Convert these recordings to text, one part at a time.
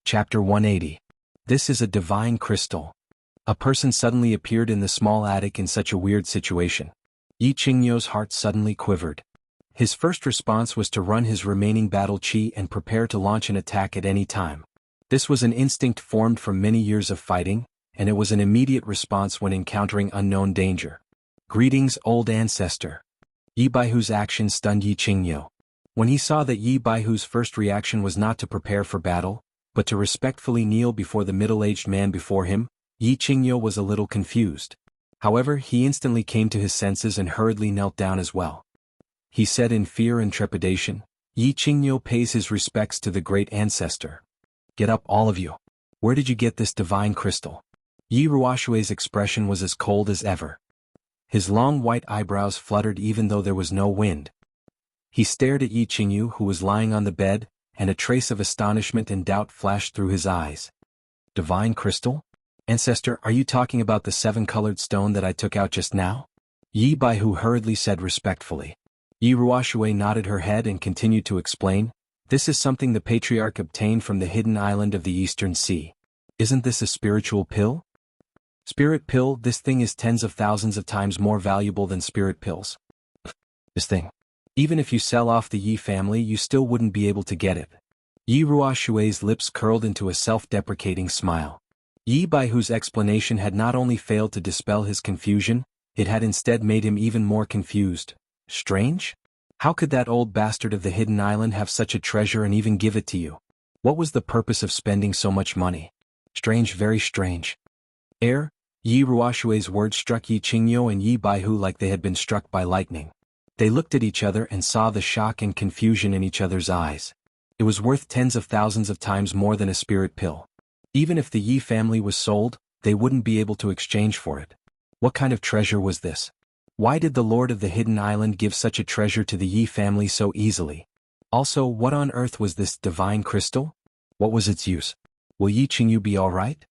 Chapter 180. This is a divine crystal. A person suddenly appeared in the small attic in such a weird situation. Yi Qingyo's heart suddenly quivered. His first response was to run his remaining battle chi and prepare to launch an attack at any time. This was an instinct formed from many years of fighting, and it was an immediate response when encountering unknown danger. Greetings, old ancestor. Yi Baihu's action stunned Yi Qingyo. When he saw that Yi Baihu's first reaction was not to prepare for battle, but to respectfully kneel before the middle-aged man before him, Yi Qingyo was a little confused. However, he instantly came to his senses and hurriedly knelt down as well. He said in fear and trepidation, "Yi Qingyo pays his respects to the great ancestor. Get up, all of you. Where did you get this divine crystal?" Yi Ruoshui's expression was as cold as ever. His long white eyebrows fluttered even though there was no wind. He stared at Yi Qingyo, who was lying on the bed, and a trace of astonishment and doubt flashed through his eyes. "Divine crystal? Ancestor, are you talking about the seven-colored stone that I took out just now?" Yi Baihu hurriedly said respectfully. Yi Ruoshui nodded her head and continued to explain, "This is something the patriarch obtained from the hidden island of the Eastern Sea. Isn't this a spiritual pill?" "Spirit pill? This thing is tens of thousands of times more valuable than spirit pills." "This thing. Even if you sell off the Yi family, you still wouldn't be able to get it." Yi Ruoshui's lips curled into a self-deprecating smile. Yi Baihu's explanation had not only failed to dispel his confusion, it had instead made him even more confused. Strange? How could that old bastard of the hidden island have such a treasure and even give it to you? What was the purpose of spending so much money? Strange, very strange. Yi Ruoshui's words struck Yi Qingyo and Yi Baihu like they had been struck by lightning. They looked at each other and saw the shock and confusion in each other's eyes. It was worth tens of thousands of times more than a spirit pill. Even if the Yi family was sold, they wouldn't be able to exchange for it. What kind of treasure was this? Why did the Lord of the Hidden Island give such a treasure to the Yi family so easily? Also, what on earth was this divine crystal? What was its use? Will Yi Qingyu be alright?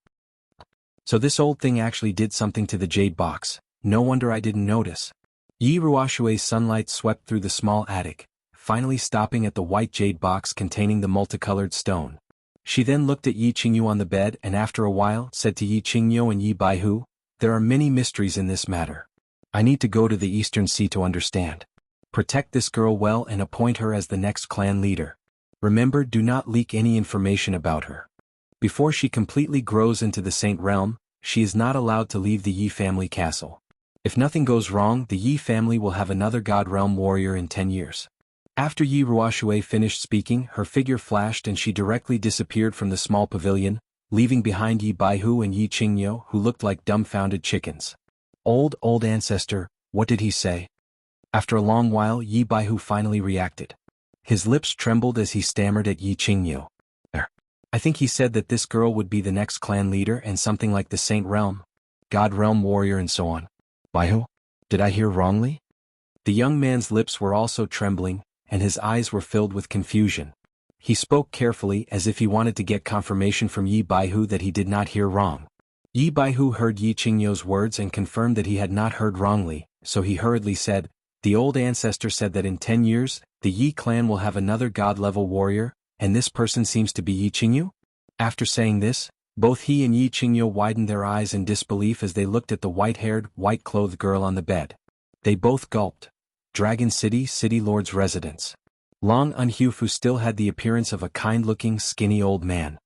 So this old thing actually did something to the jade box. No wonder I didn't notice. Yi Ruoshui's sunlight swept through the small attic, finally stopping at the white jade box containing the multicolored stone. She then looked at Yi Qingyu on the bed and after a while said to Yi Qingyo and Yi Baihu, "There are many mysteries in this matter. I need to go to the Eastern Sea to understand. Protect this girl well and appoint her as the next clan leader. Remember, do not leak any information about her. Before she completely grows into the Saint Realm, she is not allowed to leave the Yi family castle. If nothing goes wrong, the Yi family will have another God Realm warrior in 10 years. After Yi Ruoshui finished speaking, her figure flashed and she directly disappeared from the small pavilion, leaving behind Yi Baihu and Yi Qingyo, who looked like dumbfounded chickens. Old ancestor, what did he say?" After a long while, Yi Baihu finally reacted. His lips trembled as he stammered at Yi Qingyo. "I think he said that this girl would be the next clan leader and something like the Saint Realm, God Realm warrior and so on." "Baihu? Did I hear wrongly?" The young man's lips were also trembling, and his eyes were filled with confusion. He spoke carefully as if he wanted to get confirmation from Yi Baihu that he did not hear wrong. Yi Baihu heard Yi Qingyo's words and confirmed that he had not heard wrongly, so he hurriedly said, "The old ancestor said that in 10 years, the Yi clan will have another god-level warrior, and this person seems to be Yi Qingyu?" After saying this, both he and Yi Qingyo widened their eyes in disbelief as they looked at the white-haired, white-clothed girl on the bed. They both gulped. Dragon City, City Lord's residence. Long Unhufu still had the appearance of a kind-looking, skinny old man.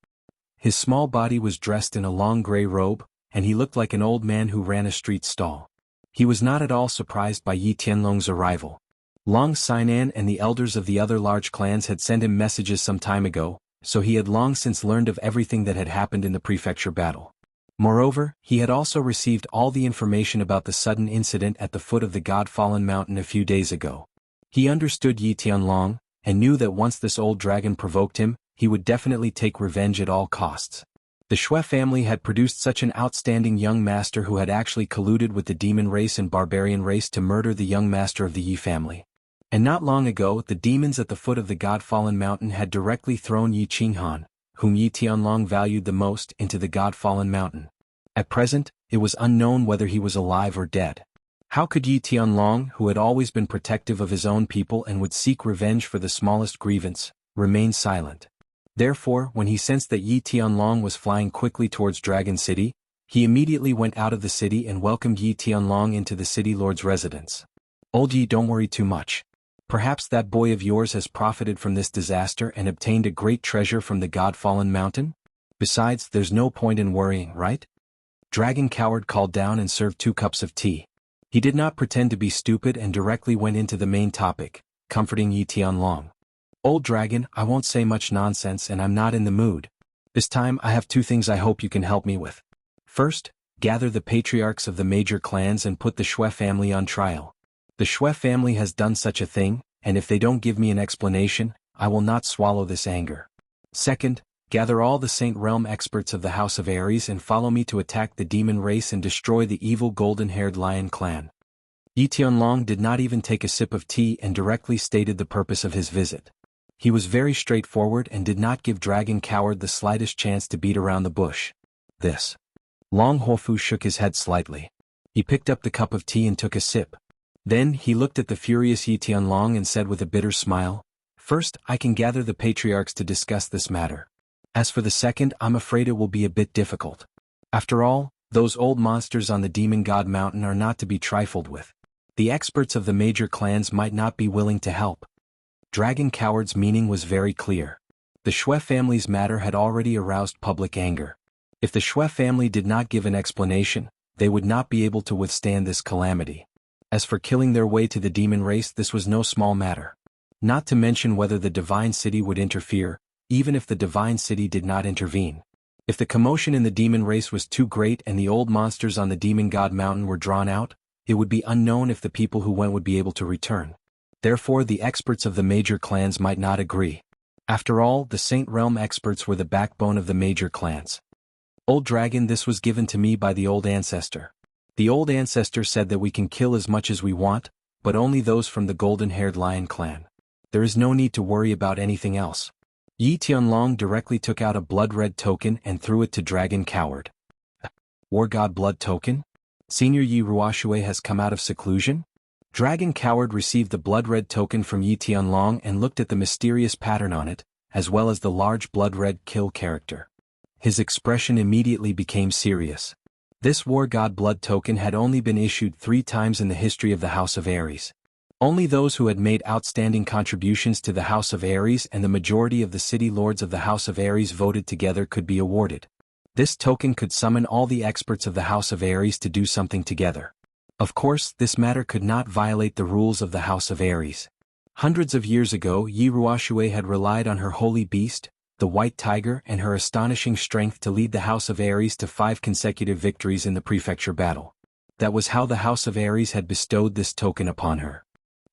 His small body was dressed in a long gray robe, and he looked like an old man who ran a street stall. He was not at all surprised by Yi Tianlong's arrival. Long Sinan and the elders of the other large clans had sent him messages some time ago, so he had long since learned of everything that had happened in the prefecture battle. Moreover, he had also received all the information about the sudden incident at the foot of the God-Fallen Mountain a few days ago. He understood Yi Tianlong, and knew that once this old dragon provoked him, he would definitely take revenge at all costs. The Shui family had produced such an outstanding young master who had actually colluded with the demon race and barbarian race to murder the young master of the Yi family. And not long ago, the demons at the foot of the God-Fallen Mountain had directly thrown Yi Qinghan, whom Yi Tianlong valued the most, into the God-Fallen Mountain. At present, it was unknown whether he was alive or dead. How could Yi Tianlong, who had always been protective of his own people and would seek revenge for the smallest grievance, remain silent? Therefore, when he sensed that Yi Tianlong was flying quickly towards Dragon City, he immediately went out of the city and welcomed Yi Tianlong into the city lord's residence. Old Yi, don't worry too much. Perhaps that boy of yours has profited from this disaster and obtained a great treasure from the God-fallen mountain? Besides, there's no point in worrying, right? Dragon Coward called down and served 2 cups of tea. He did not pretend to be stupid and directly went into the main topic, comforting Yi Tianlong. Old dragon, I won't say much nonsense and I'm not in the mood. This time I have 2 things I hope you can help me with. First, gather the patriarchs of the major clans and put the Shui family on trial. The Shui family has done such a thing, and if they don't give me an explanation, I will not swallow this anger. Second, gather all the Saint Realm experts of the House of Ares and follow me to attack the demon race and destroy the evil golden-haired lion clan. Yi Tianlong did not even take a sip of tea and directly stated the purpose of his visit. He was very straightforward and did not give Dragon Coward the slightest chance to beat around the bush. This. Long Huofu shook his head slightly. He picked up the cup of tea and took a sip. Then he looked at the furious Yi Tianlong and said with a bitter smile, "First, I can gather the patriarchs to discuss this matter. As for the second, I'm afraid it will be a bit difficult. After all, those old monsters on the Demon God Mountain are not to be trifled with. The experts of the major clans might not be willing to help." Dragon Coward's meaning was very clear. The Shui family's matter had already aroused public anger. If the Shui family did not give an explanation, they would not be able to withstand this calamity. As for killing their way to the demon race, this was no small matter. Not to mention whether the Divine City would interfere, even if the Divine City did not intervene. If the commotion in the demon race was too great and the old monsters on the Demon God Mountain were drawn out, it would be unknown if the people who went would be able to return. Therefore, the experts of the major clans might not agree. After all, the Saint Realm experts were the backbone of the major clans. Old dragon, this was given to me by the old ancestor. The old ancestor said that we can kill as much as we want, but only those from the golden-haired lion clan. There is no need to worry about anything else. Yi Tianlong directly took out a blood-red token and threw it to Dragon Coward. War God blood token? Senior Yi Ruoxue has come out of seclusion? Dragon Coward received the blood-red token from Yi Tianlong and looked at the mysterious pattern on it, as well as the large blood-red kill character. His expression immediately became serious. This War God blood token had only been issued 3 times in the history of the House of Ares. Only those who had made outstanding contributions to the House of Ares and the majority of the city lords of the House of Ares voted together could be awarded. This token could summon all the experts of the House of Ares to do something together. Of course, this matter could not violate the rules of the House of Ares. Hundreds of years ago, Yi Ruoxue had relied on her holy beast, the White Tiger, and her astonishing strength to lead the House of Ares to 5 consecutive victories in the prefecture battle. That was how the House of Ares had bestowed this token upon her.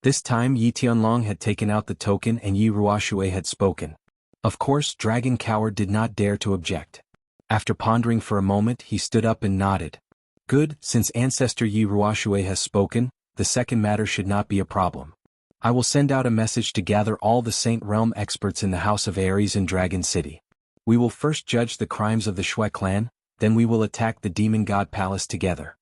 This time Yi Tianlong had taken out the token and Yi Ruoxue had spoken. Of course, Dragon Coward did not dare to object. After pondering for a moment, he stood up and nodded. Good, since Ancestor Yi Ruoxue has spoken, the second matter should not be a problem. I will send out a message to gather all the Saint Realm experts in the House of Ares in Dragon City. We will first judge the crimes of the Shui clan, then we will attack the Demon God Palace together.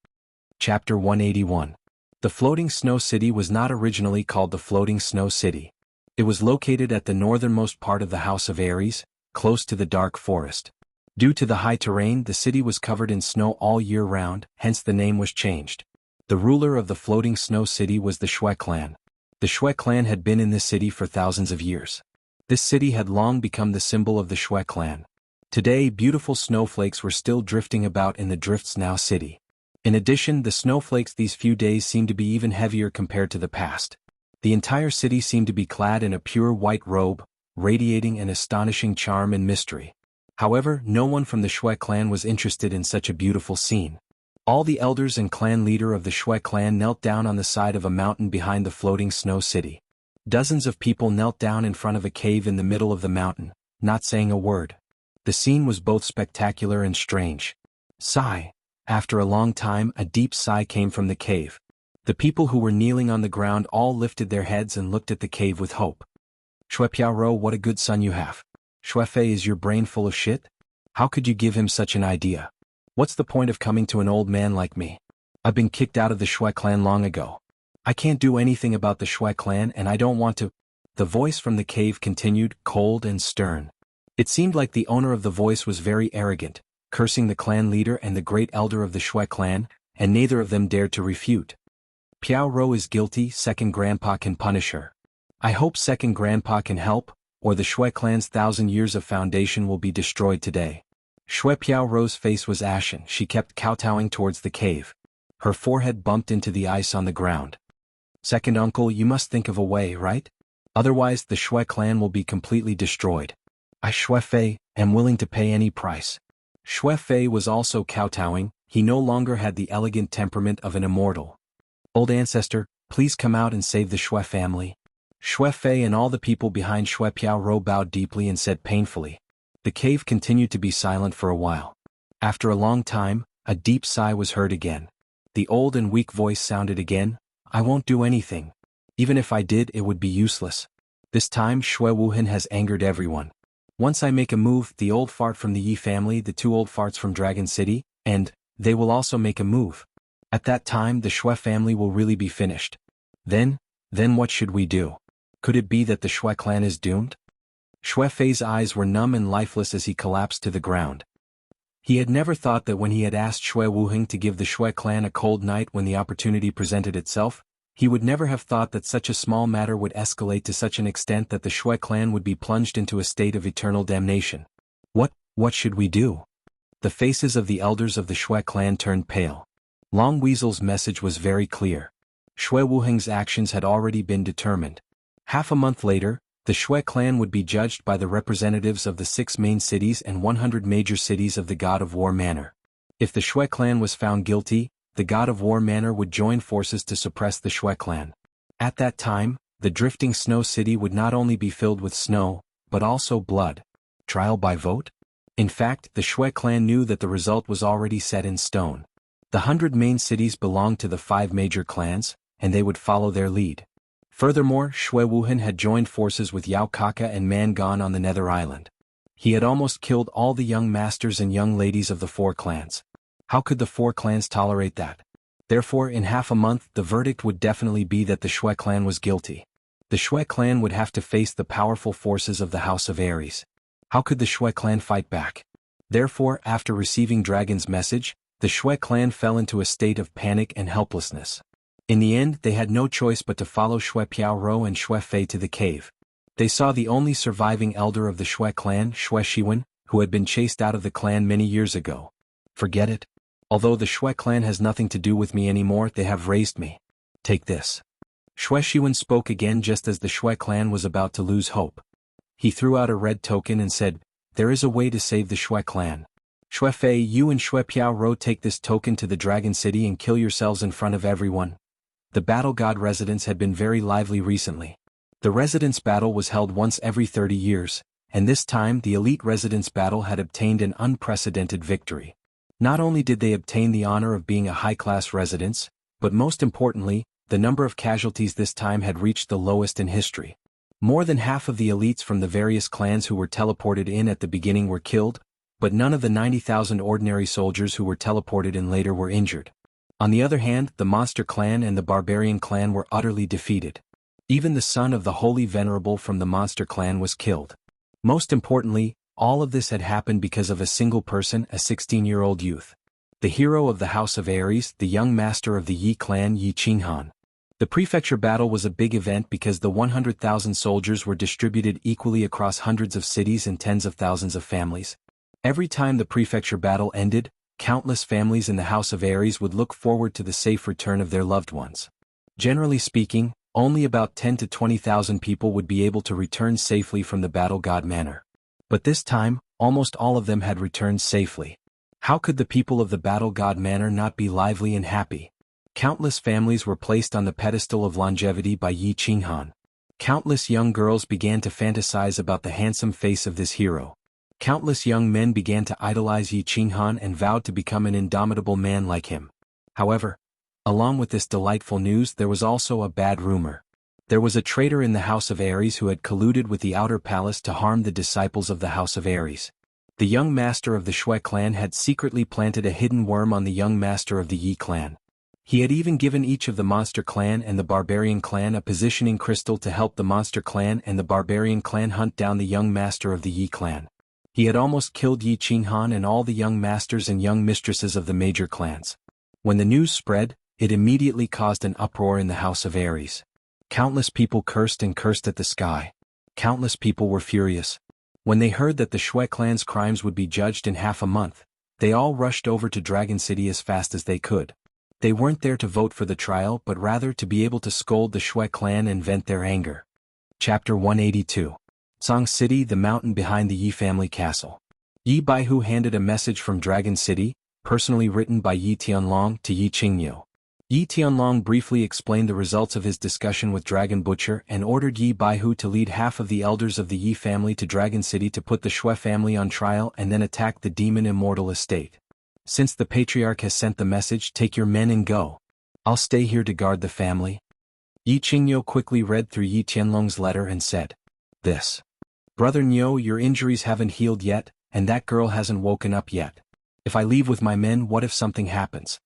Chapter 181. The Floating Snow City was not originally called the Floating Snow City. It was located at the northernmost part of the House of Ares, close to the dark forest. Due to the high terrain, the city was covered in snow all year round, hence the name was changed. The ruler of the Floating Snow City was the Shui clan. The Shui clan had been in this city for thousands of years. This city had long become the symbol of the Shui clan. Today, beautiful snowflakes were still drifting about in the Drifts Now city. In addition, the snowflakes these few days seemed to be even heavier compared to the past. The entire city seemed to be clad in a pure white robe, radiating an astonishing charm and mystery. However, no one from the Shui clan was interested in such a beautiful scene. All the elders and clan leader of the Shui clan knelt down on the side of a mountain behind the Floating Snow City. Dozens of people knelt down in front of a cave in the middle of the mountain, not saying a word. The scene was both spectacular and strange. Sigh. After a long time, a deep sigh came from the cave. The people who were kneeling on the ground all lifted their heads and looked at the cave with hope. Shui Piao, what a good son you have. Shui Fei, is your brain full of shit? How could you give him such an idea? What's the point of coming to an old man like me? I've been kicked out of the Shui clan long ago. I can't do anything about the Shui clan and I don't want to. The voice from the cave continued, cold and stern. It seemed like the owner of the voice was very arrogant, cursing the clan leader and the great elder of the Shui clan, and neither of them dared to refute. Piao Ro is guilty, second grandpa can punish her. I hope second grandpa can help, or the Shui clan's 1,000 years of foundation will be destroyed today. Shui Piao Ro's face was ashen, she kept kowtowing towards the cave. Her forehead bumped into the ice on the ground. Second uncle, you must think of a way, right? Otherwise the Shui clan will be completely destroyed. I Shui Fei am willing to pay any price. Shui Fei was also kowtowing, he no longer had the elegant temperament of an immortal. Old ancestor, please come out and save the Shui family. Shui Fei and all the people behind Shui Piao Ro bowed deeply and said painfully. The cave continued to be silent for a while. After a long time, a deep sigh was heard again. The old and weak voice sounded again, I won't do anything. Even if I did, it would be useless. This time Shui Wuhan has angered everyone. Once I make a move, the old fart from the Yi family, the 2 old farts from Dragon City, and they will also make a move. At that time the Shui family will really be finished. Then what should we do? Could it be that the Shui clan is doomed? Shui Fei's eyes were numb and lifeless as he collapsed to the ground. He had never thought that when he had asked Shui Wuheng to give the Shui clan a cold night when the opportunity presented itself, he would never have thought that such a small matter would escalate to such an extent that the Shui clan would be plunged into a state of eternal damnation. What should we do? The faces of the elders of the Shui clan turned pale. Long Weasel's message was very clear. Shui Wuheng's actions had already been determined. Half a month later, the Shui clan would be judged by the representatives of the 6 main cities and 100 major cities of the God of War Manor. If the Shui clan was found guilty, the God of War Manor would join forces to suppress the Shui clan. At that time, the drifting snow city would not only be filled with snow, but also blood. Trial by vote? In fact, the Shui clan knew that the result was already set in stone. The 100 main cities belonged to the 5 major clans, and they would follow their lead. Furthermore, Shui Wuhan had joined forces with Yao Kaka and Man Gan on the Nether Island. He had almost killed all the young masters and young ladies of the 4 clans. How could the 4 clans tolerate that? Therefore, in half a month, the verdict would definitely be that the Shui clan was guilty. The Shui clan would have to face the powerful forces of the House of Aries. How could the Shui clan fight back? Therefore, after receiving Dragon's message, the Shui clan fell into a state of panic and helplessness. In the end, they had no choice but to follow Shui Piao Ro and Shui Fei to the cave. They saw the only surviving elder of the Shui clan, Shui Shiwen, who had been chased out of the clan many years ago. Forget it. Although the Shui clan has nothing to do with me anymore, they have raised me. Take this. Shui Shiwen spoke again just as the Shui clan was about to lose hope. He threw out a red token and said, there is a way to save the Shui clan. Shui Fei, you and Shui Piao Ro take this token to the Dragon City and kill yourselves in front of everyone. The Battle God residence had been very lively recently. The residence battle was held once every 30 years, and this time the elite residence battle had obtained an unprecedented victory. Not only did they obtain the honor of being a high-class residence, but most importantly, the number of casualties this time had reached the lowest in history. More than half of the elites from the various clans who were teleported in at the beginning were killed, but none of the 90,000 ordinary soldiers who were teleported in later were injured. On the other hand, the Monster Clan and the Barbarian Clan were utterly defeated. Even the son of the Holy Venerable from the Monster Clan was killed. Most importantly, all of this had happened because of a single person, a 16-year-old youth. The hero of the House of Aries, the young master of the Yi clan, Yi Qinghan. The prefecture battle was a big event because the 100,000 soldiers were distributed equally across hundreds of cities and tens of thousands of families. Every time the prefecture battle ended, countless families in the House of Aries would look forward to the safe return of their loved ones. Generally speaking, only about 10 to 20,000 people would be able to return safely from the Battle God Manor. But this time, almost all of them had returned safely. How could the people of the Battle God Manor not be lively and happy? Countless families were placed on the pedestal of longevity by Yi Qinghan. Countless young girls began to fantasize about the handsome face of this hero. Countless young men began to idolize Yi Qinghan and vowed to become an indomitable man like him. However, along with this delightful news there was also a bad rumor. There was a traitor in the House of Aries who had colluded with the Outer Palace to harm the disciples of the House of Aries. The young master of the Shui clan had secretly planted a hidden worm on the young master of the Yi clan. He had even given each of the Monster Clan and the Barbarian Clan a positioning crystal to help the Monster Clan and the Barbarian Clan hunt down the young master of the Yi clan. He had almost killed Yi Qinghan and all the young masters and young mistresses of the major clans. When the news spread, it immediately caused an uproar in the House of Ares. Countless people cursed and cursed at the sky. Countless people were furious. When they heard that the Shui clan's crimes would be judged in half a month, they all rushed over to Dragon City as fast as they could. They weren't there to vote for the trial but rather to be able to scold the Shui clan and vent their anger. Chapter 182. Song City, the mountain behind the Yi family castle. Yi Baihu handed a message from Dragon City, personally written by Yi Tianlong, to Yi Qingyu. Yi Tianlong briefly explained the results of his discussion with Dragon Butcher and ordered Yi Baihu to lead half of the elders of the Yi family to Dragon City to put the Shui family on trial and then attack the demon immortal estate. Since the patriarch has sent the message, take your men and go. I'll stay here to guard the family. Yi Qingyu quickly read through Yi Tianlong's letter and said, "This. Brother Nyo, your injuries haven't healed yet, and that girl hasn't woken up yet. If I leave with my men, what if something happens?"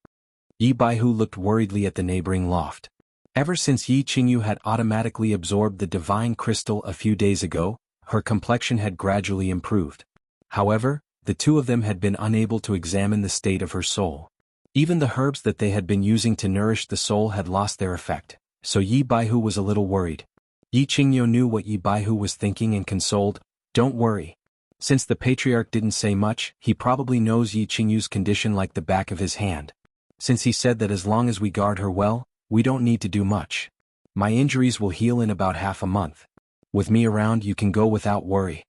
Yi Baihu looked worriedly at the neighboring loft. Ever since Yi Qingyu had automatically absorbed the divine crystal a few days ago, her complexion had gradually improved. However, the two of them had been unable to examine the state of her soul. Even the herbs that they had been using to nourish the soul had lost their effect, so Yi Baihu was a little worried. Yi Qingyu knew what Yi Baihu was thinking and consoled, "Don't worry. Since the patriarch didn't say much, he probably knows Yi Qingyu's condition like the back of his hand. Since he said that as long as we guard her well, we don't need to do much. My injuries will heal in about half a month. With me around, you can go without worry."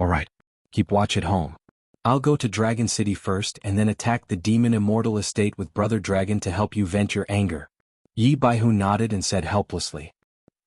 "Alright. Keep watch at home. I'll go to Dragon City first and then attack the demon immortal estate with Brother Dragon to help you vent your anger." Yi Baihu nodded and said helplessly.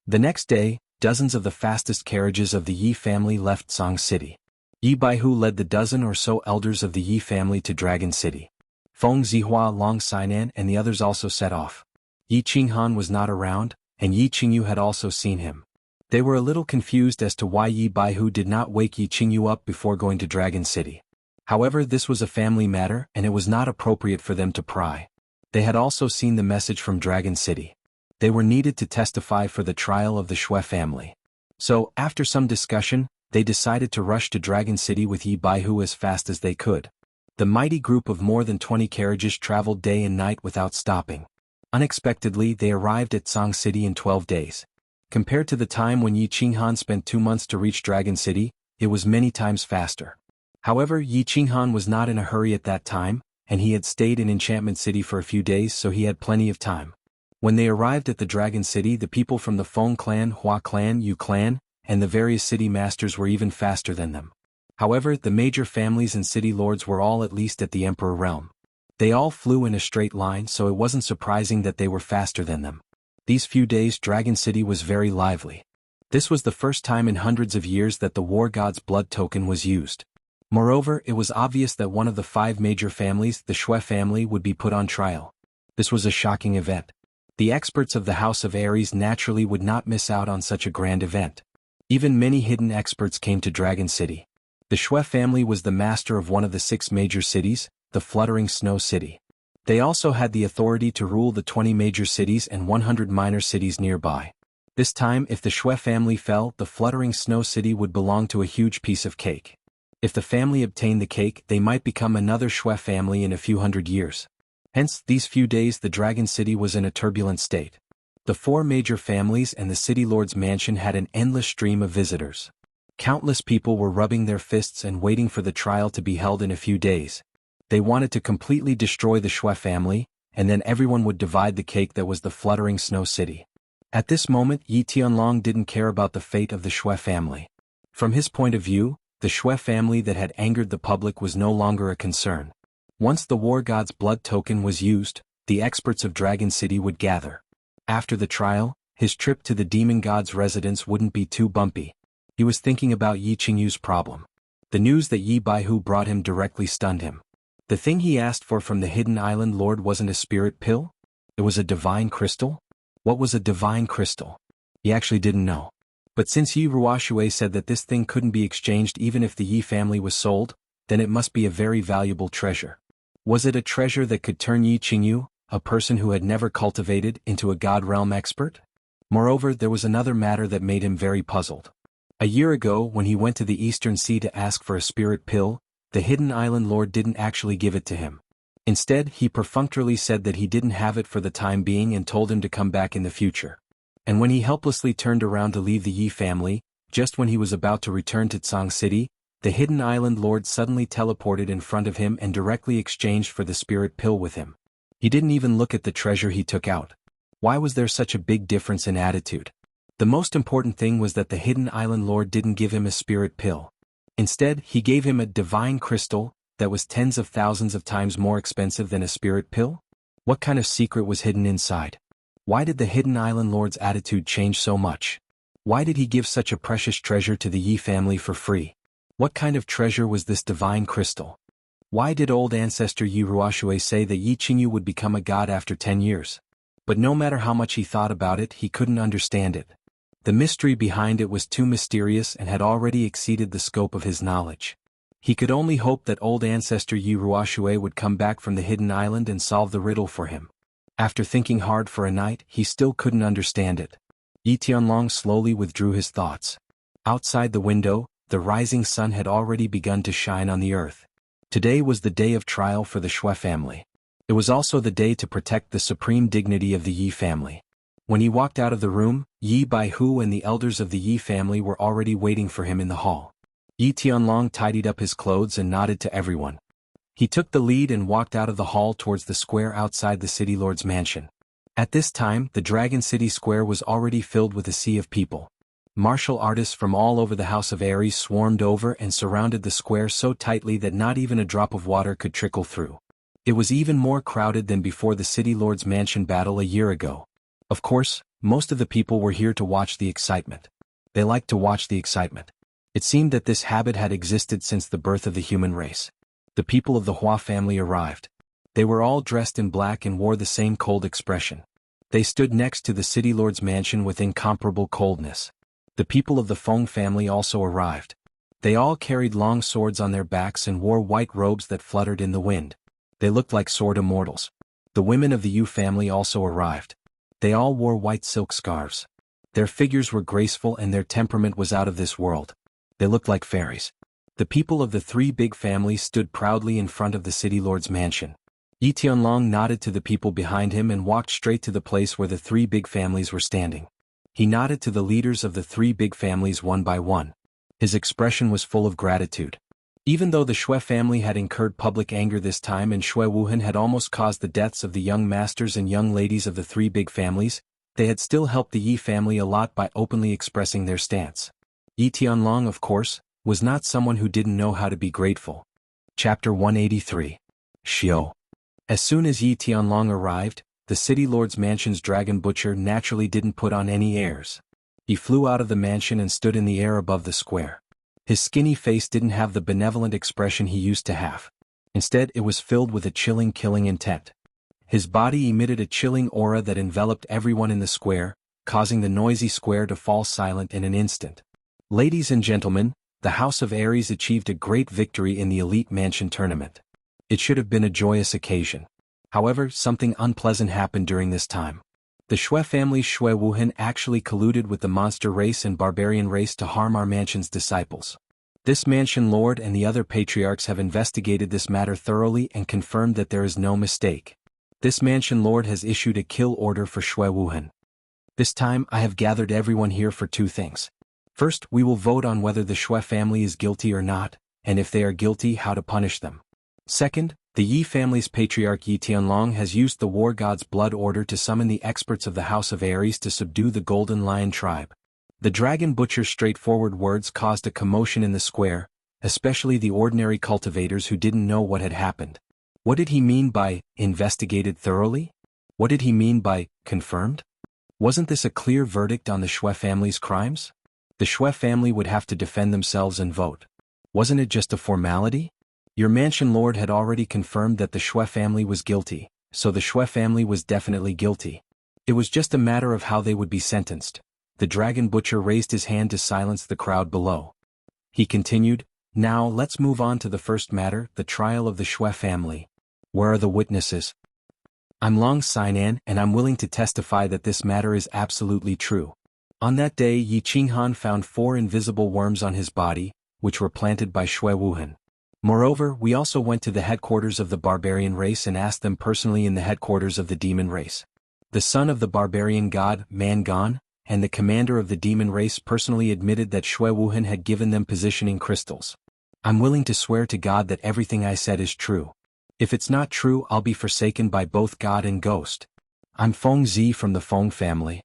The next day, dozens of the fastest carriages of the Yi family left Song City. Yi Baihu led the dozen or so elders of the Yi family to Dragon City. Feng Zihua, Long Sainan and the others also set off. Yi Qinghan was not around, and Yi Qingyu had also seen him. They were a little confused as to why Yi Baihu did not wake Yi Qingyu up before going to Dragon City. However, this was a family matter and it was not appropriate for them to pry. They had also seen the message from Dragon City. They were needed to testify for the trial of the Shui family. So, after some discussion, they decided to rush to Dragon City with Yi Baihu as fast as they could. The mighty group of more than 20 carriages traveled day and night without stopping. Unexpectedly, they arrived at Song City in 12 days. Compared to the time when Yi Qinghan spent 2 months to reach Dragon City, it was many times faster. However, Yi Qinghan was not in a hurry at that time, and he had stayed in Enchantment City for a few days, so he had plenty of time. When they arrived at the Dragon City, the people from the Feng clan, Hua clan, Yu clan, and the various city masters were even faster than them. However, the major families and city lords were all at least at the Emperor realm. They all flew in a straight line, so it wasn't surprising that they were faster than them. These few days, Dragon City was very lively. This was the first time in hundreds of years that the war god's blood token was used. Moreover, it was obvious that one of the 5 major families, the Shui family, would be put on trial. This was a shocking event. The experts of the House of Ares naturally would not miss out on such a grand event. Even many hidden experts came to Dragon City. The Shui family was the master of one of the 6 major cities, the Fluttering Snow City. They also had the authority to rule the 20 major cities and 100 minor cities nearby. This time, if the Shui family fell, the Fluttering Snow City would belong to a huge piece of cake. If the family obtained the cake, they might become another Shui family in a few hundred years. Hence, these few days the Dragon City was in a turbulent state. The 4 major families and the city lord's mansion had an endless stream of visitors. Countless people were rubbing their fists and waiting for the trial to be held in a few days. They wanted to completely destroy the Shui family, and then everyone would divide the cake that was the Fluttering Snow City. At this moment, Yi Tianlong didn't care about the fate of the Shui family. From his point of view, the Shui family that had angered the public was no longer a concern. Once the war god's blood token was used, the experts of Dragon City would gather. After the trial, his trip to the demon god's residence wouldn't be too bumpy. He was thinking about Yi Qingyu's problem. The news that Yi Baihu brought him directly stunned him. The thing he asked for from the hidden island lord wasn't a spirit pill? It was a divine crystal? What was a divine crystal? He actually didn't know. But since Yi Ruoxue said that this thing couldn't be exchanged even if the Yi family was sold, then it must be a very valuable treasure. Was it a treasure that could turn Yi Qingyu, a person who had never cultivated, into a god realm expert? Moreover, there was another matter that made him very puzzled. A year ago, when he went to the Eastern Sea to ask for a spirit pill, the hidden island lord didn't actually give it to him. Instead, he perfunctorily said that he didn't have it for the time being and told him to come back in the future. And when he helplessly turned around to leave the Yi family, just when he was about to return to Tsang City, the hidden island lord suddenly teleported in front of him and directly exchanged for the spirit pill with him. He didn't even look at the treasure he took out. Why was there such a big difference in attitude? The most important thing was that the hidden island lord didn't give him a spirit pill. Instead, he gave him a divine crystal that was tens of thousands of times more expensive than a spirit pill? What kind of secret was hidden inside? Why did the hidden island lord's attitude change so much? Why did he give such a precious treasure to the Yi family for free? What kind of treasure was this divine crystal? Why did old ancestor Yi Ruoxue say that Yi Qingyu would become a god after 10 years? But no matter how much he thought about it, he couldn't understand it. The mystery behind it was too mysterious and had already exceeded the scope of his knowledge. He could only hope that old ancestor Yi Ruoxue would come back from the hidden island and solve the riddle for him. After thinking hard for a night, he still couldn't understand it. Yi Tianlong slowly withdrew his thoughts. Outside the window, the rising sun had already begun to shine on the earth. Today was the day of trial for the Shui family. It was also the day to protect the supreme dignity of the Yi family. When he walked out of the room, Yi Baihu and the elders of the Yi family were already waiting for him in the hall. Yi Tianlong tidied up his clothes and nodded to everyone. He took the lead and walked out of the hall towards the square outside the city lord's mansion. At this time, the Dragon City Square was already filled with a sea of people. Martial artists from all over the House of Aries swarmed over and surrounded the square so tightly that not even a drop of water could trickle through. It was even more crowded than before the city lord's mansion battle a year ago. Of course, most of the people were here to watch the excitement. They liked to watch the excitement. It seemed that this habit had existed since the birth of the human race. The people of the Hua family arrived. They were all dressed in black and wore the same cold expression. They stood next to the city lord's mansion with incomparable coldness. The people of the Feng family also arrived. They all carried long swords on their backs and wore white robes that fluttered in the wind. They looked like sword immortals. The women of the Yu family also arrived. They all wore white silk scarves. Their figures were graceful and their temperament was out of this world. They looked like fairies. The people of the three big families stood proudly in front of the city lord's mansion. Yi Tianlong nodded to the people behind him and walked straight to the place where the three big families were standing. He nodded to the leaders of the three big families one by one. His expression was full of gratitude. Even though the Shui family had incurred public anger this time and Shui Wuhan had almost caused the deaths of the young masters and young ladies of the three big families, they had still helped the Yi family a lot by openly expressing their stance. Yi Tianlong, of course, was not someone who didn't know how to be grateful. Chapter 183. Xiao. As soon as Yi Tianlong arrived, the city lord's mansion's dragon butcher naturally didn't put on any airs. He flew out of the mansion and stood in the air above the square. His skinny face didn't have the benevolent expression he used to have. Instead, it was filled with a chilling, killing intent. His body emitted a chilling aura that enveloped everyone in the square, causing the noisy square to fall silent in an instant. Ladies and gentlemen, the House of Aries achieved a great victory in the Elite Mansion tournament. It should have been a joyous occasion. However, something unpleasant happened during this time. The Shui family's Shui Wuhan actually colluded with the monster race and barbarian race to harm our mansion's disciples. This mansion lord and the other patriarchs have investigated this matter thoroughly and confirmed that there is no mistake. This mansion lord has issued a kill order for Shui Wuhan. This time I have gathered everyone here for two things. First, we will vote on whether the Shui family is guilty or not, and if they are guilty, how to punish them. Second, the Yi family's patriarch Yi Tianlong has used the war god's blood order to summon the experts of the House of Aries to subdue the Golden Lion tribe. The dragon butcher's straightforward words caused a commotion in the square, especially the ordinary cultivators who didn't know what had happened. What did he mean by investigated thoroughly? What did he mean by confirmed? Wasn't this a clear verdict on the Shui family's crimes? The Shui family would have to defend themselves and vote. Wasn't it just a formality? Your mansion lord had already confirmed that the Shui family was guilty, so the Shui family was definitely guilty. It was just a matter of how they would be sentenced. The dragon butcher raised his hand to silence the crowd below. He continued, "Now let's move on to the first matter, the trial of the Shui family. Where are the witnesses? I'm Long Sainan and I'm willing to testify that this matter is absolutely true. On that day Yi Qinghan found 4 invisible worms on his body, which were planted by Shui Wuhan. Moreover, we also went to the headquarters of the barbarian race and asked them personally in the headquarters of the demon race. The son of the barbarian god, Mangan, and the commander of the demon race personally admitted that Shui Wuhan had given them positioning crystals. I'm willing to swear to God that everything I said is true. If it's not true, I'll be forsaken by both God and ghost. I'm Feng Zi from the Feng family.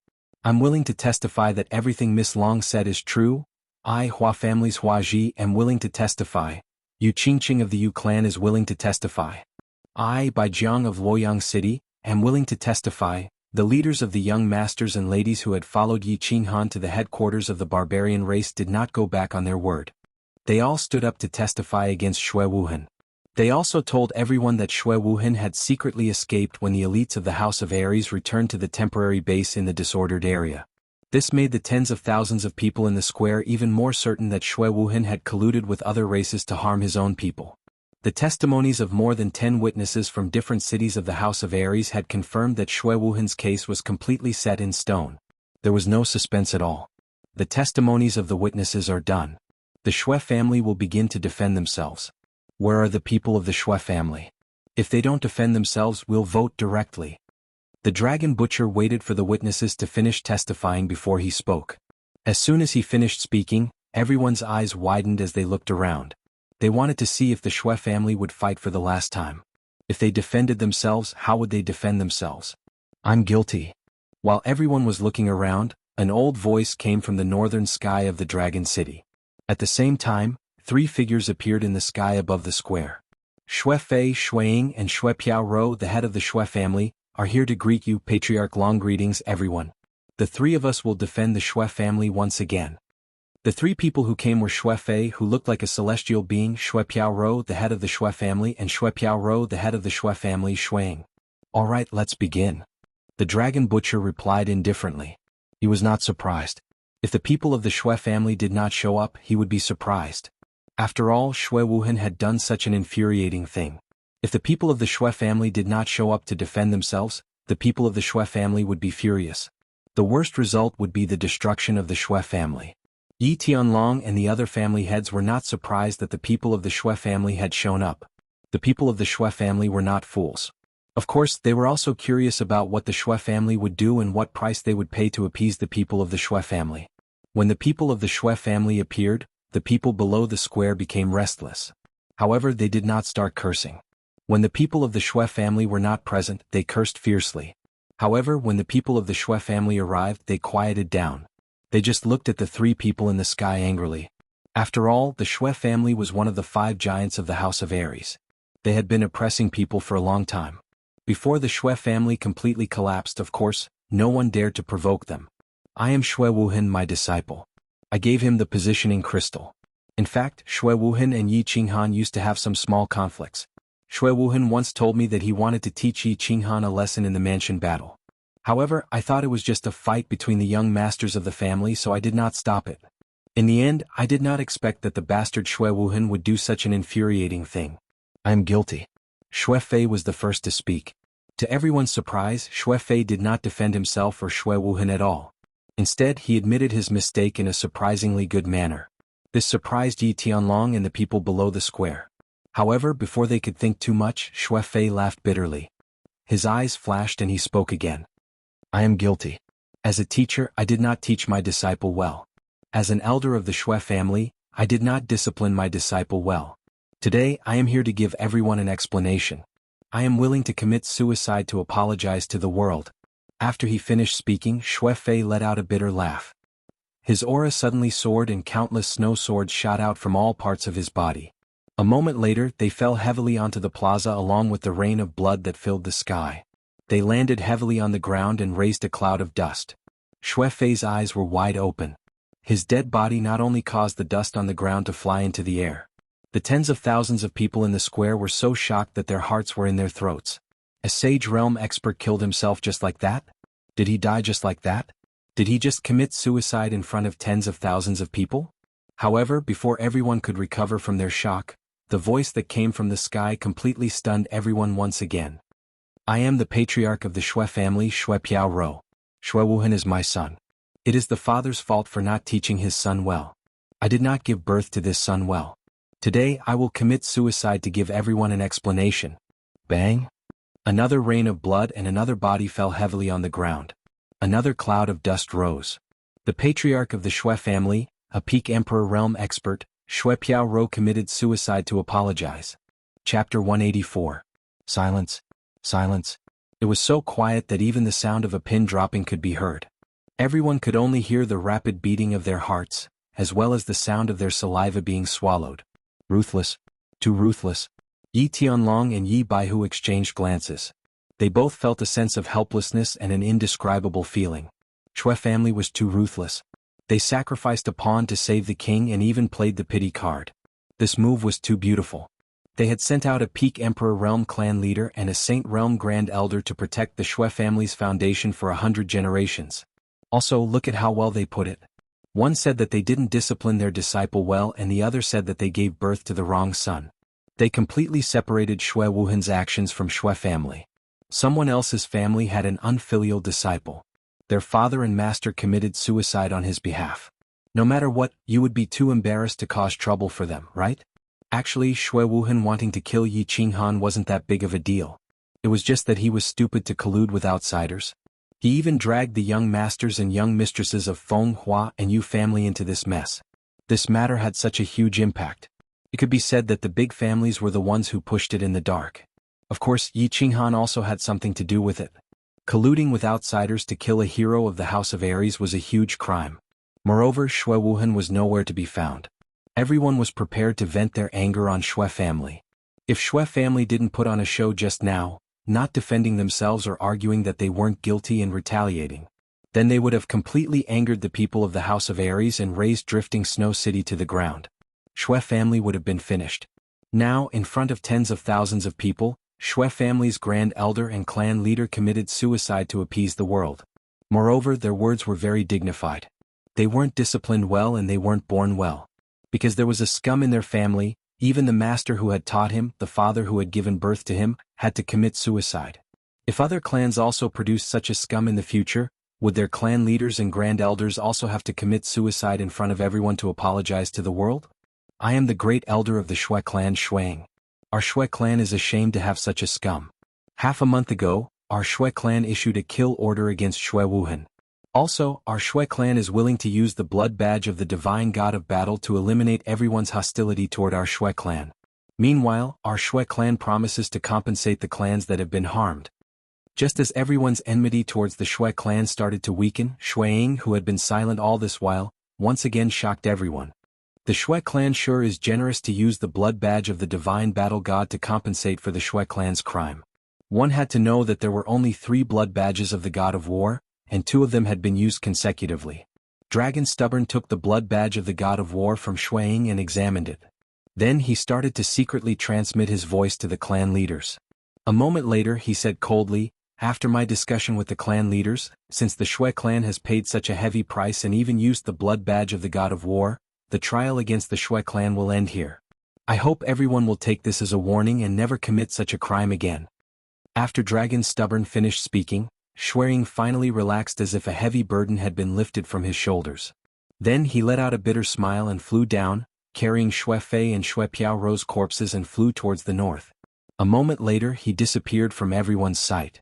I'm willing to testify that everything Miss Long said is true. I, Hua family's Hua Ji, am willing to testify. Yu Qingqing of the Yu clan is willing to testify. I, Bai Jiang of Luoyang City, am willing to testify. The leaders of the young masters and ladies who had followed Yi Qinghan to the headquarters of the barbarian race did not go back on their word. They all stood up to testify against Shui Wuhan. They also told everyone that Shui Wuhan had secretly escaped when the elites of the House of Aries returned to the temporary base in the disordered area. This made the tens of thousands of people in the square even more certain that Shui Wuhan had colluded with other races to harm his own people. The testimonies of more than 10 witnesses from different cities of the House of Aries had confirmed that Shui Wuhan's case was completely set in stone. There was no suspense at all. The testimonies of the witnesses are done. The Shui family will begin to defend themselves. Where are the people of the Shui family? If they don't defend themselves, we'll vote directly. The dragon butcher waited for the witnesses to finish testifying before he spoke. As soon as he finished speaking, everyone's eyes widened as they looked around. They wanted to see if the Shui family would fight for the last time. If they defended themselves, how would they defend themselves? I'm guilty. While everyone was looking around, an old voice came from the northern sky of the Dragon City. At the same time, 3 figures appeared in the sky above the square. Shui Fei, Shui Ying, and Shui Piao Rou, the head of the Shui family, are here to greet you, Patriarch. Long greetings, everyone. The 3 of us will defend the Shui family once again. The 3 people who came were Shui Fei, who looked like a celestial being, Shui Piao Rou, the head of the Shui family, and Shui Piao Rou, the head of the Shui family, Shui Ying. All right, let's begin. The dragon butcher replied indifferently. He was not surprised. If the people of the Shui family did not show up, he would be surprised. After all, Shui Wuhan had done such an infuriating thing. If the people of the Shui family did not show up to defend themselves, the people of the Shui family would be furious. The worst result would be the destruction of the Shui family. Yi Tianlong and the other family heads were not surprised that the people of the Shui family had shown up. The people of the Shui family were not fools. Of course, they were also curious about what the Shui family would do and what price they would pay to appease the people of the Shui family. When the people of the Shui family appeared, the people below the square became restless. However, they did not start cursing. When the people of the Shui family were not present, they cursed fiercely. However, when the people of the Shui family arrived, they quieted down. They just looked at the 3 people in the sky angrily. After all, the Shui family was one of the 5 giants of the House of Aries. They had been oppressing people for a long time. Before the Shui family completely collapsed, of course, no one dared to provoke them. I am Shui Wuhan, my disciple. I gave him the positioning crystal. In fact, Shui Wuhan and Yi Qinghan used to have some small conflicts. Shui Wuhan once told me that he wanted to teach Yi Qinghan a lesson in the mansion battle. However, I thought it was just a fight between the young masters of the family, so I did not stop it. In the end, I did not expect that the bastard Shui Wuhan would do such an infuriating thing. I am guilty. Shui Fei was the first to speak. To everyone's surprise, Shui Fei did not defend himself or Shui Wuhan at all. Instead, he admitted his mistake in a surprisingly good manner. This surprised Yi Tianlong and the people below the square. However, before they could think too much, Shui Fei laughed bitterly. His eyes flashed and he spoke again. I am guilty. As a teacher, I did not teach my disciple well. As an elder of the Shui family, I did not discipline my disciple well. Today, I am here to give everyone an explanation. I am willing to commit suicide to apologize to the world. After he finished speaking, Shui Fei let out a bitter laugh. His aura suddenly soared and countless snow swords shot out from all parts of his body. A moment later, they fell heavily onto the plaza along with the rain of blood that filled the sky. They landed heavily on the ground and raised a cloud of dust. Shui Fei's eyes were wide open. His dead body not only caused the dust on the ground to fly into the air. The tens of thousands of people in the square were so shocked that their hearts were in their throats. A Sage Realm expert killed himself just like that? Did he die just like that? Did he just commit suicide in front of tens of thousands of people? However, before everyone could recover from their shock, the voice that came from the sky completely stunned everyone once again. I am the patriarch of the Shui family, Shui Piao Rou. Shui Wuhan is my son. It is the father's fault for not teaching his son well. I did not give birth to this son well. Today I will commit suicide to give everyone an explanation. Bang! Another rain of blood and another body fell heavily on the ground. Another cloud of dust rose. The patriarch of the Shui family, a peak emperor realm expert, Shui Piao committed suicide to apologize. Chapter 184. Silence. Silence. It was so quiet that even the sound of a pin dropping could be heard. Everyone could only hear the rapid beating of their hearts, as well as the sound of their saliva being swallowed. Ruthless. Too ruthless. Yi Tianlong and Yi Baihu exchanged glances. They both felt a sense of helplessness and an indescribable feeling. Shui family was too ruthless. They sacrificed a pawn to save the king and even played the pity card. This move was too beautiful. They had sent out a peak emperor realm clan leader and a saint realm grand elder to protect the Shui family's foundation for 100 generations. Also, look at how well they put it. One said that they didn't discipline their disciple well and the other said that they gave birth to the wrong son. They completely separated Shui Wuhan's actions from Shui family. Someone else's family had an unfilial disciple. Their father and master committed suicide on his behalf. No matter what, you would be too embarrassed to cause trouble for them, right? Actually, Shui Wuhan wanting to kill Yi Qinghan wasn't that big of a deal. It was just that he was stupid to collude with outsiders. He even dragged the young masters and young mistresses of Feng Hua and Yu family into this mess. This matter had such a huge impact. It could be said that the big families were the ones who pushed it in the dark. Of course, Yi Qinghan also had something to do with it. Colluding with outsiders to kill a hero of the House of Aries was a huge crime. Moreover, Shui Wuhan was nowhere to be found. Everyone was prepared to vent their anger on Shui family. If Shui family didn't put on a show just now, not defending themselves or arguing that they weren't guilty and retaliating, then they would have completely angered the people of the House of Aries and razed drifting Snow City to the ground. Shui family would have been finished. Now, in front of tens of thousands of people, Shui family's grand elder and clan leader committed suicide to appease the world. Moreover, their words were very dignified. They weren't disciplined well and they weren't born well. Because there was a scum in their family, even the master who had taught him, the father who had given birth to him, had to commit suicide. If other clans also produced such a scum in the future, would their clan leaders and grand elders also have to commit suicide in front of everyone to apologize to the world? I am the great elder of the Shui clan Shuang. Our Shui clan is ashamed to have such a scum. Half a month ago, our Shui clan issued a kill order against Shui Wuhan. Also, our Shui clan is willing to use the blood badge of the divine god of battle to eliminate everyone's hostility toward our Shui clan. Meanwhile, our Shui clan promises to compensate the clans that have been harmed. Just as everyone's enmity towards the Shui clan started to weaken, Shuang, who had been silent all this while, once again shocked everyone. The Shui clan sure is generous to use the blood badge of the divine battle god to compensate for the Shui clan's crime. One had to know that there were only 3 blood badges of the god of war, and 2 of them had been used consecutively. Dragon Stubborn took the blood badge of the god of war from Shuang and examined it. Then he started to secretly transmit his voice to the clan leaders. A moment later he said coldly, "After my discussion with the clan leaders, since the Shui clan has paid such a heavy price and even used the blood badge of the god of war, the trial against the Shui clan will end here. I hope everyone will take this as a warning and never commit such a crime again." After Dragon Stubborn finished speaking, Shuang finally relaxed as if a heavy burden had been lifted from his shoulders. Then he let out a bitter smile and flew down, carrying Shui Fei and Shui Piao's corpses and flew towards the north. A moment later he disappeared from everyone's sight.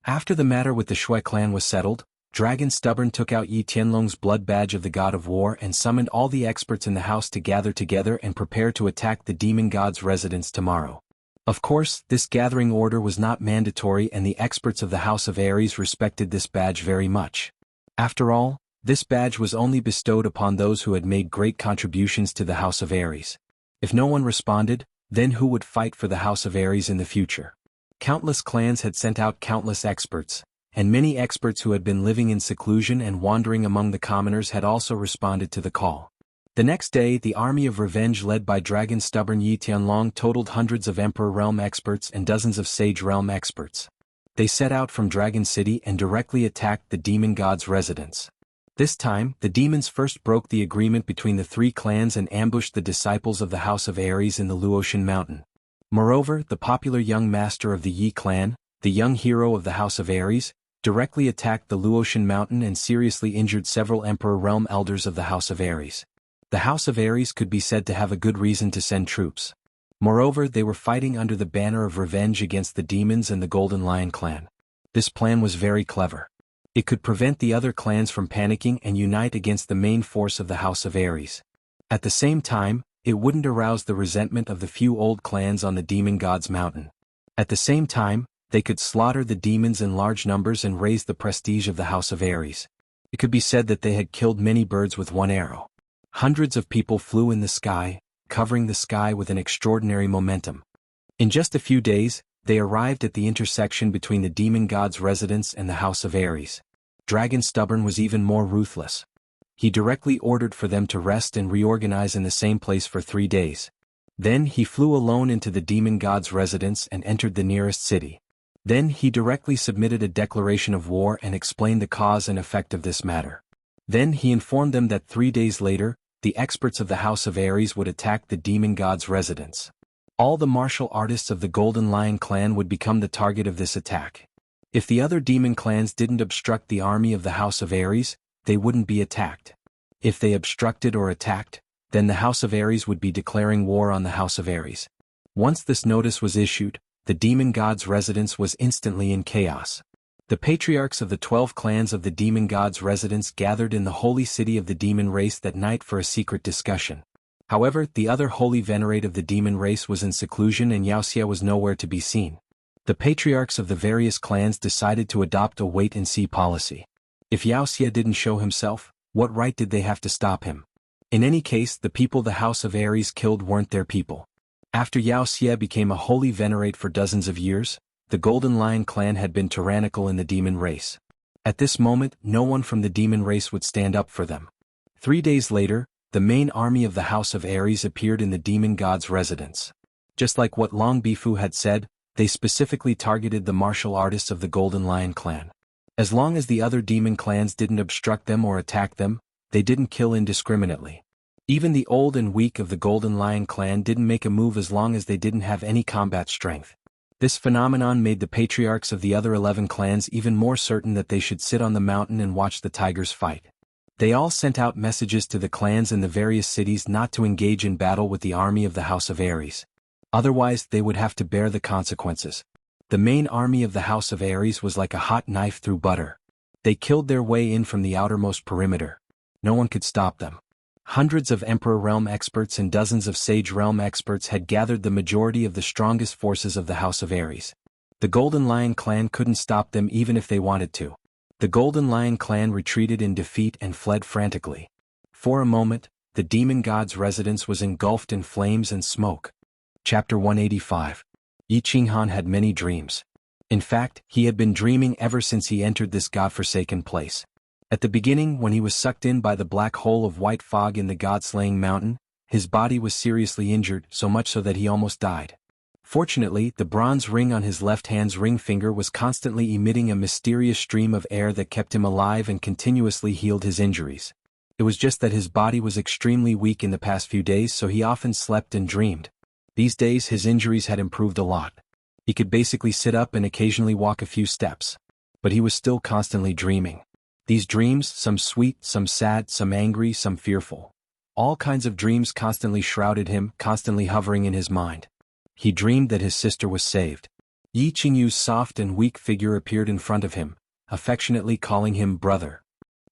After the matter with the Shui clan was settled, Dragon Stubborn took out Yi Tianlong's blood badge of the god of war and summoned all the experts in the house to gather together and prepare to attack the demon god's residence tomorrow. Of course, this gathering order was not mandatory and the experts of the House of Aries respected this badge very much. After all, this badge was only bestowed upon those who had made great contributions to the House of Aries. If no one responded, then who would fight for the House of Aries in the future? Countless clans had sent out countless experts, and many experts who had been living in seclusion and wandering among the commoners had also responded to the call. The next day the army of revenge led by Dragon Stubborn Yi Tianlong totaled hundreds of Emperor Realm experts and dozens of Sage Realm experts. They set out from Dragon City and directly attacked the demon god's residence. This time, the demons first broke the agreement between the 3 clans and ambushed the disciples of the House of Aries in the Luotian Mountain. Moreover, the popular young master of the Yi clan, the young hero of the House of Aries, directly attacked the Luotian mountain and seriously injured several Emperor Realm elders of the House of Ares. The House of Ares could be said to have a good reason to send troops. Moreover, they were fighting under the banner of revenge against the demons and the Golden Lion clan. This plan was very clever. It could prevent the other clans from panicking and unite against the main force of the House of Ares. At the same time, it wouldn't arouse the resentment of the few old clans on the Demon God's mountain. At the same time, they could slaughter the demons in large numbers and raise the prestige of the House of Ares. It could be said that they had killed many birds with one arrow. Hundreds of people flew in the sky, covering the sky with an extraordinary momentum. In just a few days, they arrived at the intersection between the Demon God's residence and the House of Ares. Dragon Stubborn was even more ruthless. He directly ordered for them to rest and reorganize in the same place for 3 days. Then he flew alone into the Demon God's residence and entered the nearest city. Then he directly submitted a declaration of war and explained the cause and effect of this matter. Then he informed them that 3 days later, the experts of the House of Ares would attack the Demon God's residence. All the martial artists of the Golden Lion clan would become the target of this attack. If the other demon clans didn't obstruct the army of the House of Ares, they wouldn't be attacked. If they obstructed or attacked, then the House of Ares would be declaring war on the House of Ares. Once this notice was issued, the Demon God's residence was instantly in chaos. The patriarchs of the 12 clans of the Demon God's residence gathered in the holy city of the demon race that night for a secret discussion. However, the other holy venerate of the demon race was in seclusion and Wuxia was nowhere to be seen. The patriarchs of the various clans decided to adopt a wait-and-see policy. If Wuxia didn't show himself, what right did they have to stop him? In any case, the people the House of Ares killed weren't their people. After Wuxia became a holy venerate for dozens of years, the Golden Lion clan had been tyrannical in the demon race. At this moment, no one from the demon race would stand up for them. 3 days later, the main army of the House of Ares appeared in the Demon God's residence. Just like what Long Bifu had said, they specifically targeted the martial artists of the Golden Lion clan. As long as the other demon clans didn't obstruct them or attack them, they didn't kill indiscriminately. Even the old and weak of the Golden Lion clan didn't make a move as long as they didn't have any combat strength. This phenomenon made the patriarchs of the other 11 clans even more certain that they should sit on the mountain and watch the tigers fight. They all sent out messages to the clans in the various cities not to engage in battle with the army of the House of Ares. Otherwise, they would have to bear the consequences. The main army of the House of Ares was like a hot knife through butter. They killed their way in from the outermost perimeter. No one could stop them. Hundreds of Emperor Realm experts and dozens of Sage Realm experts had gathered the majority of the strongest forces of the House of Ares. The Golden Lion clan couldn't stop them even if they wanted to. The Golden Lion clan retreated in defeat and fled frantically. For a moment, the Demon God's residence was engulfed in flames and smoke. Chapter 185. Yi Qinghan had many dreams. In fact, he had been dreaming ever since he entered this godforsaken place. At the beginning, when he was sucked in by the black hole of white fog in the god-slaying mountain, his body was seriously injured, so much so that he almost died. Fortunately, the bronze ring on his left hand's ring finger was constantly emitting a mysterious stream of air that kept him alive and continuously healed his injuries. It was just that his body was extremely weak in the past few days, so he often slept and dreamed. These days his injuries had improved a lot. He could basically sit up and occasionally walk a few steps. But he was still constantly dreaming. These dreams, some sweet, some sad, some angry, some fearful. All kinds of dreams constantly shrouded him, constantly hovering in his mind. He dreamed that his sister was saved. Yi Qingyu's soft and weak figure appeared in front of him, affectionately calling him brother.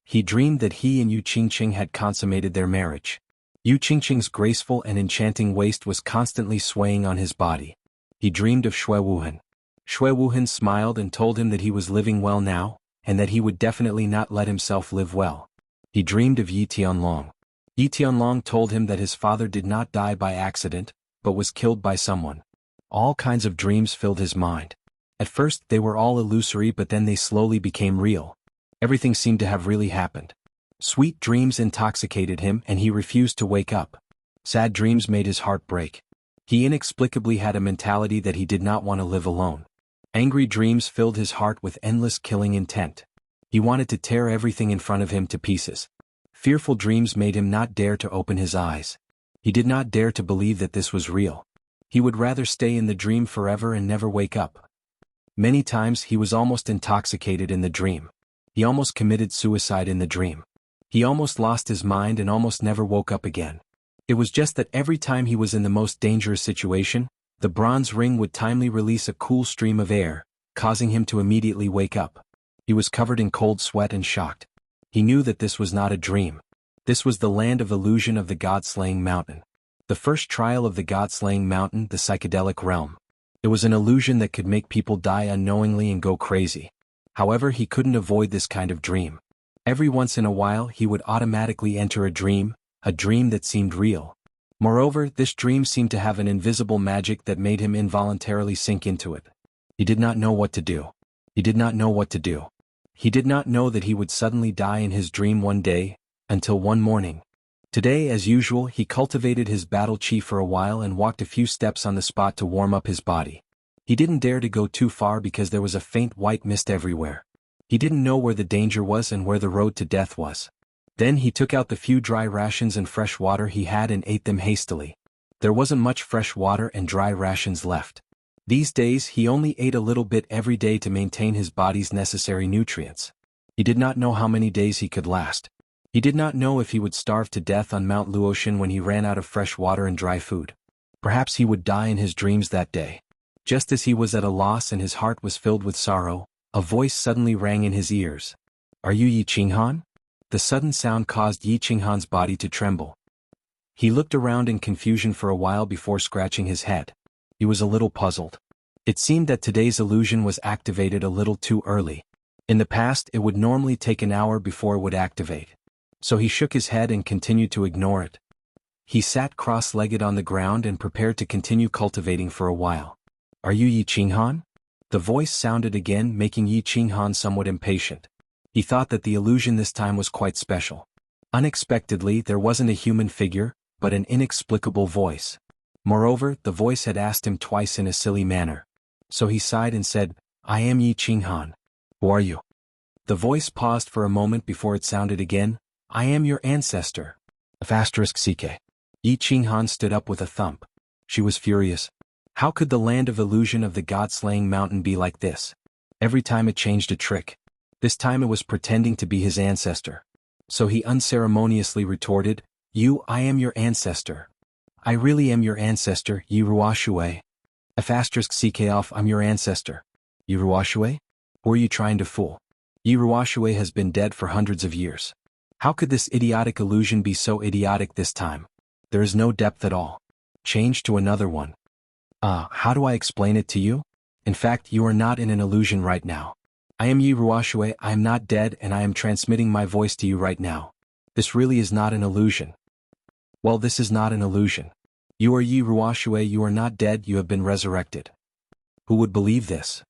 He dreamed that he and Yu Qingqing had consummated their marriage. Yu Qingqing's graceful and enchanting waist was constantly swaying on his body. He dreamed of Shui Wuhan. Shui Wuhan smiled and told him that he was living well now, and that he would definitely not let himself live well. He dreamed of Yi Tianlong. Yi Tianlong told him that his father did not die by accident, but was killed by someone. All kinds of dreams filled his mind. At first they were all illusory, but then they slowly became real. Everything seemed to have really happened. Sweet dreams intoxicated him and he refused to wake up. Sad dreams made his heart break. He inexplicably had a mentality that he did not want to live alone. Angry dreams filled his heart with endless killing intent. He wanted to tear everything in front of him to pieces. Fearful dreams made him not dare to open his eyes. He did not dare to believe that this was real. He would rather stay in the dream forever and never wake up. Many times he was almost intoxicated in the dream. He almost committed suicide in the dream. He almost lost his mind and almost never woke up again. It was just that every time he was in the most dangerous situation, the bronze ring would timely release a cool stream of air, causing him to immediately wake up. He was covered in cold sweat and shocked. He knew that this was not a dream. This was the land of illusion of the god-slaying mountain. The first trial of the god-slaying mountain, the psychedelic realm. It was an illusion that could make people die unknowingly and go crazy. However, he couldn't avoid this kind of dream. Every once in a while he would automatically enter a dream that seemed real. Moreover, this dream seemed to have an invisible magic that made him involuntarily sink into it. He did not know what to do. He did not know what to do. He did not know that he would suddenly die in his dream one day, until one morning. Today, as usual, he cultivated his battle chi for a while and walked a few steps on the spot to warm up his body. He didn't dare to go too far because there was a faint white mist everywhere. He didn't know where the danger was and where the road to death was. Then he took out the few dry rations and fresh water he had and ate them hastily. There wasn't much fresh water and dry rations left. These days he only ate a little bit every day to maintain his body's necessary nutrients. He did not know how many days he could last. He did not know if he would starve to death on Mount Luotian when he ran out of fresh water and dry food. Perhaps he would die in his dreams that day. Just as he was at a loss and his heart was filled with sorrow, a voice suddenly rang in his ears. "Are you Yi Qinghan?" The sudden sound caused Yi Qinghan's body to tremble. He looked around in confusion for a while before scratching his head. He was a little puzzled. It seemed that today's illusion was activated a little too early. In the past, it would normally take an hour before it would activate. So he shook his head and continued to ignore it. He sat cross-legged on the ground and prepared to continue cultivating for a while. "Are you Yi Qinghan?" The voice sounded again, making Yi Qinghan somewhat impatient. He thought that the illusion this time was quite special. Unexpectedly, there wasn't a human figure, but an inexplicable voice. Moreover, the voice had asked him twice in a silly manner. So he sighed and said, "I am Yi Qinghan. Who are you?" The voice paused for a moment before it sounded again, "I am your ancestor." *CK. Yi Qinghan stood up with a thump. She was furious. How could the land of illusion of the god-slaying mountain be like this? Every time it changed a trick. This time it was pretending to be his ancestor. So he unceremoniously retorted, I am your ancestor. I really am your ancestor, Yi Ruoxue. *CK. I'm your ancestor. Yi Ruoxue? Who are you trying to fool? Yi Ruoxue has been dead for hundreds of years. How could this idiotic illusion be so idiotic this time? There is no depth at all. Change to another one. How do I explain it to you? In fact, you are not in an illusion right now. I am Yi Ruoxue, I am not dead, and I am transmitting my voice to you right now. This really is not an illusion. Well, this is not an illusion. You are Yi Ruoxue, you are not dead, you have been resurrected. Who would believe this?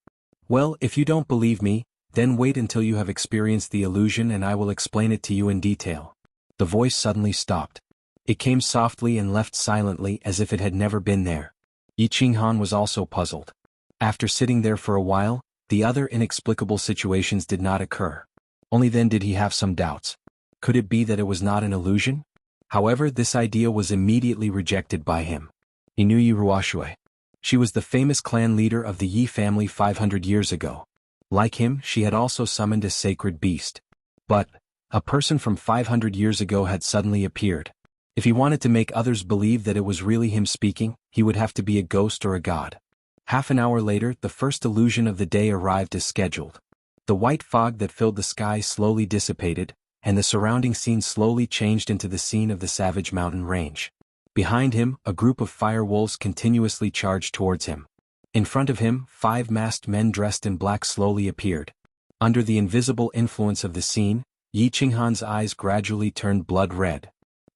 Well, if you don't believe me, then wait until you have experienced the illusion and I will explain it to you in detail. The voice suddenly stopped. It came softly and left silently as if it had never been there. Yi Qinghan was also puzzled. After sitting there for a while, the other inexplicable situations did not occur. Only then did he have some doubts. Could it be that it was not an illusion? However, this idea was immediately rejected by him. He knew Yi Ruoxue. She was the famous clan leader of the Yi family 500 years ago. Like him, she had also summoned a sacred beast. But a person from 500 years ago had suddenly appeared. If he wanted to make others believe that it was really him speaking, he would have to be a ghost or a god. Half an hour later, the first illusion of the day arrived as scheduled. The white fog that filled the sky slowly dissipated, and the surrounding scene slowly changed into the scene of the savage mountain range. Behind him, a group of fire wolves continuously charged towards him. In front of him, 5 masked men dressed in black slowly appeared. Under the invisible influence of the scene, Yi Qinghan's eyes gradually turned blood red.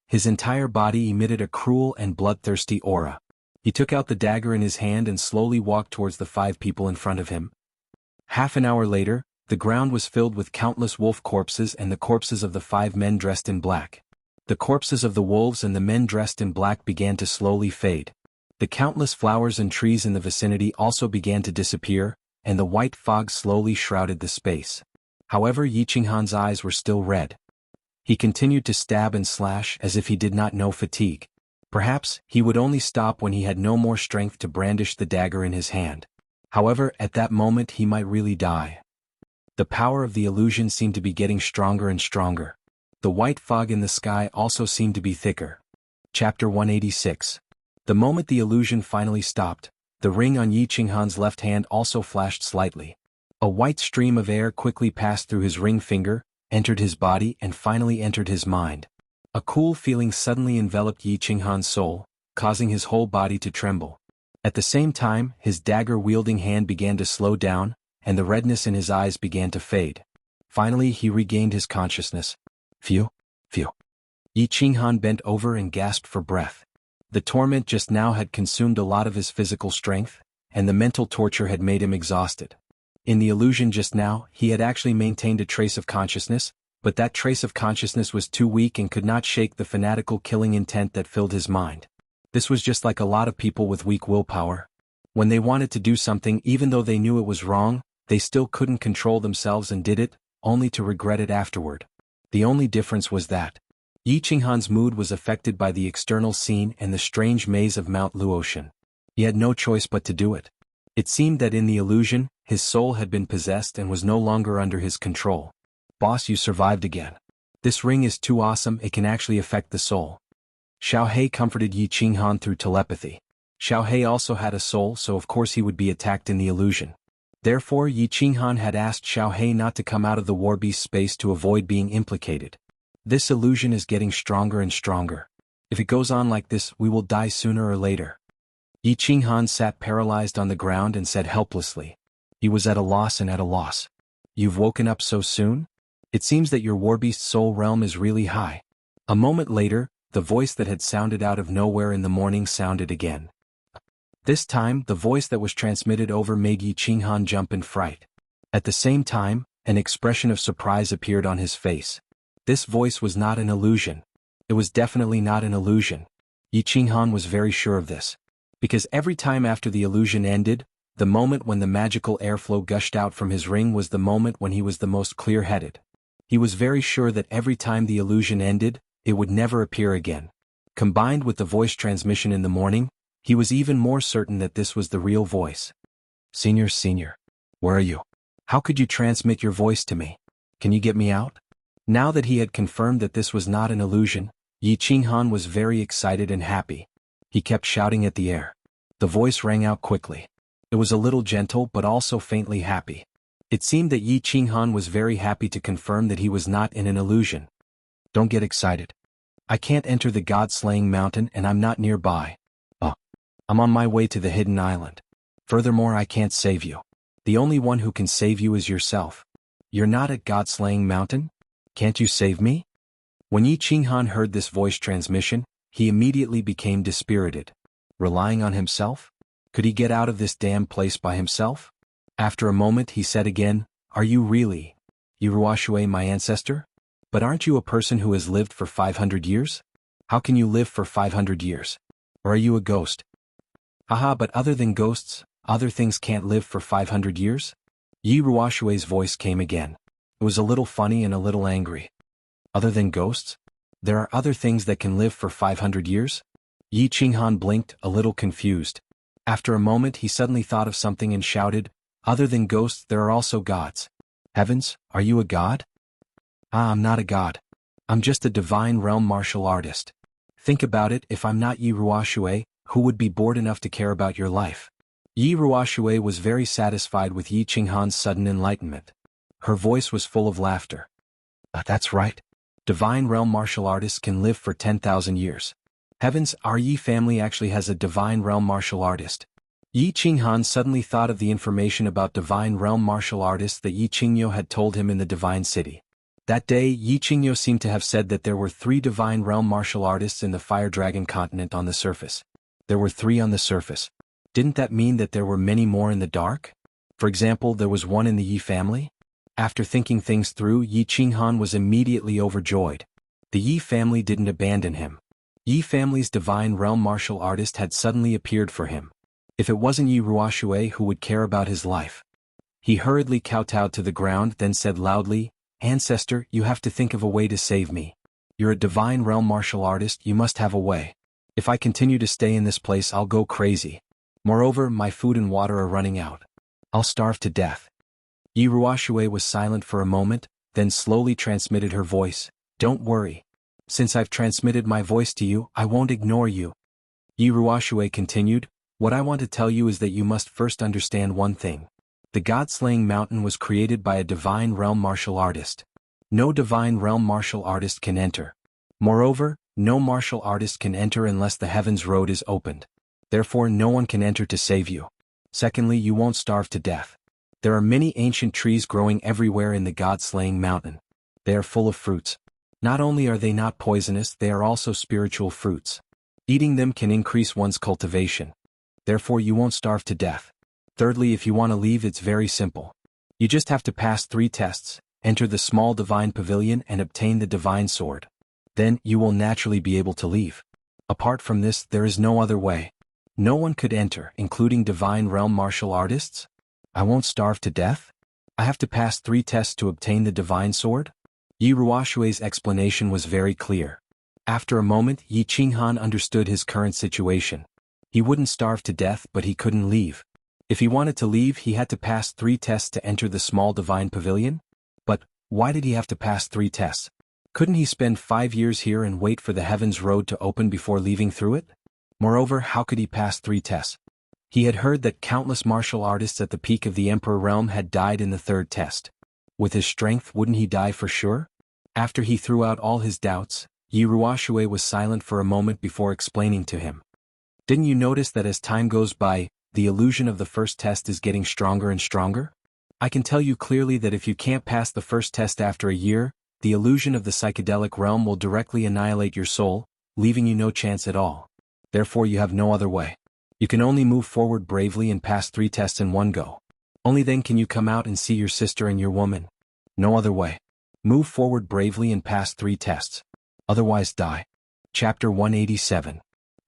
His entire body emitted a cruel and bloodthirsty aura. He took out the dagger in his hand and slowly walked towards the 5 people in front of him. Half an hour later, the ground was filled with countless wolf corpses and the corpses of the 5 men dressed in black. The corpses of the wolves and the men dressed in black began to slowly fade. The countless flowers and trees in the vicinity also began to disappear, and the white fog slowly shrouded the space. However, Yi Qinghan's eyes were still red. He continued to stab and slash as if he did not know fatigue. Perhaps he would only stop when he had no more strength to brandish the dagger in his hand. However, at that moment he might really die. The power of the illusion seemed to be getting stronger and stronger. The white fog in the sky also seemed to be thicker. Chapter 186. The moment the illusion finally stopped, the ring on Yi Qinghan's left hand also flashed slightly. A white stream of air quickly passed through his ring finger, entered his body and finally entered his mind. A cool feeling suddenly enveloped Yi Qinghan's soul, causing his whole body to tremble. At the same time, his dagger-wielding hand began to slow down, and the redness in his eyes began to fade. Finally he regained his consciousness. Phew, phew. Yi Qinghan bent over and gasped for breath. The torment just now had consumed a lot of his physical strength, and the mental torture had made him exhausted. In the illusion just now, he had actually maintained a trace of consciousness, but that trace of consciousness was too weak and could not shake the fanatical killing intent that filled his mind. This was just like a lot of people with weak willpower. When they wanted to do something even though they knew it was wrong, they still couldn't control themselves and did it, only to regret it afterward. The only difference was that Yi Qinghan's mood was affected by the external scene and the strange maze of Mount Luotian. He had no choice but to do it. It seemed that in the illusion, his soul had been possessed and was no longer under his control. Boss, you survived again. This ring is too awesome, it can actually affect the soul. Xiao He comforted Yi Qinghan through telepathy. Xiao He also had a soul, so of course he would be attacked in the illusion. Therefore Yi Qinghan had asked Xiao He not to come out of the warbeast space to avoid being implicated. This illusion is getting stronger and stronger. If it goes on like this, we will die sooner or later. Yi Qinghan sat paralyzed on the ground and said helplessly. He was at a loss and at a loss. You've woken up so soon? It seems that your warbeast soul realm is really high. A moment later, the voice that had sounded out of nowhere in the morning sounded again. This time, the voice that was transmitted over made Yi Qinghan jump in fright. At the same time, an expression of surprise appeared on his face. This voice was not an illusion. It was definitely not an illusion. Yi Qinghan was very sure of this. Because every time after the illusion ended, the moment when the magical airflow gushed out from his ring was the moment when he was the most clear-headed. He was very sure that every time the illusion ended, it would never appear again. Combined with the voice transmission in the morning, he was even more certain that this was the real voice. Senior, where are you? How could you transmit your voice to me? Can you get me out? Now that he had confirmed that this was not an illusion, Yi Qinghan was very excited and happy. He kept shouting at the air. The voice rang out quickly. It was a little gentle but also faintly happy. It seemed that Yi Qinghan was very happy to confirm that he was not in an illusion. Don't get excited. I can't enter the God-slaying mountain and I'm not nearby. I'm on my way to the hidden island. Furthermore, I can't save you. The only one who can save you is yourself. You're not at God-slaying mountain? Can't you save me? When Yi Qinghan heard this voice transmission, he immediately became dispirited. Relying on himself? Could he get out of this damn place by himself? After a moment he said again, Are you really Yiruoshui, my ancestor? But aren't you a person who has lived for 500 years? How can you live for 500 years? Or are you a ghost? Haha, but other than ghosts, other things can't live for 500 years? Yiruoshui's voice came again. It was a little funny and a little angry. Other than ghosts? There are other things that can live for 500 years? Yi Qinghan blinked, a little confused. After a moment he suddenly thought of something and shouted, Other than ghosts there are also gods. Heavens, are you a god? I'm not a god. I'm just a divine realm martial artist. Think about it, if I'm not Yiruoshui, who would be bored enough to care about your life? Yiruoshui was very satisfied with Yi Qinghan's sudden enlightenment. Her voice was full of laughter. That's right. Divine realm martial artists can live for 10,000 years. Heavens, our Yi family actually has a divine realm martial artist. Yi Qinghan suddenly thought of the information about divine realm martial artists that Yi Qingyo had told him in the Divine City. That day, Yi Qingyo seemed to have said that there were 3 divine realm martial artists in the Fire Dragon continent on the surface. There were 3 on the surface. Didn't that mean that there were many more in the dark? For example, there was one in the Yi family? After thinking things through, Yi Qinghan was immediately overjoyed. The Yi family didn't abandon him. Yi family's divine realm martial artist had suddenly appeared for him. If it wasn't Yiruoshui, who would care about his life? He hurriedly kowtowed to the ground, then said loudly, Ancestor, you have to think of a way to save me. You're a divine realm martial artist, you must have a way. If I continue to stay in this place I'll go crazy. Moreover, my food and water are running out. I'll starve to death. Yi Ruoxue was silent for a moment, then slowly transmitted her voice. Don't worry. Since I've transmitted my voice to you, I won't ignore you. Yi Ruoxue continued, what I want to tell you is that you must first understand one thing. The God-slaying mountain was created by a divine realm martial artist. No divine realm martial artist can enter. Moreover, no martial artist can enter unless the heavens road is opened. Therefore no one can enter to save you. Secondly, you won't starve to death. There are many ancient trees growing everywhere in the God-slaying mountain. They are full of fruits. Not only are they not poisonous, they are also spiritual fruits. Eating them can increase one's cultivation. Therefore you won't starve to death. Thirdly, if you want to leave, it's very simple. You just have to pass 3 tests, enter the small divine pavilion and obtain the divine sword. Then, you will naturally be able to leave. Apart from this, there is no other way. No one could enter, including divine realm martial artists? I won't starve to death? I have to pass 3 tests to obtain the divine sword? Yi Ruoxue's explanation was very clear. After a moment, Yi Qinghan understood his current situation. He wouldn't starve to death, but he couldn't leave. If he wanted to leave, he had to pass 3 tests to enter the small divine pavilion? But, why did he have to pass 3 tests? Couldn't he spend 5 years here and wait for the heavens road to open before leaving through it? Moreover, how could he pass 3 tests? He had heard that countless martial artists at the peak of the Emperor realm had died in the 3rd test. With his strength, wouldn't he die for sure? After he threw out all his doubts, Yi Ruoxue was silent for a moment before explaining to him. Didn't you notice that as time goes by, the illusion of the 1st test is getting stronger and stronger? I can tell you clearly that if you can't pass the 1st test after a year, the illusion of the psychedelic realm will directly annihilate your soul, leaving you no chance at all. Therefore you have no other way. You can only move forward bravely and pass 3 tests in one go. Only then can you come out and see your sister and your woman. No other way. Move forward bravely and pass 3 tests. Otherwise die. Chapter 187.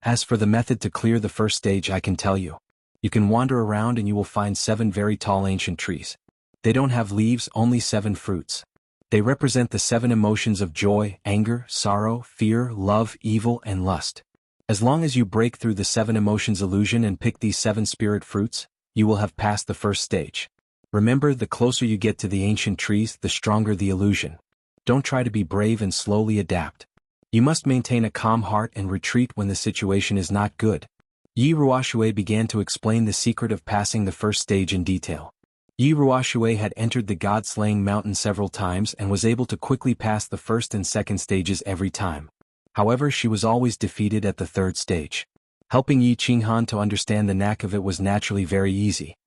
As for the method to clear the 1st stage, I can tell you. You can wander around and you will find 7 very tall ancient trees. They don't have leaves, only 7 fruits. They represent the 7 emotions of joy, anger, sorrow, fear, love, evil, and lust. As long as you break through the 7 emotions illusion and pick these 7 spirit fruits, you will have passed the 1st stage. Remember, the closer you get to the ancient trees, the stronger the illusion. Don't try to be brave and slowly adapt. You must maintain a calm heart and retreat when the situation is not good. Yi Ruoxue began to explain the secret of passing the 1st stage in detail. Yi Ruoxue had entered the God-slaying mountain several times and was able to quickly pass the 1st and 2nd stages every time. However, she was always defeated at the 3rd stage. Helping Yi Qinghan to understand the knack of it was naturally very easy.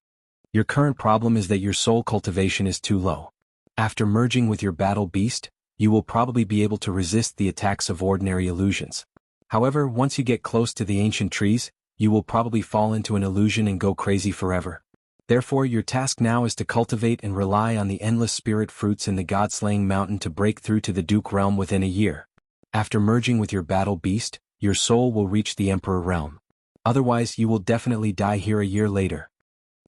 Your current problem is that your soul cultivation is too low. After merging with your battle beast, you will probably be able to resist the attacks of ordinary illusions. However, once you get close to the ancient trees, you will probably fall into an illusion and go crazy forever. Therefore, your task now is to cultivate and rely on the endless spirit fruits in the God-slaying mountain to break through to the Duke realm within a year. After merging with your battle beast, your soul will reach the Emperor realm. Otherwise, you will definitely die here a year later.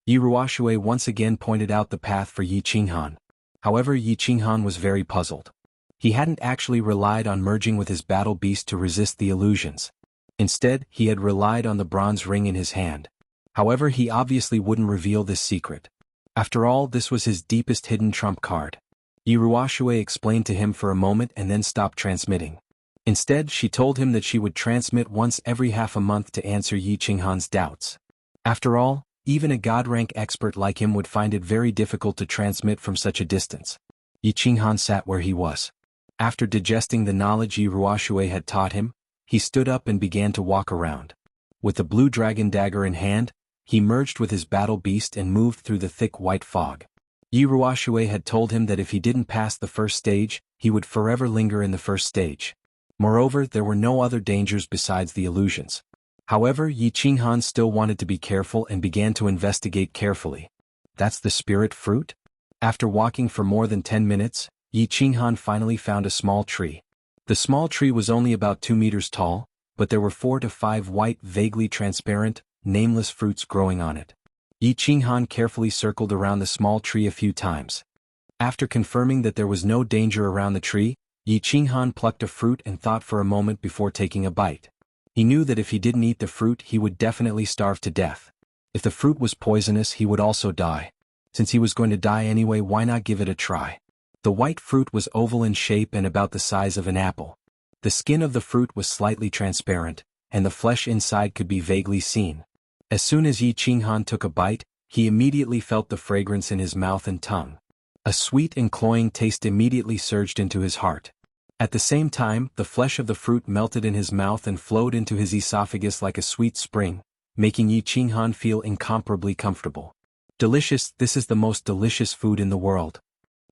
Yi Ruoxue once again pointed out the path for Yi Qinghan. However, Yi Qinghan was very puzzled. He hadn't actually relied on merging with his battle beast to resist the illusions. Instead, he had relied on the bronze ring in his hand. However, he obviously wouldn't reveal this secret. After all, this was his deepest hidden trump card. Yi Ruoxue explained to him for a moment and then stopped transmitting. Instead, she told him that she would transmit once every half a month to answer Yi Qinghan's doubts. After all, even a God-rank expert like him would find it very difficult to transmit from such a distance. Yi Qinghan sat where he was. After digesting the knowledge Yi Ruoxue had taught him, he stood up and began to walk around. With the blue dragon dagger in hand, he merged with his battle beast and moved through the thick white fog. Yi Ruoxue had told him that if he didn't pass the 1st stage, he would forever linger in the 1st stage. Moreover, there were no other dangers besides the illusions. However, Yi Qinghan still wanted to be careful and began to investigate carefully. That's the spirit fruit? After walking for more than 10 minutes, Yi Qinghan finally found a small tree. The small tree was only about 2 meters tall, but there were 4 to 5 white, vaguely transparent, nameless fruits growing on it. Yi Qinghan carefully circled around the small tree a few times. After confirming that there was no danger around the tree, Yi Qinghan plucked a fruit and thought for a moment before taking a bite. He knew that if he didn't eat the fruit, he would definitely starve to death. If the fruit was poisonous, he would also die. Since he was going to die anyway, why not give it a try? The white fruit was oval in shape and about the size of an apple. The skin of the fruit was slightly transparent, and the flesh inside could be vaguely seen. As soon as Yi Qinghan took a bite, he immediately felt the fragrance in his mouth and tongue. A sweet and cloying taste immediately surged into his heart. At the same time, the flesh of the fruit melted in his mouth and flowed into his esophagus like a sweet spring, making Yi Qinghan feel incomparably comfortable. Delicious, this is the most delicious food in the world.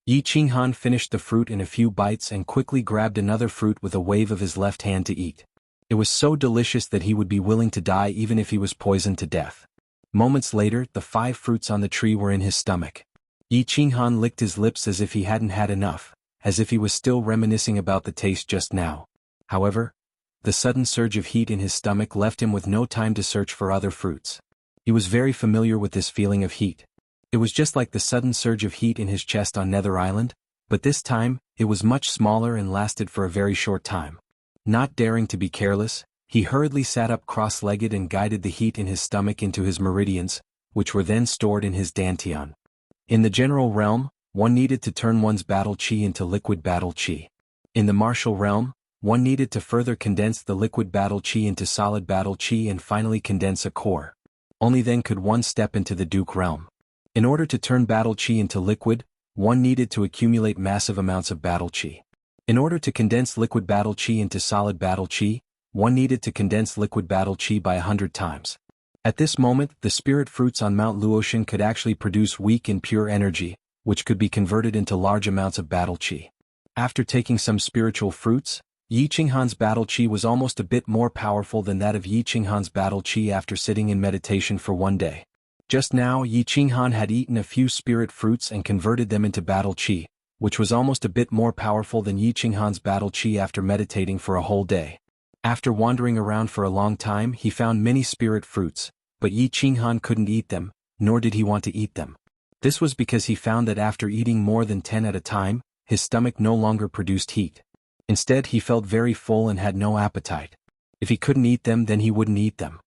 Yi Qinghan finished the fruit in a few bites and quickly grabbed another fruit with a wave of his left hand to eat. It was so delicious that he would be willing to die even if he was poisoned to death. Moments later, the 5 fruits on the tree were in his stomach. Yi Qinghan licked his lips as if he hadn't had enough, as if he was still reminiscing about the taste just now. However, the sudden surge of heat in his stomach left him with no time to search for other fruits. He was very familiar with this feeling of heat. It was just like the sudden surge of heat in his chest on Nether Island, but this time, it was much smaller and lasted for a very short time. Not daring to be careless, he hurriedly sat up cross-legged and guided the heat in his stomach into his meridians, which were then stored in his dantian. In the general realm, one needed to turn one's battle chi into liquid battle chi. In the martial realm, one needed to further condense the liquid battle chi into solid battle chi and finally condense a core. Only then could one step into the Duke realm. In order to turn battle chi into liquid, one needed to accumulate massive amounts of battle chi. In order to condense liquid battle chi into solid battle chi, one needed to condense liquid battle chi by 100 times. At this moment, the spirit fruits on Mount Luotian could actually produce weak and pure energy, which could be converted into large amounts of battle chi. After taking some spiritual fruits, Yi Qinghan's battle chi was almost a bit more powerful than that of Yi Qinghan's battle chi after sitting in meditation for 1 day. Just now, Yi Qinghan had eaten a few spirit fruits and converted them into battle chi, which was almost a bit more powerful than Yi Qinghan's battle chi after meditating for a whole day. After wandering around for a long time, he found many spirit fruits, but Yi Qinghan couldn't eat them, nor did he want to eat them. This was because he found that after eating more than 10 at a time, his stomach no longer produced heat. Instead, he felt very full and had no appetite. If he couldn't eat them, then he wouldn't eat them.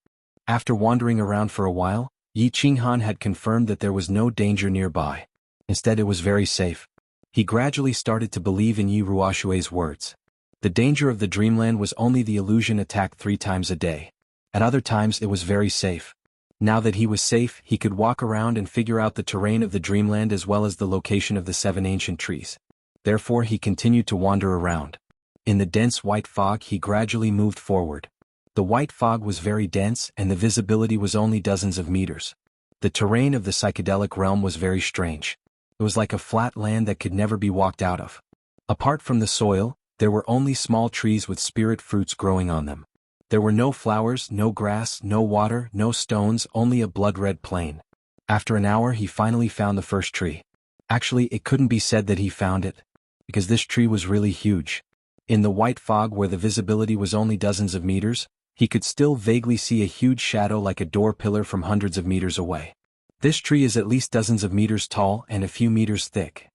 After wandering around for a while, Yi Qinghan had confirmed that there was no danger nearby. Instead, it was very safe. He gradually started to believe in Yi Ruoshui's words. The danger of the dreamland was only the illusion attacked 3 times a day. At other times it was very safe. Now that he was safe, he could walk around and figure out the terrain of the dreamland as well as the location of the 7 ancient trees. Therefore he continued to wander around. In the dense white fog he gradually moved forward. The white fog was very dense and the visibility was only dozens of meters. The terrain of the psychedelic realm was very strange. It was like a flat land that could never be walked out of. Apart from the soil, there were only small trees with spirit fruits growing on them. There were no flowers, no grass, no water, no stones, only a blood-red plain. After an hour he finally found the first tree. Actually, it couldn't be said that he found it, because this tree was really huge. In the white fog where the visibility was only dozens of meters, he could still vaguely see a huge shadow like a door pillar from hundreds of meters away. This tree is at least dozens of meters tall and a few meters thick.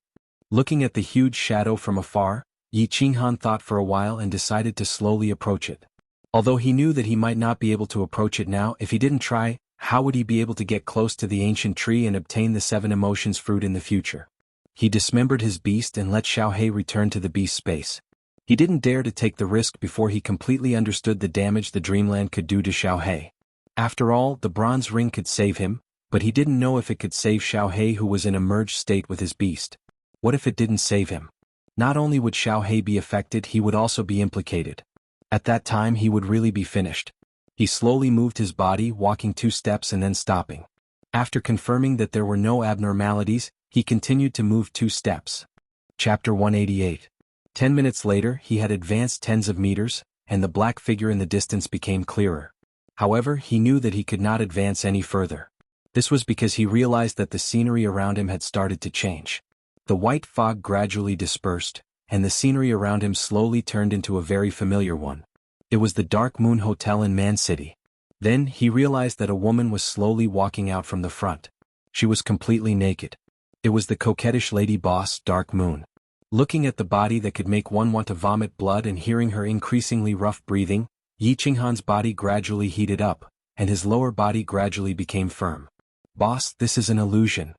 Looking at the huge shadow from afar, Yi Qinghan thought for a while and decided to slowly approach it. Although he knew that he might not be able to approach it now if he didn't try, how would he be able to get close to the ancient tree and obtain the 7 emotions fruit in the future? He dismembered his beast and let Xiaohei return to the beast space. He didn't dare to take the risk before he completely understood the damage the dreamland could do to Xiaohei. After all, the bronze ring could save him, but he didn't know if it could save Xiaohei, who was in a merged state with his beast. What if it didn't save him? Not only would Xiaohei be affected, he would also be implicated. At that time he would really be finished. He slowly moved his body, walking 2 steps and then stopping. After confirming that there were no abnormalities, he continued to move 2 steps. Chapter 188. 10 minutes later he had advanced tens of meters, and the black figure in the distance became clearer. However, he knew that he could not advance any further. This was because he realized that the scenery around him had started to change. The white fog gradually dispersed, and the scenery around him slowly turned into a very familiar one. It was the Dark Moon Hotel in Man City. Then he realized that a woman was slowly walking out from the front. She was completely naked. It was the coquettish lady boss, Dark Moon. Looking at the body that could make one want to vomit blood and hearing her increasingly rough breathing, Yi Qinghan's body gradually heated up, and his lower body gradually became firm. "Boss, this is an illusion.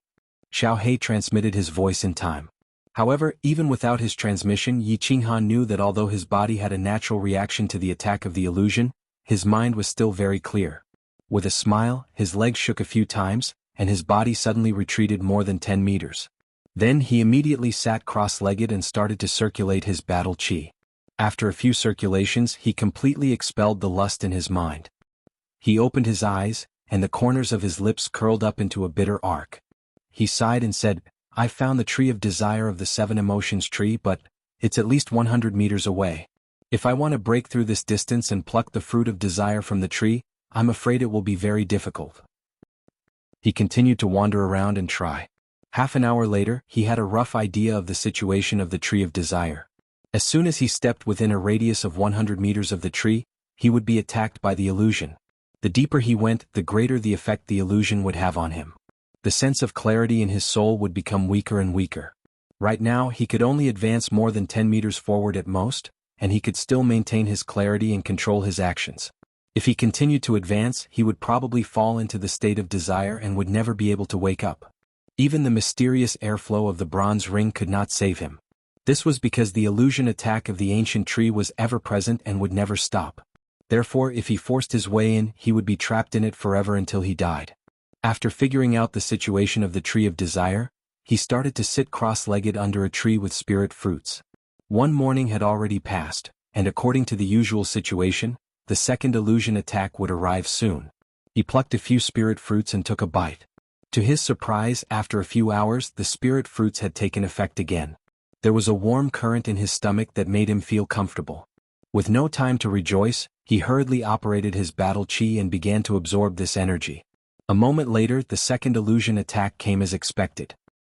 Xiao He transmitted his voice in time. However, even without his transmission, Yi Qinghan knew that although his body had a natural reaction to the attack of the illusion, his mind was still very clear. With a smile, his legs shook a few times, and his body suddenly retreated more than 10 meters. Then he immediately sat cross-legged and started to circulate his battle qi. After a few circulations, he completely expelled the lust in his mind. He opened his eyes, and the corners of his lips curled up into a bitter arc. He sighed and said, "I found the tree of desire of the 7 emotions tree, but it's at least 100 meters away. If I want to break through this distance and pluck the fruit of desire from the tree, I'm afraid it will be very difficult." He continued to wander around and try. Half an hour later, he had a rough idea of the situation of the tree of desire. As soon as he stepped within a radius of 100 meters of the tree, he would be attacked by the illusion. The deeper he went, the greater the effect the illusion would have on him. The sense of clarity in his soul would become weaker and weaker. Right now, he could only advance more than 10 meters forward at most, and he could still maintain his clarity and control his actions. If he continued to advance, he would probably fall into the state of desire and would never be able to wake up. Even the mysterious airflow of the bronze ring could not save him. This was because the illusion attack of the ancient tree was ever present and would never stop. Therefore, if he forced his way in, he would be trapped in it forever until he died. After figuring out the situation of the tree of desire, he started to sit cross-legged under a tree with spirit fruits. One morning had already passed, and according to the usual situation, the second illusion attack would arrive soon. He plucked a few spirit fruits and took a bite. To his surprise, after a few hours, the spirit fruits had taken effect again. There was a warm current in his stomach that made him feel comfortable. With no time to rejoice, he hurriedly operated his battle qi and began to absorb this energy. A moment later, the second illusion attack came as expected.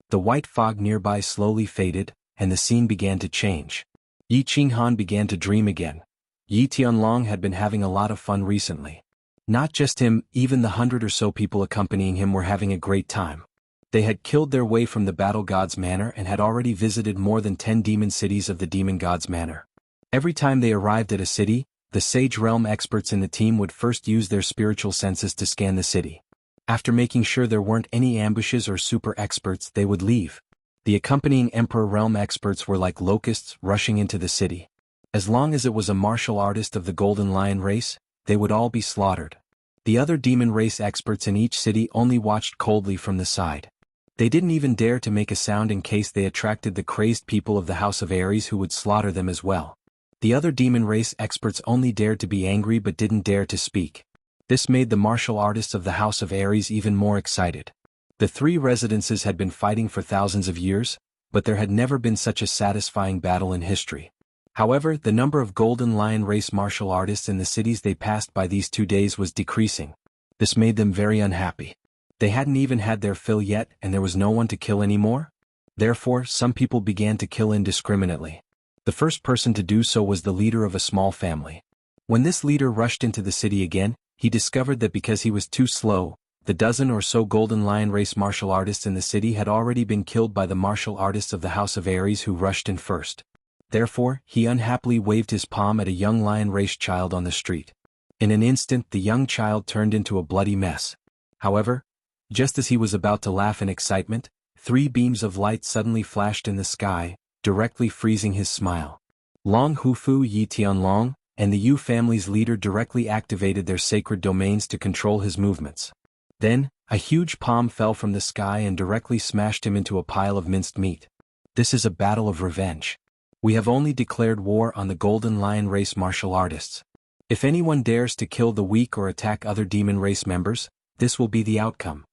The white fog nearby slowly faded, and the scene began to change. Yi Qinghan began to dream again. Yi Tianlong had been having a lot of fun recently. Not just him, even the 100 or so people accompanying him were having a great time. They had killed their way from the battle god's manor and had already visited more than 10 demon cities of the demon god's manor. Every time they arrived at a city, the sage realm experts in the team would first use their spiritual senses to scan the city. After making sure there weren't any ambushes or super experts, they would leave. The accompanying emperor realm experts were like locusts rushing into the city. As long as it was a martial artist of the golden lion race, they would all be slaughtered. The other demon race experts in each city only watched coldly from the side. They didn't even dare to make a sound in case they attracted the crazed people of the House of Ares who would slaughter them as well. The other demon race experts only dared to be angry but didn't dare to speak. This made the martial artists of the House of Ares even more excited. The 3 residences had been fighting for thousands of years, but there had never been such a satisfying battle in history. However, the number of golden lion race martial artists in the cities they passed by these 2 days was decreasing. This made them very unhappy. They hadn't even had their fill yet and there was no one to kill anymore. Therefore, some people began to kill indiscriminately. The first person to do so was the leader of a small family. When this leader rushed into the city again, he discovered that because he was too slow, the dozen or so golden lion race martial artists in the city had already been killed by the martial artists of the House of Ares who rushed in first. Therefore, he unhappily waved his palm at a young lion race child on the street. In an instant, the young child turned into a bloody mess. However, just as he was about to laugh in excitement, 3 beams of light suddenly flashed in the sky, directly freezing his smile. Long Hufu Yi Tianlong and the Yu family's leader directly activated their sacred domains to control his movements. Then, a huge palm fell from the sky and directly smashed him into a pile of minced meat. This is a battle of revenge. We have only declared war on the golden lion race martial artists. If anyone dares to kill the weak or attack other demon race members, this will be the outcome.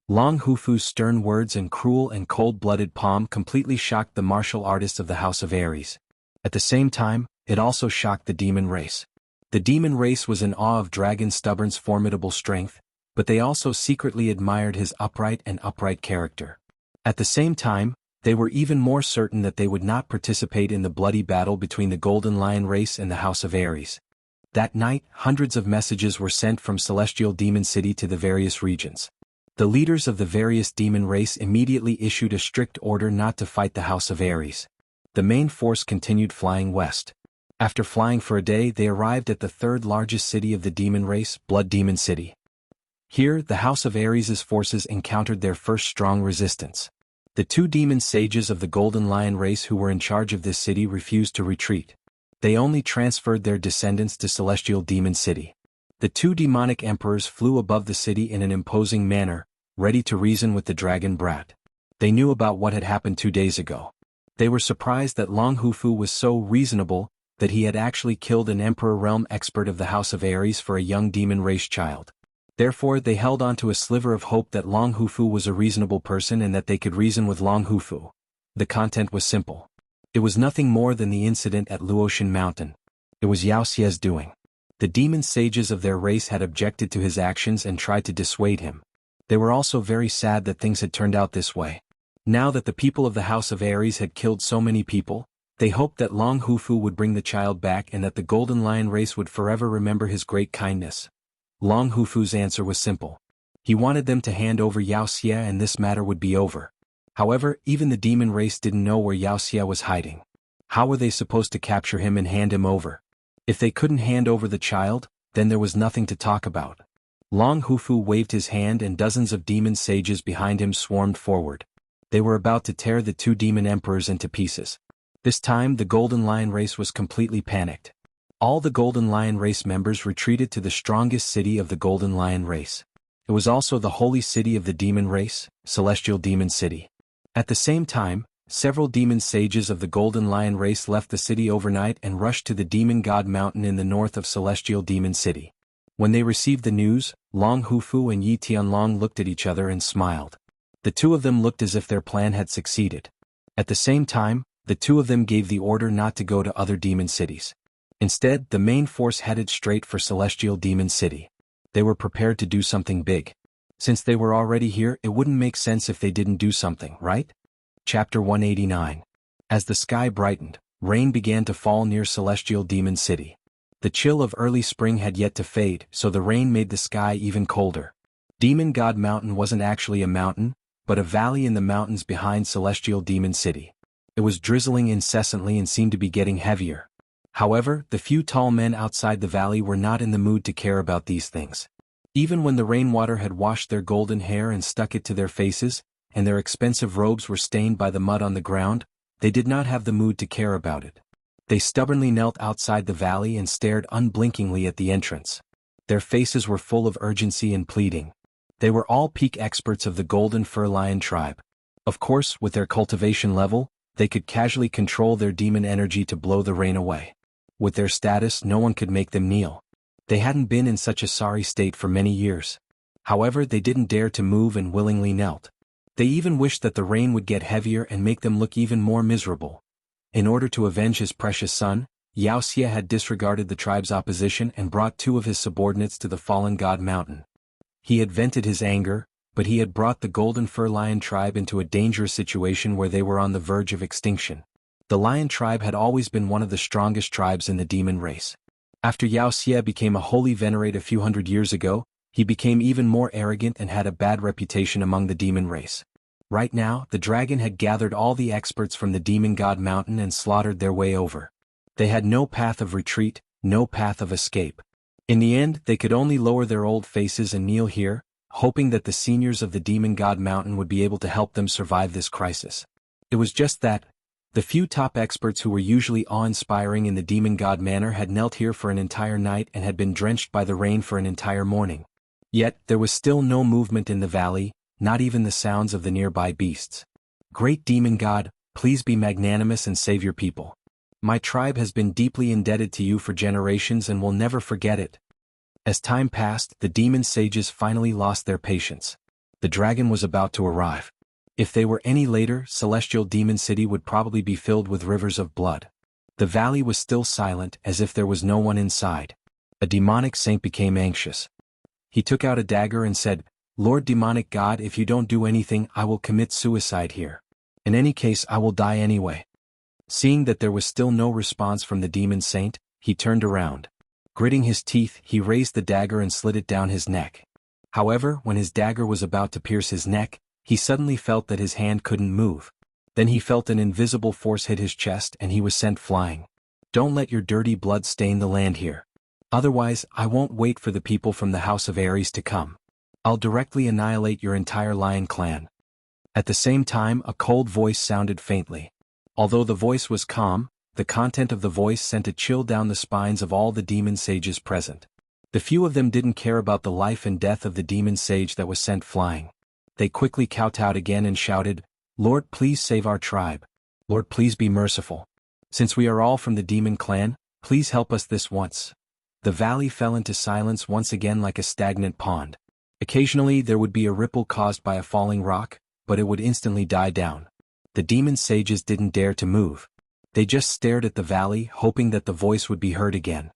Long Hufu's stern words and cruel and cold-blooded palm completely shocked the martial artists of the House of Ares. At the same time, it also shocked the demon race. The demon race was in awe of Dragon Stubborn's formidable strength, but they also secretly admired his upright character. At the same time, they were even more certain that they would not participate in the bloody battle between the Golden Lion race and the House of Ares. That night, hundreds of messages were sent from Celestial Demon City to the various regions. The leaders of the various demon race immediately issued a strict order not to fight the House of Ares. The main force continued flying west. After flying for a day, they arrived at the 3rd largest city of the demon race, Blood Demon City. Here, the House of Ares' forces encountered their first strong resistance. The two demon sages of the Golden Lion race who were in charge of this city refused to retreat. They only transferred their descendants to Celestial Demon City. The two demonic emperors flew above the city in an imposing manner, ready to reason with the dragon brat. They knew about what had happened 2 days ago. They were surprised that Long Hufu was so reasonable that he had actually killed an Emperor Realm expert of the House of Ares for a young demon race child. Therefore they held on to a sliver of hope that Long Hufu was a reasonable person and that they could reason with Long Hufu. The content was simple. It was nothing more than the incident at Luotian Mountain. It was Yao Xie's doing. The demon sages of their race had objected to his actions and tried to dissuade him. They were also very sad that things had turned out this way. Now that the people of the House of Ares had killed so many people, they hoped that Long Hufu would bring the child back and that the Golden Lion race would forever remember his great kindness. Long Hufu's answer was simple. He wanted them to hand over Yao Xie and this matter would be over. However, even the demon race didn't know where Yao Xie was hiding. How were they supposed to capture him and hand him over? If they couldn't hand over the child, then there was nothing to talk about. Long Hufu waved his hand and dozens of demon sages behind him swarmed forward. They were about to tear the two demon emperors into pieces. This time the Golden Lion race was completely panicked. All the Golden Lion race members retreated to the strongest city of the Golden Lion race. It was also the holy city of the demon race, Celestial Demon City. At the same time, several demon sages of the Golden Lion race left the city overnight and rushed to the Demon God Mountain in the north of Celestial Demon City. When they received the news, Long Hufu and Yi Tianlong looked at each other and smiled. The two of them looked as if their plan had succeeded. At the same time, the two of them gave the order not to go to other demon cities. Instead, the main force headed straight for Celestial Demon City. They were prepared to do something big. Since they were already here, it wouldn't make sense if they didn't do something, right? Chapter 189. As the sky brightened, rain began to fall near Celestial Demon City. The chill of early spring had yet to fade, so the rain made the sky even colder. Demon God Mountain wasn't actually a mountain, but a valley in the mountains behind Celestial Demon City. It was drizzling incessantly and seemed to be getting heavier. However, the few tall men outside the valley were not in the mood to care about these things. Even when the rainwater had washed their golden hair and stuck it to their faces, and their expensive robes were stained by the mud on the ground, they did not have the mood to care about it. They stubbornly knelt outside the valley and stared unblinkingly at the entrance. Their faces were full of urgency and pleading. They were all peak experts of the Golden Fur Lion tribe. Of course, with their cultivation level, they could casually control their demon energy to blow the rain away. With their status, no one could make them kneel. They hadn't been in such a sorry state for many years. However, they didn't dare to move and willingly knelt. They even wished that the rain would get heavier and make them look even more miserable. In order to avenge his precious son, Yao Xie had disregarded the tribe's opposition and brought two of his subordinates to the fallen god mountain. He had vented his anger, but he had brought the Golden Fur Lion tribe into a dangerous situation where they were on the verge of extinction. The Lion tribe had always been one of the strongest tribes in the demon race. After Yao Xie became a holy venerate a few hundred years ago, he became even more arrogant and had a bad reputation among the demon race. Right now, the dragon had gathered all the experts from the Demon God Mountain and slaughtered their way over. They had no path of retreat, no path of escape. In the end, they could only lower their old faces and kneel here, hoping that the seniors of the Demon God Mountain would be able to help them survive this crisis. It was just that, the few top experts who were usually awe-inspiring in the Demon God Manor had knelt here for an entire night and had been drenched by the rain for an entire morning. Yet, there was still no movement in the valley, not even the sounds of the nearby beasts. Great Demon God, please be magnanimous and save your people. My tribe has been deeply indebted to you for generations and will never forget it. As time passed, the demon sages finally lost their patience. The dragon was about to arrive. If they were any later, Celestial Demon City would probably be filled with rivers of blood. The valley was still silent, as if there was no one inside. A demonic saint became anxious. He took out a dagger and said, "Lord Demonic God, if you don't do anything, I will commit suicide here. In any case, I will die anyway." Seeing that there was still no response from the demon saint, he turned around. Gritting his teeth, he raised the dagger and slid it down his neck. However, when his dagger was about to pierce his neck, he suddenly felt that his hand couldn't move. Then he felt an invisible force hit his chest and he was sent flying. "Don't let your dirty blood stain the land here. Otherwise, I won't wait for the people from the House of Ares to come." I'll directly annihilate your entire lion clan. At the same time, a cold voice sounded faintly. Although the voice was calm, the content of the voice sent a chill down the spines of all the demon sages present. The few of them didn't care about the life and death of the demon sage that was sent flying. They quickly kowtowed again and shouted, "Lord, please save our tribe. Lord, please be merciful. Since we are all from the demon clan, please help us this once." The valley fell into silence once again like a stagnant pond. Occasionally there would be a ripple caused by a falling rock, but it would instantly die down. The demon sages didn't dare to move. They just stared at the valley, hoping that the voice would be heard again.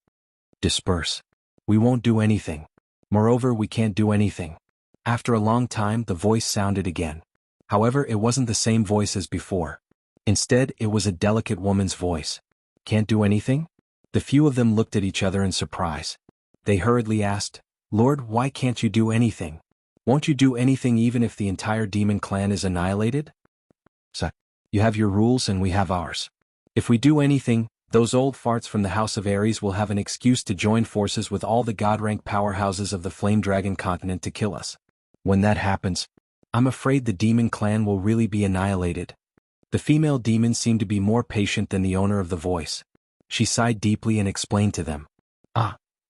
"Disperse. We won't do anything. Moreover, we can't do anything." After a long time, the voice sounded again. However, it wasn't the same voice as before. Instead, it was a delicate woman's voice. "Can't do anything?" The few of them looked at each other in surprise. They hurriedly asked, "Lord, why can't you do anything? Won't you do anything even if the entire demon clan is annihilated?" "So, you have your rules and we have ours. If we do anything, those old farts from the House of Ares will have an excuse to join forces with all the god-rank powerhouses of the Flame Dragon continent to kill us. When that happens, I'm afraid the demon clan will really be annihilated." The female demon seemed to be more patient than the owner of the voice. She sighed deeply and explained to them.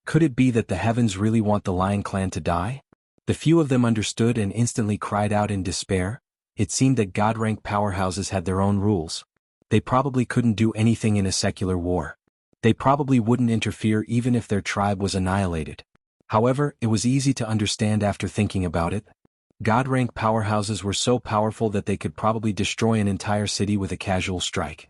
Could it be that the heavens really want the lion clan to die?" The few of them understood and instantly cried out in despair. It seemed that god-rank powerhouses had their own rules. They probably couldn't do anything in a secular war. They probably wouldn't interfere even if their tribe was annihilated. However, it was easy to understand after thinking about it. God-rank powerhouses were so powerful that they could probably destroy an entire city with a casual strike.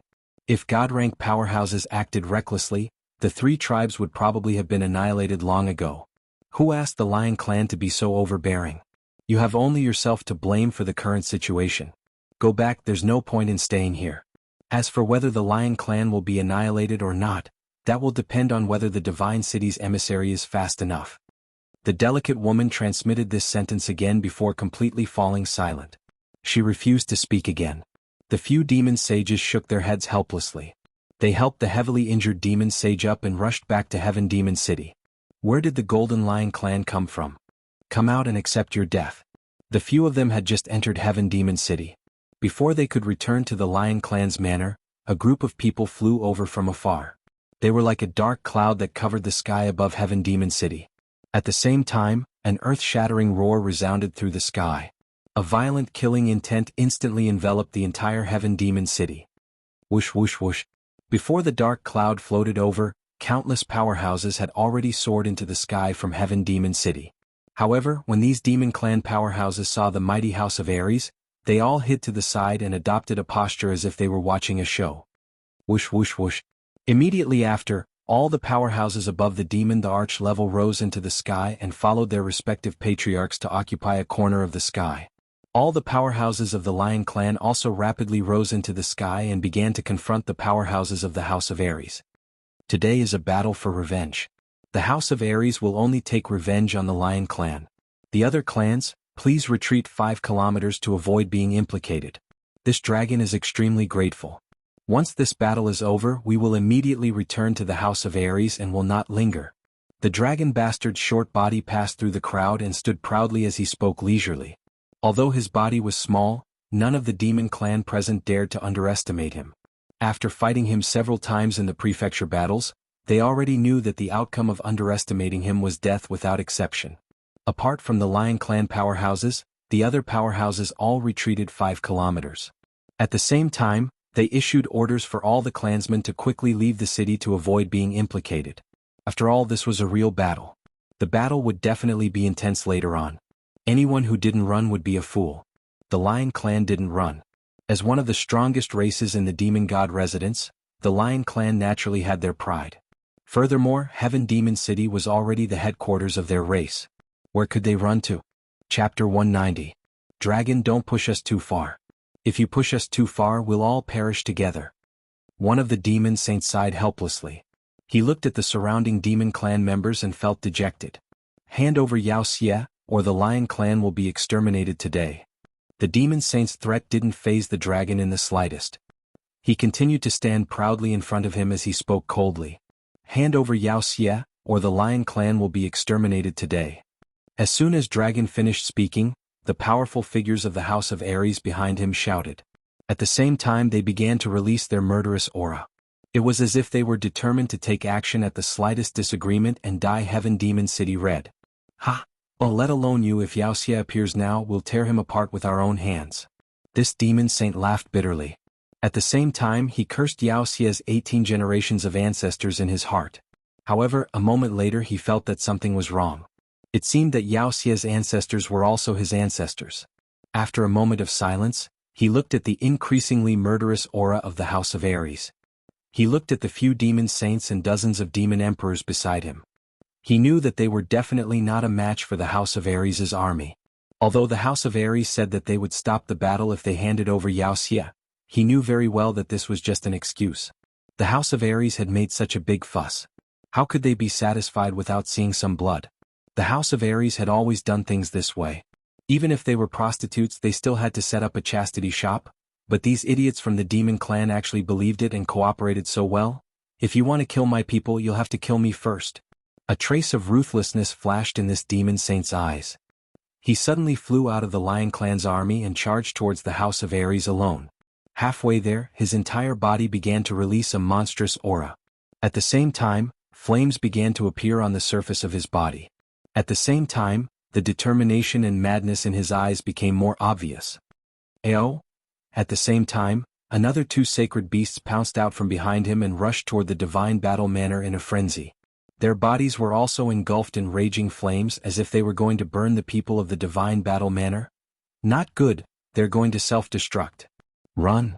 If God-rank powerhouses acted recklessly, the three tribes would probably have been annihilated long ago. Who asked the Lion Clan to be so overbearing? You have only yourself to blame for the current situation. Go back, there's no point in staying here. As for whether the Lion Clan will be annihilated or not, that will depend on whether the Divine City's emissary is fast enough. The delicate woman transmitted this sentence again before completely falling silent. She refused to speak again. The few demon sages shook their heads helplessly. They helped the heavily injured demon sage up and rushed back to Heaven Demon City. Where did the Golden Lion Clan come from? Come out and accept your death. The few of them had just entered Heaven Demon City. Before they could return to the Lion Clan's manor, a group of people flew over from afar. They were like a dark cloud that covered the sky above Heaven Demon City. At the same time, an earth-shattering roar resounded through the sky. A violent killing intent instantly enveloped the entire Heaven Demon City. Whoosh whoosh whoosh. Before the dark cloud floated over, countless powerhouses had already soared into the sky from Heaven Demon City. However, when these demon clan powerhouses saw the mighty House of Ares, they all hid to the side and adopted a posture as if they were watching a show. Whoosh whoosh whoosh. Immediately after, all the powerhouses above the demon the arch level rose into the sky and followed their respective patriarchs to occupy a corner of the sky. All the powerhouses of the Lion Clan also rapidly rose into the sky and began to confront the powerhouses of the House of Ares. Today is a battle for revenge. The House of Ares will only take revenge on the Lion Clan. The other clans, please retreat 5 kilometers to avoid being implicated. This dragon is extremely grateful. Once this battle is over, we will immediately return to the House of Ares and will not linger. The dragon bastard's short body passed through the crowd and stood proudly as he spoke leisurely. Although his body was small, none of the demon clan present dared to underestimate him. After fighting him several times in the prefecture battles, they already knew that the outcome of underestimating him was death without exception. Apart from the Lion Clan powerhouses, the other powerhouses all retreated 5 kilometers. At the same time, they issued orders for all the clansmen to quickly leave the city to avoid being implicated. After all, this was a real battle. The battle would definitely be intense later on. Anyone who didn't run would be a fool. The Lion Clan didn't run. As one of the strongest races in the demon god residence, the Lion Clan naturally had their pride. Furthermore, Heaven Demon City was already the headquarters of their race. Where could they run to? Chapter 190. Dragon, don't push us too far. If you push us too far, we'll all perish together. One of the demon saints sighed helplessly. He looked at the surrounding demon clan members and felt dejected. Hand over Yao Xie, or the Lion Clan will be exterminated today. The demon saint's threat didn't faze the dragon in the slightest. He continued to stand proudly in front of him as he spoke coldly. Hand over Yao Xie, or the Lion Clan will be exterminated today. As soon as Dragon finished speaking, the powerful figures of the House of Ares behind him shouted. At the same time they began to release their murderous aura. It was as if they were determined to take action at the slightest disagreement and dye Heaven Demon City red. Ha! Well, let alone you, if Wuxia appears now, we'll tear him apart with our own hands. This demon saint laughed bitterly. At the same time he cursed Wuxia's 18 generations of ancestors in his heart. However, a moment later he felt that something was wrong. It seemed that Wuxia's ancestors were also his ancestors. After a moment of silence, he looked at the increasingly murderous aura of the House of Ares. He looked at the few demon saints and dozens of demon emperors beside him. He knew that they were definitely not a match for the House of Ares' army. Although the House of Ares said that they would stop the battle if they handed over Wuxia, he knew very well that this was just an excuse. The House of Ares had made such a big fuss. How could they be satisfied without seeing some blood? The House of Ares had always done things this way. Even if they were prostitutes, they still had to set up a chastity shop. But these idiots from the demon clan actually believed it and cooperated so well. If you want to kill my people, you'll have to kill me first. A trace of ruthlessness flashed in this demon saint's eyes. He suddenly flew out of the Lion clan's army and charged towards the House of Ares alone. Halfway there, his entire body began to release a monstrous aura. At the same time, flames began to appear on the surface of his body. At the same time, the determination and madness in his eyes became more obvious. Ayo! At the same time, another 2 sacred beasts pounced out from behind him and rushed toward the divine battle manor in a frenzy. Their bodies were also engulfed in raging flames as if they were going to burn the people of the divine battle manor. Not good, they're going to self-destruct. Run!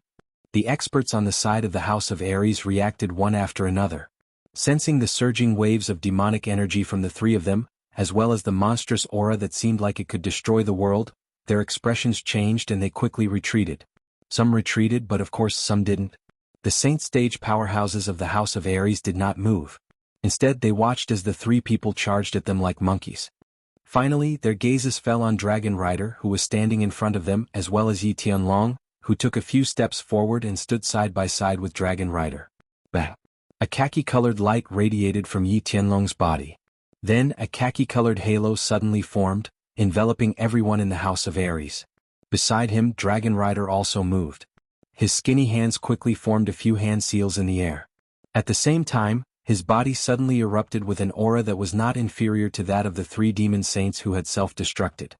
The experts on the side of the House of Ares reacted one after another. Sensing the surging waves of demonic energy from the 3 of them, as well as the monstrous aura that seemed like it could destroy the world, their expressions changed and they quickly retreated. Some retreated, but of course some didn't. The saint stage powerhouses of the House of Ares did not move. Instead they watched as the 3 people charged at them like monkeys. Finally, their gazes fell on Dragon Rider, who was standing in front of them, as well as Yi Tianlong, who took a few steps forward and stood side by side with Dragon Rider. Bang! A khaki-colored light radiated from Yi Tianlong's body. Then a khaki-colored halo suddenly formed, enveloping everyone in the House of Ares. Beside him, Dragon Rider also moved. His skinny hands quickly formed a few hand seals in the air. At the same time, his body suddenly erupted with an aura that was not inferior to that of the 3 demon saints who had self-destructed.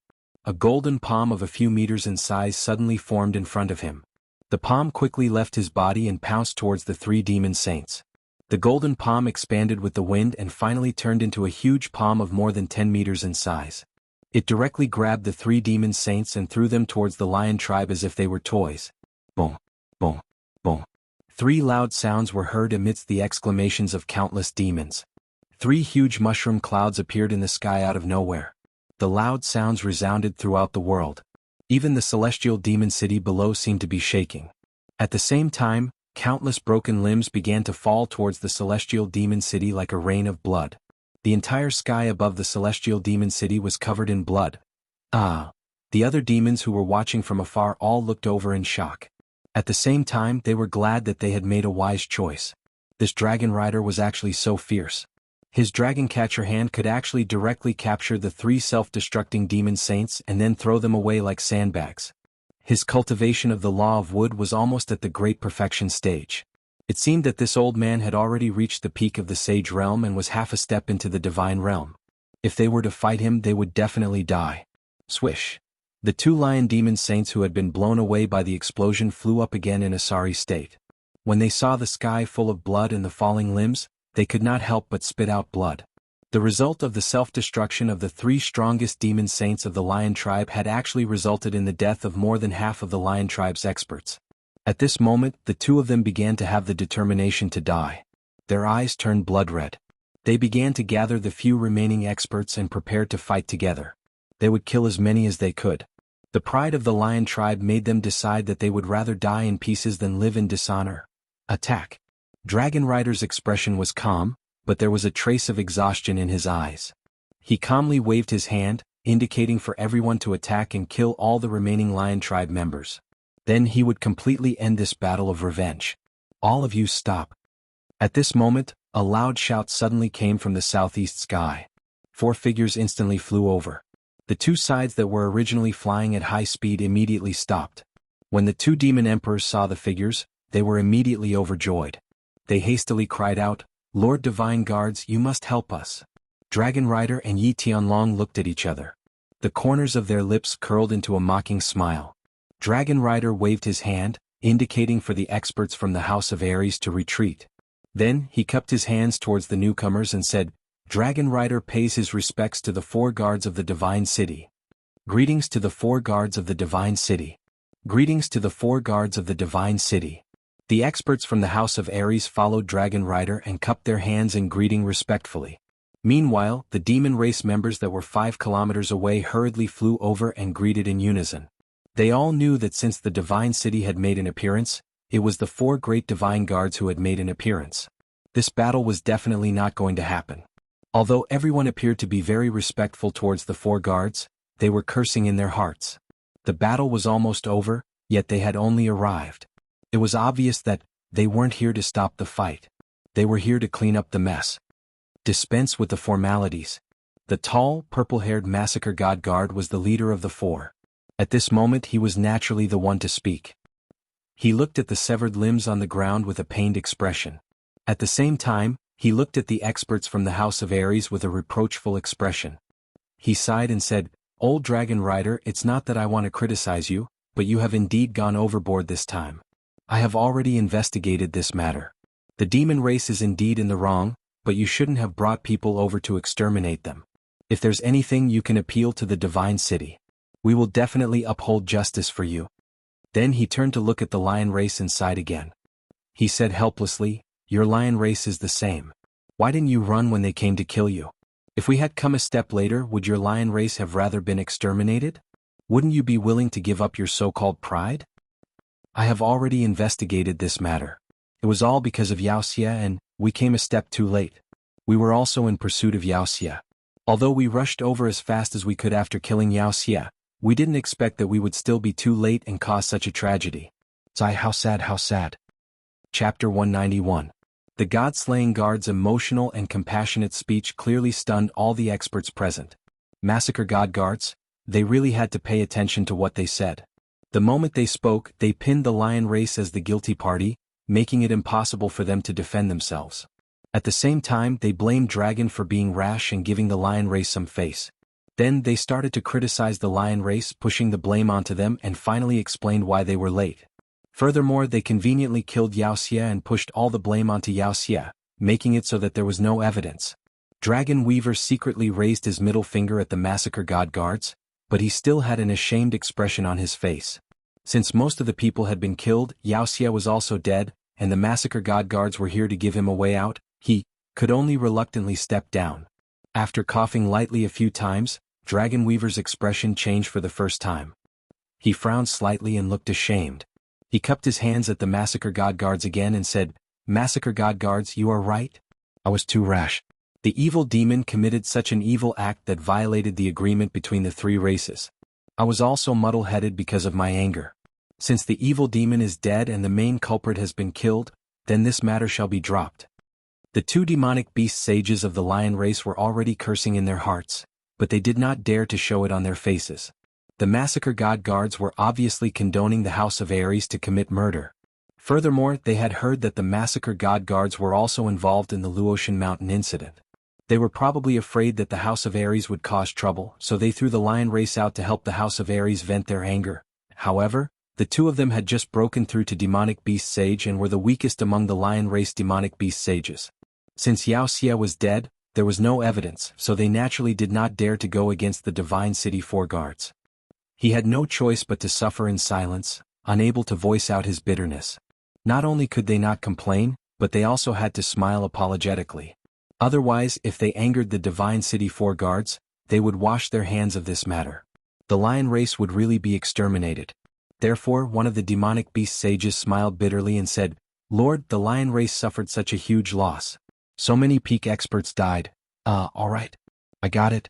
A golden palm of a few meters in size suddenly formed in front of him. The palm quickly left his body and pounced towards the 3 demon saints. The golden palm expanded with the wind and finally turned into a huge palm of more than 10 meters in size. It directly grabbed the 3 demon saints and threw them towards the lion tribe as if they were toys. Boom, boom, boom. 3 loud sounds were heard amidst the exclamations of countless demons. 3 huge mushroom clouds appeared in the sky out of nowhere. The loud sounds resounded throughout the world. Even the celestial demon city below seemed to be shaking. At the same time, countless broken limbs began to fall towards the celestial demon city like a rain of blood. The entire sky above the celestial demon city was covered in blood. The other demons who were watching from afar all looked over in shock. At the same time, they were glad that they had made a wise choice. This dragon rider was actually so fierce. His dragon catcher hand could actually directly capture the 3 self-destructing demon saints and then throw them away like sandbags. His cultivation of the law of wood was almost at the great perfection stage. It seemed that this old man had already reached the peak of the sage realm and was half a step into the divine realm. If they were to fight him, they would definitely die. Swish! The 2 lion demon saints who had been blown away by the explosion flew up again in a sorry state. When they saw the sky full of blood and the falling limbs, they could not help but spit out blood. The result of the self-destruction of the 3 strongest demon saints of the lion tribe had actually resulted in the death of more than half of the lion tribe's experts. At this moment, the 2 of them began to have the determination to die. Their eyes turned blood red. They began to gather the few remaining experts and prepared to fight together. They would kill as many as they could. The pride of the lion tribe made them decide that they would rather die in pieces than live in dishonor. Attack! Dragon Rider's expression was calm, but there was a trace of exhaustion in his eyes. He calmly waved his hand, indicating for everyone to attack and kill all the remaining lion tribe members. Then he would completely end this battle of revenge. All of you stop. At this moment, a loud shout suddenly came from the southeast sky. 4 figures instantly flew over. The two sides that were originally flying at high speed immediately stopped. When the two demon emperors saw the figures, they were immediately overjoyed. They hastily cried out, "Lord Divine Guards, you must help us." Dragon Rider and Yi Tianlong looked at each other. The corners of their lips curled into a mocking smile. Dragon Rider waved his hand, indicating for the experts from the House of Ares to retreat. Then, he cupped his hands towards the newcomers and said, "Dragon Rider pays his respects to the 4 guards of the Divine City. Greetings to the 4 guards of the Divine City. Greetings to the 4 guards of the Divine City." The experts from the House of Ares followed Dragon Rider and cupped their hands in greeting respectfully. Meanwhile, the demon race members that were 5 kilometers away hurriedly flew over and greeted in unison. They all knew that since the Divine City had made an appearance, it was the 4 great divine guards who had made an appearance. This battle was definitely not going to happen. Although everyone appeared to be very respectful towards the 4 guards, they were cursing in their hearts. The battle was almost over, yet they had only arrived. It was obvious that they weren't here to stop the fight. They were here to clean up the mess. Dispense with the formalities. The tall, purple-haired massacre god guard was the leader of the 4. At this moment he was naturally the one to speak. He looked at the severed limbs on the ground with a pained expression. At the same time, he looked at the experts from the House of Ares with a reproachful expression. He sighed and said, "Old Dragon Rider, it's not that I want to criticize you, but you have indeed gone overboard this time. I have already investigated this matter. The demon race is indeed in the wrong, but you shouldn't have brought people over to exterminate them. If there's anything you can appeal to the Divine City. We will definitely uphold justice for you." Then he turned to look at the lion race and sighed again. He said helplessly, "Your lion race is the same. Why didn't you run when they came to kill you? If we had come a step later, would your lion race have rather been exterminated? Wouldn't you be willing to give up your so-called pride?" "I have already investigated this matter. It was all because of Wuxia and we came a step too late. We were also in pursuit of Wuxia. Although we rushed over as fast as we could after killing Wuxia, we didn't expect that we would still be too late and cause such a tragedy. Sigh, how sad, how sad." Chapter 191. The god-slaying guard's emotional and compassionate speech clearly stunned all the experts present. Massacre god guards, they really had to pay attention to what they said. The moment they spoke, they pinned the lion race as the guilty party, making it impossible for them to defend themselves. At the same time, they blamed Dragon for being rash and giving the lion race some face. Then they started to criticize the lion race, pushing the blame onto them, and finally explained why they were late. Furthermore, they conveniently killed Wuxia and pushed all the blame onto Wuxia, making it so that there was no evidence. Dragon Weaver secretly raised his middle finger at the massacre god guards, but he still had an ashamed expression on his face. Since most of the people had been killed, Wuxia was also dead, and the massacre god guards were here to give him a way out, he could only reluctantly step down. After coughing lightly a few times, Dragon Weaver's expression changed for the first time. He frowned slightly and looked ashamed. He cupped his hands at the massacre god guards again and said, "Massacre god guards, you are right. I was too rash. The evil demon committed such an evil act that violated the agreement between the 3 races. I was also muddle-headed because of my anger. Since the evil demon is dead and the main culprit has been killed, then this matter shall be dropped." The 2 demonic beast sages of the lion race were already cursing in their hearts, but they did not dare to show it on their faces. The massacre god guards were obviously condoning the House of Ares to commit murder. Furthermore, they had heard that the massacre god guards were also involved in the Luotian Mountain incident. They were probably afraid that the House of Ares would cause trouble, so they threw the lion race out to help the House of Ares vent their anger. However, the 2 of them had just broken through to demonic beast sage and were the weakest among the lion race demonic beast sages. Since Wuxia was dead, there was no evidence, so they naturally did not dare to go against the Divine City 4 guards. He had no choice but to suffer in silence, unable to voice out his bitterness. Not only could they not complain, but they also had to smile apologetically. Otherwise, if they angered the Divine City 4 guards, they would wash their hands of this matter. The lion race would really be exterminated. Therefore, one of the demonic beast sages smiled bitterly and said, "Lord, the lion race suffered such a huge loss. So many peak experts died. Alright. I got it."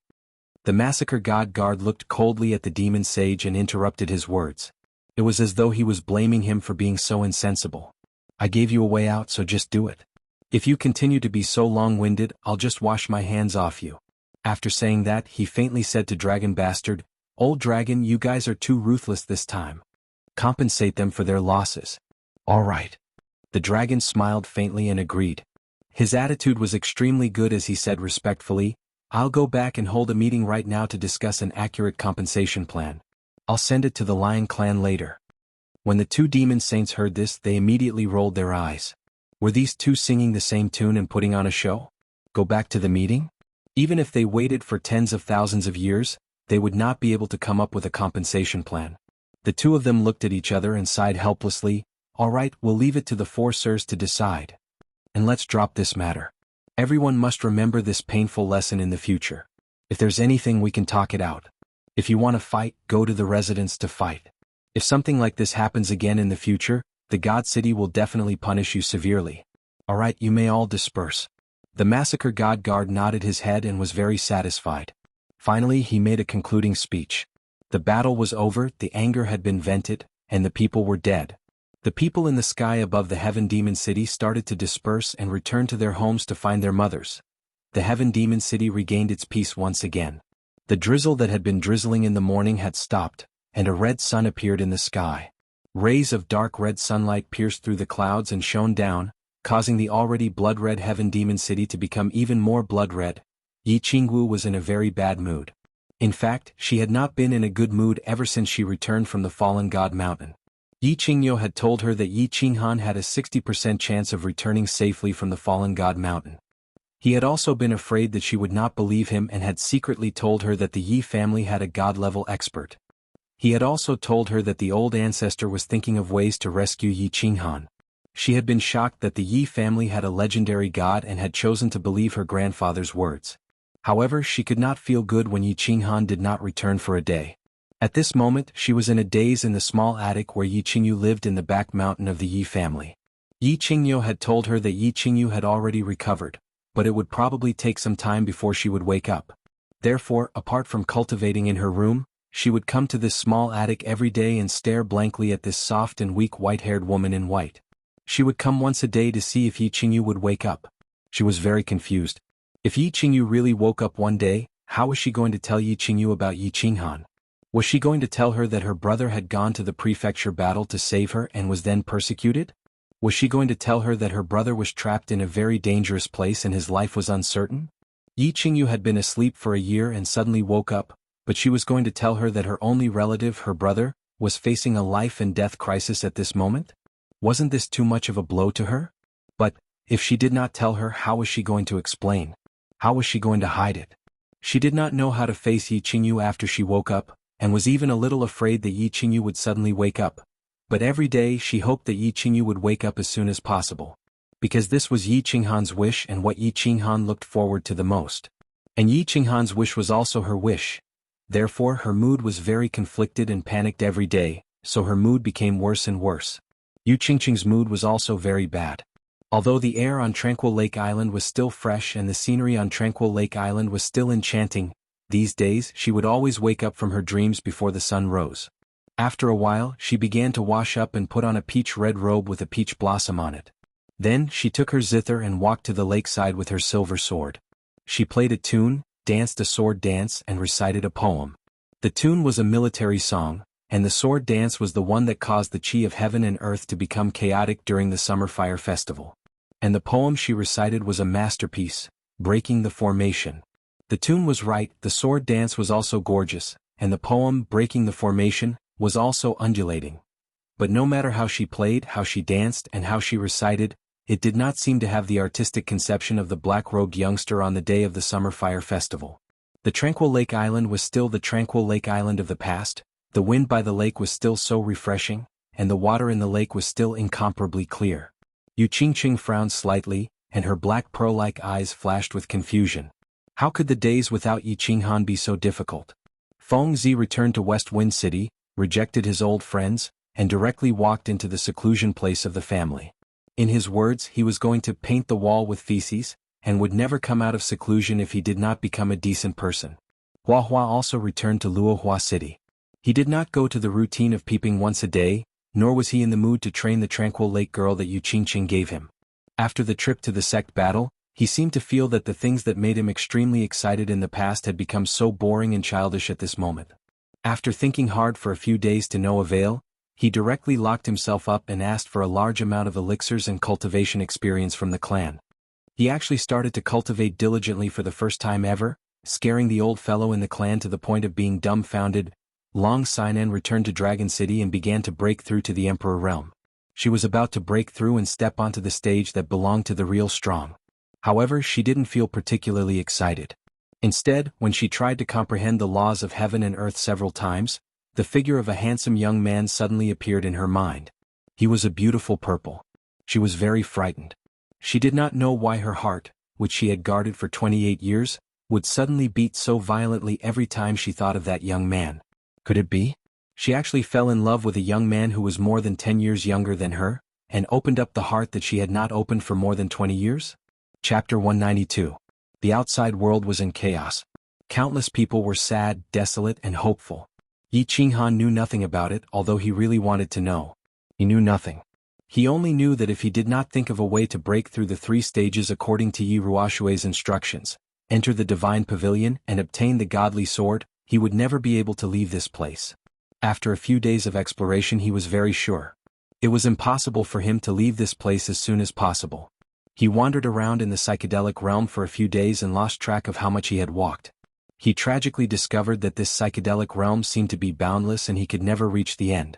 The massacre god guard looked coldly at the demon sage and interrupted his words. It was as though he was blaming him for being so insensible. "I gave you a way out, so just do it. If you continue to be so long-winded, I'll just wash my hands off you." After saying that, he faintly said to Dragon Bastard, "Old dragon, you guys are too ruthless this time. Compensate them for their losses." "All right." The dragon smiled faintly and agreed. His attitude was extremely good as he said respectfully, "I'll go back and hold a meeting right now to discuss an accurate compensation plan. I'll send it to the Lion Clan later." When the two demon saints heard this, they immediately rolled their eyes. Were these two singing the same tune and putting on a show? Go back to the meeting? Even if they waited for tens of thousands of years, they would not be able to come up with a compensation plan. The two of them looked at each other and sighed helplessly. "All right, we'll leave it to the four sirs to decide. And let's drop this matter. Everyone must remember this painful lesson in the future. If there's anything, we can talk it out. If you want to fight, go to the residence to fight. If something like this happens again in the future, the God City will definitely punish you severely. All right, you may all disperse." The Massacre God Guard nodded his head and was very satisfied. Finally, he made a concluding speech. The battle was over, the anger had been vented, and the people were dead. The people in the sky above the Heaven Demon City started to disperse and return to their homes to find their mothers. The Heaven Demon City regained its peace once again. The drizzle that had been drizzling in the morning had stopped, and a red sun appeared in the sky. Rays of dark red sunlight pierced through the clouds and shone down, causing the already blood-red Heaven Demon City to become even more blood-red. Yi Qingwu was in a very bad mood. In fact, she had not been in a good mood ever since she returned from the Fallen God Mountain. Yi Qingyo had told her that Yi Qinghan had a 60% chance of returning safely from the Fallen God Mountain. He had also been afraid that she would not believe him and had secretly told her that the Yi family had a god-level expert. He had also told her that the old ancestor was thinking of ways to rescue Yi Qinghan. She had been shocked that the Yi family had a legendary god and had chosen to believe her grandfather's words. However, she could not feel good when Yi Qinghan did not return for a day. At this moment, she was in a daze in the small attic where Yi Qingyu lived in the back mountain of the Yi family. Yi Qingyu had told her that Yi Qingyu had already recovered, but it would probably take some time before she would wake up. Therefore, apart from cultivating in her room, she would come to this small attic every day and stare blankly at this soft and weak white-haired woman in white. She would come once a day to see if Yi Qingyu would wake up. She was very confused. If Yi Qingyu really woke up one day, how was she going to tell Yi Qingyu about Yi Qinghan? Was she going to tell her that her brother had gone to the prefecture battle to save her and was then persecuted? Was she going to tell her that her brother was trapped in a very dangerous place and his life was uncertain? Yi Qingyu had been asleep for a year and suddenly woke up, but she was going to tell her that her only relative, her brother, was facing a life and death crisis at this moment? Wasn't this too much of a blow to her? But, if she did not tell her, how was she going to explain? How was she going to hide it? She did not know how to face Yi Qingyu after she woke up, and was even a little afraid that Yi Qingyu would suddenly wake up. But every day she hoped that Yi Qingyu would wake up as soon as possible. Because this was Yi Qinghan's wish and what Yi Qinghan looked forward to the most. And Yi Qinghan's wish was also her wish. Therefore her mood was very conflicted and panicked every day, so her mood became worse and worse. Yu Qingqing's mood was also very bad. Although the air on Tranquil Lake Island was still fresh and the scenery on Tranquil Lake Island was still enchanting, these days she would always wake up from her dreams before the sun rose. After a while, she began to wash up and put on a peach-red robe with a peach blossom on it. Then, she took her zither and walked to the lakeside with her silver sword. She played a tune, danced a sword dance and recited a poem. The tune was a military song, and the sword dance was the one that caused the chi of heaven and earth to become chaotic during the Summer Fire Festival. And the poem she recited was a masterpiece, Breaking the Formation. The tune was right, the sword dance was also gorgeous, and the poem, Breaking the Formation, was also undulating. But no matter how she played, how she danced, and how she recited, it did not seem to have the artistic conception of the black-robed youngster on the day of the Summer Fire Festival. The Tranquil Lake Island was still the Tranquil Lake Island of the past, the wind by the lake was still so refreshing, and the water in the lake was still incomparably clear. Yu Qingqing frowned slightly, and her black pearl-like eyes flashed with confusion. How could the days without Yi Qinghan be so difficult? Feng Zi returned to West Wind City, rejected his old friends, and directly walked into the seclusion place of the family. In his words, he was going to paint the wall with feces, and would never come out of seclusion if he did not become a decent person. Hua Hua also returned to Luohua City. He did not go to the routine of peeping once a day, nor was he in the mood to train the Tranquil Lake girl that Yu Qingqing gave him. After the trip to the sect battle, He seemed to feel that the things that made him extremely excited in the past had become so boring and childish at this moment. After thinking hard for a few days to no avail, he directly locked himself up and asked for a large amount of elixirs and cultivation experience from the clan. He actually started to cultivate diligently for the first time ever, scaring the old fellow in the clan to the point of being dumbfounded. Long Sinan returned to Dragon City and began to break through to the Emperor realm. She was about to break through and step onto the stage that belonged to the real strong. However, she didn't feel particularly excited. Instead, when she tried to comprehend the laws of heaven and earth several times, the figure of a handsome young man suddenly appeared in her mind. He was a beautiful purple. She was very frightened. She did not know why her heart, which she had guarded for 28 years, would suddenly beat so violently every time she thought of that young man. Could it be? She actually fell in love with a young man who was more than 10 years younger than her, and opened up the heart that she had not opened for more than 20 years? Chapter 192. The outside world was in chaos. Countless people were sad, desolate, and hopeful. Yi Qinghan knew nothing about it, although he really wanted to know. He knew nothing. He only knew that if he did not think of a way to break through the 3 stages according to Yi Ruoshui's instructions, enter the divine pavilion and obtain the godly sword, he would never be able to leave this place. After a few days of exploration, he was very sure. It was impossible for him to leave this place as soon as possible. He wandered around in the psychedelic realm for a few days and lost track of how much he had walked. He tragically discovered that this psychedelic realm seemed to be boundless and he could never reach the end.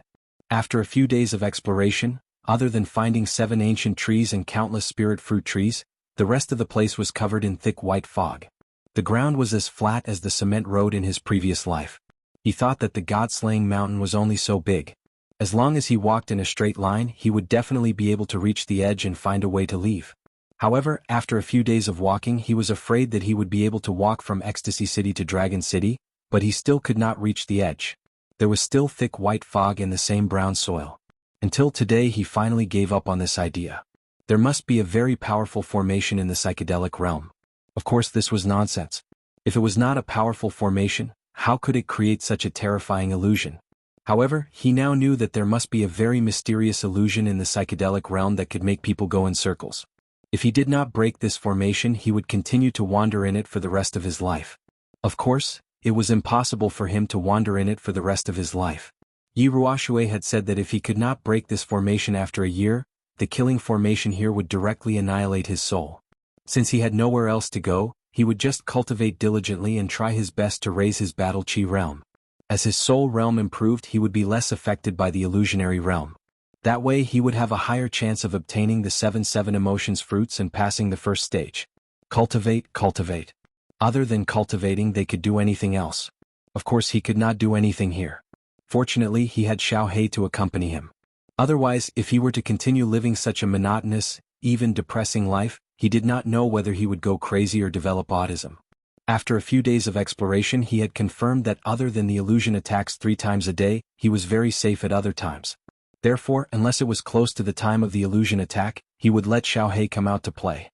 After a few days of exploration, other than finding 7 ancient trees and countless spirit fruit trees, the rest of the place was covered in thick white fog. The ground was as flat as the cement road in his previous life. He thought that the god-slaying mountain was only so big. As long as he walked in a straight line, he would definitely be able to reach the edge and find a way to leave. However, after a few days of walking, he was afraid that he would be able to walk from Ecstasy City to Dragon City, but he still could not reach the edge. There was still thick white fog and the same brown soil. Until today he finally gave up on this idea. There must be a very powerful formation in the psychedelic realm. Of course, this was nonsense. If it was not a powerful formation, how could it create such a terrifying illusion? However, he now knew that there must be a very mysterious illusion in the psychedelic realm that could make people go in circles. If he did not break this formation, he would continue to wander in it for the rest of his life. Of course, it was impossible for him to wander in it for the rest of his life. Yi Ruoshui had said that if he could not break this formation after a year, the killing formation here would directly annihilate his soul. Since he had nowhere else to go, he would just cultivate diligently and try his best to raise his battle chi realm. As his soul realm improved, he would be less affected by the illusionary realm. That way he would have a higher chance of obtaining the 7 emotions fruits and passing the first stage. Cultivate, cultivate. Other than cultivating, they could do anything else. Of course, he could not do anything here. Fortunately, he had Xiao Hei to accompany him. Otherwise, if he were to continue living such a monotonous, even depressing life, he did not know whether he would go crazy or develop autism. After a few days of exploration, he had confirmed that other than the illusion attacks 3 times a day, he was very safe at other times. Therefore, unless it was close to the time of the illusion attack, he would let Xiao Hei come out to play.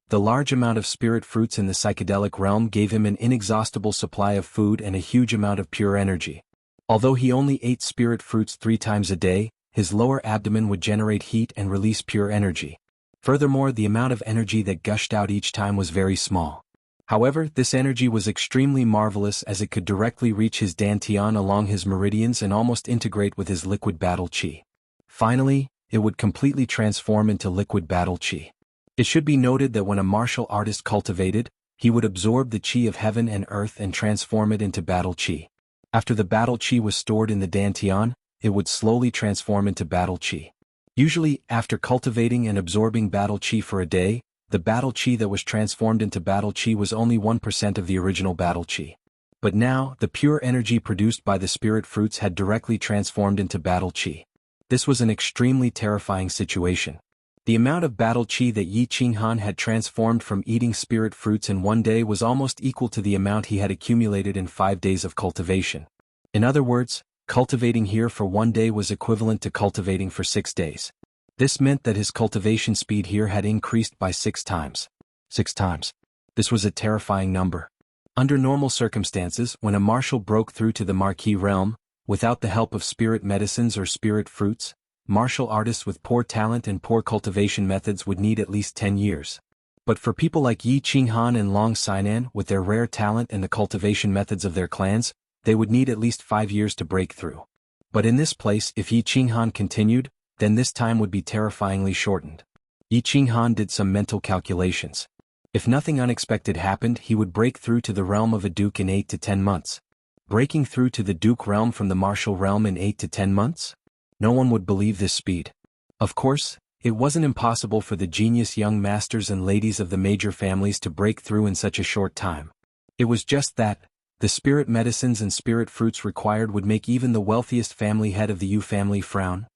The large amount of spirit fruits in the psychedelic realm gave him an inexhaustible supply of food and a huge amount of pure energy. Although he only ate spirit fruits 3 times a day, his lower abdomen would generate heat and release pure energy. Furthermore, the amount of energy that gushed out each time was very small. However, this energy was extremely marvelous as it could directly reach his dantian along his meridians and almost integrate with his liquid battle chi. Finally, it would completely transform into liquid battle chi. It should be noted that when a martial artist cultivated, he would absorb the chi of heaven and earth and transform it into battle chi. After the battle chi was stored in the dantian, it would slowly transform into battle chi. Usually, after cultivating and absorbing battle chi for a day, the battle chi that was transformed into battle chi was only 1% of the original battle chi. But now, the pure energy produced by the spirit fruits had directly transformed into battle chi. This was an extremely terrifying situation. The amount of battle chi that Yi Qinghan had transformed from eating spirit fruits in 1 day was almost equal to the amount he had accumulated in 5 days of cultivation. In other words, cultivating here for 1 day was equivalent to cultivating for 6 days. This meant that his cultivation speed here had increased by 6 times. 6 times. This was a terrifying number. Under normal circumstances, when a martial broke through to the Marquis realm, without the help of spirit medicines or spirit fruits, martial artists with poor talent and poor cultivation methods would need at least 10 years. But for people like Yi Qinghan and Long Sainan, with their rare talent and the cultivation methods of their clans, they would need at least 5 years to break through. But in this place, if Yi Qinghan continued, then this time would be terrifyingly shortened. Yi Qinghan did some mental calculations. If nothing unexpected happened, he would break through to the realm of a duke in 8 to 10 months. Breaking through to the duke realm from the martial realm in 8 to 10 months? No one would believe this speed. Of course, it wasn't impossible for the genius young masters and ladies of the major families to break through in such a short time. It was just that, the spirit medicines and spirit fruits required would make even the wealthiest family head of the Yu family frown.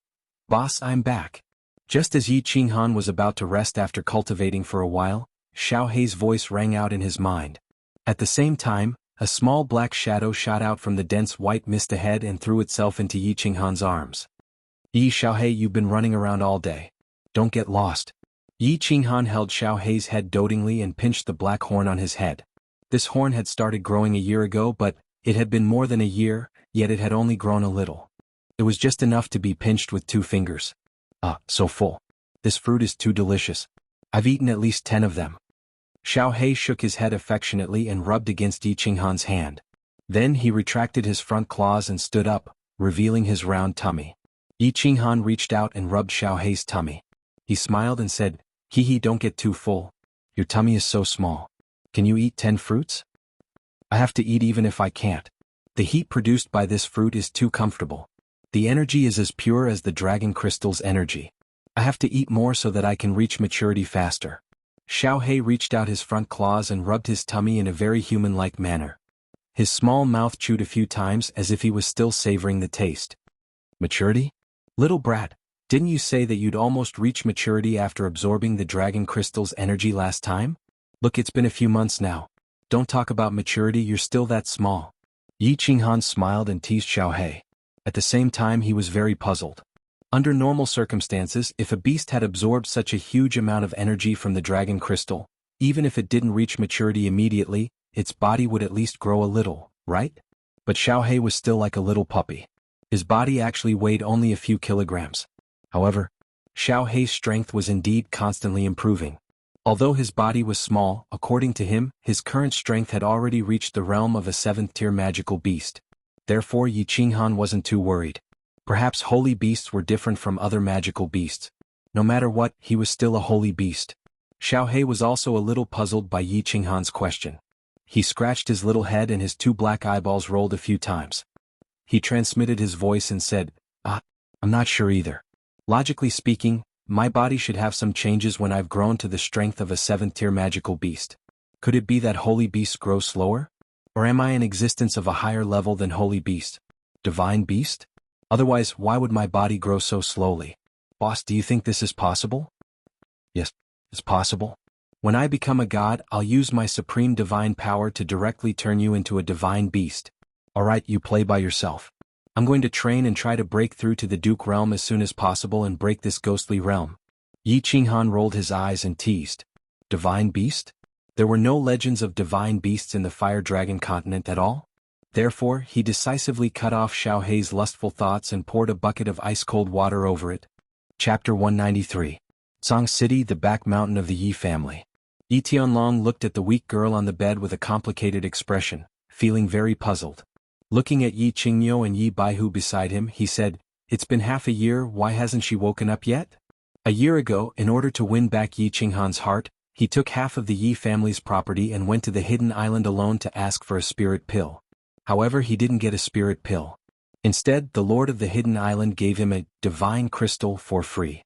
"Boss, I'm back." Just as Yi Qinghan was about to rest after cultivating for a while, Xiao Hei's voice rang out in his mind. At the same time, a small black shadow shot out from the dense white mist ahead and threw itself into Yi Qinghan's arms. "Yi Xiao Hei, you've been running around all day. Don't get lost." Yi Qinghan held Xiao Hei's head dotingly and pinched the black horn on his head. This horn had started growing a year ago, but it had been more than a year, yet it had only grown a little. It was just enough to be pinched with 2 fingers. So full. This fruit is too delicious. I've eaten at least 10 of them. Xiao Hei shook his head affectionately and rubbed against Yi Qinghan's hand. Then he retracted his front claws and stood up, revealing his round tummy. Yi Qinghan reached out and rubbed Xiao Hei's tummy. He smiled and said, "Hee, don't get too full. Your tummy is so small. Can you eat 10 fruits?" "I have to eat even if I can't. The heat produced by this fruit is too comfortable. The energy is as pure as the dragon crystal's energy. I have to eat more so that I can reach maturity faster." Xiao Hei reached out his front claws and rubbed his tummy in a very human-like manner. His small mouth chewed a few times as if he was still savoring the taste. "Maturity? Little brat, didn't you say that you'd almost reach maturity after absorbing the dragon crystal's energy last time? Look, it's been a few months now. Don't talk about maturity, you're still that small." Yi Qinghan smiled and teased Xiao Hei. At the same time, he was very puzzled. Under normal circumstances, if a beast had absorbed such a huge amount of energy from the dragon crystal, even if it didn't reach maturity immediately, its body would at least grow a little, right? But Xiao Hei was still like a little puppy. His body actually weighed only a few kilograms. However, Xiao Hei's strength was indeed constantly improving. Although his body was small, according to him, his current strength had already reached the realm of a 7th-tier magical beast. Therefore Yi Qinghan wasn't too worried. Perhaps holy beasts were different from other magical beasts. No matter what, he was still a holy beast. Xiao Hei was also a little puzzled by Yi Qinghan's question. He scratched his little head and his 2 black eyeballs rolled a few times. He transmitted his voice and said, I'm not sure either. Logically speaking, my body should have some changes when I've grown to the strength of a 7th-tier magical beast. Could it be that holy beasts grow slower? Or am I in existence of a higher level than holy beast? Divine beast? Otherwise, why would my body grow so slowly? Boss, do you think this is possible? Yes, it's possible. When I become a god, I'll use my supreme divine power to directly turn you into a divine beast. Alright, you play by yourself. I'm going to train and try to break through to the Duke realm as soon as possible and break this ghostly realm. Yi Qinghan rolled his eyes and teased. Divine beast? There were no legends of divine beasts in the Fire Dragon continent at all? Therefore, he decisively cut off Xiao Hei's lustful thoughts and poured a bucket of ice-cold water over it. Chapter 193. Song City, the back mountain of the Yi family. Yi Tianlong looked at the weak girl on the bed with a complicated expression, feeling very puzzled. Looking at Yi Qingyo and Yi Baihu beside him, he said, "It's been half a year, why hasn't she woken up yet?" A year ago, in order to win back Yi Qinghan's heart, he took half of the Yi family's property and went to the hidden island alone to ask for a spirit pill. However, he didn't get a spirit pill. Instead, the lord of the hidden island gave him a divine crystal for free.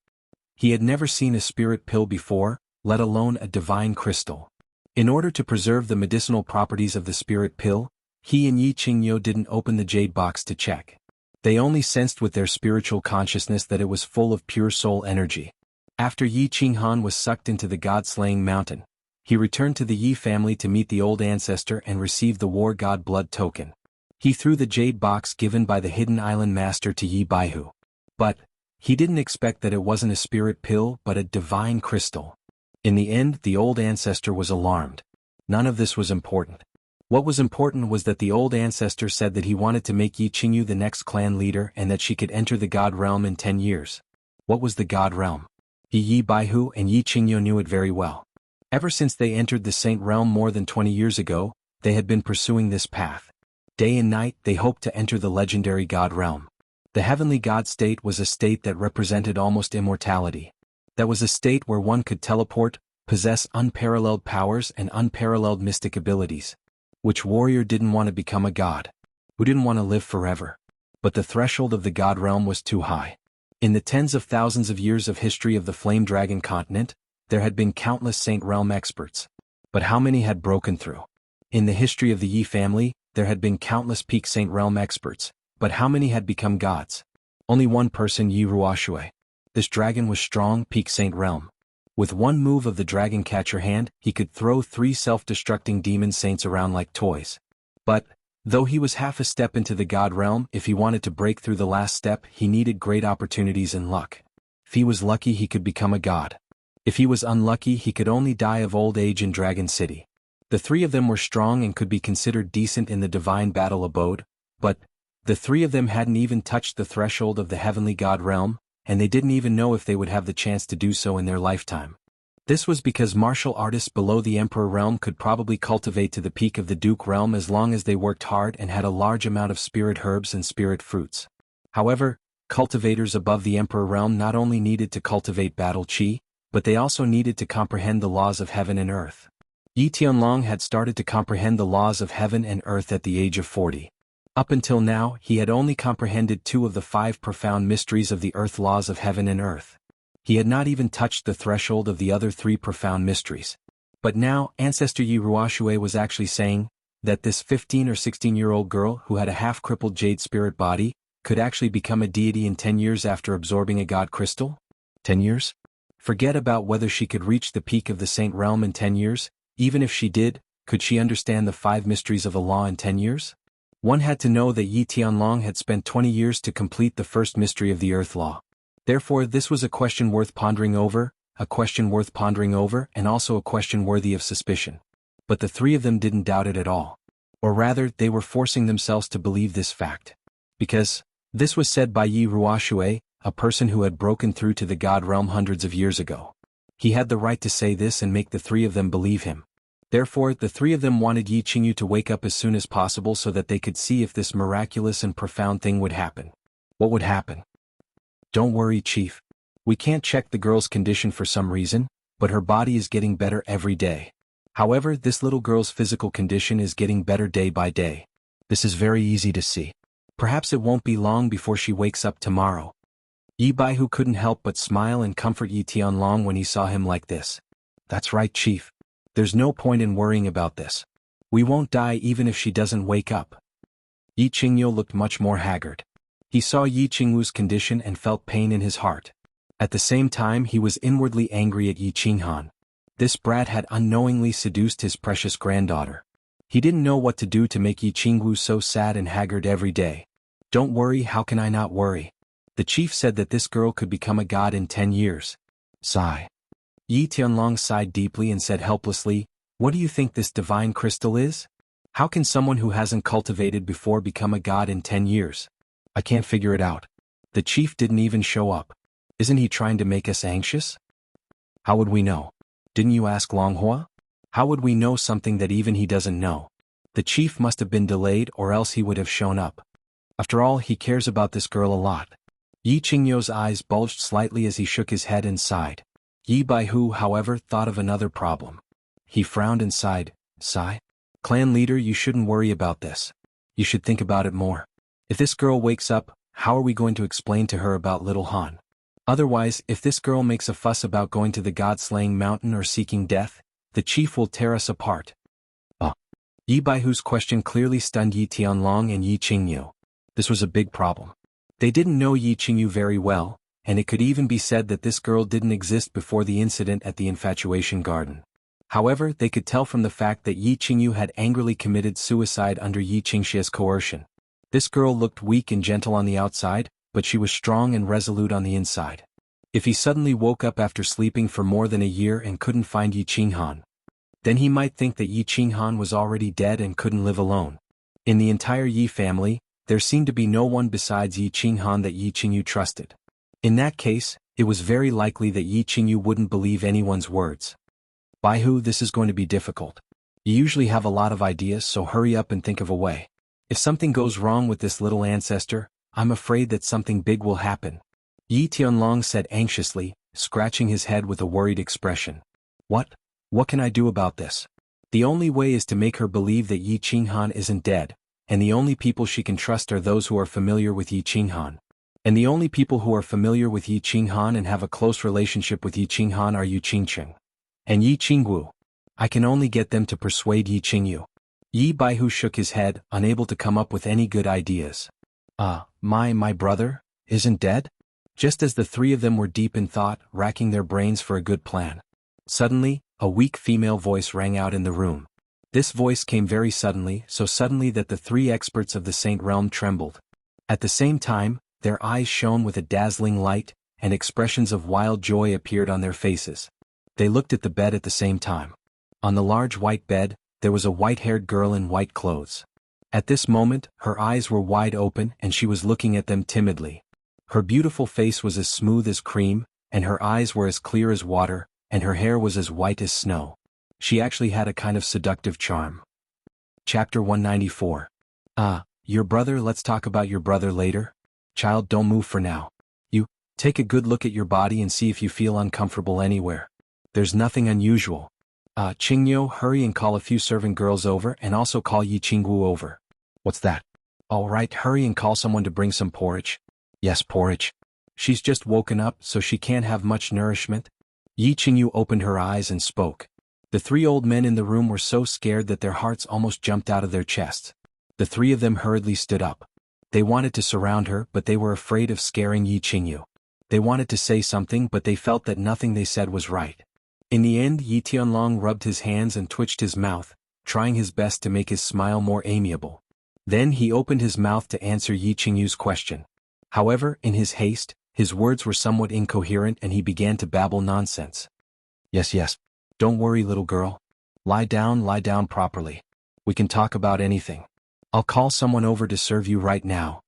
He had never seen a spirit pill before, let alone a divine crystal. In order to preserve the medicinal properties of the spirit pill, he and Yi Qingyo didn't open the jade box to check. They only sensed with their spiritual consciousness that it was full of pure soul energy. After Yi Qinghan was sucked into the god-slaying mountain, he returned to the Yi family to meet the old ancestor and receive the war god blood token. He threw the jade box given by the hidden island master to Yi Baihu. But he didn't expect that it wasn't a spirit pill but a divine crystal. In the end, the old ancestor was alarmed. None of this was important. What was important was that the old ancestor said that he wanted to make Yi Qingyu the next clan leader and that she could enter the god realm in 10 years. What was the god realm? Yi Baihu and Yi Qingyu knew it very well. Ever since they entered the Saint Realm more than 20 years ago, they had been pursuing this path. Day and night they hoped to enter the legendary God Realm. The heavenly God state was a state that represented almost immortality. That was a state where one could teleport, possess unparalleled powers and unparalleled mystic abilities. Which warrior didn't want to become a god? Who didn't want to live forever? But the threshold of the God Realm was too high. In the tens of thousands of years of history of the Flame Dragon continent, there had been countless Saint Realm experts. But how many had broken through? In the history of the Yi family, there had been countless peak Saint Realm experts, but how many had become gods? Only one person, Yi Ruoxue. This dragon was strong, peak Saint Realm. With one move of the dragon catcher hand, he could throw 3 self-destructing demon saints around like toys. But, though he was half a step into the God Realm, if he wanted to break through the last step, he needed great opportunities and luck. If he was lucky, he could become a god. If he was unlucky, he could only die of old age in Dragon City. The 3 of them were strong and could be considered decent in the divine battle abode, but the 3 of them hadn't even touched the threshold of the heavenly God Realm, and they didn't even know if they would have the chance to do so in their lifetime. This was because martial artists below the Emperor Realm could probably cultivate to the peak of the Duke Realm as long as they worked hard and had a large amount of spirit herbs and spirit fruits. However, cultivators above the Emperor Realm not only needed to cultivate battle chi, but they also needed to comprehend the laws of heaven and earth. Yi Tianlong had started to comprehend the laws of heaven and earth at the age of 40. Up until now, he had only comprehended 2 of the 5 profound mysteries of the earth laws of heaven and earth. He had not even touched the threshold of the other 3 profound mysteries. But now, Ancestor Yi Ruoxue was actually saying that this 15 or 16-year-old girl who had a half-crippled jade spirit body could actually become a deity in 10 years after absorbing a god crystal? 10 years? Forget about whether she could reach the peak of the Saint Realm in 10 years. Even if she did, could she understand the 5 mysteries of the law in 10 years? One had to know that Yi Tianlong had spent 20 years to complete the first mystery of the earth law. Therefore, this was a question worth pondering over, and also a question worthy of suspicion. But the 3 of them didn't doubt it at all. Or rather, they were forcing themselves to believe this fact. Because this was said by Yi Ruoxue, a person who had broken through to the God Realm hundreds of years ago. He had the right to say this and make the 3 of them believe him. Therefore, the 3 of them wanted Yi Qingyu to wake up as soon as possible so that they could see if this miraculous and profound thing would happen. What would happen? Don't worry, Chief. We can't check the girl's condition for some reason, but her body is getting better every day. However, this little girl's physical condition is getting better day by day. This is very easy to see. Perhaps it won't be long before she wakes up tomorrow. Yi Baihu couldn't help but smile and comfort Yi Tianlong when he saw him like this. That's right, Chief. There's no point in worrying about this. We won't die even if she doesn't wake up. Yi Qingyu looked much more haggard. He saw Yi Qingwu's condition and felt pain in his heart. At the same time, he was inwardly angry at Yi Qinghan. This brat had unknowingly seduced his precious granddaughter. He didn't know what to do to make Yi Qingwu so sad and haggard every day. Don't worry, how can I not worry? The chief said that this girl could become a god in 10 years. Sigh. Yi Tianlong sighed deeply and said helplessly, what do you think this divine crystal is? How can someone who hasn't cultivated before become a god in 10 years? I can't figure it out. The chief didn't even show up. Isn't he trying to make us anxious? How would we know? Didn't you ask Longhua? How would we know something that even he doesn't know? The chief must have been delayed or else he would have shown up. After all, he cares about this girl a lot. Yi Qingyu's eyes bulged slightly as he shook his head and sighed. Yi Baihu, however, thought of another problem. He frowned and sighed. Sigh? Clan leader, you shouldn't worry about this. You should think about it more. If this girl wakes up, how are we going to explain to her about little Han? Otherwise, if this girl makes a fuss about going to the god-slaying mountain or seeking death, the chief will tear us apart. Yi Baihu's question clearly stunned Yi Tianlong and Yi Qingyu. This was a big problem. They didn't know Yi Qingyu very well, and it could even be said that this girl didn't exist before the incident at the Infatuation Garden. However, they could tell from the fact that Yi Qingyu had angrily committed suicide under Yi Qingxia's coercion. This girl looked weak and gentle on the outside, but she was strong and resolute on the inside. If he suddenly woke up after sleeping for more than a year and couldn't find Yi Qinghan, then he might think that Yi Qinghan was already dead and couldn't live alone. In the entire Yi family, there seemed to be no one besides Yi Qinghan that Yi Qingyu trusted. In that case, it was very likely that Yi Qingyu wouldn't believe anyone's words. Baihu, this is going to be difficult. You usually have a lot of ideas, so hurry up and think of a way. If something goes wrong with this little ancestor, I'm afraid that something big will happen. Yi Tianlong said anxiously, scratching his head with a worried expression. What? What can I do about this? The only way is to make her believe that Yi Qinghan isn't dead, and the only people she can trust are those who are familiar with Yi Qinghan. And the only people who are familiar with Yi Qinghan and have a close relationship with Yi Qinghan are Yu Qingcheng and Yi Qingwu. I can only get them to persuade Yi Qingyu. Yi Baihu shook his head, unable to come up with any good ideas. My brother isn't dead? Just as the three of them were deep in thought, racking their brains for a good plan. Suddenly, a weak female voice rang out in the room. This voice came very suddenly, so suddenly that the three experts of the Saint Realm trembled. At the same time, their eyes shone with a dazzling light, and expressions of wild joy appeared on their faces. They looked at the bed at the same time. On the large white bed, there was a white-haired girl in white clothes. At this moment, her eyes were wide open and she was looking at them timidly. Her beautiful face was as smooth as cream, and her eyes were as clear as water, and her hair was as white as snow. She actually had a kind of seductive charm. Chapter 194. Your brother, let's talk about your brother later. Child, don't move for now. You, take a good look at your body and see if you feel uncomfortable anywhere. There's nothing unusual. Qingyo, hurry and call a few servant girls over and also call Yi Qingwu over. What's that? All right, hurry and call someone to bring some porridge. Yes, porridge. She's just woken up, so she can't have much nourishment. Yi Qingyu opened her eyes and spoke. The three old men in the room were so scared that their hearts almost jumped out of their chests. The three of them hurriedly stood up. They wanted to surround her, but they were afraid of scaring Yi Qingyu. They wanted to say something, but they felt that nothing they said was right. In the end, Yi Tianlong rubbed his hands and twitched his mouth, trying his best to make his smile more amiable. Then he opened his mouth to answer Yi Qingyu's question. However, in his haste, his words were somewhat incoherent and he began to babble nonsense. Yes. Don't worry, little girl. Lie down properly. We can talk about anything. I'll call someone over to serve you right now.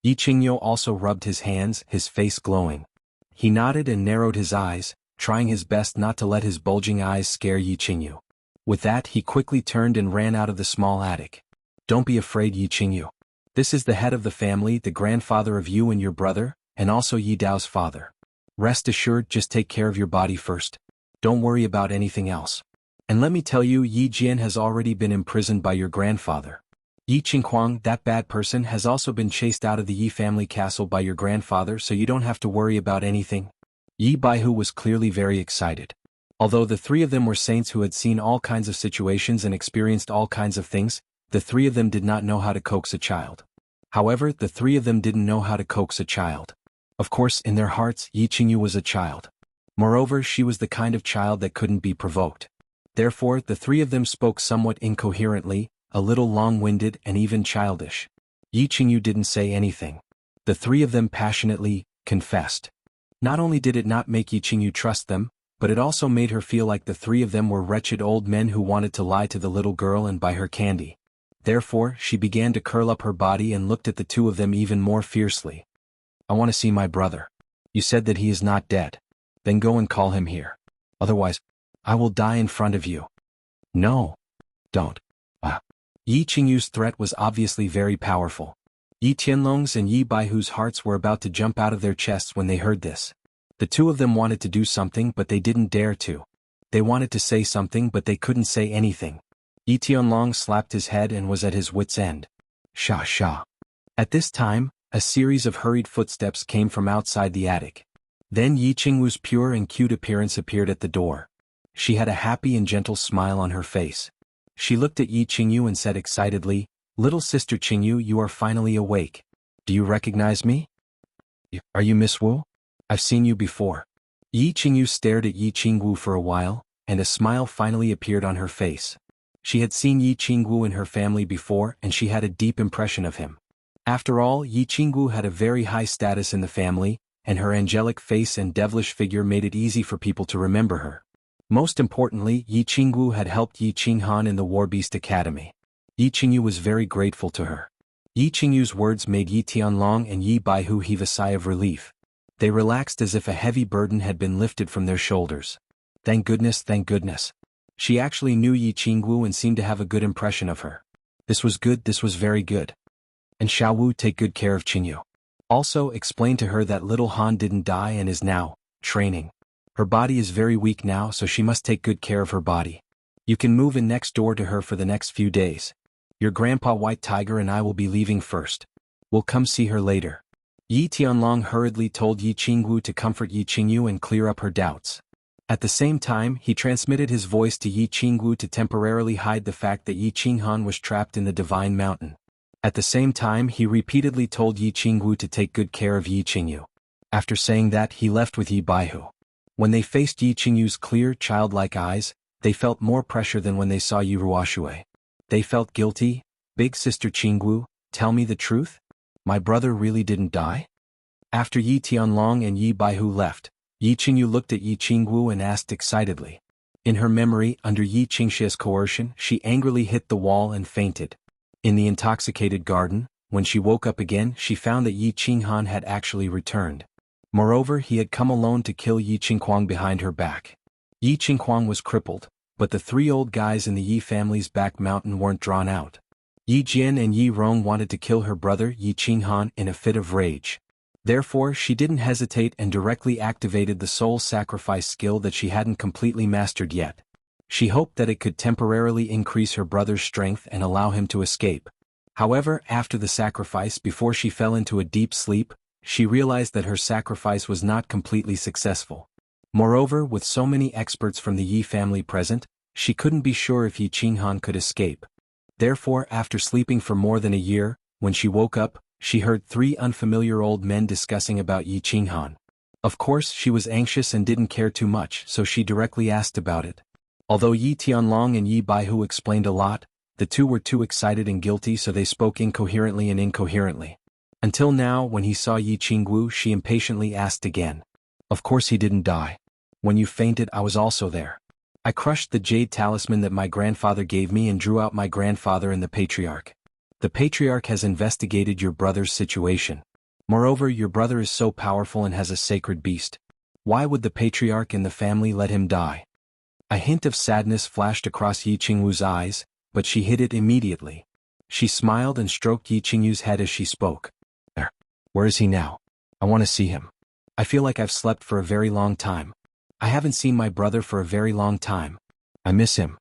Yi Qingyu also rubbed his hands, his face glowing. He nodded and narrowed his eyes, trying his best not to let his bulging eyes scare Yi Qingyu. With that, he quickly turned and ran out of the small attic. Don't be afraid, Yi Qingyu. This is the head of the family, the grandfather of you and your brother, and also Yi Dao's father. Rest assured, just take care of your body first. Don't worry about anything else. And let me tell you, Yi Jian has already been imprisoned by your grandfather. Yi Qinghuang, that bad person, has also been chased out of the Yi family castle by your grandfather, so you don't have to worry about anything. Yi Baihu was clearly very excited. Although the three of them were saints who had seen all kinds of situations and experienced all kinds of things, the three of them did not know how to coax a child. However, the three of them didn't know how to coax a child. Of course, in their hearts, Yi Qingyu was a child. Moreover, she was the kind of child that couldn't be provoked. Therefore, the three of them spoke somewhat incoherently, a little long-winded and even childish. Yi Qingyu didn't say anything. The three of them passionately confessed. Not only did it not make Yi Qingyu trust them, but it also made her feel like the three of them were wretched old men who wanted to lie to the little girl and buy her candy. Therefore, she began to curl up her body and looked at the two of them even more fiercely. I want to see my brother. You said that he is not dead. Then go and call him here. Otherwise, I will die in front of you. No. Don't. Yi Qingyu's threat was obviously very powerful. Yi Tianlong's and Yi Baihu's hearts were about to jump out of their chests when they heard this. The two of them wanted to do something but they didn't dare to. They wanted to say something but they couldn't say anything. Yi Tianlong slapped his head and was at his wit's end. Sha. At this time, a series of hurried footsteps came from outside the attic. Then Yi Qingwu's pure and cute appearance appeared at the door. She had a happy and gentle smile on her face. She looked at Yi Qingyu and said excitedly, "Little sister Qingyu, you are finally awake. Do you recognize me? Are you Miss Wu? I've seen you before." Yi Qingyu stared at Yi Qingwu for a while, and a smile finally appeared on her face. She had seen Yi Qingwu and her family before and she had a deep impression of him. After all, Yi Qingwu had a very high status in the family, and her angelic face and devilish figure made it easy for people to remember her. Most importantly, Yi Qingwu had helped Yi Qinghan in the War Beast Academy. Yi Qingyu was very grateful to her. Yi Qingyu's words made Yi Tianlong and Yi Baihu heave a sigh of relief. They relaxed as if a heavy burden had been lifted from their shoulders. Thank goodness. She actually knew Yi Qingwu and seemed to have a good impression of her. This was good, this was very good. And Xiao Wu take good care of Qingyu. Also explain to her that little Han didn't die and is now training. Her body is very weak now, so she must take good care of her body. You can move in next door to her for the next few days. Your grandpa White Tiger and I will be leaving first. We'll come see her later. Yi Tianlong hurriedly told Yi Qingwu to comfort Yi Qingyu and clear up her doubts. At the same time, he transmitted his voice to Yi Qingwu to temporarily hide the fact that Yi Qinghan was trapped in the Divine Mountain. At the same time, he repeatedly told Yi Qingwu to take good care of Yi Qingyu. After saying that, he left with Yi Baihu. When they faced Yi Qingyu's clear, childlike eyes, they felt more pressure than when they saw Yi Ruoshui. They felt guilty. Big sister Qingwu, tell me the truth? My brother really didn't die? After Yi Tianlong and Yi Baihu left, Yi Qingyu looked at Yi Qingwu and asked excitedly. In her memory, under Yi Qingshi's coercion, she angrily hit the wall and fainted. In the intoxicated garden, when she woke up again, she found that Yi Qinghan had actually returned. Moreover, he had come alone to kill Yi Qinghuang behind her back. Yi Qinghuang was crippled, but the three old guys in the Yi family's back mountain weren't drawn out. Yi Jian and Yi Rong wanted to kill her brother Yi Qinghan in a fit of rage. Therefore, she didn't hesitate and directly activated the soul sacrifice skill that she hadn't completely mastered yet. She hoped that it could temporarily increase her brother's strength and allow him to escape. However, after the sacrifice, before she fell into a deep sleep, she realized that her sacrifice was not completely successful. Moreover, with so many experts from the Yi family present, she couldn't be sure if Yi Qinghan could escape. Therefore, after sleeping for more than a year, when she woke up, she heard three unfamiliar old men discussing about Yi Qinghan. Of course, she was anxious and didn't care too much, so she directly asked about it. Although Yi Tianlong and Yi Baihu explained a lot, the two were too excited and guilty, so they spoke incoherently and incoherently. Until now, when he saw Yi Qingwu, she impatiently asked again. Of course he didn't die. When you fainted, I was also there. I crushed the jade talisman that my grandfather gave me and drew out my grandfather and the patriarch. The patriarch has investigated your brother's situation. Moreover, your brother is so powerful and has a sacred beast. Why would the patriarch and the family let him die? A hint of sadness flashed across Yi Qingwu's eyes, but she hid it immediately. She smiled and stroked Yi Qingyu's head as she spoke. Where is he now? I want to see him. I feel like I've slept for a very long time. I haven't seen my brother for a very long time. I miss him.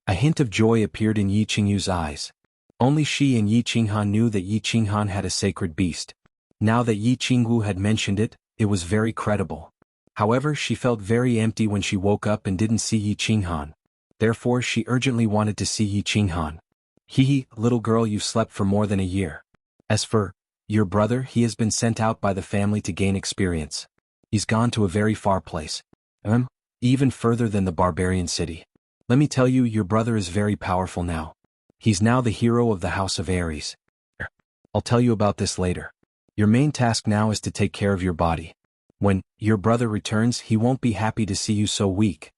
A hint of joy appeared in Yi Qingyu's eyes. Only she and Yi Qinghan knew that Yi Qinghan had a sacred beast. Now that Yi Qingwu had mentioned it, it was very credible. However, she felt very empty when she woke up and didn't see Yi Qinghan. Therefore, she urgently wanted to see Yi Qinghan. Hee, little girl, you've slept for more than a year. As for your brother, he has been sent out by the family to gain experience. He's gone to a very far place. Even further than the barbarian city. Let me tell you, your brother is very powerful now. He's now the hero of the House of Ares. I'll tell you about this later. Your main task now is to take care of your body. When your brother returns, he won't be happy to see you so weak.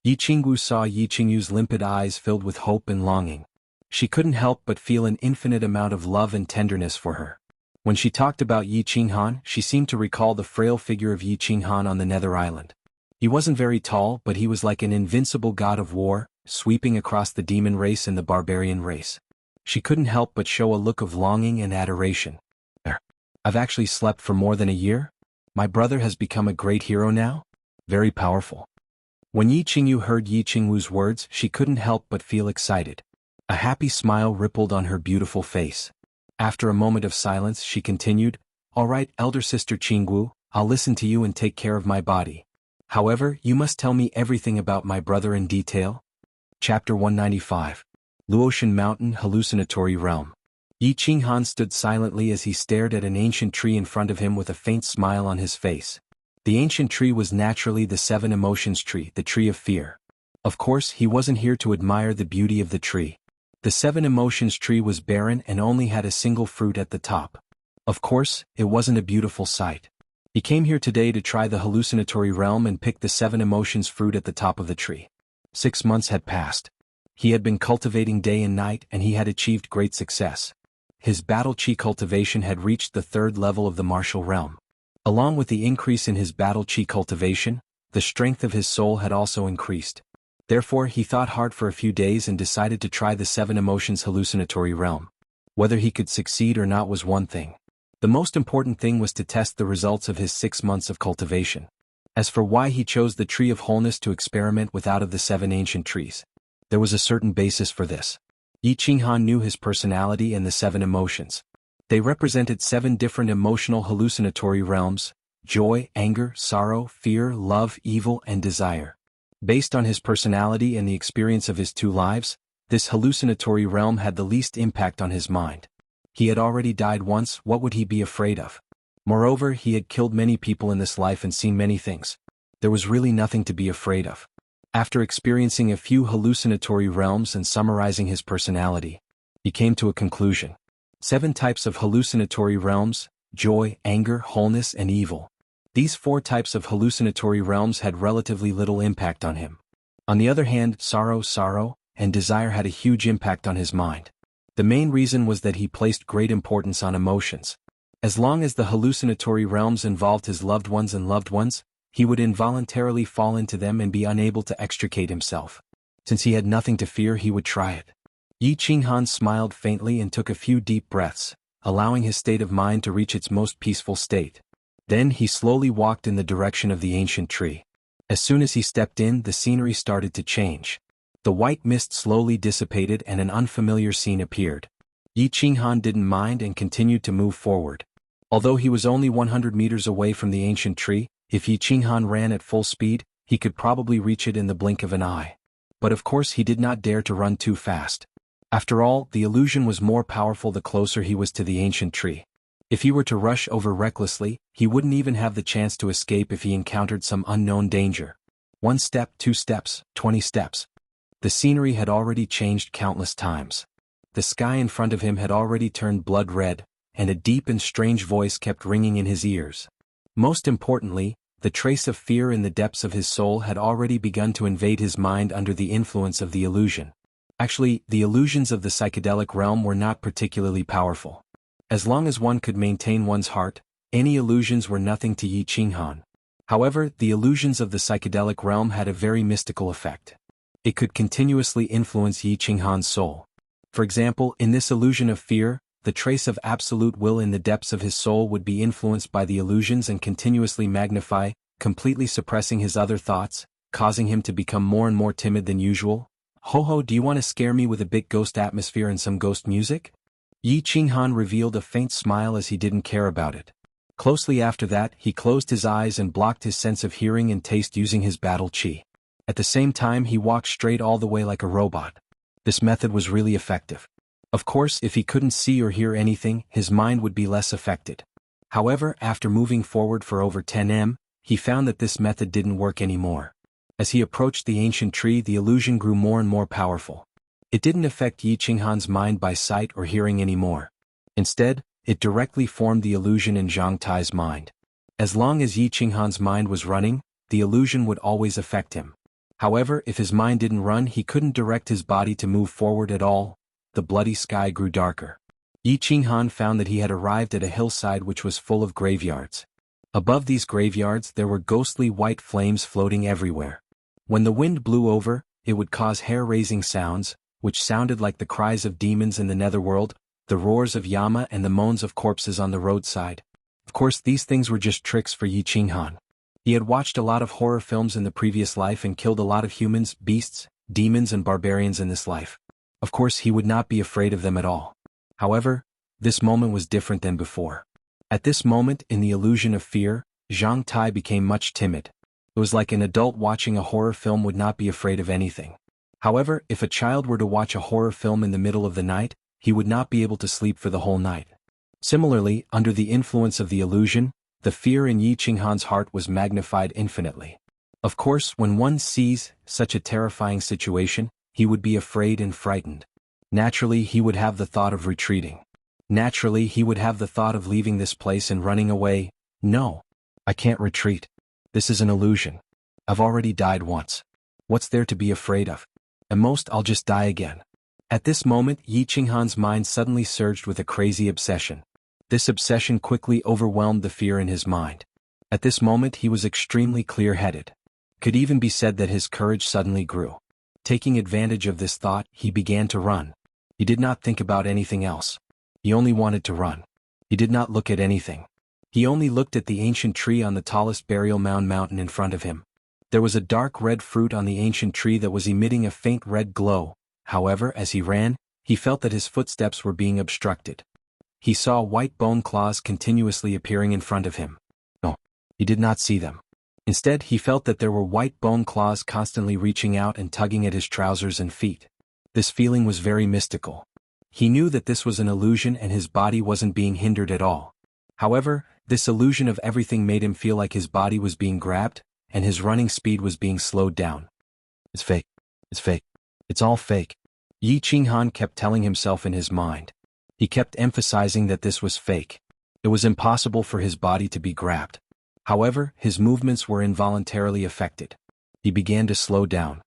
Yi Qingwu saw Yi Qingyu's limpid eyes filled with hope and longing. She couldn't help but feel an infinite amount of love and tenderness for her. When she talked about Yi Qinghan, she seemed to recall the frail figure of Yi Qinghan on the Nether Island. He wasn't very tall, but he was like an invincible god of war, sweeping across the demon race and the barbarian race. She couldn't help but show a look of longing and adoration. I've actually slept for more than a year? My brother has become a great hero now? Very powerful. When Yi Qingyu heard Yi Qingwu's words, she couldn't help but feel excited. A happy smile rippled on her beautiful face. After a moment of silence, she continued, All right, elder sister Qingwu, I'll listen to you and take care of my body. However, you must tell me everything about my brother in detail. Chapter 195. Luotian Mountain Hallucinatory Realm. Yi Qinghan stood silently as he stared at an ancient tree in front of him with a faint smile on his face. The ancient tree was naturally the Seven Emotions tree, the tree of fear. Of course, he wasn't here to admire the beauty of the tree. The Seven Emotions tree was barren and only had a single fruit at the top. Of course, it wasn't a beautiful sight. He came here today to try the hallucinatory realm and pick the Seven Emotions fruit at the top of the tree. 6 months had passed. He had been cultivating day and night and he had achieved great success. His battle chi cultivation had reached the 3rd level of the martial realm. Along with the increase in his battle chi cultivation, the strength of his soul had also increased. Therefore he thought hard for a few days and decided to try the 7 emotions hallucinatory realm. Whether he could succeed or not was one thing. The most important thing was to test the results of his 6 months of cultivation. As for why he chose the tree of wholeness to experiment with out of the 7 ancient trees, there was a certain basis for this. Yi Qinghan knew his personality and the 7 emotions. They represented 7 different emotional hallucinatory realms: joy, anger, sorrow, fear, love, evil, and desire. Based on his personality and the experience of his 2 lives, this hallucinatory realm had the least impact on his mind. He had already died once, what would he be afraid of? Moreover, he had killed many people in this life and seen many things. There was really nothing to be afraid of. After experiencing a few hallucinatory realms and summarizing his personality, he came to a conclusion. 7 types of hallucinatory realms: joy, anger, wholeness, and evil. These 4 types of hallucinatory realms had relatively little impact on him. On the other hand, sorrow, and desire had a huge impact on his mind. The main reason was that he placed great importance on emotions. As long as the hallucinatory realms involved his loved ones, he would involuntarily fall into them and be unable to extricate himself. Since he had nothing to fear, he would try it. Yi Qinghan smiled faintly and took a few deep breaths, allowing his state of mind to reach its most peaceful state. Then he slowly walked in the direction of the ancient tree. As soon as he stepped in, the scenery started to change. The white mist slowly dissipated and an unfamiliar scene appeared. Yi Qinghan didn't mind and continued to move forward. Although he was only 100 meters away from the ancient tree, if Yi Qinghan ran at full speed, he could probably reach it in the blink of an eye. But of course he did not dare to run too fast. After all, the illusion was more powerful the closer he was to the ancient tree. If he were to rush over recklessly, he wouldn't even have the chance to escape if he encountered some unknown danger. 1 step, 2 steps, 20 steps. The scenery had already changed countless times. The sky in front of him had already turned blood red, and a deep and strange voice kept ringing in his ears. Most importantly, the trace of fear in the depths of his soul had already begun to invade his mind under the influence of the illusion. Actually, the illusions of the psychedelic realm were not particularly powerful. As long as one could maintain one's heart, any illusions were nothing to Yi Qinghan. However, the illusions of the psychedelic realm had a very mystical effect. It could continuously influence Yi Qinghan's soul. For example, in this illusion of fear, the trace of absolute will in the depths of his soul would be influenced by the illusions and continuously magnify, completely suppressing his other thoughts, causing him to become more and more timid than usual. Ho, do you want to scare me with a bit ghost atmosphere and some ghost music? Yi Qinghan revealed a faint smile as he didn't care about it. Closely after that, he closed his eyes and blocked his sense of hearing and taste using his battle chi. At the same time, he walked straight all the way like a robot. This method was really effective. Of course, if he couldn't see or hear anything, his mind would be less affected. However, after moving forward for over 10 m, he found that this method didn't work anymore. As he approached the ancient tree, the illusion grew more and more powerful. It didn't affect Yi Qinghan's mind by sight or hearing anymore. Instead, it directly formed the illusion in Zhang Tai's mind. As long as Yi Qinghan's mind was running, the illusion would always affect him. However, if his mind didn't run, he couldn't direct his body to move forward at all. The bloody sky grew darker. Yi Qinghan found that he had arrived at a hillside which was full of graveyards. Above these graveyards there were ghostly white flames floating everywhere. When the wind blew over, it would cause hair-raising sounds, which sounded like the cries of demons in the netherworld, the roars of Yama and the moans of corpses on the roadside. Of course, these things were just tricks for Yi Qinghan. He had watched a lot of horror films in the previous life and killed a lot of humans, beasts, demons and barbarians in this life. Of course, he would not be afraid of them at all. However, this moment was different than before. At this moment, in the illusion of fear, Zhang Tai became much timid. It was like an adult watching a horror film would not be afraid of anything. However, if a child were to watch a horror film in the middle of the night, he would not be able to sleep for the whole night. Similarly, under the influence of the illusion, the fear in Yi Qinghan's heart was magnified infinitely. Of course, when one sees such a terrifying situation, he would be afraid and frightened. Naturally, he would have the thought of retreating. Naturally, he would have the thought of leaving this place and running away. No, I can't retreat. This is an illusion. I've already died once. What's there to be afraid of? At most, I'll just die again. At this moment, Yi Qinghan's mind suddenly surged with a crazy obsession. This obsession quickly overwhelmed the fear in his mind. At this moment, he was extremely clear-headed. Could even be said that his courage suddenly grew. Taking advantage of this thought, he began to run. He did not think about anything else. He only wanted to run. He did not look at anything. He only looked at the ancient tree on the tallest burial mountain in front of him. There was a dark red fruit on the ancient tree that was emitting a faint red glow. However, as he ran, he felt that his footsteps were being obstructed. He saw white bone claws continuously appearing in front of him. No, he did not see them. Instead, he felt that there were white bone claws constantly reaching out and tugging at his trousers and feet. This feeling was very mystical. He knew that this was an illusion and his body wasn't being hindered at all. However, this illusion of everything made him feel like his body was being grabbed, and his running speed was being slowed down. It's fake. It's fake. It's all fake. Yi Qinghan kept telling himself in his mind. He kept emphasizing that this was fake. It was impossible for his body to be grabbed. However, his movements were involuntarily affected. He began to slow down.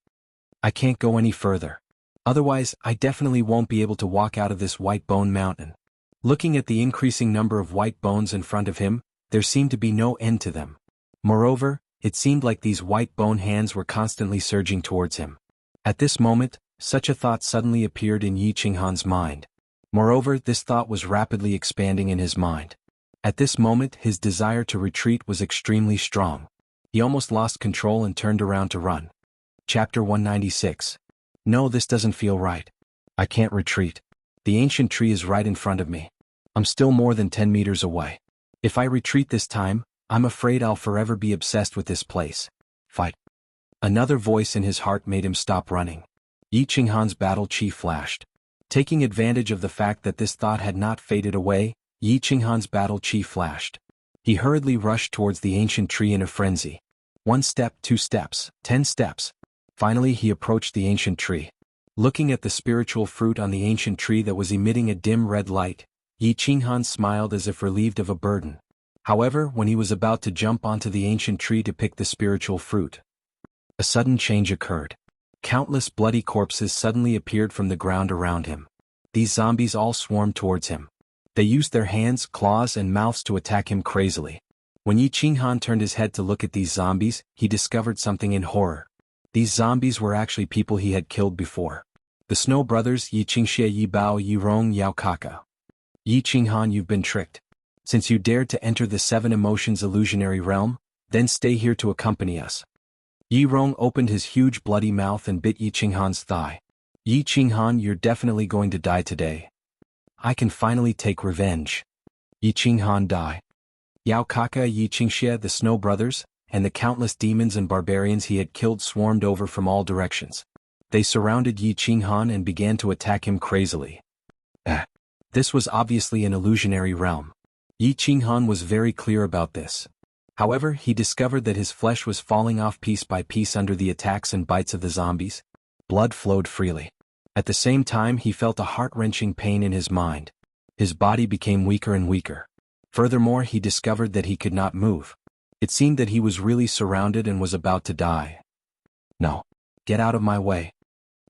I can't go any further. Otherwise, I definitely won't be able to walk out of this white bone mountain. Looking at the increasing number of white bones in front of him, there seemed to be no end to them. Moreover, it seemed like these white bone hands were constantly surging towards him. At this moment, such a thought suddenly appeared in Yi Qinghan's mind. Moreover, this thought was rapidly expanding in his mind. At this moment, his desire to retreat was extremely strong. He almost lost control and turned around to run. Chapter 196. No, this doesn't feel right. I can't retreat. The ancient tree is right in front of me. I'm still more than 10 meters away. If I retreat this time, I'm afraid I'll forever be obsessed with this place. Fight. Another voice in his heart made him stop running. Yi Qinghan's battle chi flashed. Taking advantage of the fact that this thought had not faded away, Yi Qinghan's battle chi flashed. He hurriedly rushed towards the ancient tree in a frenzy. 1 step, 2 steps, 10 steps. Finally he approached the ancient tree. Looking at the spiritual fruit on the ancient tree that was emitting a dim red light, Yi Qinghan smiled as if relieved of a burden. However, when he was about to jump onto the ancient tree to pick the spiritual fruit, a sudden change occurred. Countless bloody corpses suddenly appeared from the ground around him. These zombies all swarmed towards him. They used their hands, claws, and mouths to attack him crazily. When Yi Qinghan turned his head to look at these zombies, he discovered something in horror. These zombies were actually people he had killed before. The Snow Brothers, Yi Qingxie, Yi Bao, Yi Rong, Yao Kaka. Yi Qinghan, you've been tricked. Since you dared to enter the 7 emotions illusionary realm, then stay here to accompany us. Yi Rong opened his huge bloody mouth and bit Yi Qinghan's thigh. Yi Qinghan, you're definitely going to die today. I can finally take revenge. Yi Qinghan die. Yao Kaka, Yi Qingxie, the Snow Brothers, and the countless demons and barbarians he had killed swarmed over from all directions. They surrounded Yi Qinghan and began to attack him crazily. This was obviously an illusionary realm. Yi Qinghan was very clear about this. However, he discovered that his flesh was falling off piece by piece under the attacks and bites of the zombies. Blood flowed freely. At the same time, he felt a heart-wrenching pain in his mind. His body became weaker and weaker. Furthermore, he discovered that he could not move. It seemed that he was really surrounded and was about to die. No. Get out of my way.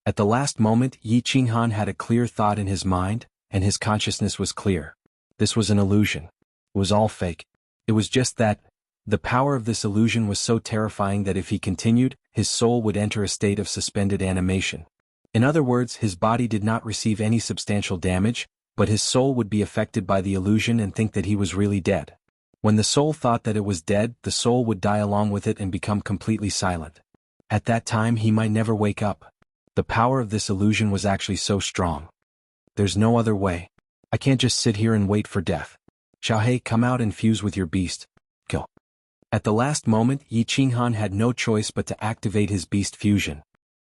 At the last moment, Yi Qinghan had a clear thought in his mind, and his consciousness was clear. This was an illusion. It was all fake. It was just that. The power of this illusion was so terrifying that if he continued, his soul would enter a state of suspended animation. In other words, his body did not receive any substantial damage, but his soul would be affected by the illusion and think that he was really dead. When the soul thought that it was dead, the soul would die along with it and become completely silent. At that time he might never wake up. The power of this illusion was actually so strong. There's no other way. I can't just sit here and wait for death. Xiaohei, come out and fuse with your beast. Kill. At the last moment, Yi Qinghan had no choice but to activate his beast fusion.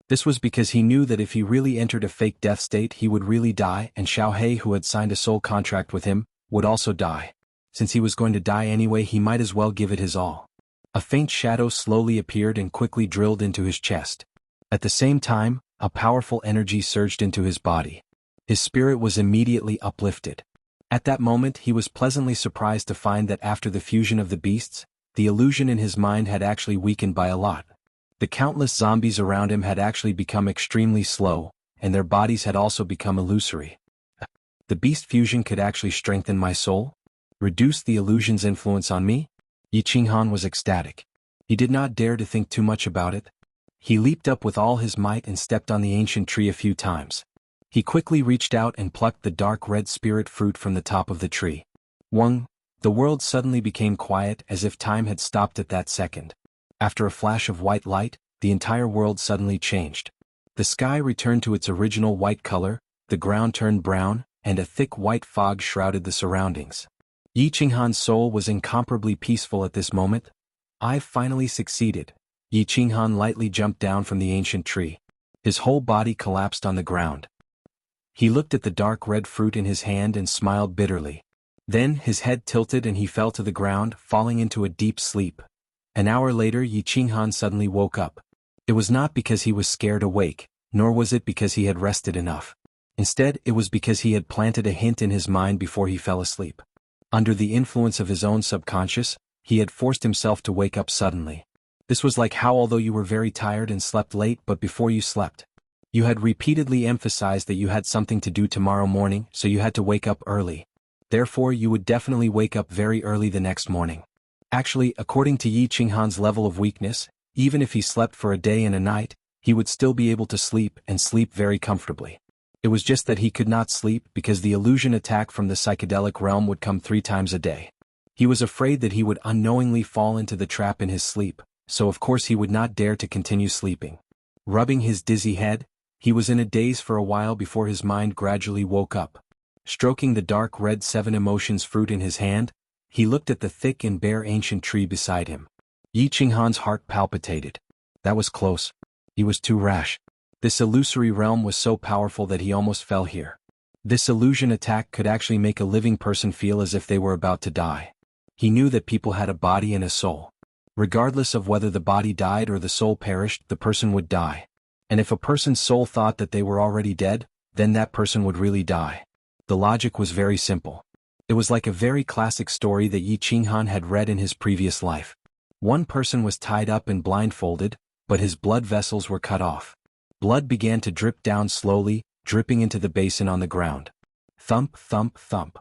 This was because he knew that if he really entered a fake death state he would really die, and Xiaohei, who had signed a soul contract with him, would also die. Since he was going to die anyway, he might as well give it his all. A faint shadow slowly appeared and quickly drilled into his chest. At the same time, a powerful energy surged into his body. His spirit was immediately uplifted. At that moment he was pleasantly surprised to find that after the fusion of the beasts, the illusion in his mind had actually weakened by a lot. The countless zombies around him had actually become extremely slow, and their bodies had also become illusory. The beast fusion could actually strengthen my soul? Reduce the illusion's influence on me? Yi Qinghan was ecstatic. He did not dare to think too much about it. He leaped up with all his might and stepped on the ancient tree a few times. He quickly reached out and plucked the dark red spirit fruit from the top of the tree. The world suddenly became quiet as if time had stopped at that second. After a flash of white light, the entire world suddenly changed. The sky returned to its original white color, the ground turned brown, and a thick white fog shrouded the surroundings. Yi Qinghan's soul was incomparably peaceful at this moment. "I've finally succeeded." Yi Qinghan lightly jumped down from the ancient tree. His whole body collapsed on the ground. He looked at the dark red fruit in his hand and smiled bitterly. Then his head tilted and he fell to the ground, falling into a deep sleep. An hour later Yi Qinghan suddenly woke up. It was not because he was scared awake, nor was it because he had rested enough. Instead, it was because he had planted a hint in his mind before he fell asleep. Under the influence of his own subconscious, he had forced himself to wake up suddenly. This was like how, although you were very tired and slept late, but before you slept, you had repeatedly emphasized that you had something to do tomorrow morning, so you had to wake up early. Therefore, you would definitely wake up very early the next morning. Actually, according to Yi Qinghan's level of weakness, even if he slept for a day and a night, he would still be able to sleep and sleep very comfortably. It was just that he could not sleep because the illusion attack from the psychedelic realm would come 3 times a day. He was afraid that he would unknowingly fall into the trap in his sleep, so of course he would not dare to continue sleeping. Rubbing his dizzy head, he was in a daze for a while before his mind gradually woke up. Stroking the dark red 7 emotions fruit in his hand, he looked at the thick and bare ancient tree beside him. Yi Qinghan's heart palpitated. That was close. He was too rash. This illusory realm was so powerful that he almost fell here. This illusion attack could actually make a living person feel as if they were about to die. He knew that people had a body and a soul. Regardless of whether the body died or the soul perished, the person would die. And if a person's soul thought that they were already dead, then that person would really die. The logic was very simple. It was like a very classic story that Yi Qinghan had read in his previous life. One person was tied up and blindfolded, but his blood vessels were cut off. Blood began to drip down slowly, dripping into the basin on the ground. Thump, thump, thump.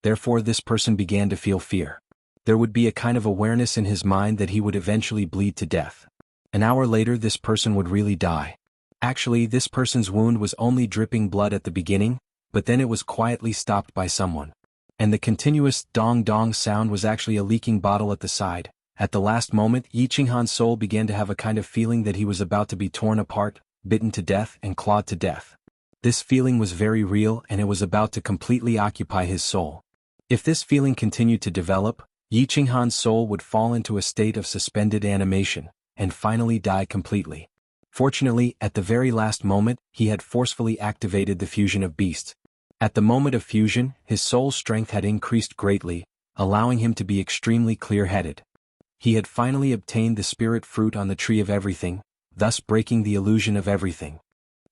Therefore this person began to feel fear. There would be a kind of awareness in his mind that he would eventually bleed to death. An hour later this person would really die. Actually, this person's wound was only dripping blood at the beginning, but then it was quietly stopped by someone. And the continuous dong-dong sound was actually a leaking bottle at the side. At the last moment, Yi Qinghan's soul began to have a kind of feeling that he was about to be torn apart, bitten to death and clawed to death. This feeling was very real and it was about to completely occupy his soul. If this feeling continued to develop, Yi Qinghan's soul would fall into a state of suspended animation, and finally die completely. Fortunately, at the very last moment, he had forcefully activated the fusion of beasts. At the moment of fusion, his soul's strength had increased greatly, allowing him to be extremely clear-headed. He had finally obtained the spirit fruit on the tree of everything, thus breaking the illusion of everything.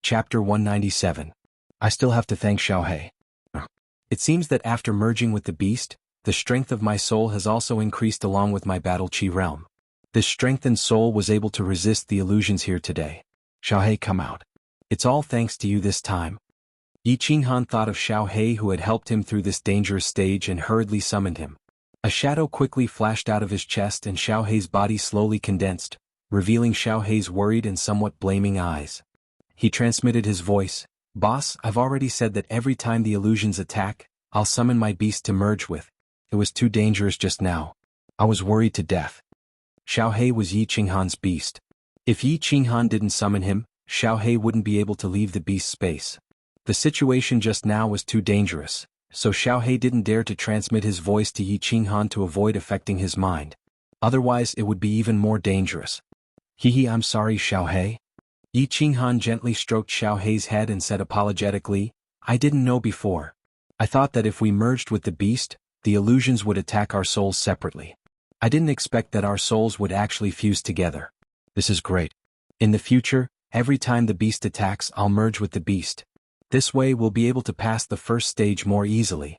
Chapter 197. I still have to thank Xiaohe. It seems that after merging with the beast, the strength of my soul has also increased along with my battle chi realm. This strengthened soul was able to resist the illusions here today. Xiaohe, come out. It's all thanks to you this time. Yi Qinghan thought of Xiaohe who had helped him through this dangerous stage and hurriedly summoned him. A shadow quickly flashed out of his chest and Xiaohe's body slowly condensed, revealing Xiaohe's worried and somewhat blaming eyes. He transmitted his voice. Boss, I've already said that every time the illusions attack, I'll summon my beast to merge with. It was too dangerous just now. I was worried to death. Xiaohe was Yi Qinghan's beast. If Yi Qinghan didn't summon him, Xiaohe wouldn't be able to leave the beast's space. The situation just now was too dangerous, so Xiaohe didn't dare to transmit his voice to Yi Qinghan to avoid affecting his mind. Otherwise it would be even more dangerous. I'm sorry, Xiaohe. Yi Qinghan gently stroked Xiaohe's head and said apologetically, I didn't know before. I thought that if we merged with the beast, the illusions would attack our souls separately. I didn't expect that our souls would actually fuse together. This is great. In the future, every time the beast attacks, I'll merge with the beast. This way we'll be able to pass the first stage more easily.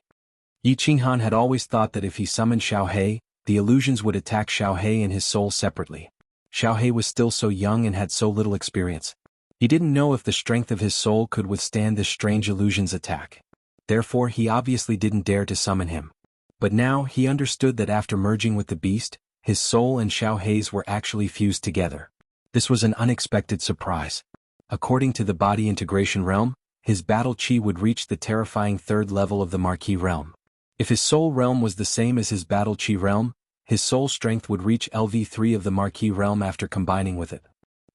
Yi Qinghan had always thought that if he summoned Xiaohe, the illusions would attack Xiaohe and his soul separately. Xiaohe was still so young and had so little experience. He didn't know if the strength of his soul could withstand this strange illusion's attack. Therefore he obviously didn't dare to summon him. But now he understood that after merging with the beast, his soul and Xiaohe's were actually fused together. This was an unexpected surprise. According to the body integration realm, his battle chi would reach the terrifying third level of the Marquis realm. If his soul realm was the same as his battle chi realm, his soul strength would reach LV3 of the Marquis realm after combining with it.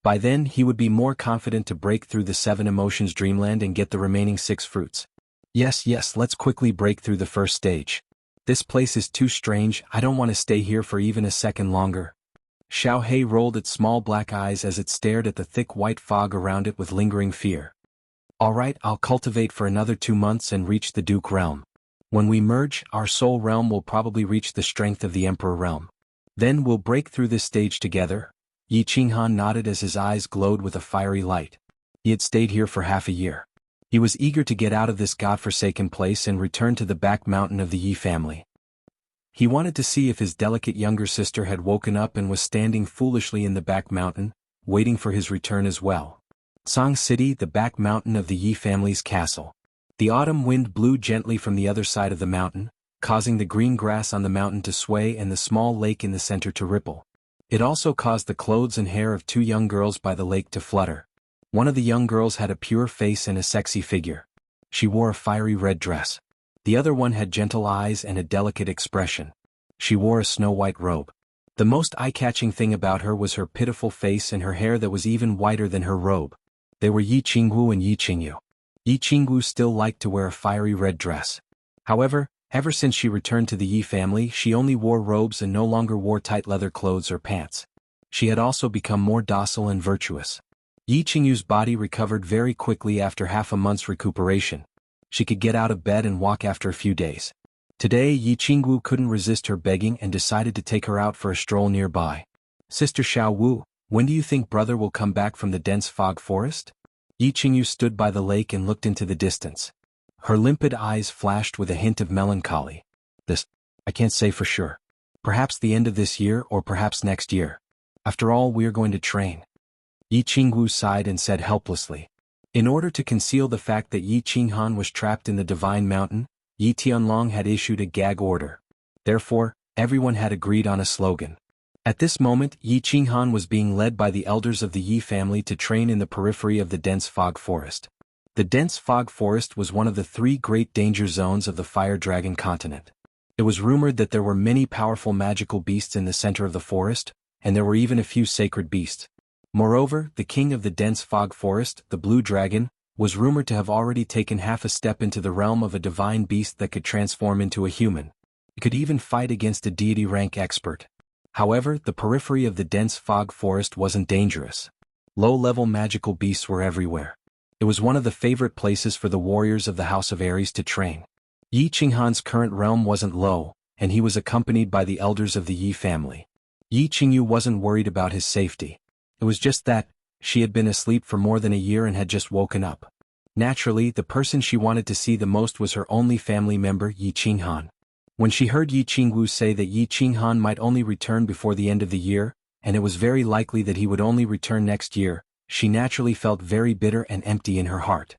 By then he would be more confident to break through the 7 emotions dreamland and get the remaining 6 fruits. Yes, let's quickly break through the first stage. This place is too strange, I don't want to stay here for even a second longer. Xiao Hei rolled its small black eyes as it stared at the thick white fog around it with lingering fear. Alright, I'll cultivate for another 2 months and reach the Duke realm. When we merge, our soul realm will probably reach the strength of the Emperor realm. Then we'll break through this stage together. Yi Qinghan nodded as his eyes glowed with a fiery light. He had stayed here for half a year. He was eager to get out of this godforsaken place and return to the back mountain of the Yi family. He wanted to see if his delicate younger sister had woken up and was standing foolishly in the back mountain, waiting for his return as well. Song City, the back mountain of the Yi family's castle. The autumn wind blew gently from the other side of the mountain, causing the green grass on the mountain to sway and the small lake in the center to ripple. It also caused the clothes and hair of 2 young girls by the lake to flutter. One of the young girls had a pure face and a sexy figure. She wore a fiery red dress. The other one had gentle eyes and a delicate expression. She wore a snow-white robe. The most eye-catching thing about her was her pitiful face and her hair that was even whiter than her robe. They were Yi Qingwu and Yi Qingyu. Yi Qingwu still liked to wear a fiery red dress. However, ever since she returned to the Yi family, she only wore robes and no longer wore tight leather clothes or pants. She had also become more docile and virtuous. Yi Qingyu's body recovered very quickly after half a month's recuperation. She could get out of bed and walk after a few days. Today Yi Qingwu couldn't resist her begging and decided to take her out for a stroll nearby. Sister Xiao Wu, when do you think brother will come back from the dense fog forest? Yi Qingyu stood by the lake and looked into the distance. Her limpid eyes flashed with a hint of melancholy. I can't say for sure. Perhaps the end of this year or perhaps next year. After all, we are going to train. Yi Qingwu sighed and said helplessly. In order to conceal the fact that Yi Qinghan was trapped in the Divine Mountain, Yi Tianlong had issued a gag order. Therefore, everyone had agreed on a slogan. At this moment, Yi Qinghan was being led by the elders of the Yi family to train in the periphery of the dense fog forest. The dense fog forest was one of the 3 great danger zones of the Fire Dragon continent. It was rumored that there were many powerful magical beasts in the center of the forest, and there were even a few sacred beasts. Moreover, the king of the dense fog forest, the Blue Dragon, was rumored to have already taken half a step into the realm of a divine beast that could transform into a human. It could even fight against a deity rank expert. However, the periphery of the dense fog forest wasn't dangerous. Low-level magical beasts were everywhere. It was one of the favorite places for the warriors of the House of Aries to train. Yi Qinghan's current realm wasn't low, and he was accompanied by the elders of the Yi family. Yi Qingyu wasn't worried about his safety. It was just that, she had been asleep for more than a year and had just woken up. Naturally, the person she wanted to see the most was her only family member, Yi Qinghan. When she heard Yi Qingwu say that Yi Qinghan might only return before the end of the year, and it was very likely that he would only return next year, she naturally felt very bitter and empty in her heart.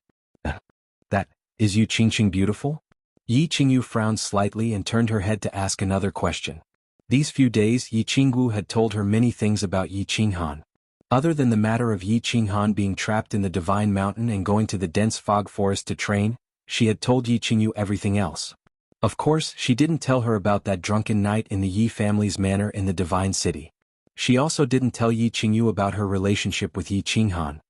Is Yi Qingqing beautiful? Yi Qingyu frowned slightly and turned her head to ask another question. These few days Yi Qingwu had told her many things about Yi Qinghan. Other than the matter of Yi Qinghan being trapped in the Divine Mountain and going to the dense fog forest to train, she had told Yi Qingyu everything else. Of course, she didn't tell her about that drunken night in the Yi family's manor in the Divine City. She also didn't tell Yi Qingyu about her relationship with Yi Qinghan.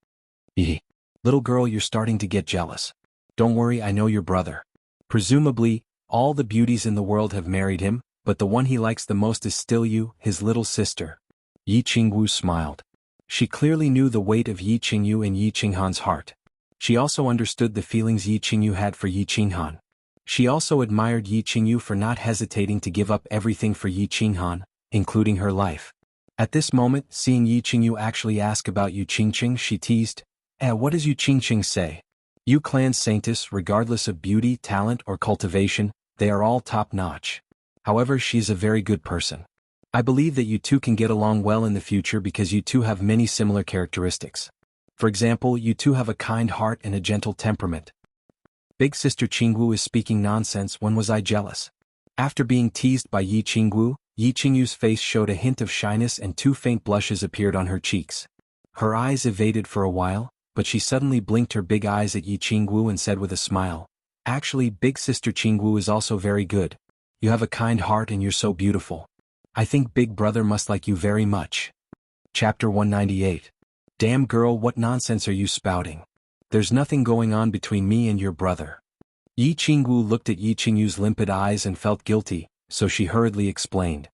Little girl, you're starting to get jealous. Don't worry, I know your brother. Presumably, all the beauties in the world have married him, but the one he likes the most is still you, his little sister. Yi Qingwu smiled. She clearly knew the weight of Yi Qingyu in Yi Qinghan's heart. She also understood the feelings Yi Qingyu had for Yi Qinghan. She also admired Yi Qingyu for not hesitating to give up everything for Yi Qinghan, including her life. At this moment, seeing Yi Qingyu actually ask about Yu Qingqing, she teased, what does Yu Qingqing say? Yu clan's saintess, regardless of beauty, talent, or cultivation, they are all top-notch. However, she's a very good person. I believe that you two can get along well in the future because you two have many similar characteristics. For example, you two have a kind heart and a gentle temperament. Big sister Qingwu is speaking nonsense. When was I jealous? After being teased by Yi Qingwu, Yi Qingyu's face showed a hint of shyness and 2 faint blushes appeared on her cheeks. Her eyes evaded for a while, but she suddenly blinked her big eyes at Yi Qingwu and said with a smile, "Actually, big sister Qingwu is also very good. You have a kind heart and you're so beautiful. I think big brother must like you very much." Chapter 198. Damn girl, what nonsense are you spouting? There's nothing going on between me and your brother. Yi Qingwu looked at Yi Qingyu's limpid eyes and felt guilty, so she hurriedly explained.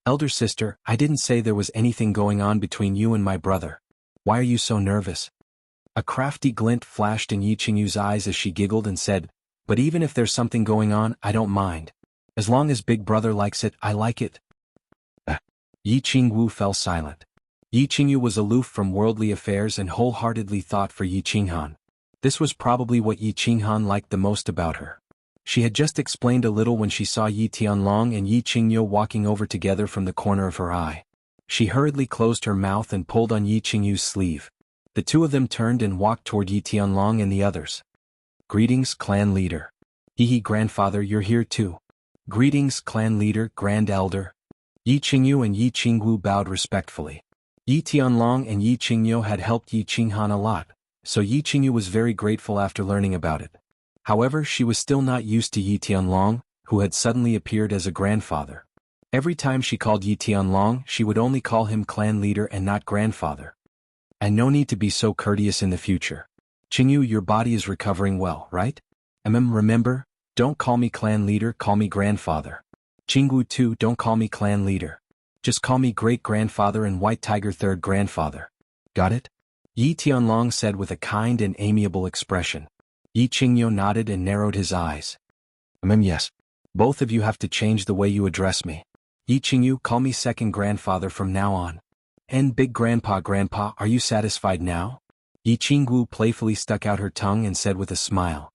"Elder sister, I didn't say there was anything going on between you and my brother. Why are you so nervous?" A crafty glint flashed in Yi Qingyu's eyes as she giggled and said, "But even if there's something going on, I don't mind. As long as big brother likes it, I like it." Yi Qingwu fell silent. Yi Qingyu was aloof from worldly affairs and wholeheartedly thought for Yi Qinghan. This was probably what Yi Qinghan liked the most about her. She had just explained a little when she saw Yi Tianlong and Yi Qingyu walking over together from the corner of her eye. She hurriedly closed her mouth and pulled on Yi Qingyu's sleeve. The two of them turned and walked toward Yi Tianlong and the others. "Greetings, clan leader." "Hehe, grandfather, you're here too." "Greetings, clan leader, grand elder." Yi Qingyu and Yi Qingwu bowed respectfully. Yi Tianlong and Yi Qingyu had helped Yi Qinghan a lot, so Yi Qingyu was very grateful after learning about it. However, she was still not used to Yi Tianlong, who had suddenly appeared as a grandfather. Every time she called Yi Tianlong, she would only call him clan leader and not grandfather. "And no need to be so courteous in the future. Qingyu, your body is recovering well, right? Remember, don't call me clan leader, call me grandfather. Qingwu too, don't call me clan leader. Just call me great-grandfather and White Tiger third grandfather. Got it?" Yi Tianlong said with a kind and amiable expression. Yi Qingyu nodded and narrowed his eyes. Yes. Both of you have to change the way you address me. Yi Qingyu, call me second grandfather from now on. And big grandpa, are you satisfied now? Yi Qingwu playfully stuck out her tongue and said with a smile.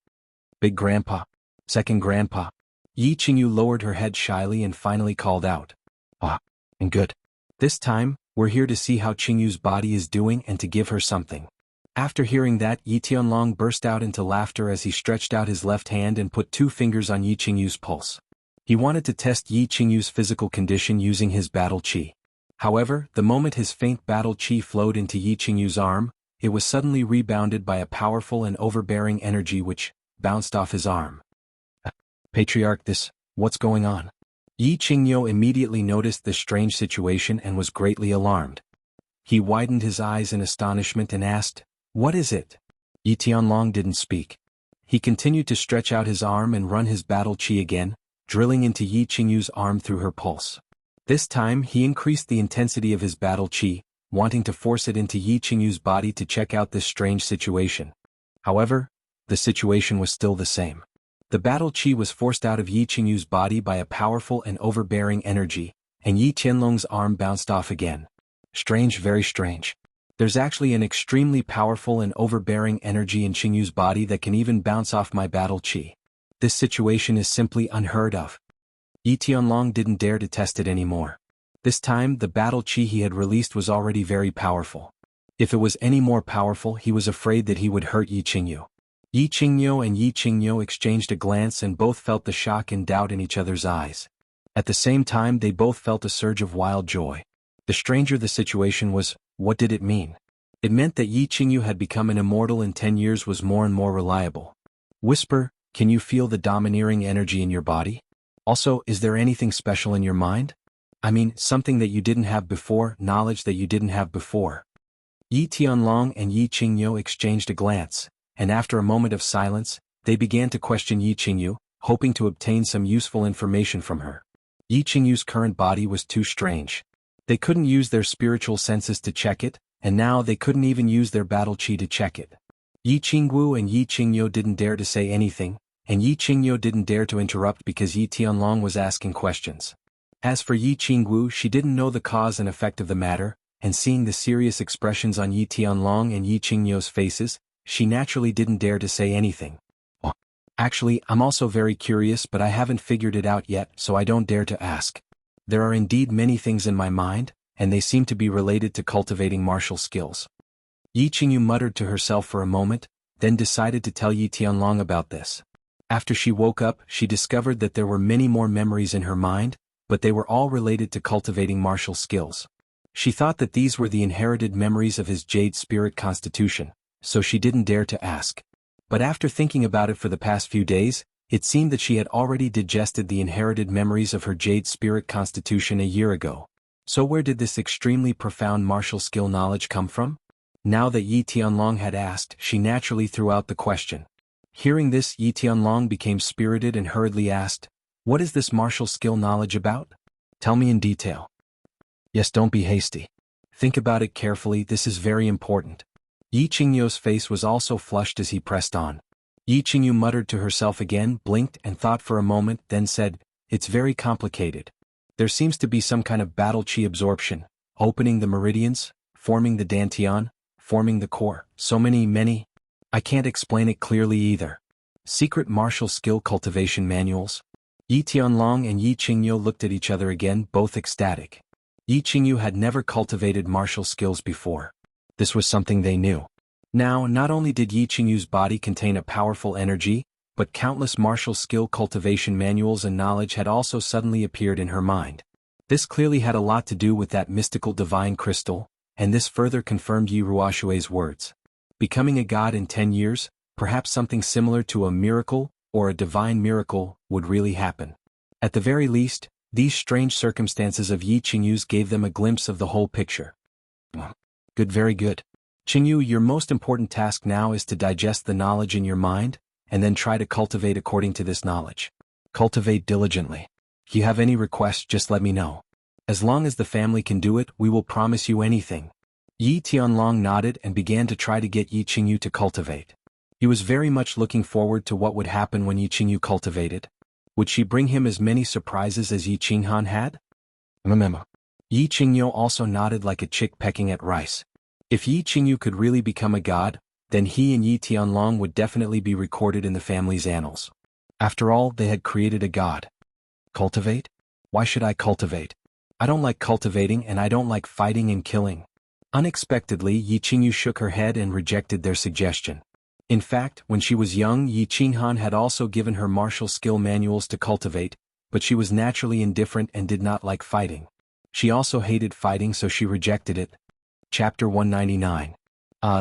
Big grandpa. Second grandpa. Yi Qingyu lowered her head shyly and finally called out. "Ah, and good. This time, we're here to see how Qingyu's body is doing and to give her something." After hearing that, Yi Tianlong burst out into laughter as he stretched out his left hand and put 2 fingers on Yi Qingyu's pulse. He wanted to test Yi Qingyu's physical condition using his battle qi. However, the moment his faint battle qi flowed into Yi Qingyu's arm, it was suddenly rebounded by a powerful and overbearing energy which bounced off his arm. Patriarch, what's going on? Yi Qingyu immediately noticed this strange situation and was greatly alarmed. He widened his eyes in astonishment and asked, "What is it?" Yi Tianlong didn't speak. He continued to stretch out his arm and run his battle qi again, drilling into Yi Qingyu's arm through her pulse. This time he increased the intensity of his battle qi, wanting to force it into Yi Qingyu's body to check out this strange situation. However, the situation was still the same. The battle qi was forced out of Yi Qingyu's body by a powerful and overbearing energy, and Yi Tianlong's arm bounced off again. Strange, very strange. There's actually an extremely powerful and overbearing energy in Qingyu's body that can even bounce off my battle qi. This situation is simply unheard of. Yi Tianlong didn't dare to test it anymore. This time the battle qi he had released was already very powerful. If it was any more powerful, he was afraid that he would hurt Yi Qingyu. Yi Qingyu and Yi Qingyu exchanged a glance and both felt the shock and doubt in each other's eyes. At the same time they both felt a surge of wild joy. The stranger the situation was, what did it mean? It meant that Yi Qingyu had become an immortal in 10 years was more and more reliable. Whisper, can you feel the domineering energy in your body? Also, is there anything special in your mind? Something that you didn't have before, knowledge that you didn't have before. Yi Tianlong and Yi Qingyu exchanged a glance, and after a moment of silence, they began to question Yi Qingyu, hoping to obtain some useful information from her. Yi Qingyu's current body was too strange. They couldn't use their spiritual senses to check it, and now they couldn't even use their battle qi to check it. Yi Qingwu and Yi Qingyu didn't dare to say anything, and Yi Qingyu didn't dare to interrupt because Yi Tianlong was asking questions. As for Yi Qingwu, she didn't know the cause and effect of the matter, and seeing the serious expressions on Yi Tianlong and Yi Qingyu's faces, she naturally didn't dare to say anything. Oh, actually, I'm also very curious, but I haven't figured it out yet, so I don't dare to ask. There are indeed many things in my mind, and they seem to be related to cultivating martial skills. Yi Qingyu muttered to herself for a moment, then decided to tell Yi Tianlong about this. After she woke up, she discovered that there were many more memories in her mind, but they were all related to cultivating martial skills. She thought that these were the inherited memories of his jade spirit constitution, so she didn't dare to ask. But after thinking about it for the past few days, it seemed that she had already digested the inherited memories of her jade spirit constitution a year ago. So where did this extremely profound martial skill knowledge come from? Now that Yi Tianlong had asked, she naturally threw out the question. Hearing this, Yi Tianlong became spirited and hurriedly asked, "What is this martial skill knowledge about? Tell me in detail." "Yes, don't be hasty. Think about it carefully, this is very important." Yi Qingyu's face was also flushed as he pressed on. Yi Qingyu muttered to herself again, blinked and thought for a moment, then said, "It's very complicated. There seems to be some kind of battle qi absorption, opening the meridians, forming the dantian, forming the core, so many. I can't explain it clearly either. Secret martial skill cultivation manuals?" Yi Tianlong and Yi Qingyu looked at each other again, both ecstatic. Yi Qingyu had never cultivated martial skills before. This was something they knew. Now, not only did Yi Qingyu's body contain a powerful energy, but countless martial skill cultivation manuals and knowledge had also suddenly appeared in her mind. This clearly had a lot to do with that mystical divine crystal, and this further confirmed Yi Ruoshui's words. Becoming a god in 10 years, perhaps something similar to a miracle, or a divine miracle, would really happen. At the very least, these strange circumstances of Yi Qingyu's gave them a glimpse of the whole picture. Good, very good. Qingyu, your most important task now is to digest the knowledge in your mind, and then try to cultivate according to this knowledge. Cultivate diligently. If you have any requests, just let me know. As long as the family can do it, we will promise you anything. Yi Tianlong nodded and began to try to get Yi Qingyu to cultivate. He was very much looking forward to what would happen when Yi Qingyu cultivated. Would she bring him as many surprises as Yi Qinghan had? Yi Qingyu also nodded like a chick pecking at rice. If Yi Qingyu could really become a god, then he and Yi Tianlong would definitely be recorded in the family's annals. After all, they had created a god. Cultivate? Why should I cultivate? I don't like cultivating and I don't like fighting and killing. Unexpectedly, Yi Qingyu shook her head and rejected their suggestion. In fact, when she was young, Yi Qinghan had also given her martial skill manuals to cultivate, but she was naturally indifferent and did not like fighting. She also hated fighting, so she rejected it. Chapter 199.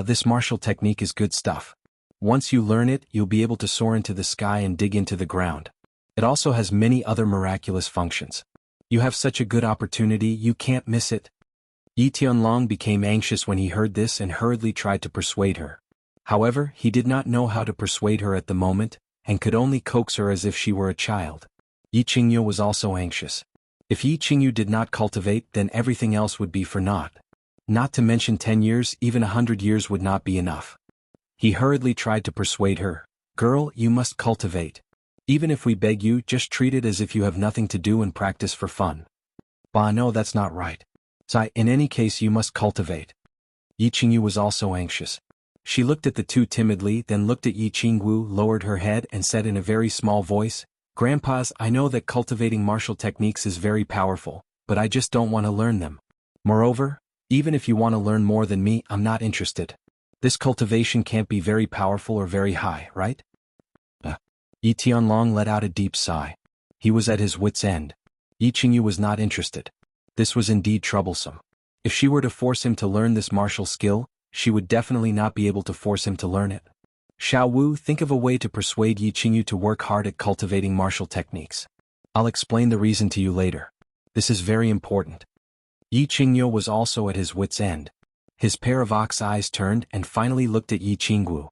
This martial technique is good stuff. Once you learn it, you'll be able to soar into the sky and dig into the ground. It also has many other miraculous functions. You have such a good opportunity, you can't miss it. Yi Tianlong became anxious when he heard this and hurriedly tried to persuade her. However, he did not know how to persuade her at the moment, and could only coax her as if she were a child. Yi Qingyu was also anxious. If Yi Qingyu did not cultivate, then everything else would be for naught. Not to mention 10 years, even 100 years would not be enough. He hurriedly tried to persuade her. "Girl, you must cultivate. Even if we beg you, just treat it as if you have nothing to do and practice for fun." "Bah, no, that's not right. In any case you must cultivate." Yi Qingyu was also anxious. She looked at the two timidly, then looked at Yi Qingwu, lowered her head and said in a very small voice, "Grandpas, I know that cultivating martial techniques is very powerful, but I just don't want to learn them. Moreover, even if you want to learn more than me, I'm not interested. This cultivation can't be very powerful or very high, right?" Yi Tianlong let out a deep sigh. He was at his wit's end. Yi Qingyu was not interested. This was indeed troublesome. If she were to force him to learn this martial skill, she would definitely not be able to force him to learn it. "Xiao Wu, think of a way to persuade Yi Qingyu to work hard at cultivating martial techniques. I'll explain the reason to you later. This is very important." Yi Qingyu was also at his wit's end. His pair of ox eyes turned and finally looked at Yi Qingwu.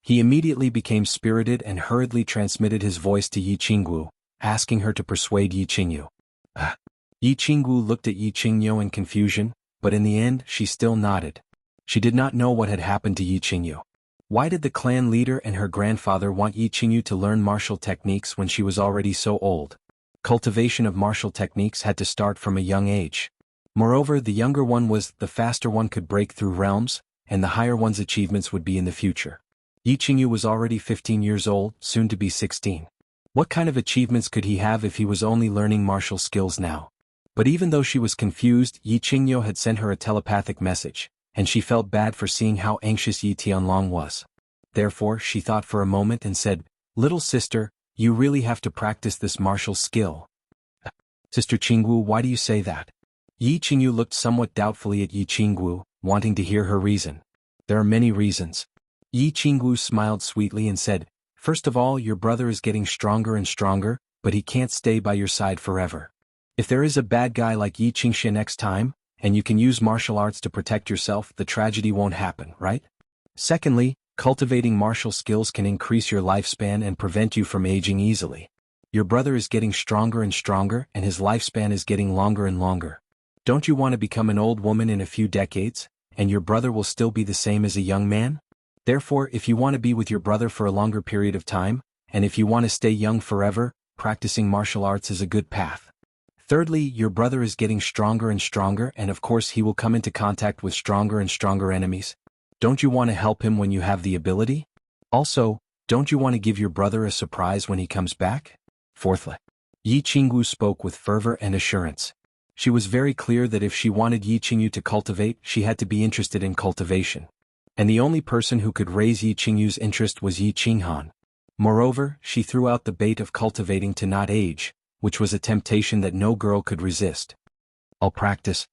He immediately became spirited and hurriedly transmitted his voice to Yi Qingwu, asking her to persuade Yi Qingyu. Yi Qingwu looked at Yi Qingyu in confusion, but in the end she still nodded. She did not know what had happened to Yi Qingyu. Why did the clan leader and her grandfather want Yi Qingyu to learn martial techniques when she was already so old? Cultivation of martial techniques had to start from a young age. Moreover, the younger one the faster one could break through realms, and the higher one's achievements would be in the future. Yi Qingyu was already 15 years old, soon to be 16. What kind of achievements could he have if he was only learning martial skills now? But even though she was confused, Yi Qingyu had sent her a telepathic message, and she felt bad for seeing how anxious Yi Tianlong was. Therefore, she thought for a moment and said, "Little sister, you really have to practice this martial skill." "Sister Qingwu, why do you say that?" Yi Qingyu looked somewhat doubtfully at Yi Qingwu, wanting to hear her reason. There are many reasons. Yi Qingwu smiled sweetly and said, "First of all, your brother is getting stronger and stronger, but he can't stay by your side forever. If there is a bad guy like Yi Qingxie next time, and you can use martial arts to protect yourself, the tragedy won't happen, right? Secondly, cultivating martial skills can increase your lifespan and prevent you from aging easily. Your brother is getting stronger and stronger, and his lifespan is getting longer and longer. Don't you want to become an old woman in a few decades, and your brother will still be the same as a young man? Therefore, if you want to be with your brother for a longer period of time, and if you want to stay young forever, practicing martial arts is a good path. Thirdly, your brother is getting stronger and stronger, and of course he will come into contact with stronger and stronger enemies. Don't you want to help him when you have the ability? Also, don't you want to give your brother a surprise when he comes back? Fourthly, Yi Qingwu spoke with fervor and assurance. She was very clear that if she wanted Yi Qingyu to cultivate, she had to be interested in cultivation. And the only person who could raise Yi Qingyu's interest was Yi Qinghan. Moreover, she threw out the bait of cultivating to not age, which was a temptation that no girl could resist. I'll practice.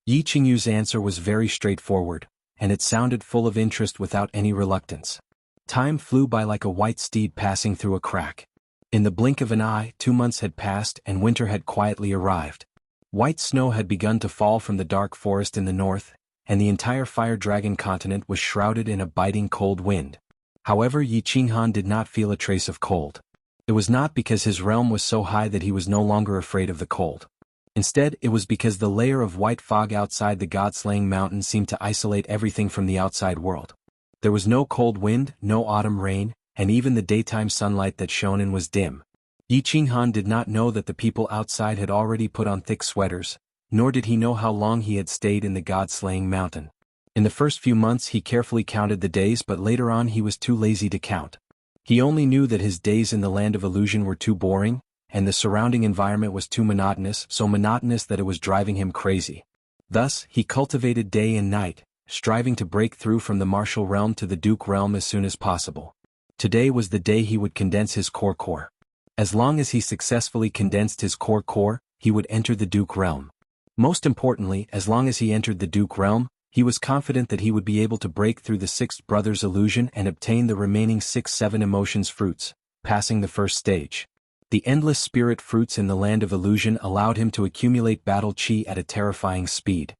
Yi Qingyu's answer was very straightforward, and it sounded full of interest without any reluctance. Time flew by like a white steed passing through a crack. In the blink of an eye, 2 months had passed and winter had quietly arrived. White snow had begun to fall from the dark forest in the north, and the entire Fire Dragon continent was shrouded in a biting cold wind. However, Yi Qinghan did not feel a trace of cold. It was not because his realm was so high that he was no longer afraid of the cold. Instead, it was because the layer of white fog outside the god-slaying mountain seemed to isolate everything from the outside world. There was no cold wind, no autumn rain, and even the daytime sunlight that shone in was dim. Yi Qinghan did not know that the people outside had already put on thick sweaters, nor did he know how long he had stayed in the god-slaying mountain. In the first few months he carefully counted the days, but later on he was too lazy to count. He only knew that his days in the land of illusion were too boring, and the surrounding environment was too monotonous, so monotonous that it was driving him crazy. Thus, he cultivated day and night, striving to break through from the martial realm to the duke realm as soon as possible. Today was the day he would condense his core. As long as he successfully condensed his core, he would enter the duke realm. Most importantly, as long as he entered the duke realm, he was confident that he would be able to break through the sixth brother's illusion and obtain the remaining 6-7 emotions fruits, passing the first stage. The endless spirit fruits in the land of illusion allowed him to accumulate battle chi at a terrifying speed.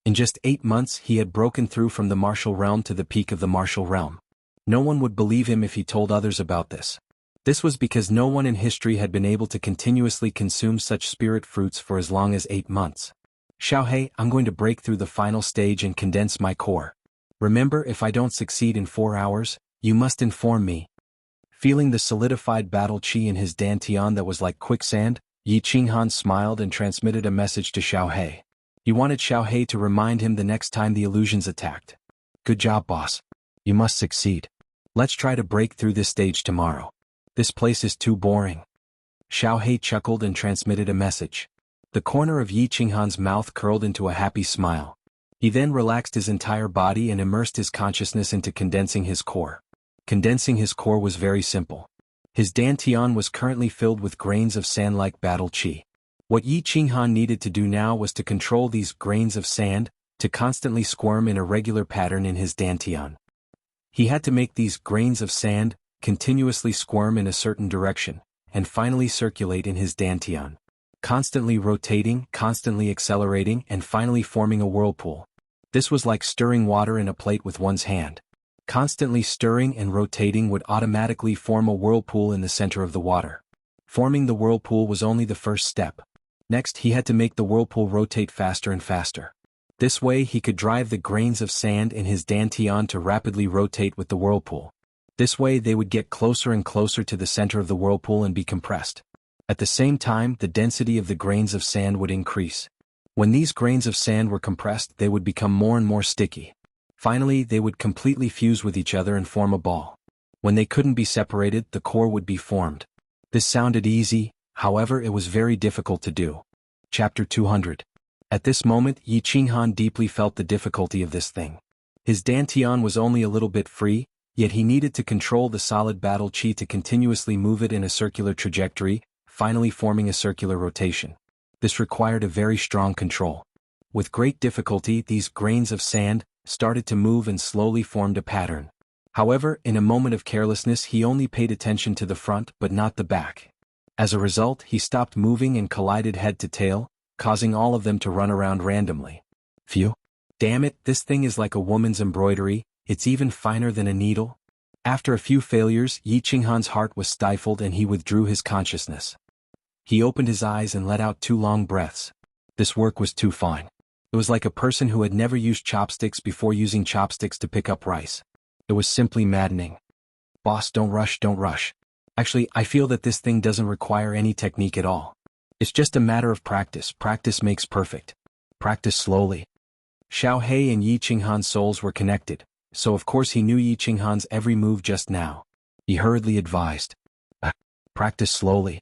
In just 8 months he had broken through from the martial realm to the peak of the martial realm. No one would believe him if he told others about this. This was because no one in history had been able to continuously consume such spirit fruits for as long as 8 months. Xiaohei, I'm going to break through the final stage and condense my core. Remember, if I don't succeed in 4 hours, you must inform me. Feeling the solidified battle chi in his dantian that was like quicksand, Yi Qinghan smiled and transmitted a message to Xiaohei. He wanted Xiaohei to remind him the next time the illusions attacked. Good job, boss. You must succeed. Let's try to break through this stage tomorrow. This place is too boring. Xiaohei chuckled and transmitted a message. The corner of Yi Qinghan's mouth curled into a happy smile. He then relaxed his entire body and immersed his consciousness into condensing his core. Condensing his core was very simple. His dantian was currently filled with grains of sand-like battle chi. What Yi Qinghan needed to do now was to control these grains of sand, to constantly squirm in a regular pattern in his dantian. He had to make these grains of sand continuously squirm in a certain direction, and finally circulate in his dantian. Constantly rotating, constantly accelerating, and finally forming a whirlpool. This was like stirring water in a plate with one's hand. Constantly stirring and rotating would automatically form a whirlpool in the center of the water. Forming the whirlpool was only the first step. Next, he had to make the whirlpool rotate faster and faster. This way he could drive the grains of sand in his dantian to rapidly rotate with the whirlpool. This way they would get closer and closer to the center of the whirlpool and be compressed. At the same time, the density of the grains of sand would increase. When these grains of sand were compressed, they would become more and more sticky. Finally, they would completely fuse with each other and form a ball. When they couldn't be separated, the core would be formed. This sounded easy, however it was very difficult to do. Chapter 200. At this moment, Yi Qinghan deeply felt the difficulty of this thing. His dantian was only a little bit free, yet he needed to control the solid battle chi to continuously move it in a circular trajectory, finally forming a circular rotation. This required a very strong control. With great difficulty, these grains of sand started to move and slowly formed a pattern. However, in a moment of carelessness, he only paid attention to the front but not the back. As a result, he stopped moving and collided head to tail, causing all of them to run around randomly. Phew. Damn it, this thing is like a woman's embroidery, it's even finer than a needle. After a few failures, Yi Qinghan's heart was stifled and he withdrew his consciousness. He opened his eyes and let out 2 long breaths. This work was too fine. It was like a person who had never used chopsticks before using chopsticks to pick up rice. It was simply maddening. Boss, don't rush, don't rush. Actually, I feel that this thing doesn't require any technique at all. It's just a matter of practice. Practice makes perfect. Practice slowly. Xiao He and Yi Qinghan's souls were connected, so of course he knew Yi Qinghan's every move just now. He hurriedly advised. Practice slowly.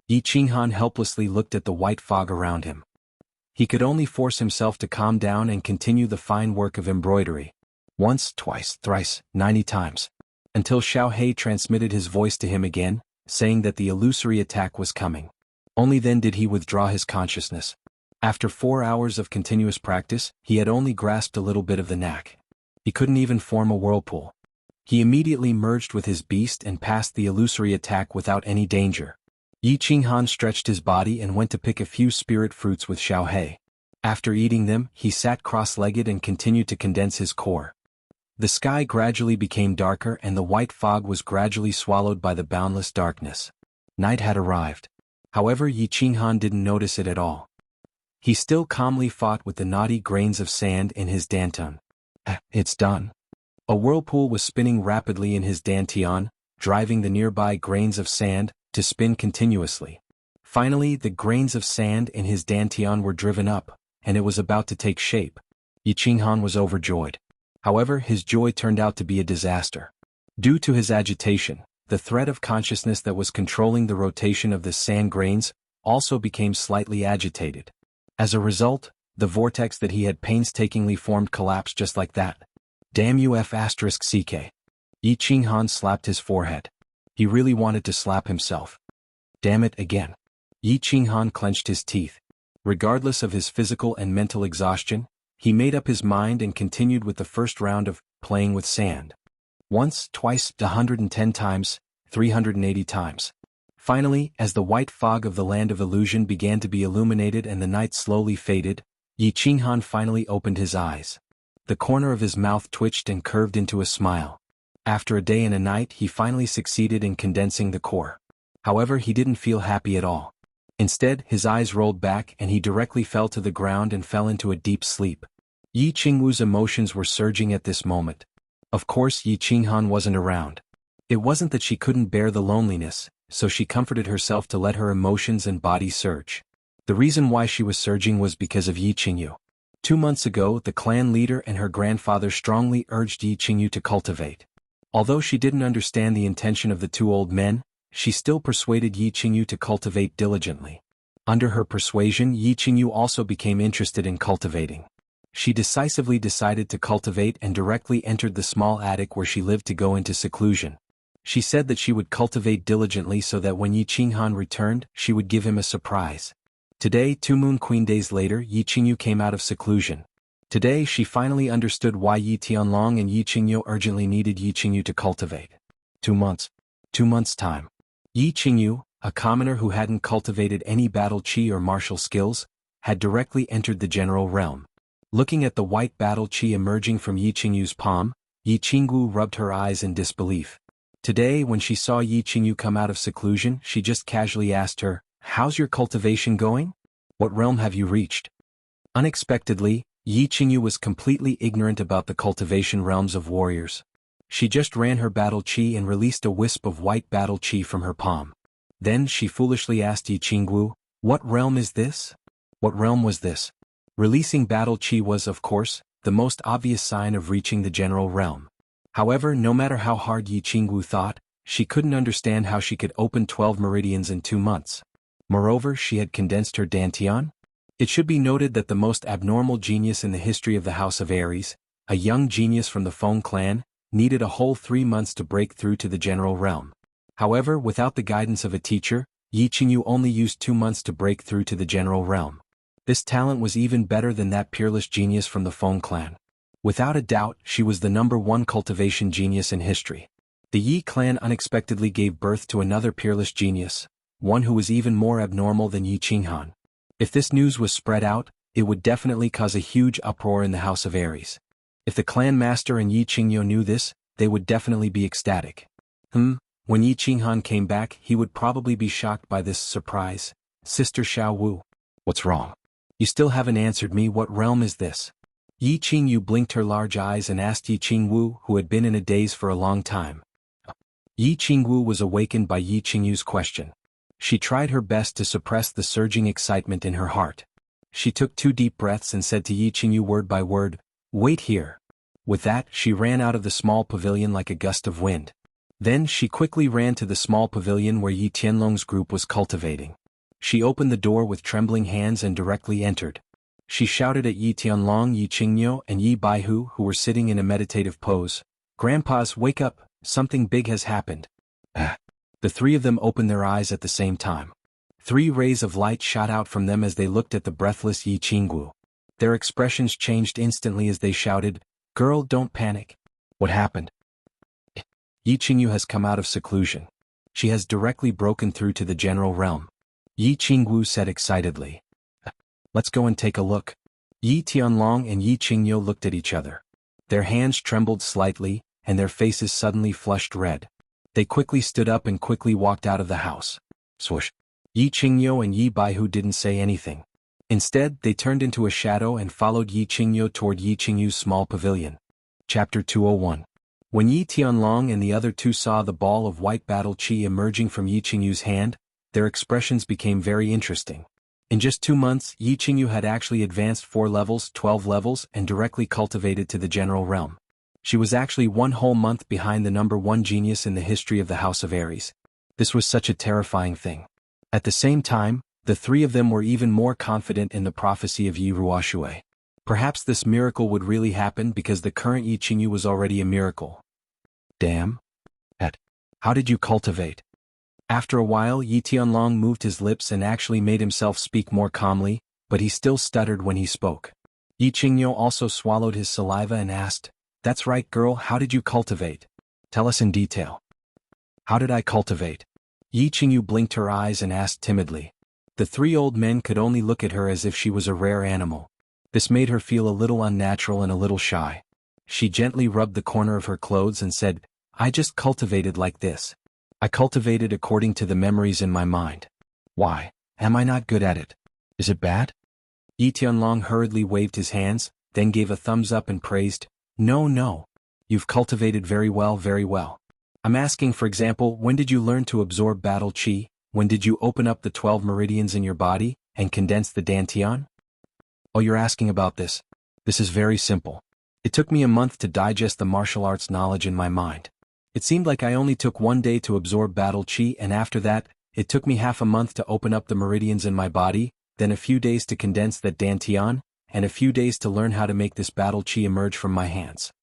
Yi Qinghan helplessly looked at the white fog around him. He could only force himself to calm down and continue the fine work of embroidery. Once, twice, thrice, 90 times. Until Xiao He transmitted his voice to him again, saying that the illusory attack was coming. Only then did he withdraw his consciousness. After 4 hours of continuous practice, he had only grasped a little bit of the knack. He couldn't even form a whirlpool. He immediately merged with his beast and passed the illusory attack without any danger. Yi Qinghan stretched his body and went to pick a few spirit fruits with Xiao He. After eating them, he sat cross-legged and continued to condense his core. The sky gradually became darker and the white fog was gradually swallowed by the boundless darkness. Night had arrived. However, Yi Qinghan didn't notice it at all. He still calmly fought with the knotty grains of sand in his dantian. It's done. A whirlpool was spinning rapidly in his dantian, driving the nearby grains of sand to spin continuously. Finally, the grains of sand in his dantian were driven up, and it was about to take shape. Yi Qinghan was overjoyed. However, his joy turned out to be a disaster. Due to his agitation, the thread of consciousness that was controlling the rotation of the sand grains also became slightly agitated. As a result, the vortex that he had painstakingly formed collapsed just like that. Damn you F***ck. Yi Qinghan slapped his forehead. He really wanted to slap himself. Damn it again. Yi Qinghan clenched his teeth. Regardless of his physical and mental exhaustion, he made up his mind and continued with the first round of playing with sand. Once, twice, 110 times, 380 times. Finally, as the white fog of the land of illusion began to be illuminated and the night slowly faded, Yi Qinghan finally opened his eyes. The corner of his mouth twitched and curved into a smile. After a day and a night, he finally succeeded in condensing the core. However, he didn't feel happy at all. Instead, his eyes rolled back and he directly fell to the ground and fell into a deep sleep. Yi Qingwu's emotions were surging at this moment. Of course, Yi Qinghan wasn't around. It wasn't that she couldn't bear the loneliness, so she comforted herself to let her emotions and body surge. The reason why she was surging was because of Yi Qingyu. 2 months ago, the clan leader and her grandfather strongly urged Yi Qingyu to cultivate. Although she didn't understand the intention of the 2 old men, she still persuaded Yi Qingyu to cultivate diligently. Under her persuasion, Yi Qingyu also became interested in cultivating. She decisively decided to cultivate and directly entered the small attic where she lived to go into seclusion. She said that she would cultivate diligently so that when Yi Qinghan returned, she would give him a surprise. Today, 2 Moon Queen days later, Yi Qingyu came out of seclusion. Today, she finally understood why Yi Tianlong and Yi Qingyu urgently needed Yi Qingyu to cultivate. 2 months. 2 months' time. Yi Qingyu, a commoner who hadn't cultivated any battle chi or martial skills, had directly entered the general realm. Looking at the white battle chi emerging from Yi Qingyu's palm, Yi Qingwu rubbed her eyes in disbelief. Today, when she saw Yi Qingyu come out of seclusion, she just casually asked her, "How's your cultivation going? What realm have you reached?" Unexpectedly, Yi Qingyu was completely ignorant about the cultivation realms of warriors. She just ran her battle chi and released a wisp of white battle chi from her palm. Then she foolishly asked Yi Qingwu, "What realm is this?" What realm was this? Releasing battle chi was, of course, the most obvious sign of reaching the general realm. However, no matter how hard Yi Qingwu thought, she couldn't understand how she could open 12 meridians in 2 months. Moreover, she had condensed her dantian. It should be noted that the most abnormal genius in the history of the House of Aries, a young genius from the Feng clan, needed a whole 3 months to break through to the general realm. However, without the guidance of a teacher, Yi Qingyu only used 2 months to break through to the general realm. This talent was even better than that peerless genius from the Feng clan. Without a doubt, she was the #1 cultivation genius in history. The Yi clan unexpectedly gave birth to another peerless genius, one who was even more abnormal than Yi Qinghan. If this news was spread out, it would definitely cause a huge uproar in the House of Aries. If the clan master and Yi Qingyo knew this, they would definitely be ecstatic. When Yi Qinghan came back, he would probably be shocked by this surprise. Sister Xiao Wu. What's wrong? You still haven't answered me. What realm is this? Yi Qingyu blinked her large eyes and asked Yi Qingwu, who had been in a daze for a long time. Yi Qingwu was awakened by Yi Qingyu's question. She tried her best to suppress the surging excitement in her heart. She took 2 deep breaths and said to Yi Qingyu word by word, "Wait here." With that, she ran out of the small pavilion like a gust of wind. Then she quickly ran to the small pavilion where Yi Tianlong's group was cultivating. She opened the door with trembling hands and directly entered. She shouted at Yi Tianlong, Yi Qingyo, and Yi Baihu, who were sitting in a meditative pose. "Grandpas, wake up, something big has happened." The 3 of them opened their eyes at the same time. 3 rays of light shot out from them as they looked at the breathless Yi Qingwu. Their expressions changed instantly as they shouted, "Girl, don't panic." "What happened?" "Yi Qingyu has come out of seclusion. She has directly broken through to the general realm," Yi Qingwu said excitedly. "Let's go and take a look." Yi Tianlong and Yi Qingyo looked at each other. Their hands trembled slightly, and their faces suddenly flushed red. They quickly stood up and quickly walked out of the house. Swoosh. Yi Qingyo and Yi Baihu didn't say anything. Instead, they turned into a shadow and followed Yi Qingyo toward Yi Qingyu's small pavilion. Chapter 201. When Yi Tianlong and the other 2 saw the ball of white battle qi emerging from Yi Qingyu's hand, their expressions became very interesting. In just 2 months, Yi Qingyu had actually advanced 4 levels, 12 levels, and directly cultivated to the general realm. She was actually 1 whole month behind the #1 genius in the history of the House of Aries. This was such a terrifying thing. At the same time, the 3 of them were even more confident in the prophecy of Yi Ruoshui. Perhaps this miracle would really happen because the current Yi Qingyu was already a miracle. Damn. How did you cultivate? After a while, Yi Tianlong moved his lips and actually made himself speak more calmly, but he still stuttered when he spoke. Yi Qingyo also swallowed his saliva and asked, "That's right, girl, how did you cultivate? Tell us in detail." "How did I cultivate?" Yi Qingyu blinked her eyes and asked timidly. The 3 old men could only look at her as if she was a rare animal. This made her feel a little unnatural and a little shy. She gently rubbed the corner of her clothes and said, "I just cultivated like this. I cultivated according to the memories in my mind." "Why? Am I not good at it? Is it bad?" Yi Tianlong hurriedly waved his hands, then gave a thumbs up and praised, No. You've cultivated very well, very well. I'm asking, for example, when did you learn to absorb battle qi? When did you open up the 12 meridians in your body and condense the dantian? Oh, you're asking about this. This is very simple. It took me a month to digest the martial arts knowledge in my mind. It seemed like I only took 1 day to absorb battle qi, and after that, it took me half a month to open up the meridians in my body, then a few days to condense that dantian, and a few days to learn how to make this battle qi emerge from my hands.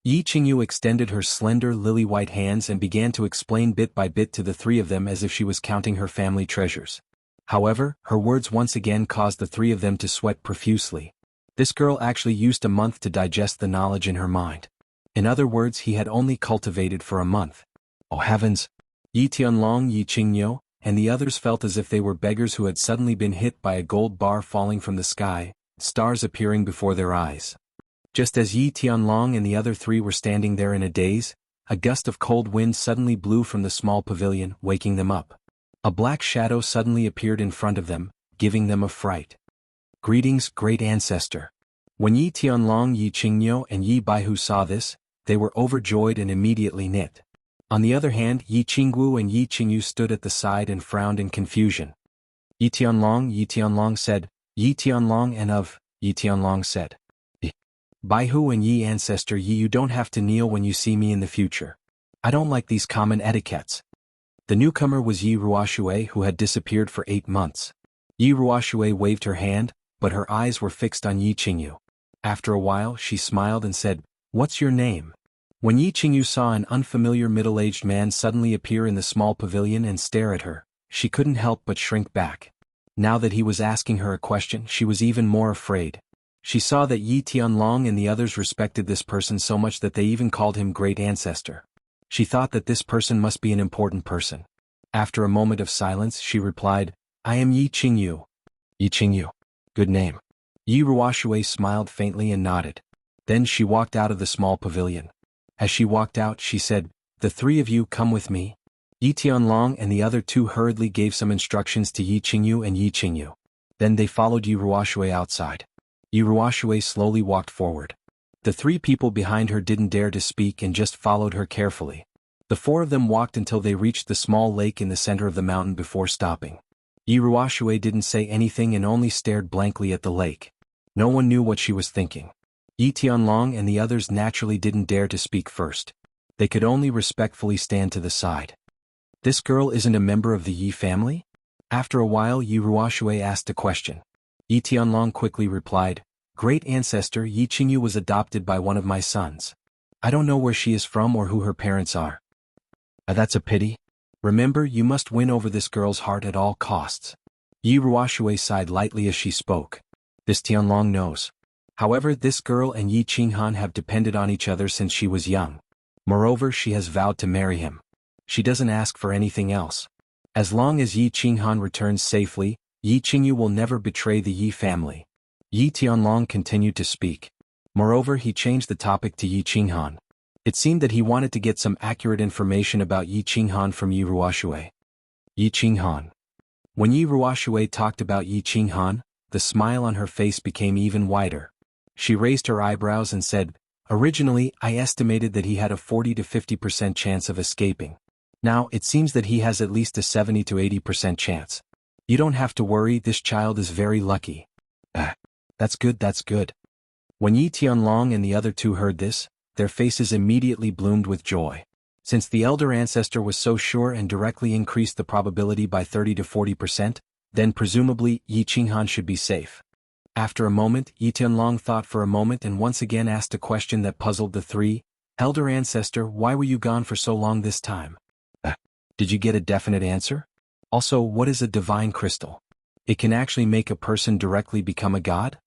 Yi Qingyu extended her slender lily-white hands and began to explain bit by bit to the 3 of them as if she was counting her family treasures. However, her words once again caused the 3 of them to sweat profusely. This girl actually used a month to digest the knowledge in her mind. In other words, he had only cultivated for a month. Oh heavens! Yi Tianlong, Yi Qingyo, and the others felt as if they were beggars who had suddenly been hit by a gold bar falling from the sky, stars appearing before their eyes. Just as Yi Tianlong and the other 3 were standing there in a daze, a gust of cold wind suddenly blew from the small pavilion, waking them up. A black shadow suddenly appeared in front of them, giving them a fright. Greetings, great ancestor. When Yi Tianlong, Yi Qingyo, and Yi Baihu saw this, they were overjoyed and immediately knit. On the other hand, Yi Qingwu and Yi Qingyu stood at the side and frowned in confusion. Yi Tianlong said, Yi Tianlong and of, Yi Tianlong said. Baihu and Yi ancestor Yi, you don't have to kneel when you see me in the future. I don't like these common etiquettes. The newcomer was Yi Ruoshui, who had disappeared for 8 months. Yi Ruoshui waved her hand, but her eyes were fixed on Yi Qingyu. After a while, she smiled and said, "What's your name?" When Yi Qingyu saw an unfamiliar middle-aged man suddenly appear in the small pavilion and stare at her, she couldn't help but shrink back. Now that he was asking her a question, she was even more afraid. She saw that Yi Tianlong and the others respected this person so much that they even called him Great Ancestor. She thought that this person must be an important person. After a moment of silence, she replied, "I am Yi Qingyu." "Yi Qingyu. Good name." Yi Ruoshui smiled faintly and nodded. Then she walked out of the small pavilion. As she walked out, she said, "The three of you come with me." Yi Tianlong and the other two hurriedly gave some instructions to Yi Qingyu and Yi Qingyu. Then they followed Yi Ruoshui outside. Yi Ruoshui slowly walked forward. The three people behind her didn't dare to speak and just followed her carefully. The four of them walked until they reached the small lake in the center of the mountain before stopping. Yi Ruoshui didn't say anything and only stared blankly at the lake. No one knew what she was thinking. Yi Tianlong and the others naturally didn't dare to speak first. They could only respectfully stand to the side. "This girl isn't a member of the Yi family?" After a while, Yi Ruoshui asked a question. Yi Tianlong quickly replied, "Great Ancestor, Yi Qingyu was adopted by one of my sons. I don't know where she is from or who her parents are." That's a pity. Remember, you must win over this girl's heart at all costs." Yi Ruoshui sighed lightly as she spoke. "This Tianlong knows. However, this girl and Yi Qinghan have depended on each other since she was young. Moreover, she has vowed to marry him. She doesn't ask for anything else. As long as Yi Qinghan returns safely, Yi Qingyu will never betray the Yi family." Yi Tianlong continued to speak. Moreover, he changed the topic to Yi Qinghan. It seemed that he wanted to get some accurate information about Yi Qinghan from Yi Ruoshui. Yi Qinghan. When Yi Ruoshui talked about Yi Qinghan, the smile on her face became even wider. She raised her eyebrows and said, "Originally, I estimated that he had a 40 to 50% chance of escaping. Now, it seems that he has at least a 70 to 80% chance. You don't have to worry, this child is very lucky." That's good, that's good." When Yi Tianlong and the other two heard this, their faces immediately bloomed with joy. Since the elder ancestor was so sure and directly increased the probability by 30 to 40%, then presumably Yi Qinghan should be safe. After a moment, Yi Tianlong thought for a moment and once again asked a question that puzzled the three. "Elder ancestor, why were you gone for so long this time?" Did you get a definite answer? Also, what is a divine crystal? It can actually make a person directly become a god?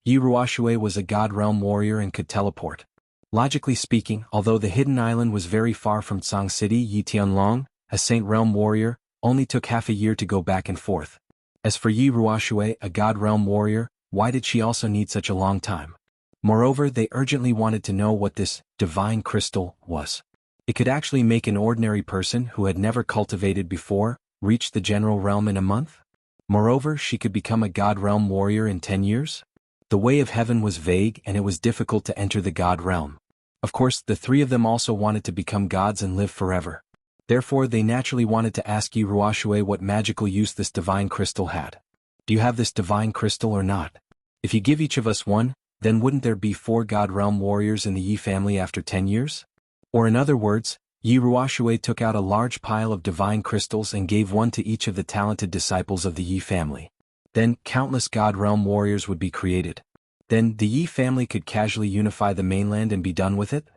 Yi Ruoshui was a god realm warrior and could teleport. Logically speaking, although the hidden island was very far from Tsang City, Yi Tianlong, a saint realm warrior, only took half a year to go back and forth. As for Yi Ruoshui, a god realm warrior, why did she also need such a long time? Moreover, they urgently wanted to know what this divine crystal was. It could actually make an ordinary person who had never cultivated before reach the general realm in a month. Moreover, she could become a god realm warrior in 10 years. The way of heaven was vague and it was difficult to enter the god realm. Of course, the three of them also wanted to become gods and live forever. Therefore, they naturally wanted to ask Yi Ruoshui what magical use this divine crystal had. "Do you have this divine crystal or not? If you give each of us one, then wouldn't there be 4 god realm warriors in the Yi family after 10 years? Or in other words, Yi Ruoshui took out a large pile of divine crystals and gave one to each of the talented disciples of the Yi family. Then, countless god realm warriors would be created. Then, the Yi family could casually unify the mainland and be done with it?"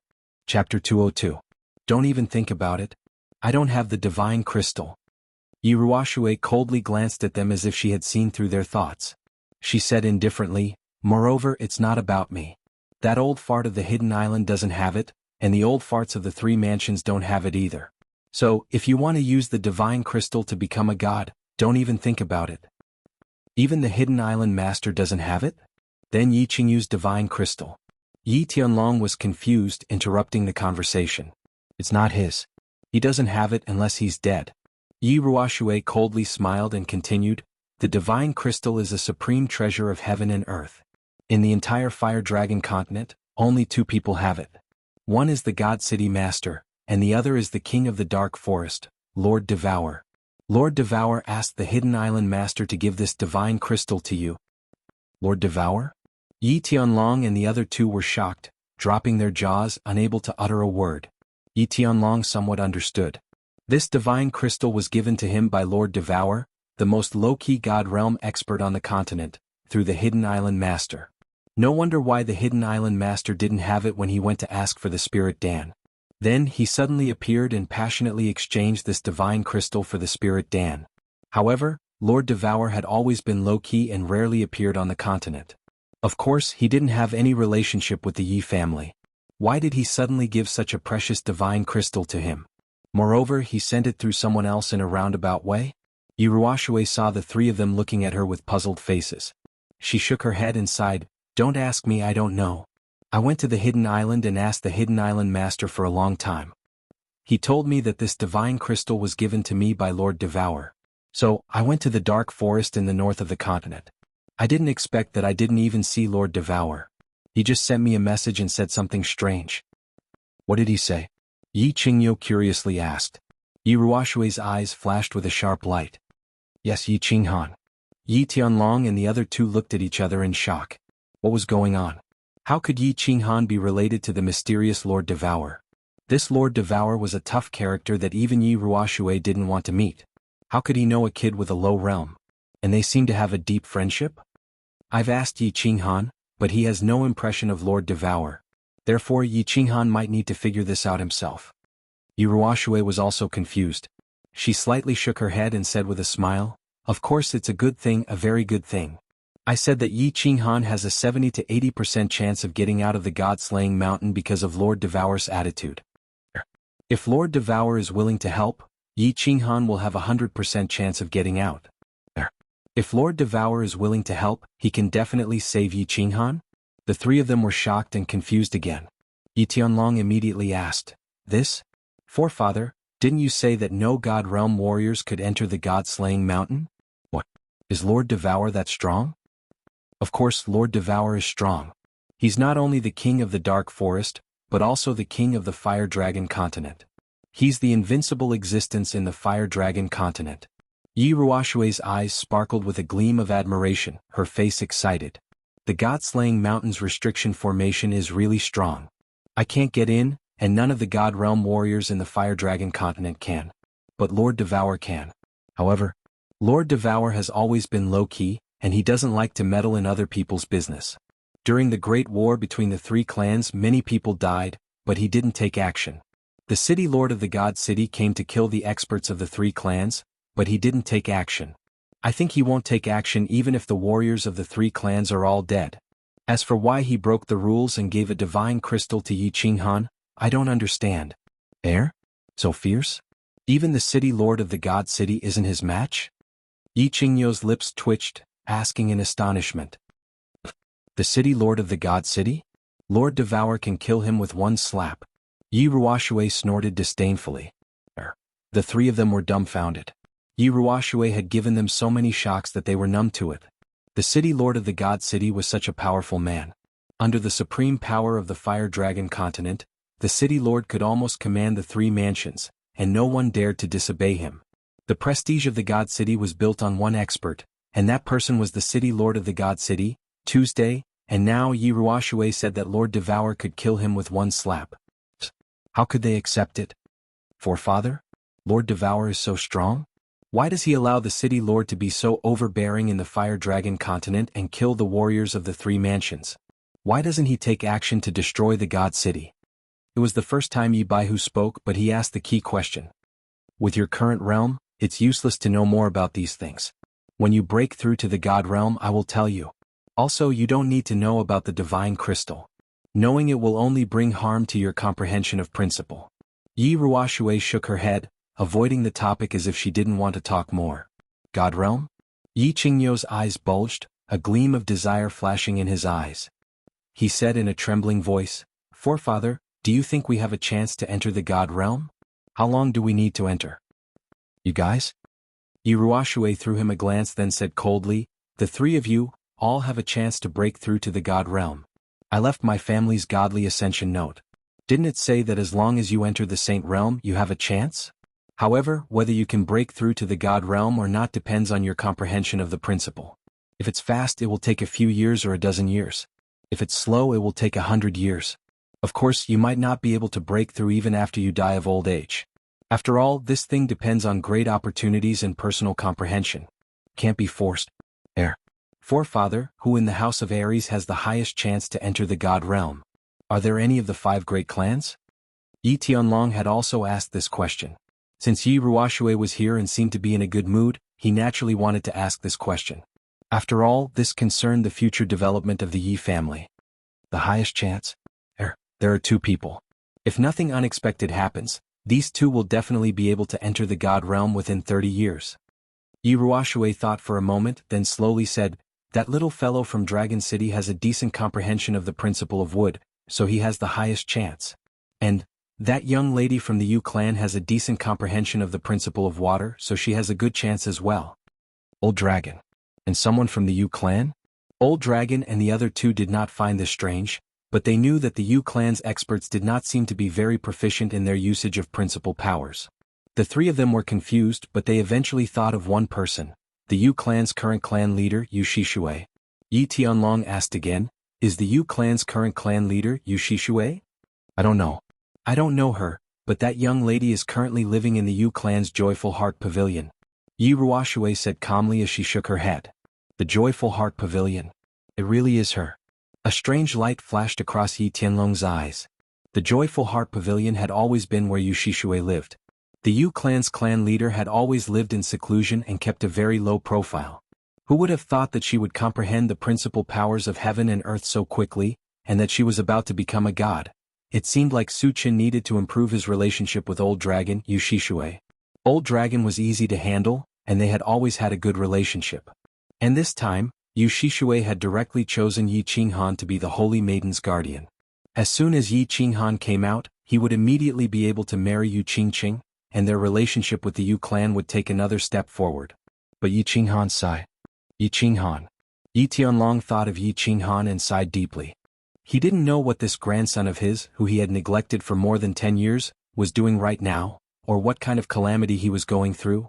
Chapter 202. Don't even think about it. I don't have the divine crystal. Yi Ruoshui coldly glanced at them as if she had seen through their thoughts. She said indifferently, "Moreover, it's not about me. That old fart of the hidden island doesn't have it, and the old farts of the 3 mansions don't have it either. So, if you want to use the divine crystal to become a god, don't even think about it." "Even the hidden island master doesn't have it? Then Yi Qingyu's divine crystal." Yi Tianlong was confused, interrupting the conversation. "It's not his. He doesn't have it unless he's dead." Yi Ruoshui coldly smiled and continued, "The divine crystal is a supreme treasure of heaven and earth. In the entire Fire Dragon continent, only 2 people have it. One is the God City Master, and the other is the King of the Dark Forest, Lord Devour. Lord Devour asked the Hidden Island Master to give this divine crystal to you." "Lord Devour?" Yi Tianlong and the other 2 were shocked, dropping their jaws, unable to utter a word. Yi Tianlong somewhat understood. This divine crystal was given to him by Lord Devour, the most low-key god realm expert on the continent, through the Hidden Island Master. No wonder why the Hidden Island Master didn't have it when he went to ask for the Spirit Dan. Then he suddenly appeared and passionately exchanged this divine crystal for the Spirit Dan. However, Lord Devour had always been low-key and rarely appeared on the continent. Of course, he didn't have any relationship with the Yi family. Why did he suddenly give such a precious divine crystal to him? Moreover, he sent it through someone else in a roundabout way? Yi Ruoxue saw the three of them looking at her with puzzled faces. She shook her head and sighed, "Don't ask me, I don't know. I went to the Hidden Island and asked the Hidden Island Master for a long time. He told me that this divine crystal was given to me by Lord Devour. So, I went to the dark forest in the north of the continent. I didn't expect that I didn't even see Lord Devour. He just sent me a message and said something strange." "What did he say?" Yi Qingyo curiously asked. Yi Ruoxue's eyes flashed with a sharp light. "Yes, Yi Qinghan." Yi Tianlong and the other two looked at each other in shock. What was going on? How could Yi Qinghan be related to the mysterious Lord Devour? This Lord Devour was a tough character that even Yi Ruoxue didn't want to meet. How could he know a kid with a low realm? And they seem to have a deep friendship? "I've asked Yi Qinghan, but he has no impression of Lord Devour. Therefore Yi Qinghan might need to figure this out himself." Yi Ruoxue was also confused. She slightly shook her head and said with a smile, "Of course it's a good thing, a very good thing. I said that Yi Qinghan has a 70 to 80% chance of getting out of the God-slaying mountain because of Lord Devour's attitude. If Lord Devour is willing to help, Yi Qinghan will have a 100% chance of getting out. If Lord Devour is willing to help, he can definitely save Yi Qinghan?" The three of them were shocked and confused again. Yi Tianlong immediately asked, "This? Forefather, didn't you say that no God Realm warriors could enter the God-slaying mountain? What? Is Lord Devour that strong?" "Of course Lord Devour is strong. He's not only the king of the dark forest, but also the king of the Fire Dragon continent. He's the invincible existence in the Fire Dragon continent." Yi Ruoxue's eyes sparkled with a gleam of admiration, her face excited. "The God-slaying mountain's restriction formation is really strong. I can't get in, and none of the God Realm warriors in the Fire Dragon continent can. But Lord Devour can. However, Lord Devour has always been low-key, and he doesn't like to meddle in other people's business. During the Great War between the three clans many people died, but he didn't take action. The city lord of the God City came to kill the experts of the three clans, but he didn't take action. I think he won't take action even if the warriors of the three clans are all dead. As for why he broke the rules and gave a divine crystal to Yi Qinghan, I don't understand. So fierce? Even the city lord of the God City isn't his match?" Yi Qingyo's lips twitched, asking in astonishment. "The city lord of the God City? Lord Devour can kill him with one slap." Yi Ruoxue snorted disdainfully. The three of them were dumbfounded. Yi Ruoxue had given them so many shocks that they were numb to it. The city lord of the God City was such a powerful man. Under the supreme power of the Fire Dragon continent, the city lord could almost command the three mansions, and no one dared to disobey him. The prestige of the God City was built on one expert, and that person was the city lord of the God City, Tuesday, and now Yi Ruoxue said that Lord Devour could kill him with one slap. How could they accept it? Forefather? Lord Devour is so strong? Why does he allow the city lord to be so overbearing in the Fire Dragon continent and kill the warriors of the three mansions? Why doesn't he take action to destroy the God City? It was the first time Yi Baihu spoke, but he asked the key question. With your current realm, it's useless to know more about these things. When you break through to the God realm, I will tell you. Also, you don't need to know about the divine crystal. Knowing it will only bring harm to your comprehension of principle. Yi Ruoxue shook her head, avoiding the topic as if she didn't want to talk more. God realm? Yi Qingyo's eyes bulged, a gleam of desire flashing in his eyes. He said in a trembling voice, Forefather, do you think we have a chance to enter the God realm? How long do we need to enter? You guys? Yi Ruoxue threw him a glance then said coldly, the three of you, all have a chance to break through to the God realm. I left my family's godly ascension note. Didn't it say that as long as you enter the Saint realm you have a chance? However, whether you can break through to the God realm or not depends on your comprehension of the principle. If it's fast it will take a few years or a dozen years. If it's slow it will take 100 years. Of course you might not be able to break through even after you die of old age. After all, this thing depends on great opportunities and personal comprehension. Can't be forced. Forefather, who in the house of Aries has the highest chance to enter the God realm? Are there any of the 5 great clans? Yi Tianlong had also asked this question. Since Yi Ruoxue was here and seemed to be in a good mood, he naturally wanted to ask this question. After all, this concerned the future development of the Yi family. The highest chance? There are two people. If nothing unexpected happens, these two will definitely be able to enter the God realm within 30 years. Yi Ruoshui thought for a moment, then slowly said, that little fellow from Dragon City has a decent comprehension of the principle of wood, so he has the highest chance. And that young lady from the Yu clan has a decent comprehension of the principle of water, so she has a good chance as well. Old Dragon. And someone from the Yu clan? Old Dragon and the other two did not find this strange, but they knew that the Yu clan's experts did not seem to be very proficient in their usage of principal powers. The three of them were confused, but they eventually thought of one person, the Yu clan's current clan leader, Yu Shishui. Yi Tianlong asked again, is the Yu clan's current clan leader Yu Shishui? I don't know. I don't know her, but that young lady is currently living in the Yu clan's Joyful Heart Pavilion. Yi Ruoshui said calmly as she shook her head. The Joyful Heart Pavilion. It really is her. A strange light flashed across Yi Tianlong's eyes. The Joyful Heart Pavilion had always been where Yu Shishui lived. The Yu clan's clan leader had always lived in seclusion and kept a very low profile. Who would have thought that she would comprehend the principal powers of heaven and earth so quickly, and that she was about to become a god? It seemed like Su Qin needed to improve his relationship with Old Dragon, Yu Shishui. Old Dragon was easy to handle, and they had always had a good relationship. And this time, Yu Shishui had directly chosen Yi Qinghan to be the Holy Maiden's guardian. As soon as Yi Qinghan came out, he would immediately be able to marry Yu Qingqing, and their relationship with the Yu clan would take another step forward. But Yi Qinghan sighed. Yi Qinghan. Yi Tianlong thought of Yi Qinghan and sighed deeply. He didn't know what this grandson of his, who he had neglected for more than 10 years, was doing right now, or what kind of calamity he was going through.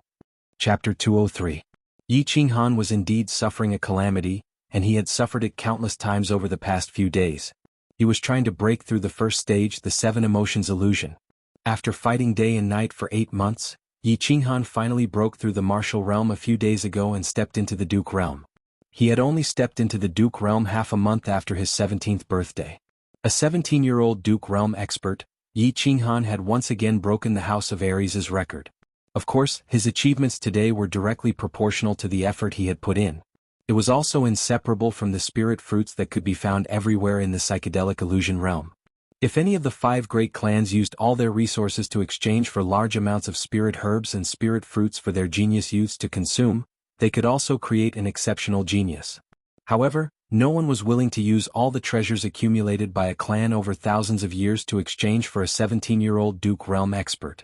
Chapter 203. Yi Qinghan was indeed suffering a calamity, and he had suffered it countless times over the past few days. He was trying to break through the first stage, the seven emotions illusion. After fighting day and night for 8 months, Yi Qinghan finally broke through the martial realm a few days ago and stepped into the Duke realm. He had only stepped into the Duke realm half a month after his 17th birthday. A 17-year-old Duke realm expert, Yi Qinghan had once again broken the House of Aries' record. Of course, his achievements today were directly proportional to the effort he had put in. It was also inseparable from the spirit fruits that could be found everywhere in the psychedelic illusion realm. If any of the 5 great clans used all their resources to exchange for large amounts of spirit herbs and spirit fruits for their genius youths to consume, they could also create an exceptional genius. However, no one was willing to use all the treasures accumulated by a clan over thousands of years to exchange for a 17-year-old Duke realm expert.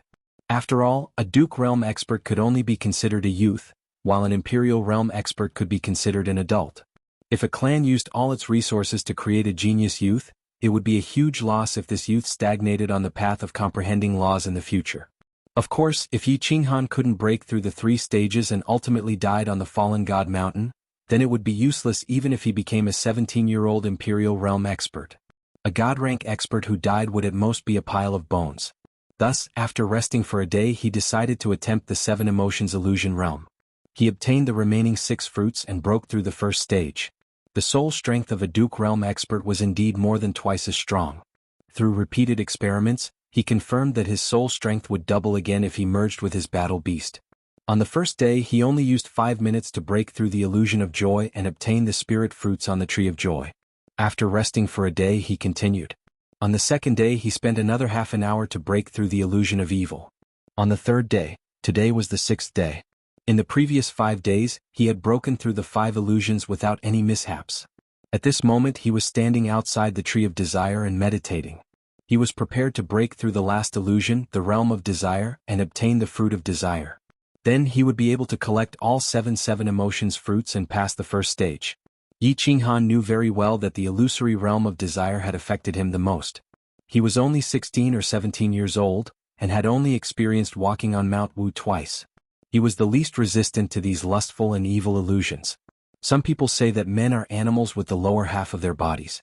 After all, a Duke realm expert could only be considered a youth, while an Imperial realm expert could be considered an adult. If a clan used all its resources to create a genius youth, it would be a huge loss if this youth stagnated on the path of comprehending laws in the future. Of course, if Yi Qinghan couldn't break through the 3 stages and ultimately died on the Fallen God Mountain, then it would be useless even if he became a 17-year-old Imperial realm expert. A God rank expert who died would at most be a pile of bones. Thus, after resting for a day, he decided to attempt the 7 emotions illusion realm. He obtained the remaining 6 fruits and broke through the first stage. The soul strength of a Duke realm expert was indeed more than twice as strong. Through repeated experiments, he confirmed that his soul strength would double again if he merged with his battle beast. On the first day, he only used 5 minutes to break through the illusion of joy and obtain the spirit fruits on the tree of joy. After resting for a day, he continued. On the second day, he spent another half an hour to break through the illusion of evil. On the third day, today was the 6th day. In the previous 5 days, he had broken through the 5 illusions without any mishaps. At this moment, he was standing outside the tree of desire and meditating. He was prepared to break through the last illusion, the realm of desire, and obtain the fruit of desire. Then he would be able to collect all 7 emotions fruits and pass the first stage. Yi Qinghan knew very well that the illusory realm of desire had affected him the most. He was only 16 or 17 years old, and had only experienced walking on Mount Wu twice. He was the least resistant to these lustful and evil illusions. Some people say that men are animals with the lower half of their bodies.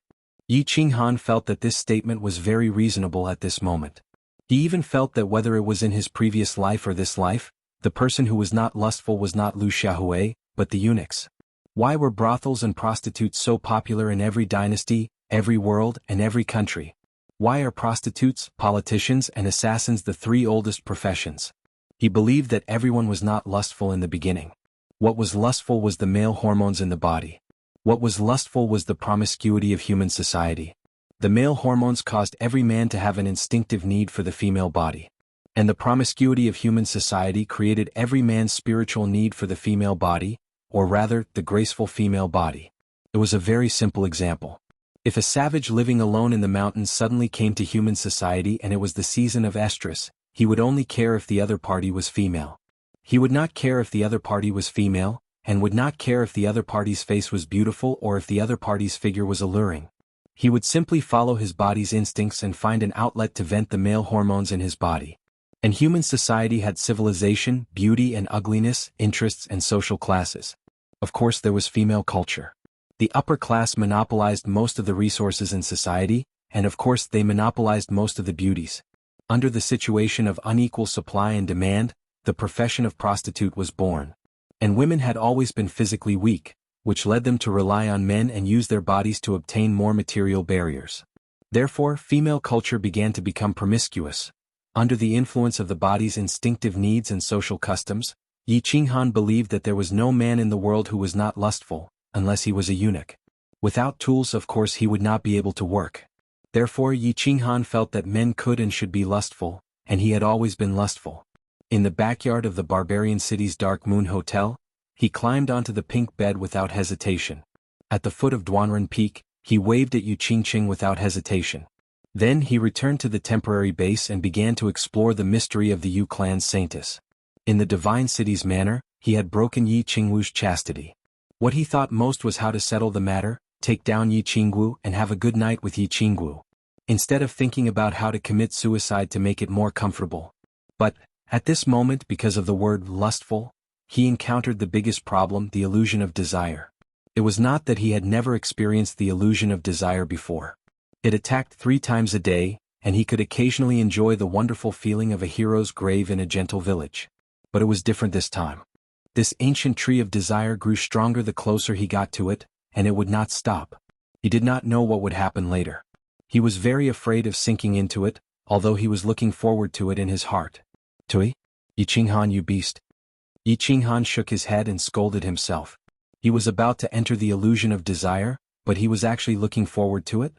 Yi Qinghan felt that this statement was very reasonable at this moment. He even felt that whether it was in his previous life or this life, the person who was not lustful was not Lu Xiaohui, but the eunuchs. Why were brothels and prostitutes so popular in every dynasty, every world, and every country? Why are prostitutes, politicians, and assassins the 3 oldest professions? He believed that everyone was not lustful in the beginning. What was lustful was the male hormones in the body. What was lustful was the promiscuity of human society. The male hormones caused every man to have an instinctive need for the female body. And the promiscuity of human society created every man's spiritual need for the female body, or rather, the graceful female body. It was a very simple example. If a savage living alone in the mountains suddenly came to human society and it was the season of estrus, he would only care if the other party was female. He would not care if the other party was female, and would not care if the other party's face was beautiful or if the other party's figure was alluring. He would simply follow his body's instincts and find an outlet to vent the male hormones in his body. And human society had civilization, beauty and ugliness, interests and social classes. Of course there was female culture. The upper class monopolized most of the resources in society, and of course they monopolized most of the beauties. Under the situation of unequal supply and demand, the profession of prostitute was born. And women had always been physically weak, which led them to rely on men and use their bodies to obtain more material barriers. Therefore, female culture began to become promiscuous. Under the influence of the body's instinctive needs and social customs, Yi Qinghan believed that there was no man in the world who was not lustful, unless he was a eunuch. Without tools, of course, he would not be able to work. Therefore, Yi Qinghan felt that men could and should be lustful, and he had always been lustful. In the backyard of the barbarian city's Dark Moon Hotel, he climbed onto the pink bed without hesitation. At the foot of Duanren Peak, he waved at Yu Qingqing without hesitation. Then he returned to the temporary base and began to explore the mystery of the Yu clan's saintess. In the divine city's manner, he had broken Yi Qingwu's chastity. What he thought most was how to settle the matter, take down Yi Qingwu and have a good night with Yi Qingwu, instead of thinking about how to commit suicide to make it more comfortable. But, at this moment, because of the word lustful, he encountered the biggest problem, the illusion of desire. It was not that he had never experienced the illusion of desire before. It attacked 3 times a day, and he could occasionally enjoy the wonderful feeling of a hero's grave in a gentle village. But it was different this time. This ancient tree of desire grew stronger the closer he got to it, and it would not stop. He did not know what would happen later. He was very afraid of sinking into it, although he was looking forward to it in his heart. Tui? Yi Qinghan, you beast. Yi Qinghan shook his head and scolded himself. He was about to enter the illusion of desire, but he was actually looking forward to it?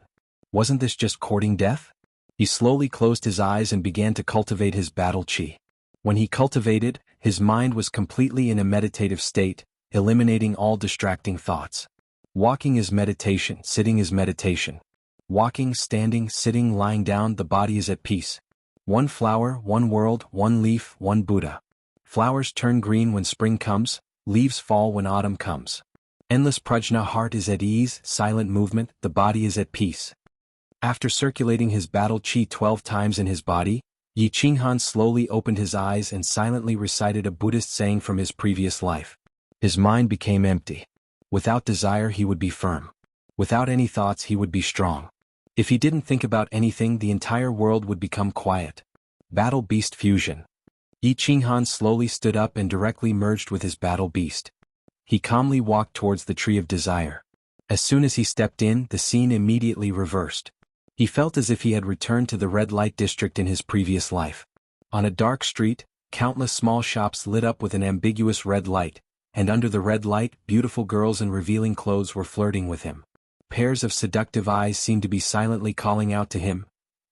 Wasn't this just courting death? He slowly closed his eyes and began to cultivate his battle chi. When he cultivated, his mind was completely in a meditative state, eliminating all distracting thoughts. Walking is meditation, sitting is meditation. Walking, standing, sitting, lying down, the body is at peace. One flower, one world, one leaf, one Buddha. Flowers turn green when spring comes, leaves fall when autumn comes. Endless prajna, heart is at ease, silent movement, the body is at peace. After circulating his battle chi 12 times in his body, Yi Qinghan slowly opened his eyes and silently recited a Buddhist saying from his previous life. His mind became empty. Without desire he would be firm. Without any thoughts he would be strong. If he didn't think about anything, the entire world would become quiet. Battle beast fusion. Yi Qinghan slowly stood up and directly merged with his battle beast. He calmly walked towards the tree of desire. As soon as he stepped in, the scene immediately reversed. He felt as if he had returned to the red light district in his previous life. On a dark street, countless small shops lit up with an ambiguous red light, and under the red light, beautiful girls in revealing clothes were flirting with him. Pairs of seductive eyes seemed to be silently calling out to him.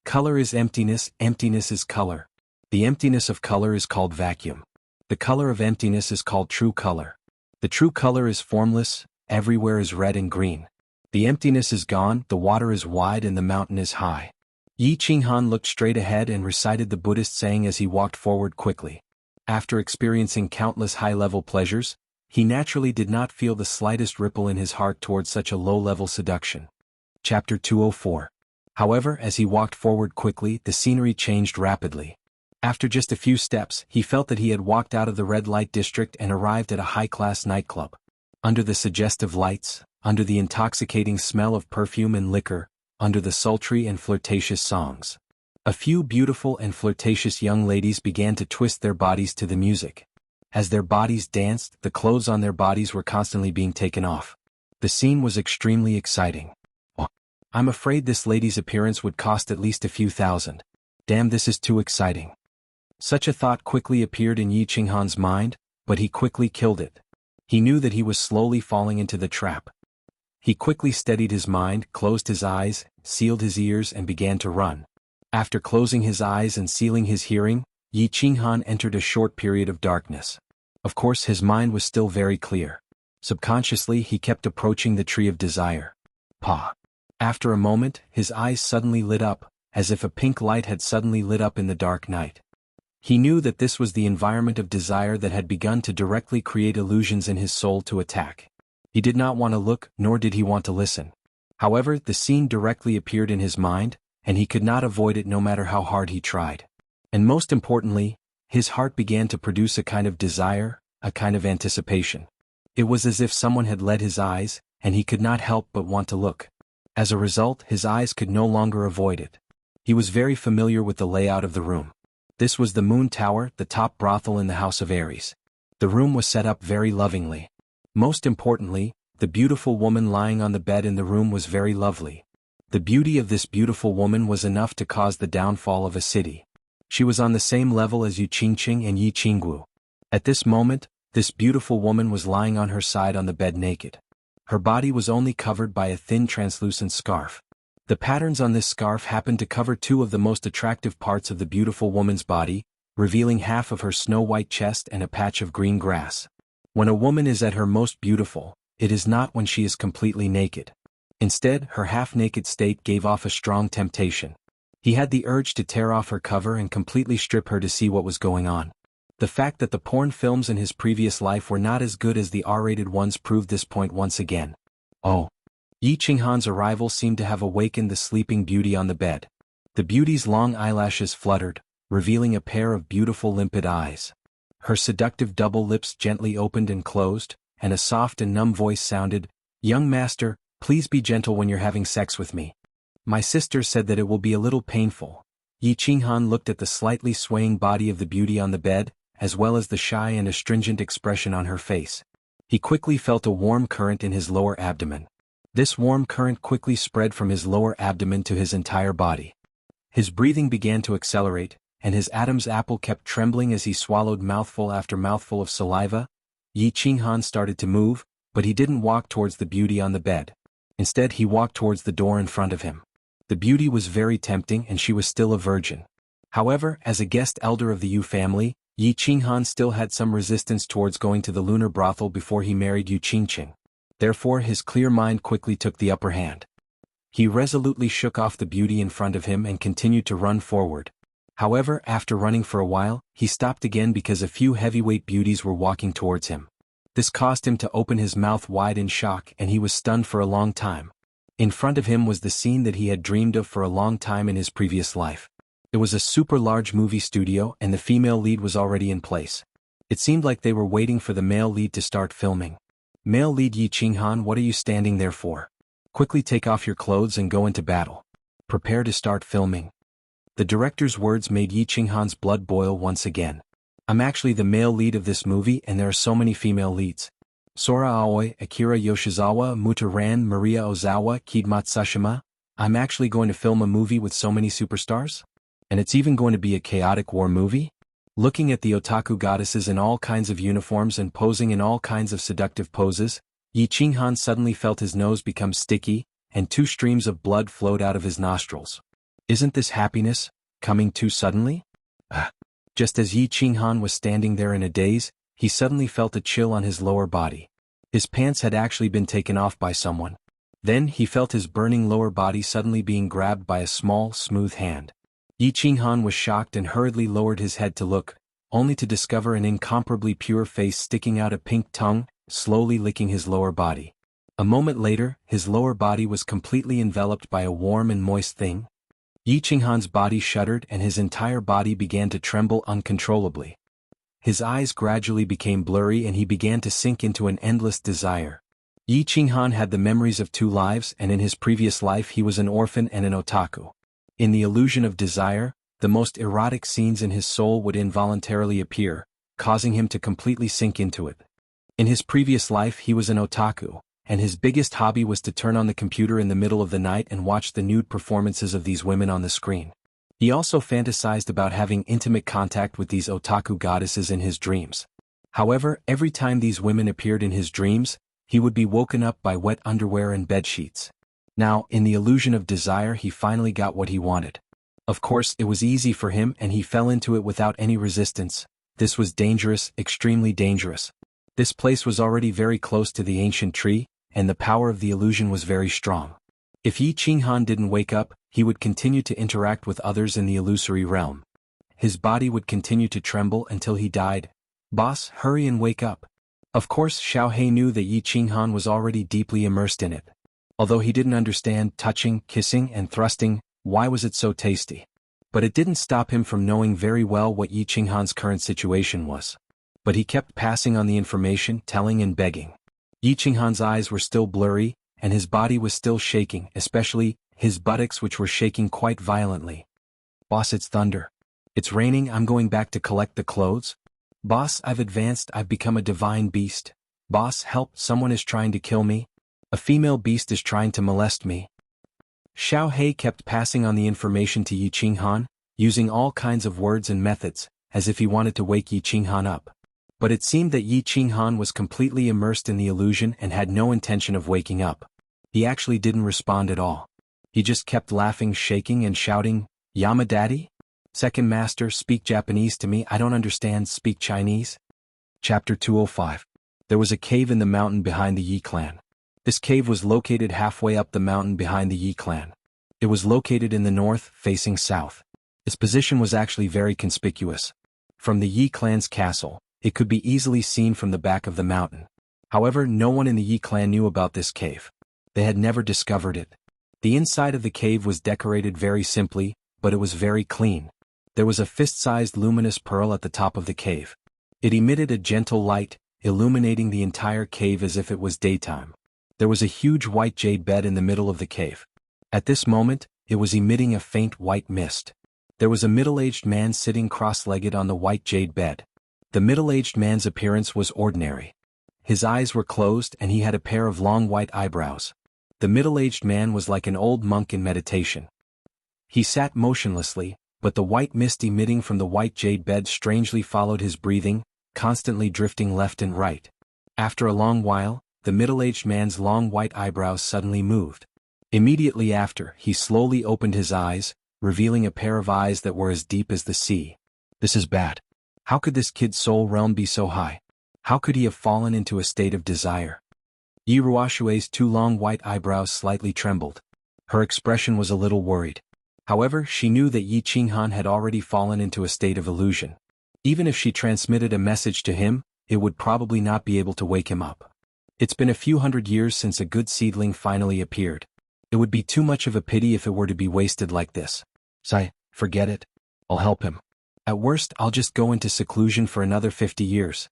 Color is emptiness, emptiness is color. The emptiness of color is called vacuum. The color of emptiness is called true color. The true color is formless, everywhere is red and green. The emptiness is gone, the water is wide and the mountain is high. Yi Qinghan looked straight ahead and recited the Buddhist saying as he walked forward quickly. After experiencing countless high-level pleasures, he naturally did not feel the slightest ripple in his heart towards such a low-level seduction. Chapter 204. However, as he walked forward quickly, the scenery changed rapidly. After just a few steps, he felt that he had walked out of the red light district and arrived at a high-class nightclub. Under the suggestive lights, under the intoxicating smell of perfume and liquor, under the sultry and flirtatious songs, a few beautiful and flirtatious young ladies began to twist their bodies to the music. As their bodies danced, the clothes on their bodies were constantly being taken off. The scene was extremely exciting. Oh, I'm afraid this lady's appearance would cost at least a few thousand. Damn, this is too exciting. Such a thought quickly appeared in Yi Qinghan's mind, but he quickly killed it. He knew that he was slowly falling into the trap. He quickly steadied his mind, closed his eyes, sealed his ears and began to run. After closing his eyes and sealing his hearing, Yi Qinghan entered a short period of darkness. Of course his mind was still very clear. Subconsciously he kept approaching the tree of desire. Pa. After a moment, his eyes suddenly lit up, as if a pink light had suddenly lit up in the dark night. He knew that this was the environment of desire that had begun to directly create illusions in his soul to attack. He did not want to look, nor did he want to listen. However, the scene directly appeared in his mind, and he could not avoid it no matter how hard he tried. And most importantly, his heart began to produce a kind of desire, a kind of anticipation. It was as if someone had led his eyes, and he could not help but want to look. As a result, his eyes could no longer avoid it. He was very familiar with the layout of the room. This was the Moon Tower, the top brothel in the House of Aries. The room was set up very lovingly. Most importantly, the beautiful woman lying on the bed in the room was very lovely. The beauty of this beautiful woman was enough to cause the downfall of a city. She was on the same level as Yu Qingqing and Yi Qinggu. At this moment, this beautiful woman was lying on her side on the bed naked. Her body was only covered by a thin translucent scarf. The patterns on this scarf happened to cover two of the most attractive parts of the beautiful woman's body, revealing half of her snow-white chest and a patch of green grass. When a woman is at her most beautiful, it is not when she is completely naked. Instead, her half-naked state gave off a strong temptation. He had the urge to tear off her cover and completely strip her to see what was going on. The fact that the porn films in his previous life were not as good as the R-rated ones proved this point once again. Oh. Yi Qinghan's arrival seemed to have awakened the sleeping beauty on the bed. The beauty's long eyelashes fluttered, revealing a pair of beautiful limpid eyes. Her seductive double lips gently opened and closed, and a soft and numb voice sounded, "Young master, please be gentle when you're having sex with me. My sister said that it will be a little painful." Yi Qinghan looked at the slightly swaying body of the beauty on the bed, as well as the shy and astringent expression on her face. He quickly felt a warm current in his lower abdomen. This warm current quickly spread from his lower abdomen to his entire body. His breathing began to accelerate, and his Adam's apple kept trembling as he swallowed mouthful after mouthful of saliva. Yi Qinghan started to move, but he didn't walk towards the beauty on the bed. Instead he walked towards the door in front of him. The beauty was very tempting and she was still a virgin. However, as a guest elder of the Yu family, Yi Qinghan still had some resistance towards going to the lunar brothel before he married Yu Qingqing. Therefore his clear mind quickly took the upper hand. He resolutely shook off the beauty in front of him and continued to run forward. However, after running for a while, he stopped again because a few heavyweight beauties were walking towards him. This caused him to open his mouth wide in shock and he was stunned for a long time. In front of him was the scene that he had dreamed of for a long time in his previous life. It was a super large movie studio and the female lead was already in place. It seemed like they were waiting for the male lead to start filming. Male lead Yi Qinghan, what are you standing there for? Quickly take off your clothes and go into battle. Prepare to start filming. The director's words made Yi Qinghan's blood boil once again. I'm actually the male lead of this movie and there are so many female leads. Sora Aoi, Akira Yoshizawa, Muta Ran, Maria Ozawa, Kid Matsushima. I'm actually going to film a movie with so many superstars? And it's even going to be a chaotic war movie? Looking at the otaku goddesses in all kinds of uniforms and posing in all kinds of seductive poses, Yi Qinghan suddenly felt his nose become sticky, and 2 streams of blood flowed out of his nostrils. Isn't this happiness coming too suddenly? Just as Yi Qinghan was standing there in a daze, he suddenly felt a chill on his lower body. His pants had actually been taken off by someone. Then he felt his burning lower body suddenly being grabbed by a small, smooth hand. Yi Qinghan was shocked and hurriedly lowered his head to look, only to discover an incomparably pure face sticking out a pink tongue, slowly licking his lower body. A moment later, his lower body was completely enveloped by a warm and moist thing. Yi Qinghan's body shuddered and his entire body began to tremble uncontrollably. His eyes gradually became blurry and he began to sink into an endless desire. Yi Qinghan had the memories of 2 lives and in his previous life he was an orphan and an otaku. In the illusion of desire, the most erotic scenes in his soul would involuntarily appear, causing him to completely sink into it. In his previous life he was an otaku, and his biggest hobby was to turn on the computer in the middle of the night and watch the nude performances of these women on the screen. He also fantasized about having intimate contact with these otaku goddesses in his dreams. However, every time these women appeared in his dreams, he would be woken up by wet underwear and bedsheets. Now, in the illusion of desire, he finally got what he wanted. Of course, it was easy for him and he fell into it without any resistance. This was dangerous, extremely dangerous. This place was already very close to the ancient tree, and the power of the illusion was very strong. If Yi Qinghan didn't wake up, he would continue to interact with others in the illusory realm. His body would continue to tremble until he died. "Boss, hurry and wake up." Of course, Xiao He knew that Yi Qinghan was already deeply immersed in it. Although he didn't understand touching, kissing, and thrusting, why was it so tasty? But it didn't stop him from knowing very well what Yi Qinghan's current situation was. But he kept passing on the information, telling and begging. Yi Qinghan's eyes were still blurry, and his body was still shaking, especially his buttocks, which were shaking quite violently. "Boss, it's thunder. It's raining. I'm going back to collect the clothes. Boss, I've advanced. I've become a divine beast. Boss, help, someone is trying to kill me. A female beast is trying to molest me." Xiao He kept passing on the information to Yi Qinghan, using all kinds of words and methods, as if he wanted to wake Yi Qinghan up. But it seemed that Yi Qinghan was completely immersed in the illusion and had no intention of waking up. He actually didn't respond at all. He just kept laughing, shaking and shouting, "Yama Daddy? Second Master, speak Japanese to me, I don't understand, speak Chinese." Chapter 205. There was a cave in the mountain behind the Yi clan. This cave was located halfway up the mountain behind the Yi clan. It was located in the north, facing south. Its position was actually very conspicuous. From the Yi clan's castle, it could be easily seen from the back of the mountain. However, no one in the Yi clan knew about this cave. They had never discovered it. The inside of the cave was decorated very simply, but it was very clean. There was a fist-sized luminous pearl at the top of the cave. It emitted a gentle light, illuminating the entire cave as if it was daytime. There was a huge white jade bed in the middle of the cave. At this moment, it was emitting a faint white mist. There was a middle-aged man sitting cross-legged on the white jade bed. The middle-aged man's appearance was ordinary. His eyes were closed and he had a pair of long white eyebrows. The middle-aged man was like an old monk in meditation. He sat motionlessly, but the white mist emitting from the white jade bed strangely followed his breathing, constantly drifting left and right. After a long while, the middle-aged man's long white eyebrows suddenly moved. Immediately after, he slowly opened his eyes, revealing a pair of eyes that were as deep as the sea. "This is bad. How could this kid's soul realm be so high? How could he have fallen into a state of desire?" Yi Ruoshui's two long white eyebrows slightly trembled. Her expression was a little worried. However, she knew that Yi Qinghan had already fallen into a state of illusion. Even if she transmitted a message to him, it would probably not be able to wake him up. It's been a few hundred years since a good seedling finally appeared. It would be too much of a pity if it were to be wasted like this. "Sai, forget it. I'll help him. At worst, I'll just go into seclusion for another 50 years.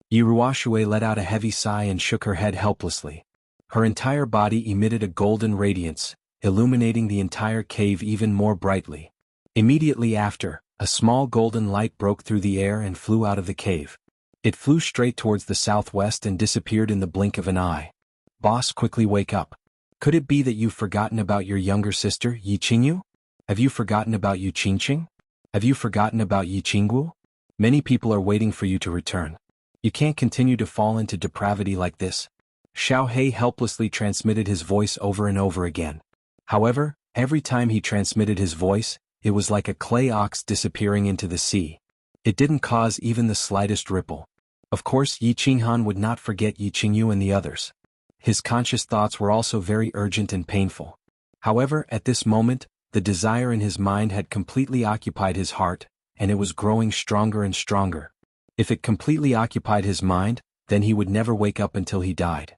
Yi Ruoshui let out a heavy sigh and shook her head helplessly. Her entire body emitted a golden radiance, illuminating the entire cave even more brightly. Immediately after, a small golden light broke through the air and flew out of the cave. It flew straight towards the southwest and disappeared in the blink of an eye. "Boss, quickly wake up. Could it be that you've forgotten about your younger sister, Yi Qingyu? Have you forgotten about Yu Qingqing? Have you forgotten about Yi Qingguo? Many people are waiting for you to return. You can't continue to fall into depravity like this." Xiao He helplessly transmitted his voice over and over again. However, every time he transmitted his voice, it was like a clay ox disappearing into the sea. It didn't cause even the slightest ripple. Of course, Yi Qinghan would not forget Yi Qingyu and the others. His conscious thoughts were also very urgent and painful. However, at this moment, the desire in his mind had completely occupied his heart, and it was growing stronger and stronger. If it completely occupied his mind, then he would never wake up until he died.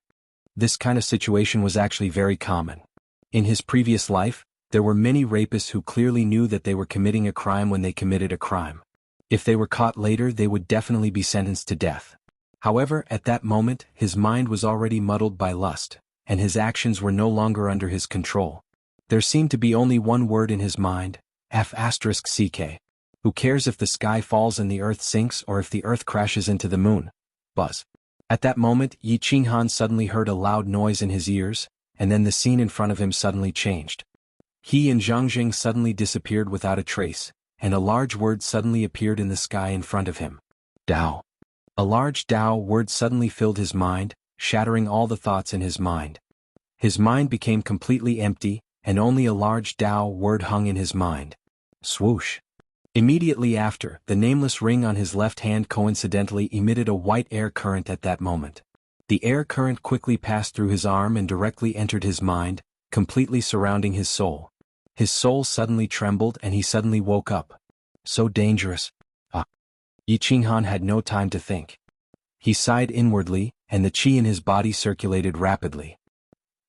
This kind of situation was actually very common. In his previous life, there were many rapists who clearly knew that they were committing a crime when they committed a crime. If they were caught later, they would definitely be sentenced to death. However, at that moment, his mind was already muddled by lust, and his actions were no longer under his control. There seemed to be only one word in his mind, F***ck. Who cares if the sky falls and the earth sinks or if the earth crashes into the moon? Buzz. At that moment, Yi Qinghan suddenly heard a loud noise in his ears, and then the scene in front of him suddenly changed. He and Zhangxing suddenly disappeared without a trace, and a large word suddenly appeared in the sky in front of him. Dao. A large Tao word suddenly filled his mind, shattering all the thoughts in his mind. His mind became completely empty, and only a large Tao word hung in his mind. Swoosh. Immediately after, the nameless ring on his left hand coincidentally emitted a white air current at that moment. The air current quickly passed through his arm and directly entered his mind, completely surrounding his soul. His soul suddenly trembled and he suddenly woke up. So dangerous. Yi Qinghan had no time to think. He sighed inwardly, and the qi in his body circulated rapidly.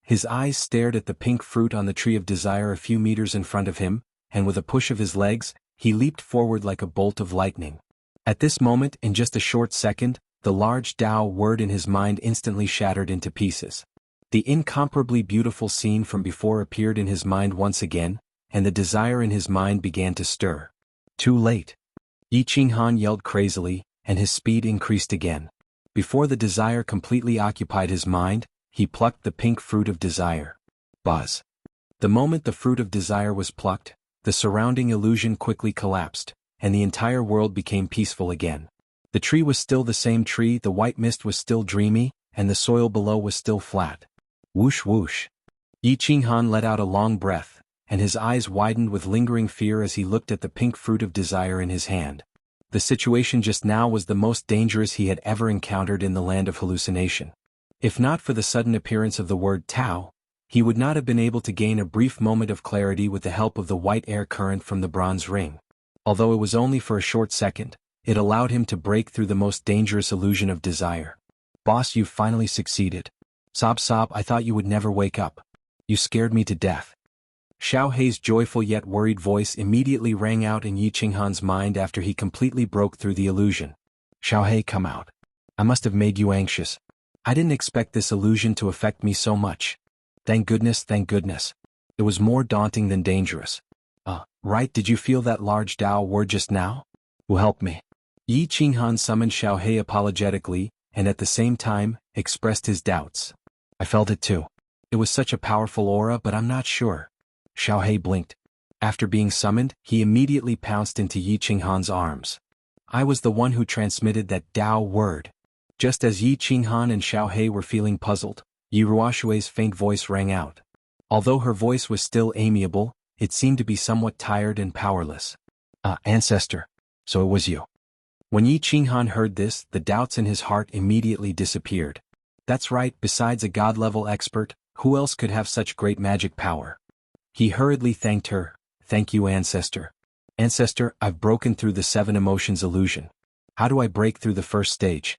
His eyes stared at the pink fruit on the tree of desire a few meters in front of him, and with a push of his legs, he leaped forward like a bolt of lightning. At this moment, in just a short second, the large Tao word in his mind instantly shattered into pieces. The incomparably beautiful scene from before appeared in his mind once again, and the desire in his mind began to stir. Too late. Yi Qinghan yelled crazily, and his speed increased again. Before the desire completely occupied his mind, he plucked the pink fruit of desire. Buzz. The moment the fruit of desire was plucked, the surrounding illusion quickly collapsed, and the entire world became peaceful again. The tree was still the same tree, the white mist was still dreamy, and the soil below was still flat. Whoosh whoosh. Yi Qinghan let out a long breath, and his eyes widened with lingering fear as he looked at the pink fruit of desire in his hand. The situation just now was the most dangerous he had ever encountered in the land of hallucination. If not for the sudden appearance of the word Tao, he would not have been able to gain a brief moment of clarity with the help of the white air current from the bronze ring. Although it was only for a short second, it allowed him to break through the most dangerous illusion of desire. Boss, you've finally succeeded. Sob sob, I thought you would never wake up. You scared me to death. Xiao Hei's joyful yet worried voice immediately rang out in Yi Qinghan's mind after he completely broke through the illusion. Xiao Hei, come out. I must have made you anxious. I didn't expect this illusion to affect me so much. Thank goodness, thank goodness. It was more daunting than dangerous. Right, did you feel that large Tao word just now? Will help me. Yi Qinghan summoned Xiao Hei apologetically, and at the same time, expressed his doubts. I felt it too. It was such a powerful aura, but I'm not sure. Xiao Hei blinked. After being summoned, he immediately pounced into Yi Qinghan's arms. I was the one who transmitted that Tao word. Just as Yi Qinghan and Xiao Hei were feeling puzzled, Yi Ruoshui's faint voice rang out. Although her voice was still amiable, it seemed to be somewhat tired and powerless. Ancestor. So it was you. When Yi Qinghan heard this, the doubts in his heart immediately disappeared. That's right, besides a god-level expert, who else could have such great magic power? He hurriedly thanked her. Thank you, Ancestor. Ancestor, I've broken through the 7 emotions illusion. How do I break through the first stage?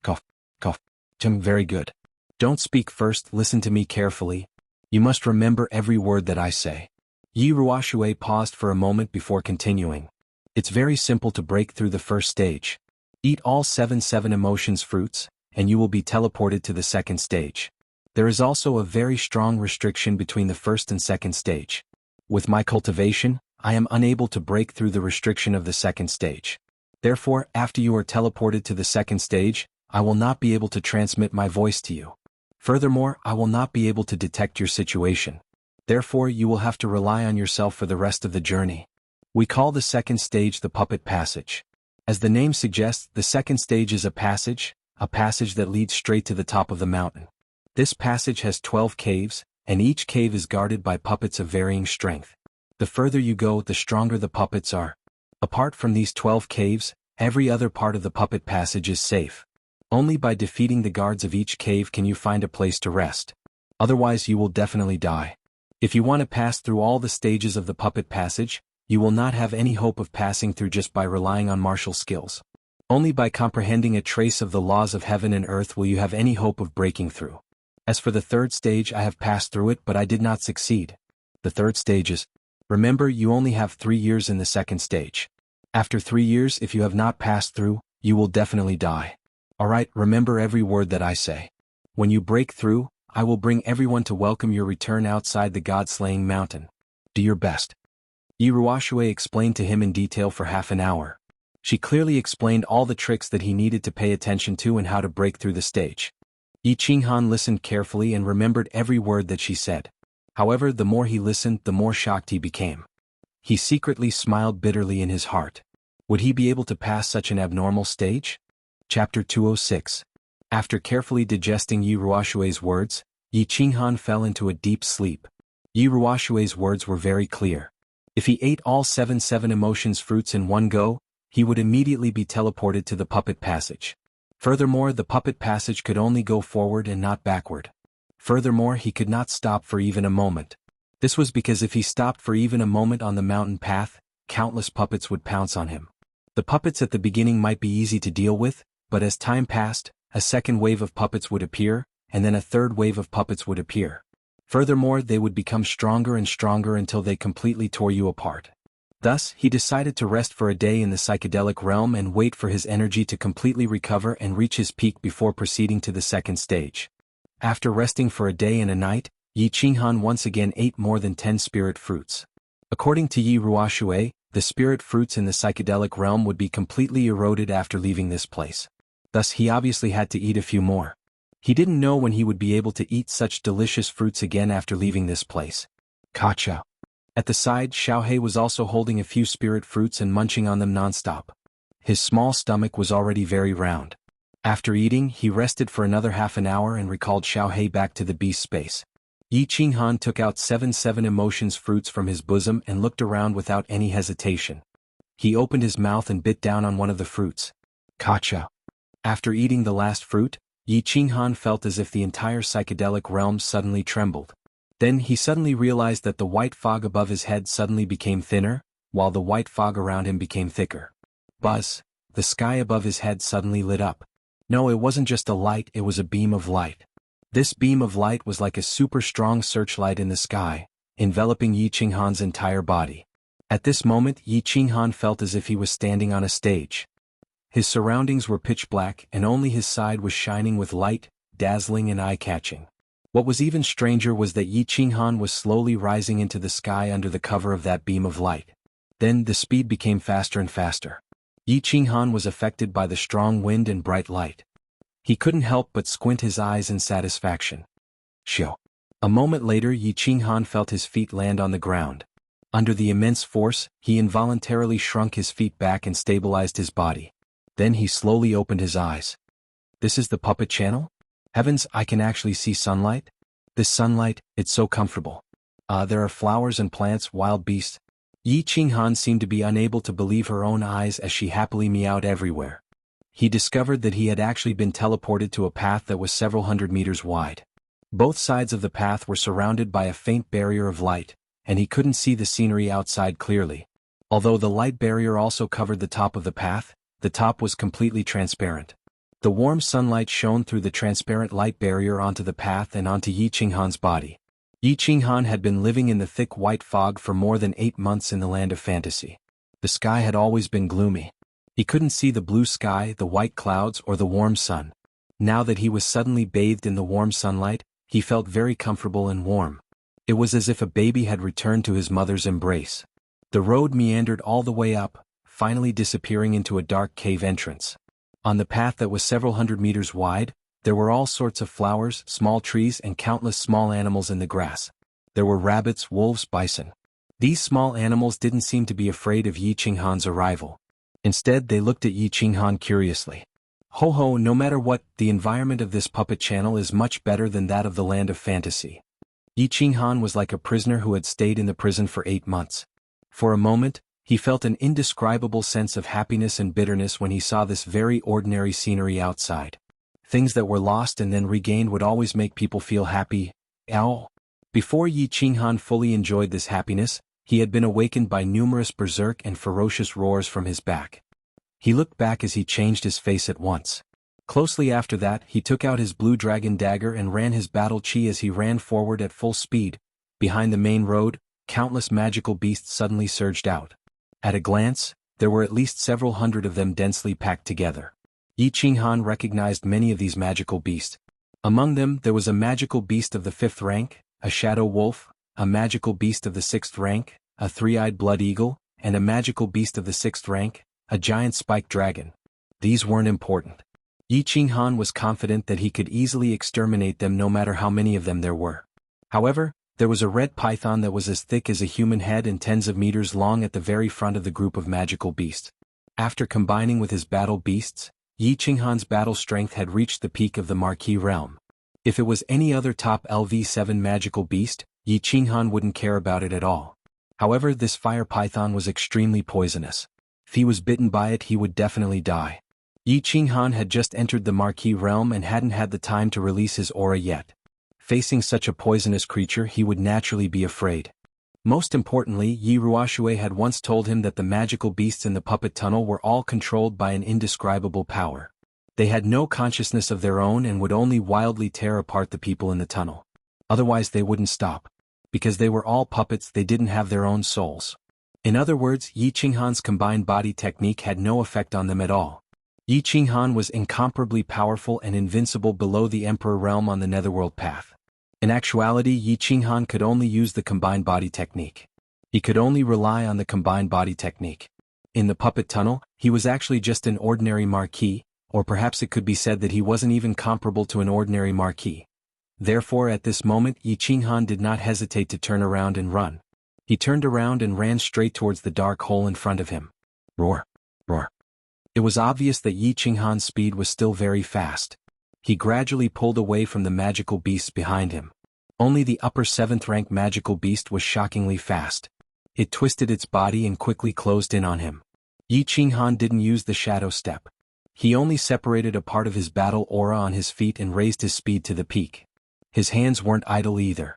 Cough, cough. Very good. Don't speak first, listen to me carefully. You must remember every word that I say. Yi Ruoshui paused for a moment before continuing. It's very simple to break through the first stage. Eat all 7 emotions fruits, and you will be teleported to the second stage. There is also a very strong restriction between the first and second stage. With my cultivation, I am unable to break through the restriction of the second stage. Therefore, after you are teleported to the second stage, I will not be able to transmit my voice to you. Furthermore, I will not be able to detect your situation. Therefore, you will have to rely on yourself for the rest of the journey. We call the second stage the puppet passage. As the name suggests, the second stage is a passage that leads straight to the top of the mountain. This passage has 12 caves, and each cave is guarded by puppets of varying strength. The further you go, the stronger the puppets are. Apart from these 12 caves, every other part of the puppet passage is safe. Only by defeating the guards of each cave can you find a place to rest. Otherwise, you will definitely die. If you want to pass through all the stages of the puppet passage, you will not have any hope of passing through just by relying on martial skills. Only by comprehending a trace of the laws of heaven and earth will you have any hope of breaking through. As for the third stage, I have passed through it, but I did not succeed. The third stage is, remember, you only have 3 years in the second stage. After 3 years, if you have not passed through, you will definitely die. Alright, remember every word that I say. When you break through, I will bring everyone to welcome your return outside the god-slaying mountain. Do your best. Yi Ruoshui explained to him in detail for half an hour. She clearly explained all the tricks that he needed to pay attention to and how to break through the stage. Yi Qinghan listened carefully and remembered every word that she said. However, the more he listened, the more shocked he became. He secretly smiled bitterly in his heart. Would he be able to pass such an abnormal stage? Chapter 206. After carefully digesting Yi Ruoshui's words, Yi Qinghan fell into a deep sleep. Yi Ruoshui's words were very clear. If he ate all seven emotions fruits in one go, he would immediately be teleported to the puppet passage. Furthermore, the puppet passage could only go forward and not backward. Furthermore, he could not stop for even a moment. This was because if he stopped for even a moment on the mountain path, countless puppets would pounce on him. The puppets at the beginning might be easy to deal with, but as time passed, a second wave of puppets would appear, and then a third wave of puppets would appear. Furthermore, they would become stronger and stronger until they completely tore you apart. Thus, he decided to rest for a day in the psychedelic realm and wait for his energy to completely recover and reach his peak before proceeding to the second stage. After resting for a day and a night, Yi Qinghan once again ate more than 10 spirit fruits. According to Yi Ruoshui, the spirit fruits in the psychedelic realm would be completely eroded after leaving this place. Thus he obviously had to eat a few more. He didn't know when he would be able to eat such delicious fruits again after leaving this place. Kacha. At the side, Xiaohei was also holding a few spirit fruits and munching on them non-stop. His small stomach was already very round. After eating, he rested for another half an hour and recalled Xiaohei back to the beast space. Yi Qinghan took out seven emotions fruits from his bosom and looked around without any hesitation. He opened his mouth and bit down on one of the fruits. Kacha. After eating the last fruit, Yi Qinghan felt as if the entire psychedelic realm suddenly trembled. Then he suddenly realized that the white fog above his head suddenly became thinner, while the white fog around him became thicker. Buzz! The sky above his head suddenly lit up. No, it wasn't just a light, it was a beam of light. This beam of light was like a super strong searchlight in the sky, enveloping Yi Qinghan's entire body. At this moment, Yi Qinghan felt as if he was standing on a stage. His surroundings were pitch black and only his side was shining with light, dazzling and eye-catching. What was even stranger was that Yi Qinghan was slowly rising into the sky under the cover of that beam of light. Then the speed became faster and faster. Yi Qinghan was affected by the strong wind and bright light. He couldn't help but squint his eyes in satisfaction. Shoo! A moment later, Yi Qinghan felt his feet land on the ground. Under the immense force, he involuntarily shrunk his feet back and stabilized his body. Then he slowly opened his eyes. This is the puppet channel? Heavens, I can actually see sunlight? This sunlight, it's so comfortable. There are flowers and plants, wild beasts. Yi Qinghan seemed to be unable to believe her own eyes as she happily meowed everywhere. He discovered that he had actually been teleported to a path that was several hundred meters wide. Both sides of the path were surrounded by a faint barrier of light, and he couldn't see the scenery outside clearly. Although the light barrier also covered the top of the path, the top was completely transparent. The warm sunlight shone through the transparent light barrier onto the path and onto Yi Qinghan's body. Yi Qinghan had been living in the thick white fog for more than 8 months in the land of fantasy. The sky had always been gloomy. He couldn't see the blue sky, the white clouds, or the warm sun. Now that he was suddenly bathed in the warm sunlight, he felt very comfortable and warm. It was as if a baby had returned to his mother's embrace. The road meandered all the way up, finally disappearing into a dark cave entrance. On the path that was several hundred meters wide, there were all sorts of flowers, small trees and countless small animals in the grass. There were rabbits, wolves, bison. These small animals didn't seem to be afraid of Yi Qinghan's arrival. Instead, they looked at Yi Qinghan curiously. Ho, no matter what, the environment of this puppet channel is much better than that of the land of fantasy. Yi Qinghan was like a prisoner who had stayed in the prison for 8 months. For a moment, he felt an indescribable sense of happiness and bitterness when he saw this very ordinary scenery outside. Things that were lost and then regained would always make people feel happy. Ow! Before Yi Qinghan fully enjoyed this happiness, he had been awakened by numerous berserk and ferocious roars from his back. He looked back as he changed his face at once. Closely after that, he took out his blue dragon dagger and ran his battle chi as he ran forward at full speed. Behind the main road, countless magical beasts suddenly surged out. At a glance, there were at least several hundred of them densely packed together. Yi Qinghan recognized many of these magical beasts. Among them, there was a magical beast of the 5th rank, a shadow wolf, a magical beast of the 6th rank, a 3-eyed blood eagle, and a magical beast of the 6th rank, a giant spiked dragon. These weren't important. Yi Qinghan was confident that he could easily exterminate them no matter how many of them there were. However, there was a red python that was as thick as a human head and tens of meters long at the very front of the group of magical beasts. After combining with his battle beasts, Yi Qinghan's battle strength had reached the peak of the Marquis realm. If it was any other top LV7 magical beast, Yi Qinghan wouldn't care about it at all. However, this fire python was extremely poisonous. If he was bitten by it, he would definitely die. Yi Qinghan had just entered the Marquis realm and hadn't had the time to release his aura yet. Facing such a poisonous creature, he would naturally be afraid. Most importantly, Yi Ruoxue had once told him that the magical beasts in the puppet tunnel were all controlled by an indescribable power. They had no consciousness of their own and would only wildly tear apart the people in the tunnel. Otherwise they wouldn't stop. Because they were all puppets, they didn't have their own souls. In other words, Yi Qinghan's combined body technique had no effect on them at all. Yi Qinghan was incomparably powerful and invincible below the Emperor realm on the Netherworld path. In actuality, Yi Qinghan could only use the combined body technique. He could only rely on the combined body technique. In the puppet tunnel, he was actually just an ordinary Marquis, or perhaps it could be said that he wasn't even comparable to an ordinary Marquis. Therefore, at this moment, Yi Qinghan did not hesitate to turn around and run. He turned around and ran straight towards the dark hole in front of him. Roar! Roar! It was obvious that Yi Qinghan's speed was still very fast. He gradually pulled away from the magical beasts behind him. Only the upper 7th rank magical beast was shockingly fast. It twisted its body and quickly closed in on him. Yi Qinghan didn't use the shadow step. He only separated a part of his battle aura on his feet and raised his speed to the peak. His hands weren't idle either.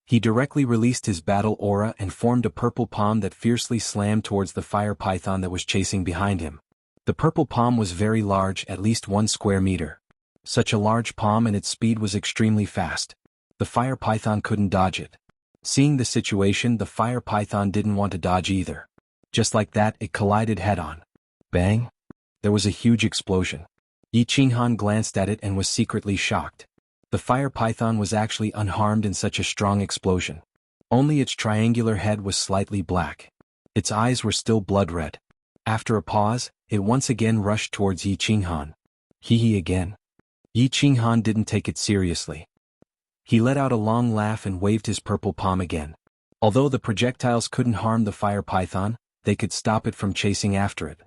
He directly released his battle aura and formed a purple palm that fiercely slammed towards the fire python that was chasing behind him. The purple palm was very large, at least 1 square meter. Such a large palm and its speed was extremely fast. The fire python couldn't dodge it. Seeing the situation, the fire python didn't want to dodge either. Just like that, it collided head-on. Bang! There was a huge explosion. Yi Qinghan glanced at it and was secretly shocked. The fire python was actually unharmed in such a strong explosion. Only its triangular head was slightly black. Its eyes were still blood red. After a pause, it once again rushed towards Yi Qinghan. Hee again. Yi Qinghan didn't take it seriously. He let out a long laugh and waved his purple palm again. Although the projectiles couldn't harm the fire python, they could stop it from chasing after it.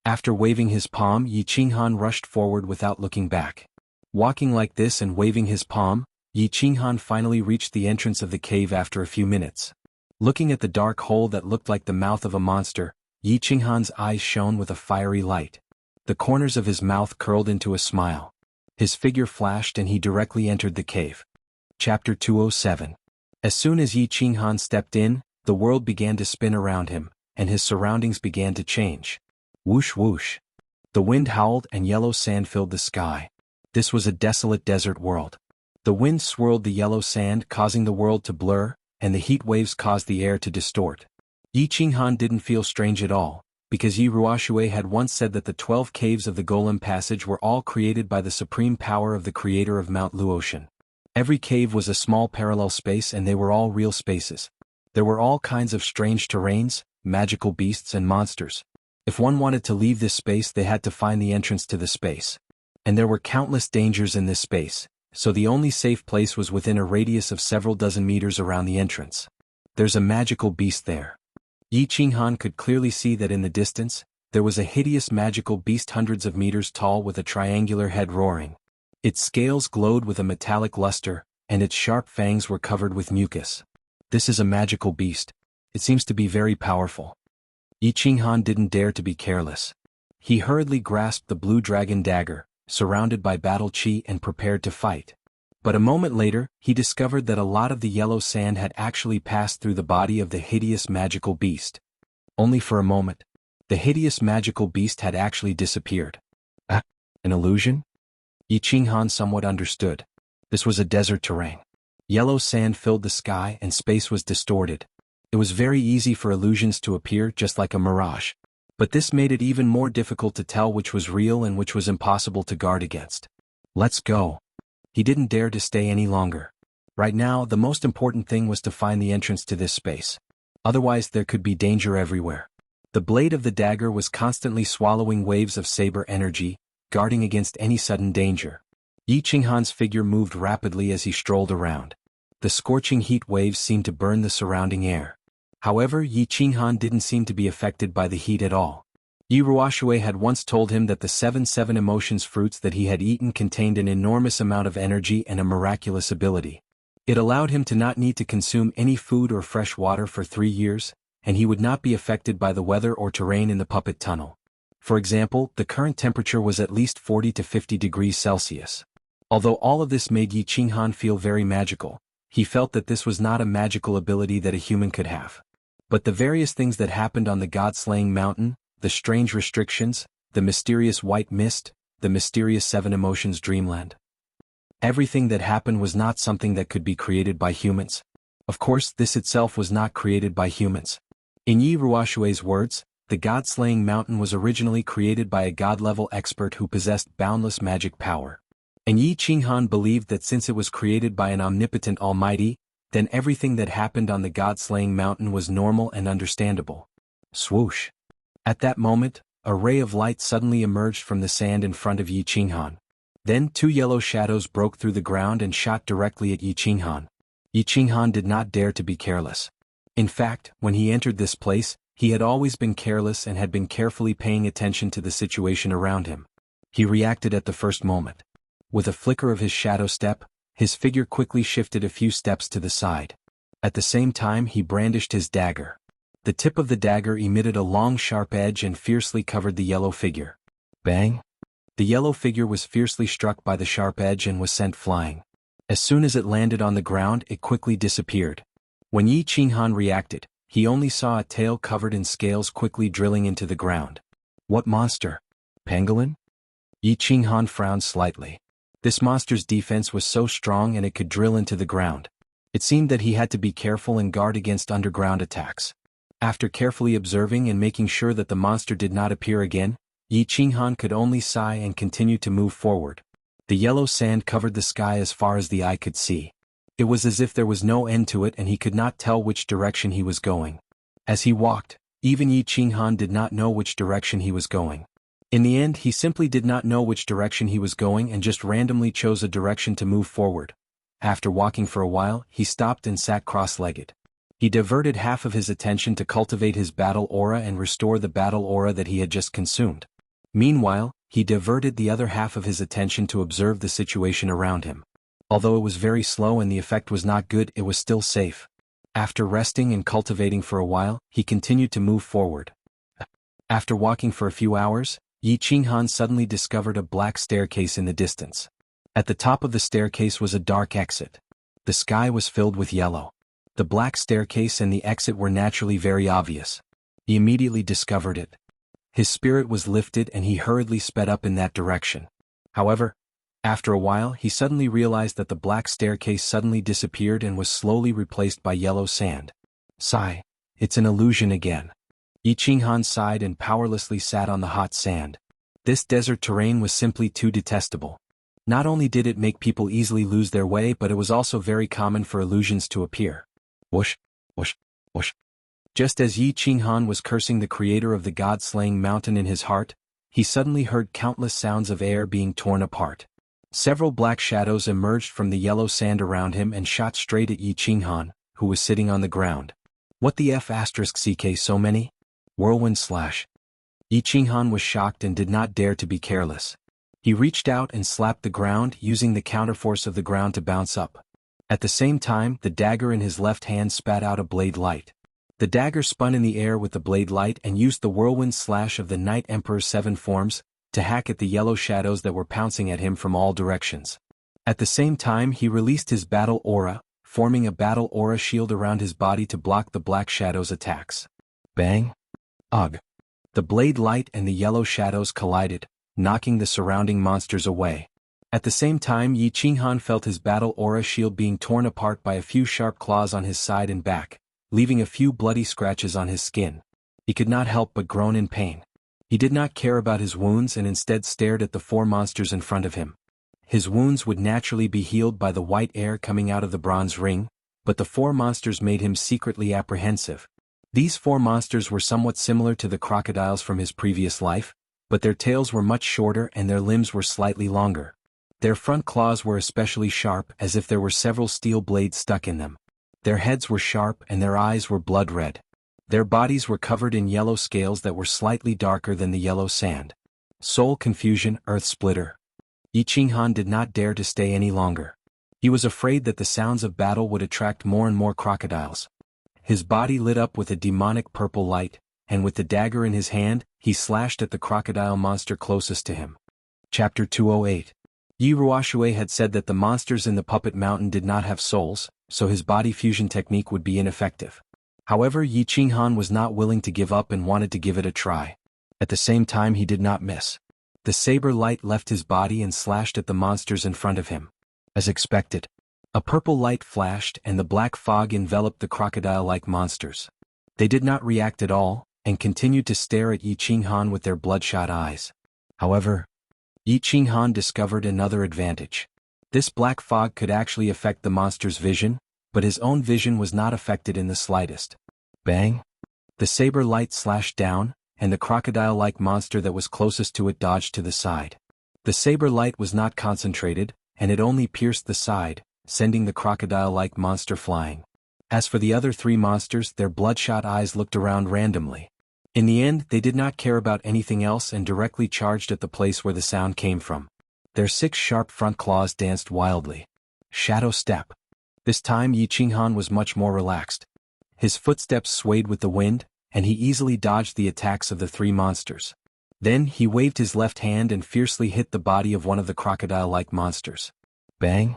After waving his palm, Yi Qinghan rushed forward without looking back. Walking like this and waving his palm, Yi Qinghan finally reached the entrance of the cave after a few minutes. Looking at the dark hole that looked like the mouth of a monster, Yi Qinghan's eyes shone with a fiery light. The corners of his mouth curled into a smile. His figure flashed and he directly entered the cave. Chapter 207. As soon as Yi Qinghan stepped in, the world began to spin around him, and his surroundings began to change. Whoosh whoosh. The wind howled and yellow sand filled the sky. This was a desolate desert world. The wind swirled the yellow sand, causing the world to blur, and the heat waves caused the air to distort. Yi Qinghan didn't feel strange at all, because Yi Ruoxue had once said that the 12 caves of the Golem Passage were all created by the supreme power of the creator of Mount Luotian. Every cave was a small parallel space and they were all real spaces. There were all kinds of strange terrains, magical beasts and monsters. If one wanted to leave this space, they had to find the entrance to the space. And there were countless dangers in this space, so the only safe place was within a radius of several dozen meters around the entrance. There's a magical beast there. Yi Qinghan could clearly see that in the distance, there was a hideous magical beast hundreds of meters tall with a triangular head roaring. Its scales glowed with a metallic luster, and its sharp fangs were covered with mucus. This is a magical beast. It seems to be very powerful. Yi Qinghan didn't dare to be careless. He hurriedly grasped the blue dragon dagger, surrounded by battle chi, and prepared to fight. But a moment later, he discovered that a lot of the yellow sand had actually passed through the body of the hideous magical beast. Only for a moment. The hideous magical beast had actually disappeared. An illusion? Yi Qinghan somewhat understood. This was a desert terrain. Yellow sand filled the sky and space was distorted. It was very easy for illusions to appear just like a mirage. But this made it even more difficult to tell which was real and which was impossible to guard against. Let's go. He didn't dare to stay any longer. Right now, the most important thing was to find the entrance to this space. Otherwise, there could be danger everywhere. The blade of the dagger was constantly swallowing waves of saber energy, guarding against any sudden danger. Yi Qinghan's figure moved rapidly as he strolled around. The scorching heat waves seemed to burn the surrounding air. However, Yi Qinghan didn't seem to be affected by the heat at all. Yi Ruoxue had once told him that the 7 emotions fruits that he had eaten contained an enormous amount of energy and a miraculous ability. It allowed him to not need to consume any food or fresh water for 3 years, and he would not be affected by the weather or terrain in the puppet tunnel. For example, the current temperature was at least 40 to 50 degrees Celsius. Although all of this made Yi Qinghan feel very magical, he felt that this was not a magical ability that a human could have. But the various things that happened on the God-slaying mountain, the strange restrictions, the mysterious white mist, the mysterious 7 emotions dreamland. Everything that happened was not something that could be created by humans. Of course, this itself was not created by humans. In Yi Ruoxue's words, the God-slaying mountain was originally created by a god-level expert who possessed boundless magic power. And Yi Qinghan believed that since it was created by an omnipotent almighty, then everything that happened on the God-slaying mountain was normal and understandable. Swoosh! At that moment, a ray of light suddenly emerged from the sand in front of Yi Qinghan. Then 2 yellow shadows broke through the ground and shot directly at Yi Qinghan. Yi Qinghan did not dare to be careless. In fact, when he entered this place, he had always been careless and had been carefully paying attention to the situation around him. He reacted at the first moment. With a flicker of his shadow step, his figure quickly shifted a few steps to the side. At the same time he brandished his dagger. The tip of the dagger emitted a long sharp edge and fiercely covered the yellow figure. Bang! The yellow figure was fiercely struck by the sharp edge and was sent flying. As soon as it landed on the ground, it quickly disappeared. When Yi Qinghan reacted, he only saw a tail covered in scales quickly drilling into the ground. What monster? Pangolin? Yi Qinghan frowned slightly. This monster's defense was so strong and it could drill into the ground. It seemed that he had to be careful and guard against underground attacks. After carefully observing and making sure that the monster did not appear again, Yi Qinghan could only sigh and continue to move forward. The yellow sand covered the sky as far as the eye could see. It was as if there was no end to it and he could not tell which direction he was going. As he walked, even Yi Qinghan did not know which direction he was going. In the end, he simply did not know which direction he was going and just randomly chose a direction to move forward. After walking for a while, he stopped and sat cross-legged. He diverted half of his attention to cultivate his battle aura and restore the battle aura that he had just consumed. Meanwhile, he diverted the other half of his attention to observe the situation around him. Although it was very slow and the effect was not good, it was still safe. After resting and cultivating for a while, he continued to move forward. After walking for a few hours, Yi Qinghan suddenly discovered a black staircase in the distance. At the top of the staircase was a dark exit. The sky was filled with yellow. The black staircase and the exit were naturally very obvious. He immediately discovered it. His spirit was lifted and he hurriedly sped up in that direction. However, after a while he suddenly realized that the black staircase suddenly disappeared and was slowly replaced by yellow sand. Sigh, it's an illusion again. Yi Qinghan sighed and powerlessly sat on the hot sand. This desert terrain was simply too detestable. Not only did it make people easily lose their way, but it was also very common for illusions to appear. Whoosh, whoosh, whoosh. Just as Yi Qinghan was cursing the creator of the god-slaying mountain in his heart, he suddenly heard countless sounds of air being torn apart. Several black shadows emerged from the yellow sand around him and shot straight at Yi Qinghan, who was sitting on the ground. What the F***ck so many? Whirlwind slash. Yi Qinghan was shocked and did not dare to be careless. He reached out and slapped the ground, using the counterforce of the ground to bounce up. At the same time, the dagger in his left hand spat out a blade light. The dagger spun in the air with the blade light and used the whirlwind slash of the Night Emperor's 7 forms to hack at the yellow shadows that were pouncing at him from all directions. At the same time he released his battle aura, forming a battle aura shield around his body to block the black shadows' attacks. Bang! Ugh! The blade light and the yellow shadows collided, knocking the surrounding monsters away. At the same time Yi Qinghan felt his battle aura shield being torn apart by a few sharp claws on his side and back, leaving a few bloody scratches on his skin. He could not help but groan in pain. He did not care about his wounds and instead stared at the 4 monsters in front of him. His wounds would naturally be healed by the white air coming out of the bronze ring, but the 4 monsters made him secretly apprehensive. These 4 monsters were somewhat similar to the crocodiles from his previous life, but their tails were much shorter and their limbs were slightly longer. Their front claws were especially sharp, as if there were several steel blades stuck in them. Their heads were sharp and their eyes were blood red. Their bodies were covered in yellow scales that were slightly darker than the yellow sand. Soul confusion, earth splitter. Yi Qinghan did not dare to stay any longer. He was afraid that the sounds of battle would attract more and more crocodiles. His body lit up with a demonic purple light, and with the dagger in his hand, he slashed at the crocodile monster closest to him. Chapter 208. Yi Ruoxue had said that the monsters in the puppet mountain did not have souls, so his body fusion technique would be ineffective. However, Yi Qinghan was not willing to give up and wanted to give it a try. At the same time, he did not miss. The saber light left his body and slashed at the monsters in front of him. As expected, a purple light flashed and the black fog enveloped the crocodile-like monsters. They did not react at all, and continued to stare at Yi Qinghan with their bloodshot eyes. However, Yi Qinghan discovered another advantage. This black fog could actually affect the monster's vision, but his own vision was not affected in the slightest. Bang! The saber light slashed down, and the crocodile-like monster that was closest to it dodged to the side. The saber light was not concentrated, and it only pierced the side, sending the crocodile-like monster flying. As for the other three monsters, their bloodshot eyes looked around randomly. In the end, they did not care about anything else and directly charged at the place where the sound came from. Their 6 sharp front claws danced wildly. Shadow step. This time Yi Qinghan was much more relaxed. His footsteps swayed with the wind, and he easily dodged the attacks of the 3 monsters. Then he waved his left hand and fiercely hit the body of one of the crocodile-like monsters. Bang!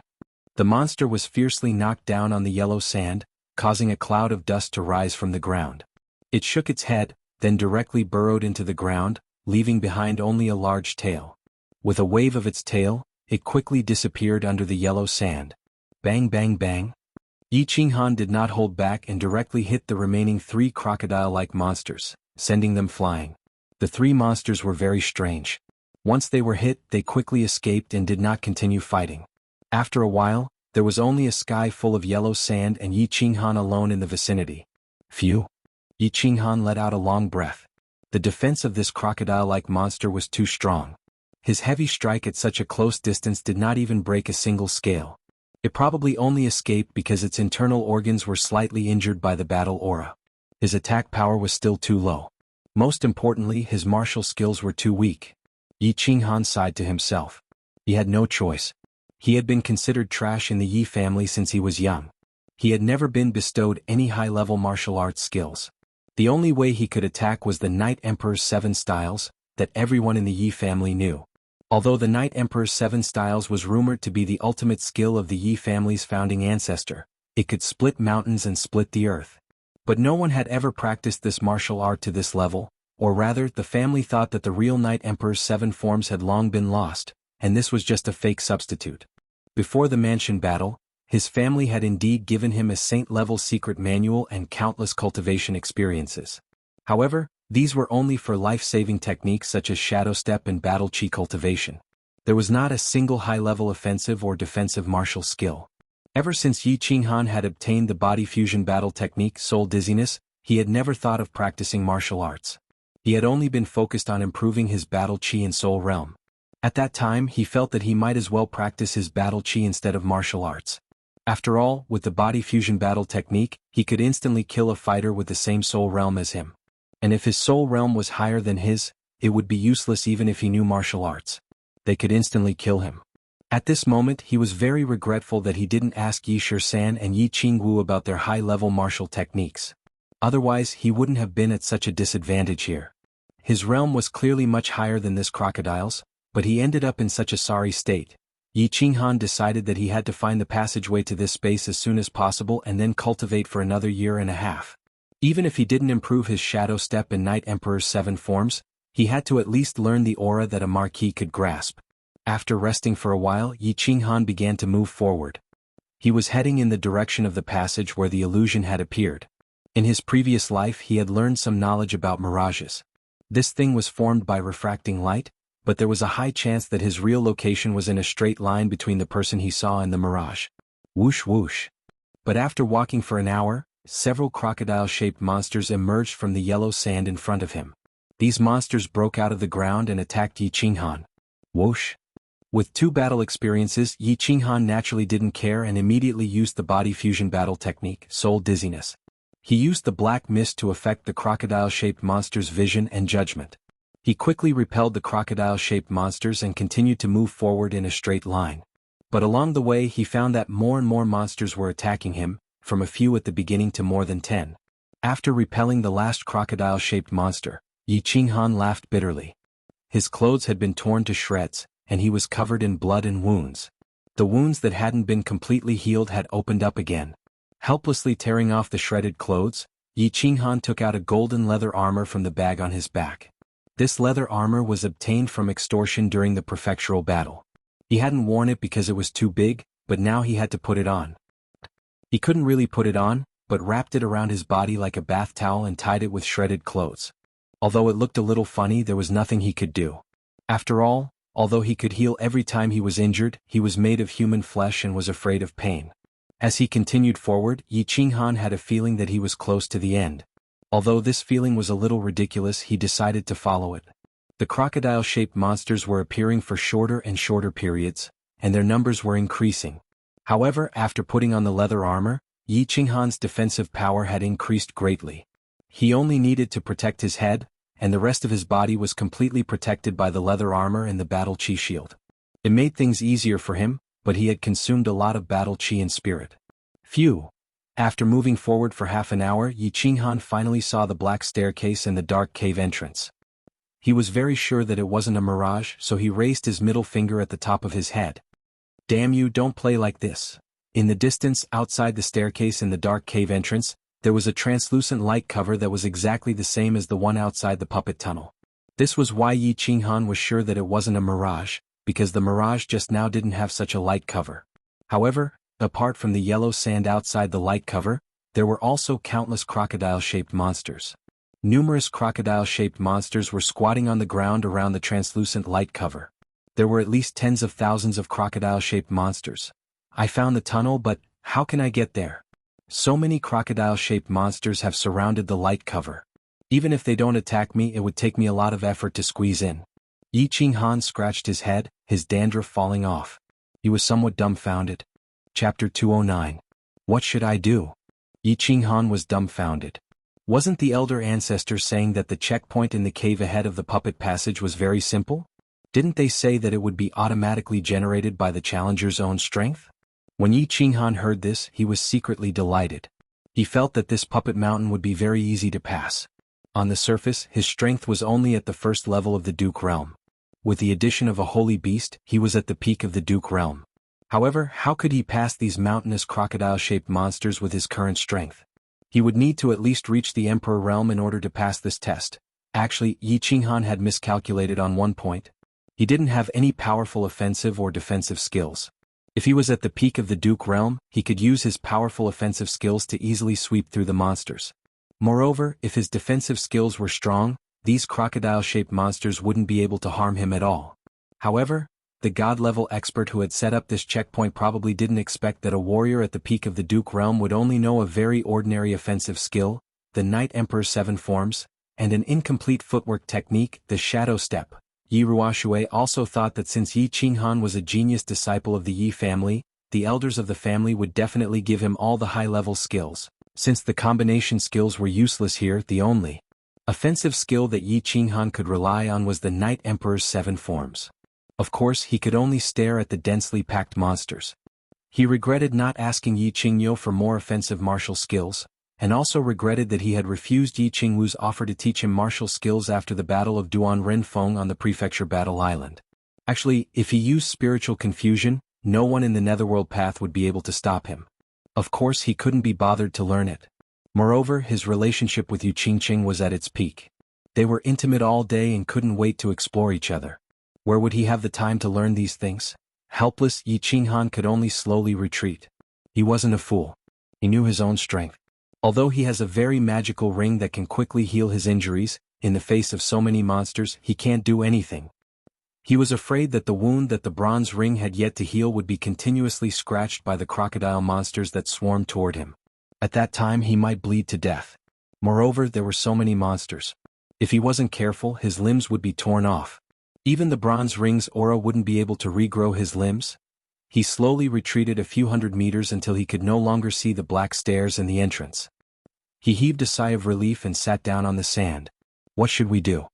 The monster was fiercely knocked down on the yellow sand, causing a cloud of dust to rise from the ground. It shook its head, then directly burrowed into the ground, leaving behind only a large tail. With a wave of its tail, it quickly disappeared under the yellow sand. Bang bang bang! Yi Qinghan did not hold back and directly hit the remaining 3 crocodile-like monsters, sending them flying. The 3 monsters were very strange. Once they were hit, they quickly escaped and did not continue fighting. After a while, there was only a sky full of yellow sand and Yi Qinghan alone in the vicinity. Phew! Yi Qinghan let out a long breath. The defense of this crocodile-like monster was too strong. His heavy strike at such a close distance did not even break a single scale. It probably only escaped because its internal organs were slightly injured by the battle aura. His attack power was still too low. Most importantly, his martial skills were too weak. Yi Qinghan sighed to himself. He had no choice. He had been considered trash in the Yi family since he was young. He had never been bestowed any high-level martial arts skills. The only way he could attack was the Night Emperor's 7 styles, that everyone in the Yi family knew. Although the Night Emperor's 7 styles was rumored to be the ultimate skill of the Yi family's founding ancestor, it could split mountains and split the earth. But no one had ever practiced this martial art to this level, or rather, the family thought that the real Night Emperor's 7 forms had long been lost, and this was just a fake substitute. Before the mansion battle, his family had indeed given him a saint-level secret manual and countless cultivation experiences. However, these were only for life-saving techniques such as shadow step and battle chi cultivation. There was not a single high-level offensive or defensive martial skill. Ever since Yi Qinghan had obtained the body fusion battle technique Soul Dizziness, he had never thought of practicing martial arts. He had only been focused on improving his battle chi and soul realm. At that time, he felt that he might as well practice his battle chi instead of martial arts. After all, with the body fusion battle technique, he could instantly kill a fighter with the same soul realm as him. And if his soul realm was higher than his, it would be useless even if he knew martial arts. They could instantly kill him. At this moment, he was very regretful that he didn't ask Yi Shisan and Yi Qingwu about their high-level martial techniques. Otherwise, he wouldn't have been at such a disadvantage here. His realm was clearly much higher than this crocodile's, but he ended up in such a sorry state. Yi Qinghan decided that he had to find the passageway to this space as soon as possible and then cultivate for another year and a half. Even if he didn't improve his Shadow Step and Night Emperor's 7 forms, he had to at least learn the aura that a marquis could grasp. After resting for a while, Yi Qinghan began to move forward. He was heading in the direction of the passage where the illusion had appeared. In his previous life he had learned some knowledge about mirages. This thing was formed by refracting light, but there was a high chance that his real location was in a straight line between the person he saw and the mirage. Whoosh whoosh. But after walking for an hour, several crocodile-shaped monsters emerged from the yellow sand in front of him. These monsters broke out of the ground and attacked Yi Qinghan. Whoosh. With 2 battle experiences, Yi Qinghan naturally didn't care and immediately used the body fusion battle technique, Soul Dizziness. He used the black mist to affect the crocodile-shaped monster's vision and judgment. He quickly repelled the crocodile-shaped monsters and continued to move forward in a straight line. But along the way he found that more and more monsters were attacking him, from a few at the beginning to more than 10. After repelling the last crocodile-shaped monster, Yi Qinghan laughed bitterly. His clothes had been torn to shreds, and he was covered in blood and wounds. The wounds that hadn't been completely healed had opened up again. Helplessly tearing off the shredded clothes, Yi Qinghan took out a golden leather armor from the bag on his back. This leather armor was obtained from extortion during the prefectural battle. He hadn't worn it because it was too big, but now he had to put it on. He couldn't really put it on, but wrapped it around his body like a bath towel and tied it with shredded clothes. Although it looked a little funny, there was nothing he could do. After all, although he could heal every time he was injured, he was made of human flesh and was afraid of pain. As he continued forward, Yi Qinghan had a feeling that he was close to the end. Although this feeling was a little ridiculous, he decided to follow it. The crocodile-shaped monsters were appearing for shorter and shorter periods, and their numbers were increasing. However, after putting on the leather armor, Yi Qinghan's defensive power had increased greatly. He only needed to protect his head, and the rest of his body was completely protected by the leather armor and the battle chi shield. It made things easier for him, but he had consumed a lot of battle chi and spirit. Phew! After moving forward for half an hour, Yi Qinghan finally saw the black staircase and the dark cave entrance. He was very sure that it wasn't a mirage, so he raised his middle finger at the top of his head. Damn you, don't play like this. In the distance, outside the staircase in the dark cave entrance, there was a translucent light cover that was exactly the same as the one outside the puppet tunnel. This was why Yi Qinghan was sure that it wasn't a mirage, because the mirage just now didn't have such a light cover. However, apart from the yellow sand outside the light cover, there were also countless crocodile-shaped monsters. Numerous crocodile-shaped monsters were squatting on the ground around the translucent light cover. There were at least tens of thousands of crocodile-shaped monsters. I found the tunnel, but how can I get there? So many crocodile-shaped monsters have surrounded the light cover. Even if they don't attack me, it would take me a lot of effort to squeeze in. Yi Qinghan scratched his head, his dandruff falling off. He was somewhat dumbfounded. Chapter 209. What should I do? Yi Qinghan was dumbfounded. Wasn't the elder ancestor saying that the checkpoint in the cave ahead of the puppet passage was very simple? Didn't they say that it would be automatically generated by the challenger's own strength? When Yi Qinghan heard this, he was secretly delighted. He felt that this puppet mountain would be very easy to pass. On the surface, his strength was only at the first level of the Duke realm. With the addition of a holy beast, he was at the peak of the Duke realm. However, how could he pass these mountainous crocodile-shaped monsters with his current strength? He would need to at least reach the Emperor realm in order to pass this test. Actually, Yi Qinghan had miscalculated on one point. He didn't have any powerful offensive or defensive skills. If he was at the peak of the Duke realm, he could use his powerful offensive skills to easily sweep through the monsters. Moreover, if his defensive skills were strong, these crocodile-shaped monsters wouldn't be able to harm him at all. However, the god-level expert who had set up this checkpoint probably didn't expect that a warrior at the peak of the Duke realm would only know a very ordinary offensive skill, the Night Emperor's 7 forms, and an incomplete footwork technique, the Shadow Step. Yi Ruoxue also thought that since Yi Qinghan was a genius disciple of the Yi family, the elders of the family would definitely give him all the high-level skills. Since the combination skills were useless here, the only offensive skill that Yi Qinghan could rely on was the Night Emperor's 7 forms. Of course, he could only stare at the densely packed monsters. He regretted not asking Yi Qingyu for more offensive martial skills, and also regretted that he had refused Yi Qingwu's offer to teach him martial skills after the Battle of Duan Renfeng on the Prefecture Battle Island. Actually, if he used spiritual confusion, no one in the Netherworld path would be able to stop him. Of course, he couldn't be bothered to learn it. Moreover, his relationship with Yu Qingqing was at its peak. They were intimate all day and couldn't wait to explore each other. Where would he have the time to learn these things? Helpless, Yi Qinghan could only slowly retreat. He wasn't a fool. He knew his own strength. Although he has a very magical ring that can quickly heal his injuries, in the face of so many monsters, he can't do anything. He was afraid that the wound that the bronze ring had yet to heal would be continuously scratched by the crocodile monsters that swarmed toward him. At that time he might bleed to death. Moreover, there were so many monsters. If he wasn't careful, his limbs would be torn off. Even the bronze ring's aura wouldn't be able to regrow his limbs. He slowly retreated a few hundred meters until he could no longer see the black stairs and the entrance. He heaved a sigh of relief and sat down on the sand. What should we do?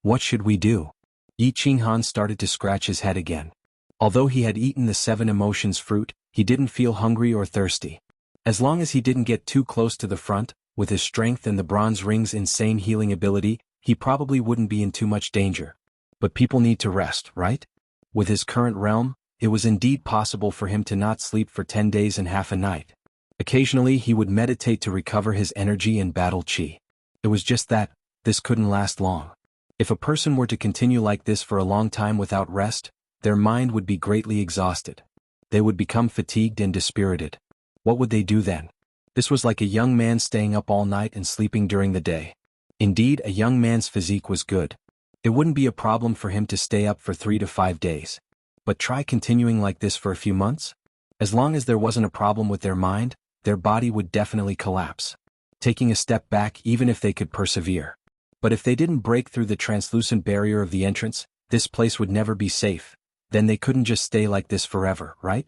What should we do? Yi Qinghan started to scratch his head again. Although he had eaten the 7 emotions fruit, he didn't feel hungry or thirsty. As long as he didn't get too close to the front, with his strength and the bronze ring's insane healing ability, he probably wouldn't be in too much danger. But people need to rest, right? With his current realm, it was indeed possible for him to not sleep for 10 days and half a night. Occasionally he would meditate to recover his energy and battle chi. It was just that, this couldn't last long. If a person were to continue like this for a long time without rest, their mind would be greatly exhausted. They would become fatigued and dispirited. What would they do then? This was like a young man staying up all night and sleeping during the day. Indeed, a young man's physique was good. It wouldn't be a problem for him to stay up for 3 to 5 days. But try continuing like this for a few months? As long as there wasn't a problem with their mind, their body would definitely collapse. Taking a step back even if they could persevere. But if they didn't break through the translucent barrier of the entrance, this place would never be safe. Then they couldn't just stay like this forever, right?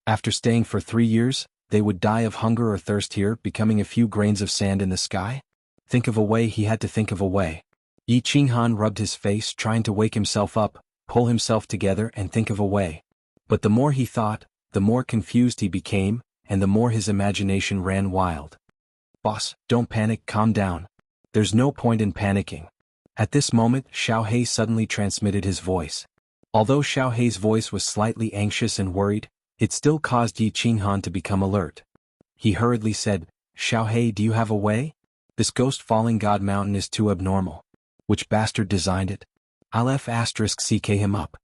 After staying for 3 years, they would die of hunger or thirst here, becoming a few grains of sand in the sky? Think of a way. He had to think of a way. Yi Qinghan rubbed his face, trying to wake himself up, pull himself together and think of a way. But the more he thought, the more confused he became, and the more his imagination ran wild. Boss, don't panic, calm down. There's no point in panicking. At this moment, Xiao He suddenly transmitted his voice. Although Xiao He's voice was slightly anxious and worried, it still caused Yi Qinghan to become alert. He hurriedly said, Xiao He, do you have a way? This ghost falling god mountain is too abnormal. Which bastard designed it? I'll *CK him up.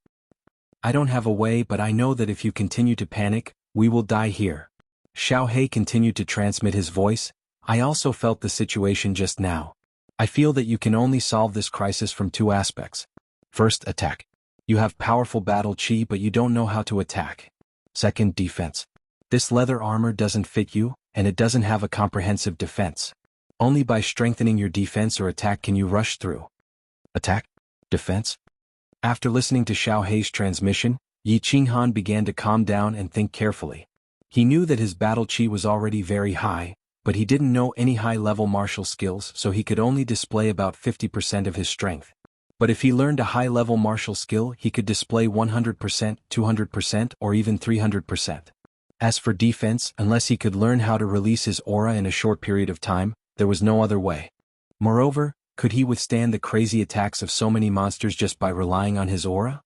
I don't have a way, but I know that if you continue to panic, we will die here. Xiao He continued to transmit his voice. I also felt the situation just now. I feel that you can only solve this crisis from 2 aspects. First, attack. You have powerful battle chi, but you don't know how to attack. Second, defense. This leather armor doesn't fit you, and it doesn't have a comprehensive defense. Only by strengthening your defense or attack can you rush through. Attack? Defense? After listening to Xiao He's transmission, Yi Qinghan began to calm down and think carefully. He knew that his battle chi was already very high, but he didn't know any high-level martial skills, so he could only display about 50% of his strength. But if he learned a high-level martial skill, he could display 100%, 200%, or even 300%. As for defense, unless he could learn how to release his aura in a short period of time, there was no other way. Moreover, could he withstand the crazy attacks of so many monsters just by relying on his aura?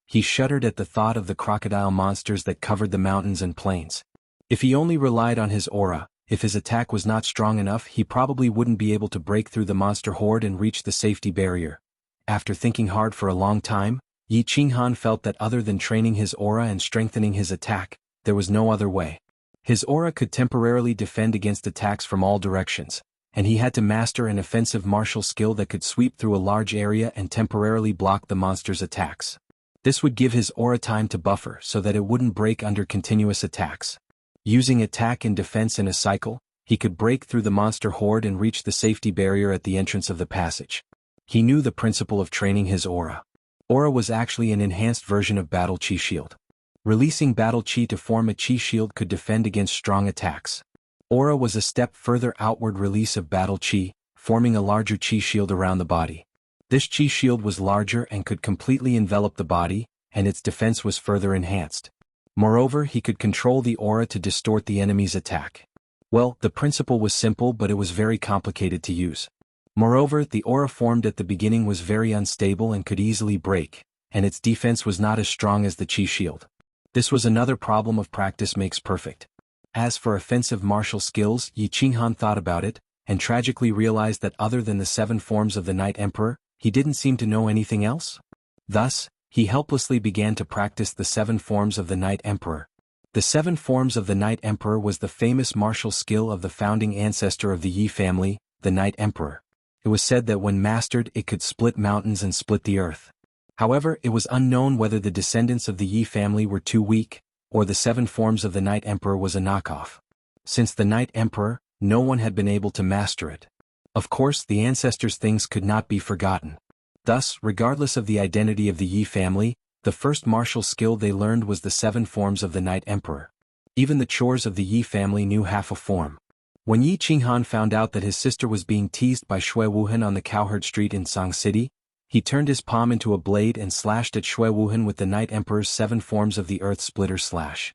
He shuddered at the thought of the crocodile monsters that covered the mountains and plains. If he only relied on his aura, if his attack was not strong enough, he probably wouldn't be able to break through the monster horde and reach the safety barrier. After thinking hard for a long time, Yi Qinghan felt that other than training his aura and strengthening his attack, there was no other way. His aura could temporarily defend against attacks from all directions, and he had to master an offensive martial skill that could sweep through a large area and temporarily block the monster's attacks. This would give his aura time to buffer so that it wouldn't break under continuous attacks. Using attack and defense in a cycle, he could break through the monster horde and reach the safety barrier at the entrance of the passage. He knew the principle of training his aura. Aura was actually an enhanced version of Battle Chi Shield. Releasing Battle Chi to form a Chi Shield could defend against strong attacks. Aura was a step further outward release of Battle Chi, forming a larger Chi Shield around the body. This Chi Shield was larger and could completely envelop the body, and its defense was further enhanced. Moreover, he could control the aura to distort the enemy's attack. Well, the principle was simple, but it was very complicated to use. Moreover, the aura formed at the beginning was very unstable and could easily break, and its defense was not as strong as the Chi Shield. This was another problem of practice makes perfect. As for offensive martial skills, Yi Qinghan thought about it, and tragically realized that other than the 7 forms of the Night Emperor, he didn't seem to know anything else. Thus, he helplessly began to practice the 7 forms of the Night Emperor. The 7 forms of the Night Emperor was the famous martial skill of the founding ancestor of the Yi family, the Night Emperor. It was said that when mastered it could split mountains and split the earth. However, it was unknown whether the descendants of the Yi family were too weak, or the 7 forms of the Night Emperor was a knockoff. Since the Night Emperor, no one had been able to master it. Of course, the ancestors' things could not be forgotten. Thus, regardless of the identity of the Yi family, the first martial skill they learned was the 7 forms of the Night Emperor. Even the chores of the Yi family knew half a form. When Yi Qinghan found out that his sister was being teased by Shui Wuhan on the Cowherd Street in Song City, he turned his palm into a blade and slashed at Shui Wuhan with the Night Emperor's 7 forms of the Earth Splitter Slash.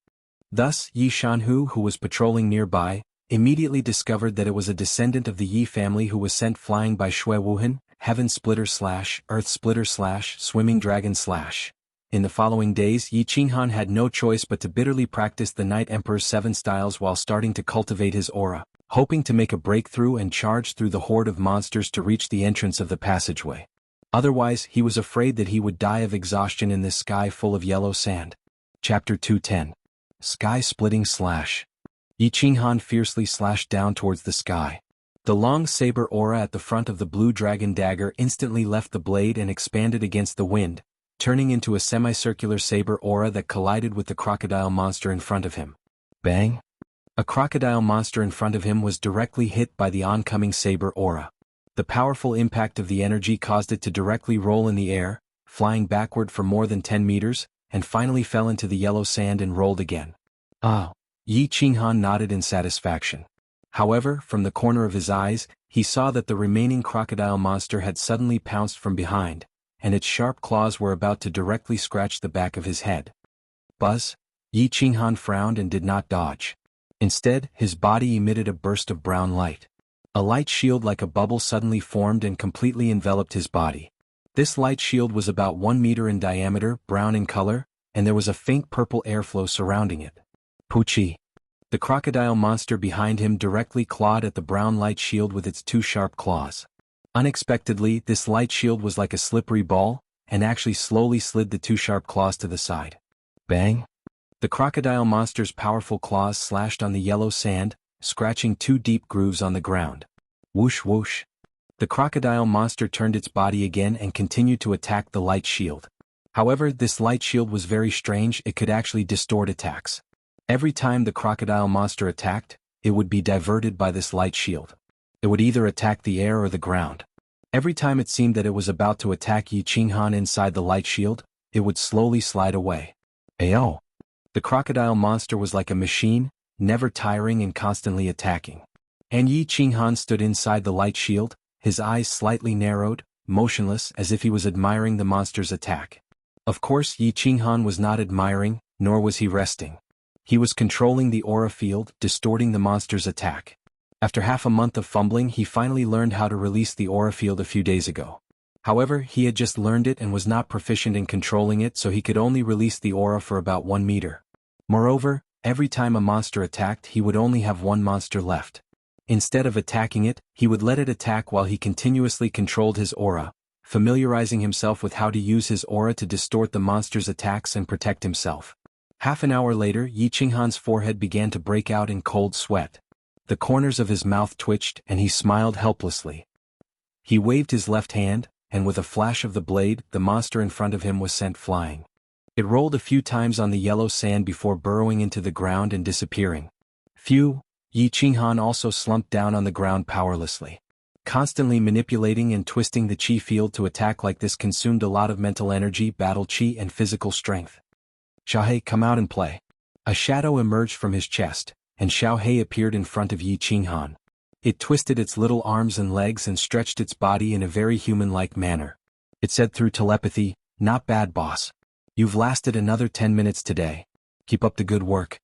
Thus, Yi Shanhu, who was patrolling nearby, immediately discovered that it was a descendant of the Yi family who was sent flying by Shui Wuhan, Heaven Splitter Slash, Earth Splitter Slash, Swimming Dragon Slash. In the following days, Yi Qinghan had no choice but to bitterly practice the Night Emperor's 7 styles while starting to cultivate his aura, hoping to make a breakthrough and charge through the horde of monsters to reach the entrance of the passageway. Otherwise, he was afraid that he would die of exhaustion in this sky full of yellow sand. Chapter 210. Sky-Splitting Slash. Yi Qinghan fiercely slashed down towards the sky. The long saber aura at the front of the blue dragon dagger instantly left the blade and expanded against the wind, turning into a semicircular saber aura that collided with the crocodile monster in front of him. Bang! A crocodile monster in front of him was directly hit by the oncoming saber aura. The powerful impact of the energy caused it to directly roll in the air, flying backward for more than 10 meters, and finally fell into the yellow sand and rolled again. Ah! Yi Qinghan nodded in satisfaction. However, from the corner of his eyes, he saw that the remaining crocodile monster had suddenly pounced from behind, and its sharp claws were about to directly scratch the back of his head. Buzz! Yi Qinghan frowned and did not dodge. Instead, his body emitted a burst of brown light. A light shield like a bubble suddenly formed and completely enveloped his body. This light shield was about 1 meter in diameter, brown in color, and there was a faint purple airflow surrounding it. Poochie! The crocodile monster behind him directly clawed at the brown light shield with its 2 sharp claws. Unexpectedly, this light shield was like a slippery ball, and actually slowly slid the 2 sharp claws to the side. Bang! The crocodile monster's powerful claws slashed on the yellow sand, scratching 2 deep grooves on the ground. Whoosh whoosh! The crocodile monster turned its body again and continued to attack the light shield. However, this light shield was very strange. It could actually distort attacks. Every time the crocodile monster attacked, it would be diverted by this light shield. It would either attack the air or the ground. Every time it seemed that it was about to attack Yi Qinghan inside the light shield, it would slowly slide away. Ayo! The crocodile monster was like a machine, never tiring and constantly attacking. And Yi Qinghan stood inside the light shield, his eyes slightly narrowed, motionless as if he was admiring the monster's attack. Of course, Yi Qinghan was not admiring, nor was he resting. He was controlling the aura field, distorting the monster's attack. After half a month of fumbling, he finally learned how to release the aura field a few days ago. However, he had just learned it and was not proficient in controlling it, so he could only release the aura for about 1 meter. Moreover, every time a monster attacked, he would only have 1 monster left. Instead of attacking it, he would let it attack while he continuously controlled his aura, familiarizing himself with how to use his aura to distort the monster's attacks and protect himself. Half an hour later, Yi Qinghan's forehead began to break out in cold sweat. The corners of his mouth twitched and he smiled helplessly. He waved his left hand, and with a flash of the blade, the monster in front of him was sent flying. It rolled a few times on the yellow sand before burrowing into the ground and disappearing. Phew! Yi Qinghan also slumped down on the ground powerlessly. Constantly manipulating and twisting the chi field to attack like this consumed a lot of mental energy, battle chi and physical strength. Xiaohei, come out and play. A shadow emerged from his chest, and Xiaohei appeared in front of Yi Qinghan. It twisted its little arms and legs and stretched its body in a very human-like manner. It said through telepathy, "Not bad, boss. You've lasted another 10 minutes today. Keep up the good work."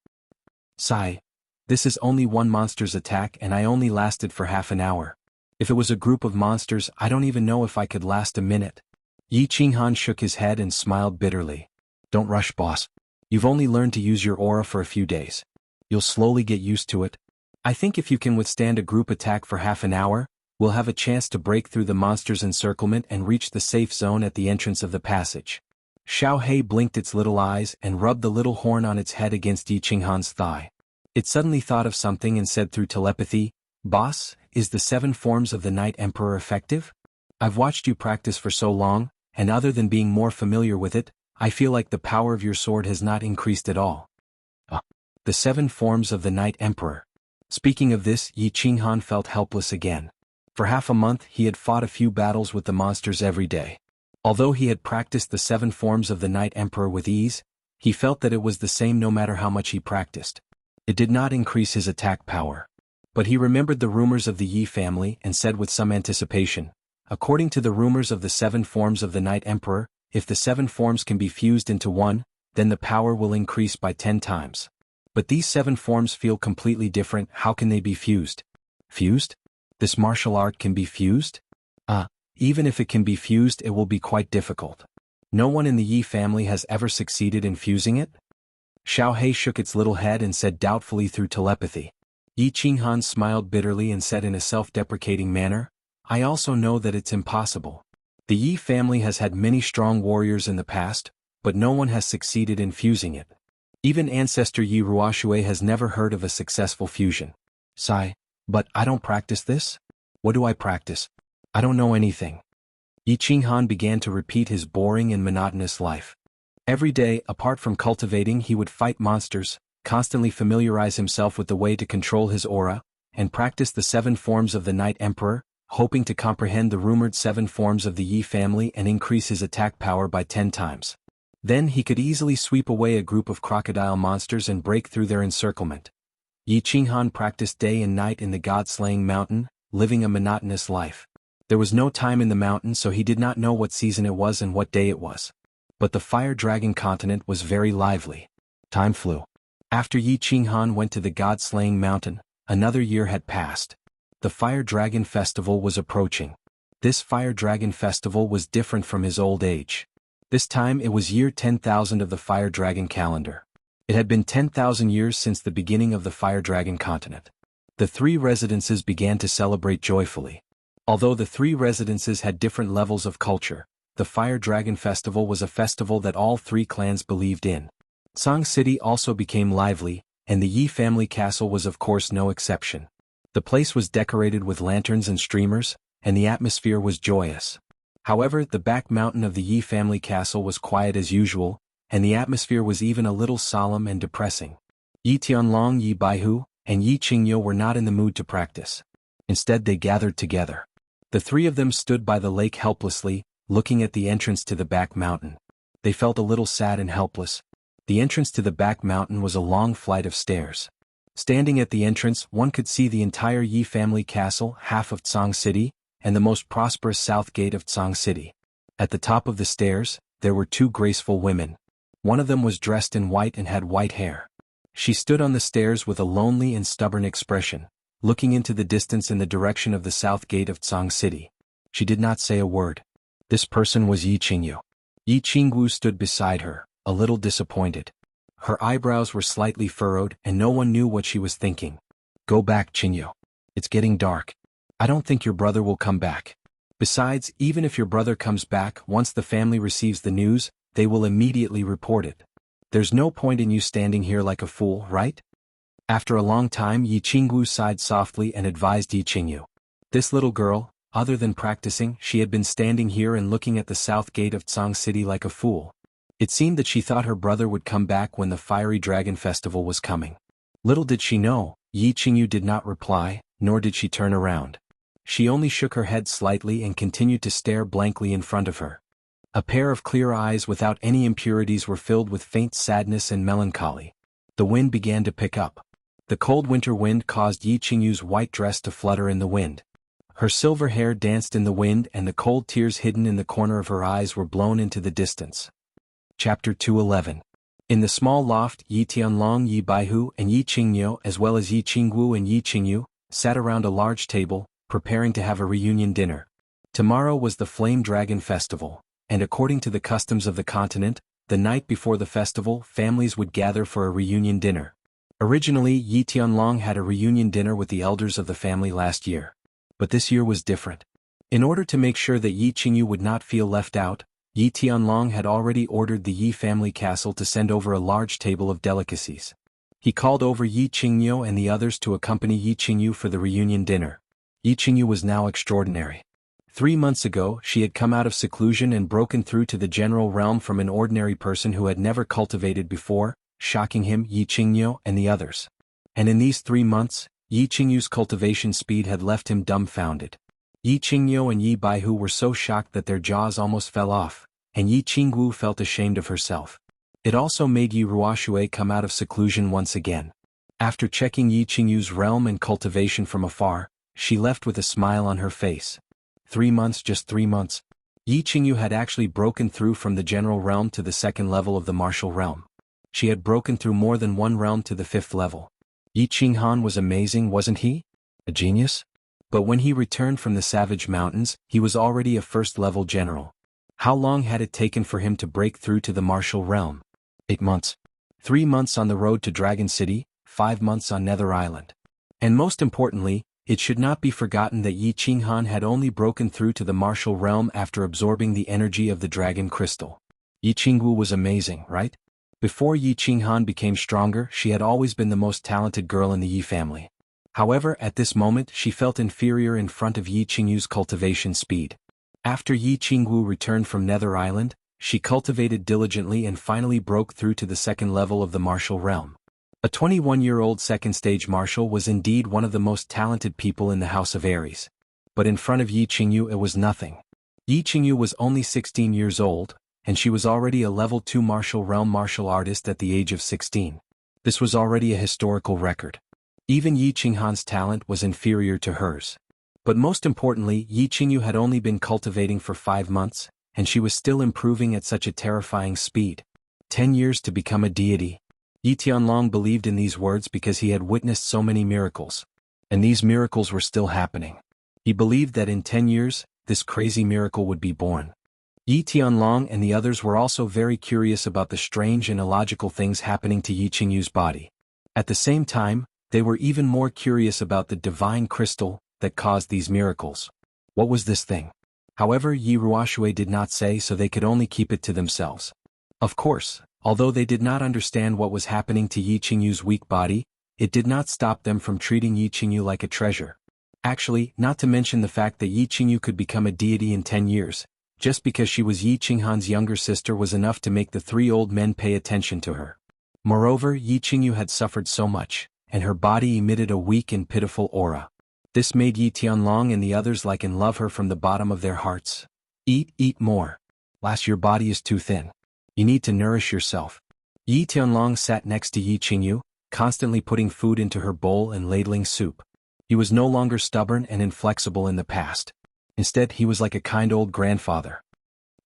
Sigh. This is only 1 monster's attack and I only lasted for half an hour. If it was a group of monsters, I don't even know if I could last a minute. Yi Qinghan shook his head and smiled bitterly. Don't rush, boss. You've only learned to use your aura for a few days. You'll slowly get used to it. I think if you can withstand a group attack for half an hour, we'll have a chance to break through the monster's encirclement and reach the safe zone at the entrance of the passage. Xiaohei blinked its little eyes and rubbed the little horn on its head against Yi Qinghan's thigh. It suddenly thought of something and said through telepathy, "Boss, is the 7 forms of the Night Emperor effective? I've watched you practice for so long, and other than being more familiar with it, I feel like the power of your sword has not increased at all." The 7 forms of the Night Emperor. Speaking of this, Yi Qinghan felt helpless again. For half a month he had fought a few battles with the monsters every day. Although he had practiced the 7 forms of the Night Emperor with ease, he felt that it was the same no matter how much he practiced. It did not increase his attack power. But he remembered the rumors of the Yi family and said with some anticipation, according to the rumors of the 7 forms of the Night Emperor, if the 7 forms can be fused into one, then the power will increase by 10 times. But these 7 forms feel completely different. How can they be fused? Fused? This martial art can be fused? Even if it can be fused, it will be quite difficult. No one in the Yi family has ever succeeded in fusing it? Xiao Hei shook its little head and said doubtfully through telepathy. Yi Qinghan smiled bitterly and said in a self-deprecating manner, I also know that it's impossible. The Yi family has had many strong warriors in the past, but no one has succeeded in fusing it. Even ancestor Yi Ruoxue has never heard of a successful fusion. Sigh, but I don't practice this? What do I practice? I don't know anything. Yi Qinghan began to repeat his boring and monotonous life. Every day, apart from cultivating, he would fight monsters, constantly familiarize himself with the way to control his aura, and practice the 7 forms of the Night Emperor, hoping to comprehend the rumored 7 forms of the Yi family and increase his attack power by 10 times. Then he could easily sweep away a group of crocodile monsters and break through their encirclement. Yi Qinghan practiced day and night in the god-slaying mountain, living a monotonous life. There was no time in the mountain, so he did not know what season it was and what day it was. But the fire dragon continent was very lively. Time flew. After Yi Qinghan went to the god-slaying mountain, another year had passed. The Fire Dragon Festival was approaching. This Fire Dragon Festival was different from his old age. This time it was year 10,000 of the Fire Dragon calendar. It had been 10,000 years since the beginning of the Fire Dragon continent. The 3 residences began to celebrate joyfully. Although the 3 residences had different levels of culture, the Fire Dragon Festival was a festival that all 3 clans believed in. Song City also became lively, and the Yi family castle was of course no exception. The place was decorated with lanterns and streamers, and the atmosphere was joyous. However, the back mountain of the Yi family castle was quiet as usual, and the atmosphere was even a little solemn and depressing. Yi Tianlong, Yi Baihu, and Yi Qingyu were not in the mood to practice. Instead they gathered together. The 3 of them stood by the lake helplessly, looking at the entrance to the back mountain. They felt a little sad and helpless. The entrance to the back mountain was a long flight of stairs. Standing at the entrance, one could see the entire Yi family castle, half of Song City, and the most prosperous south gate of Song City. At the top of the stairs, there were 2 graceful women. One of them was dressed in white and had white hair. She stood on the stairs with a lonely and stubborn expression, looking into the distance in the direction of the south gate of Song City. She did not say a word. This person was Yi Qingyu. Yi Qingwu stood beside her, a little disappointed. Her eyebrows were slightly furrowed and no one knew what she was thinking. Go back, Qingyu. It's getting dark. I don't think your brother will come back. Besides, even if your brother comes back, once the family receives the news, they will immediately report it. There's no point in you standing here like a fool, right? After a long time, Yi Qingwu sighed softly and advised Yi Qingyu. This little girl, other than practicing, she had been standing here and looking at the south gate of Song City like a fool. It seemed that she thought her brother would come back when the Fiery Dragon Festival was coming. Little did she know, Yi Qingyu did not reply, nor did she turn around. She only shook her head slightly and continued to stare blankly in front of her. A pair of clear eyes without any impurities were filled with faint sadness and melancholy. The wind began to pick up. The cold winter wind caused Yi Qingyu's white dress to flutter in the wind. Her silver hair danced in the wind and the cold tears hidden in the corner of her eyes were blown into the distance. Chapter 211. In the small loft, Yi Tianlong, Yi Baihu, and Yi Qingyu, as well as Yi Qingwu and Yi Qingyu, sat around a large table, preparing to have a reunion dinner. Tomorrow was the Flame Dragon Festival, and according to the customs of the continent, the night before the festival, families would gather for a reunion dinner. Originally, Yi Tianlong had a reunion dinner with the elders of the family last year. But this year was different. In order to make sure that Yi Qingyu would not feel left out, Yi Tianlong had already ordered the Yi family castle to send over a large table of delicacies. He called over Yi Qingyu and the others to accompany Yi Qingyu for the reunion dinner. Yi Qingyu was now extraordinary. 3 months ago, she had come out of seclusion and broken through to the general realm from an ordinary person who had never cultivated before, shocking him, Yi Qingyu, and the others. And in these 3 months, Yi Qingyu's cultivation speed had left him dumbfounded. Yi Qingyu and Yi Baihu were so shocked that their jaws almost fell off, and Yi Qingwu felt ashamed of herself. It also made Yi Ruoxue come out of seclusion once again. After checking Yi Qingyu's realm and cultivation from afar, she left with a smile on her face. 3 months, just 3 months. Yi Qingyu had actually broken through from the general realm to the second level of the martial realm. She had broken through more than one realm to the 5th level. Yi Qinghan was amazing, wasn't he? A genius? But when he returned from the Savage Mountains, he was already a first-level general. How long had it taken for him to break through to the martial realm? 8 months. 3 months on the road to Dragon City, 5 months on Nether Island. And most importantly, it should not be forgotten that Yi Qinghan had only broken through to the martial realm after absorbing the energy of the dragon crystal. Yi Qingwu was amazing, right? Before Yi Qinghan became stronger, she had always been the most talented girl in the Yi family. However, at this moment she felt inferior in front of Yi Qingyu's cultivation speed. After Yi Qingwu returned from Nether Island, she cultivated diligently and finally broke through to the second level of the martial realm. A 21-year-old second-stage martial was indeed one of the most talented people in the House of Aries. But in front of Yi Qingyu it was nothing. Yi Qingyu was only 16 years old, and she was already a level 2 martial realm martial artist at the age of 16. This was already a historical record. Even Yi Qinghan's talent was inferior to hers. But most importantly, Yi Qingyu had only been cultivating for 5 months, and she was still improving at such a terrifying speed. 10 years to become a deity. Yi Tianlong believed in these words because he had witnessed so many miracles. And these miracles were still happening. He believed that in 10 years, this crazy miracle would be born. Yi Tianlong and the others were also very curious about the strange and illogical things happening to Yi Qingyu's body. At the same time, they were even more curious about the divine crystal that caused these miracles. What was this thing? However, Yi Ruoshui did not say, so they could only keep it to themselves. Of course, although they did not understand what was happening to Yi Qingyu's weak body, it did not stop them from treating Yi Qingyu like a treasure. Actually, not to mention the fact that Yi Qingyu could become a deity in 10 years, just because she was Yi Qinghan's younger sister was enough to make the 3 old men pay attention to her. Moreover, Yi Qingyu had suffered so much, and her body emitted a weak and pitiful aura. This made Yi Tianlong and the others like and love her from the bottom of their hearts. Eat more. Your body is too thin. You need to nourish yourself. Yi Tianlong sat next to Yi Qingyu, constantly putting food into her bowl and ladling soup. He was no longer stubborn and inflexible in the past. Instead, he was like a kind old grandfather.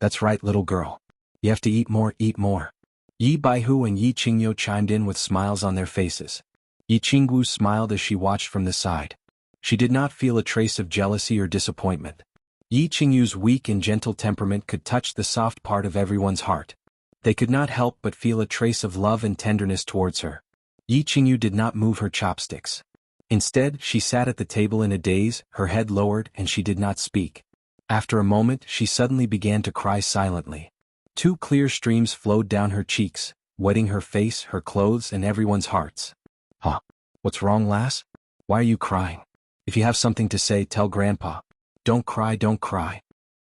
That's right, little girl. You have to eat more, eat more. Yi Baihu and Yi Qingyu chimed in with smiles on their faces. Yi Qingwu smiled as she watched from the side. She did not feel a trace of jealousy or disappointment. Yi Qingyu's weak and gentle temperament could touch the soft part of everyone's heart. They could not help but feel a trace of love and tenderness towards her. Yi Qingyu did not move her chopsticks. Instead, she sat at the table in a daze, her head lowered, and she did not speak. After a moment, she suddenly began to cry silently. 2 clear streams flowed down her cheeks, wetting her face, her clothes, and everyone's hearts. Huh? What's wrong, lass? Why are you crying? If you have something to say, tell Grandpa. Don't cry, don't cry.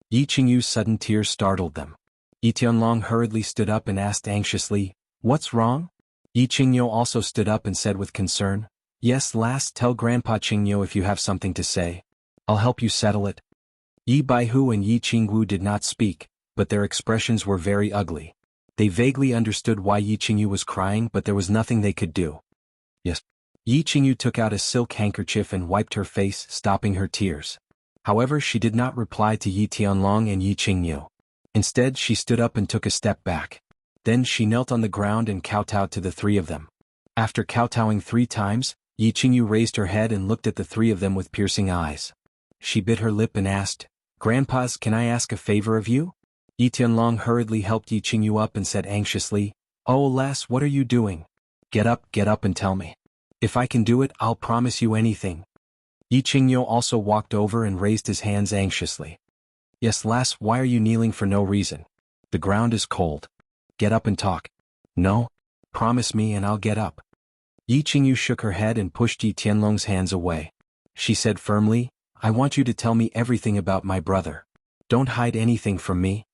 Yi Qingyu's sudden tears startled them. Yi Tianlong hurriedly stood up and asked anxiously, "What's wrong?" Yi Qingyu also stood up and said with concern, "Yes, lass, tell Grandpa Qingyu if you have something to say. I'll help you settle it." Yi Baihu and Yi Qingwu did not speak, but their expressions were very ugly. They vaguely understood why Yi Qingyu was crying, but there was nothing they could do. Yes. Yi Qingyu took out a silk handkerchief and wiped her face, stopping her tears. However, she did not reply to Yi Tianlong and Yi Qingyu. Instead, she stood up and took a step back. Then she knelt on the ground and kowtowed to the 3 of them. After kowtowing 3 times, Yi Qingyu raised her head and looked at the 3 of them with piercing eyes. She bit her lip and asked, "Grandpas, can I ask a favor of you?" Yi Tianlong hurriedly helped Yi Qingyu up and said anxiously, "Oh, lass, what are you doing? Get up and tell me. If I can do it, I'll promise you anything." Yi Qingyu also walked over and raised his hands anxiously. "Yes, lass, why are you kneeling for no reason? The ground is cold. Get up and talk." "No. Promise me and I'll get up." Yi Qingyu shook her head and pushed Yi Tianlong's hands away. She said firmly, "I want you to tell me everything about my brother. Don't hide anything from me."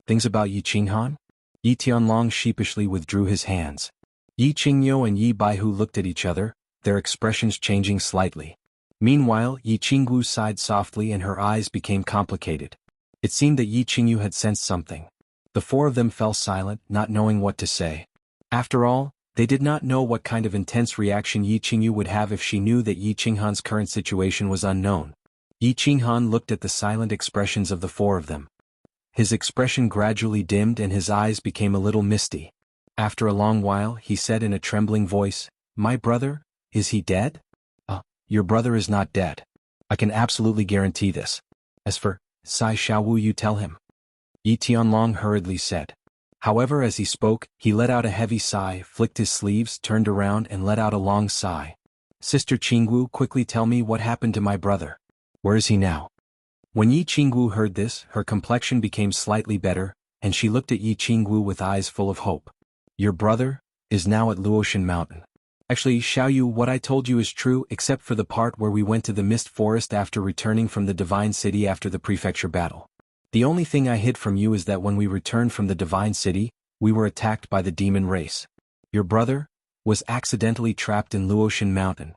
"Things about Yi Qinghan?" Yi Tianlong sheepishly withdrew his hands. Yi Qingyu and Yi Baihu looked at each other, their expressions changing slightly. Meanwhile, Yi Qingwu sighed softly and her eyes became complicated. It seemed that Yi Qingyu had sensed something. The 4 of them fell silent, not knowing what to say. After all, They did not know what kind of intense reaction Yi Qingyu would have if she knew that Yi Qinghan's current situation was unknown. Yi Qinghan looked at the silent expressions of the four of them. His expression gradually dimmed and his eyes became a little misty. After a long while, he said in a trembling voice, "My brother, is he dead?" Your brother is not dead. I can absolutely guarantee this. As for Sai Xiaowu, you tell him." Yi Tianlong hurriedly said. However, as he spoke, he let out a heavy sigh, flicked his sleeves, turned around and let out a long sigh. "Sister Qingwu, quickly tell me what happened to my brother. Where is he now?" When Yi Qingwu heard this, her complexion became slightly better, and she looked at Yi Qingwu with eyes full of hope. "Your brother is now at Luotian Mountain. Actually, Xiaoyu, what I told you is true except for the part where we went to the Mist Forest after returning from the Divine City after the prefecture battle. The only thing I hid from you is that when we returned from the Divine City, we were attacked by the demon race. Your brother was accidentally trapped in Luotian Mountain."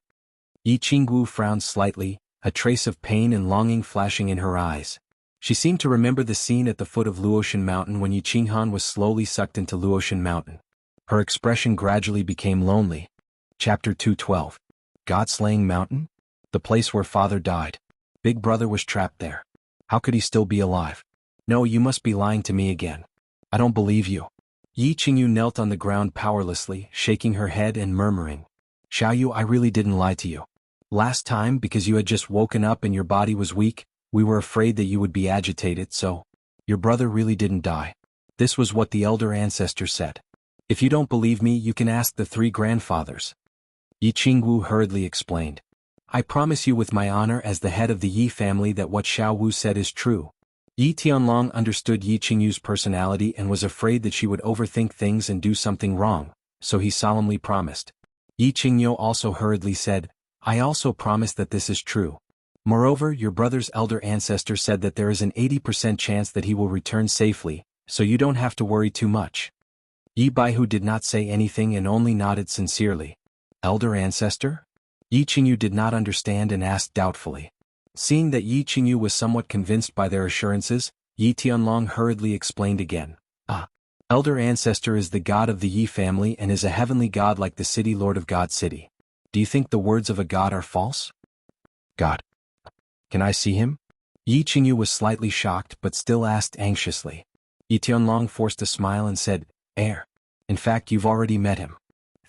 Yi Qingwu frowned slightly, a trace of pain and longing flashing in her eyes. She seemed to remember the scene at the foot of Luotian Mountain when Yi Qinghan was slowly sucked into Luotian Mountain. Her expression gradually became lonely. Chapter 212. God-slaying Mountain? The place where father died. Big brother was trapped there. How could he still be alive? No, you must be lying to me again. I don't believe you. Yi Qingyu knelt on the ground powerlessly, shaking her head and murmuring. Xiaoyu, I really didn't lie to you. Last time, because you had just woken up and your body was weak, we were afraid that you would be agitated, so your brother really didn't die. This was what the elder ancestor said. If you don't believe me, you can ask the three grandfathers. Yi Qingwu hurriedly explained. I promise you with my honor as the head of the Yi family that what Xiaowu said is true. Yi Tianlong understood Yi Qingyu's personality and was afraid that she would overthink things and do something wrong, so he solemnly promised. Yi Qingyu also hurriedly said, I also promise that this is true. Moreover, your brother's elder ancestor said that there is an 80% chance that he will return safely, so you don't have to worry too much. Yi Baihu did not say anything and only nodded sincerely. Elder ancestor? Yi Qingyu did not understand and asked doubtfully. Seeing that Yi Qingyu was somewhat convinced by their assurances, Yi Tianlong hurriedly explained again. Elder ancestor is the god of the Yi family and is a heavenly god like the city lord of God City. Do you think the words of a god are false? God. Can I see him? Yi Qingyu was slightly shocked but still asked anxiously. Yi Tianlong forced a smile and said, In fact, you've already met him.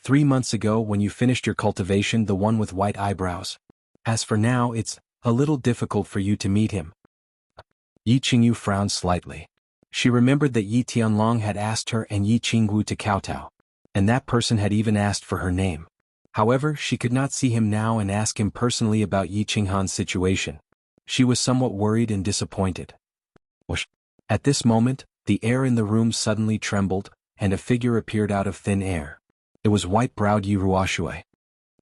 3 months ago when you finished your cultivation, the one with white eyebrows. As for now, it's a little difficult for you to meet him. Yi Qingyu frowned slightly. She remembered that Yi Tianlong had asked her and Yi Qingwu to kowtow, and that person had even asked for her name. However, she could not see him now and ask him personally about Yi Qinghan's situation. She was somewhat worried and disappointed. Whoosh. At this moment, the air in the room suddenly trembled, and a figure appeared out of thin air. It was white-browed Yi Ruoshui.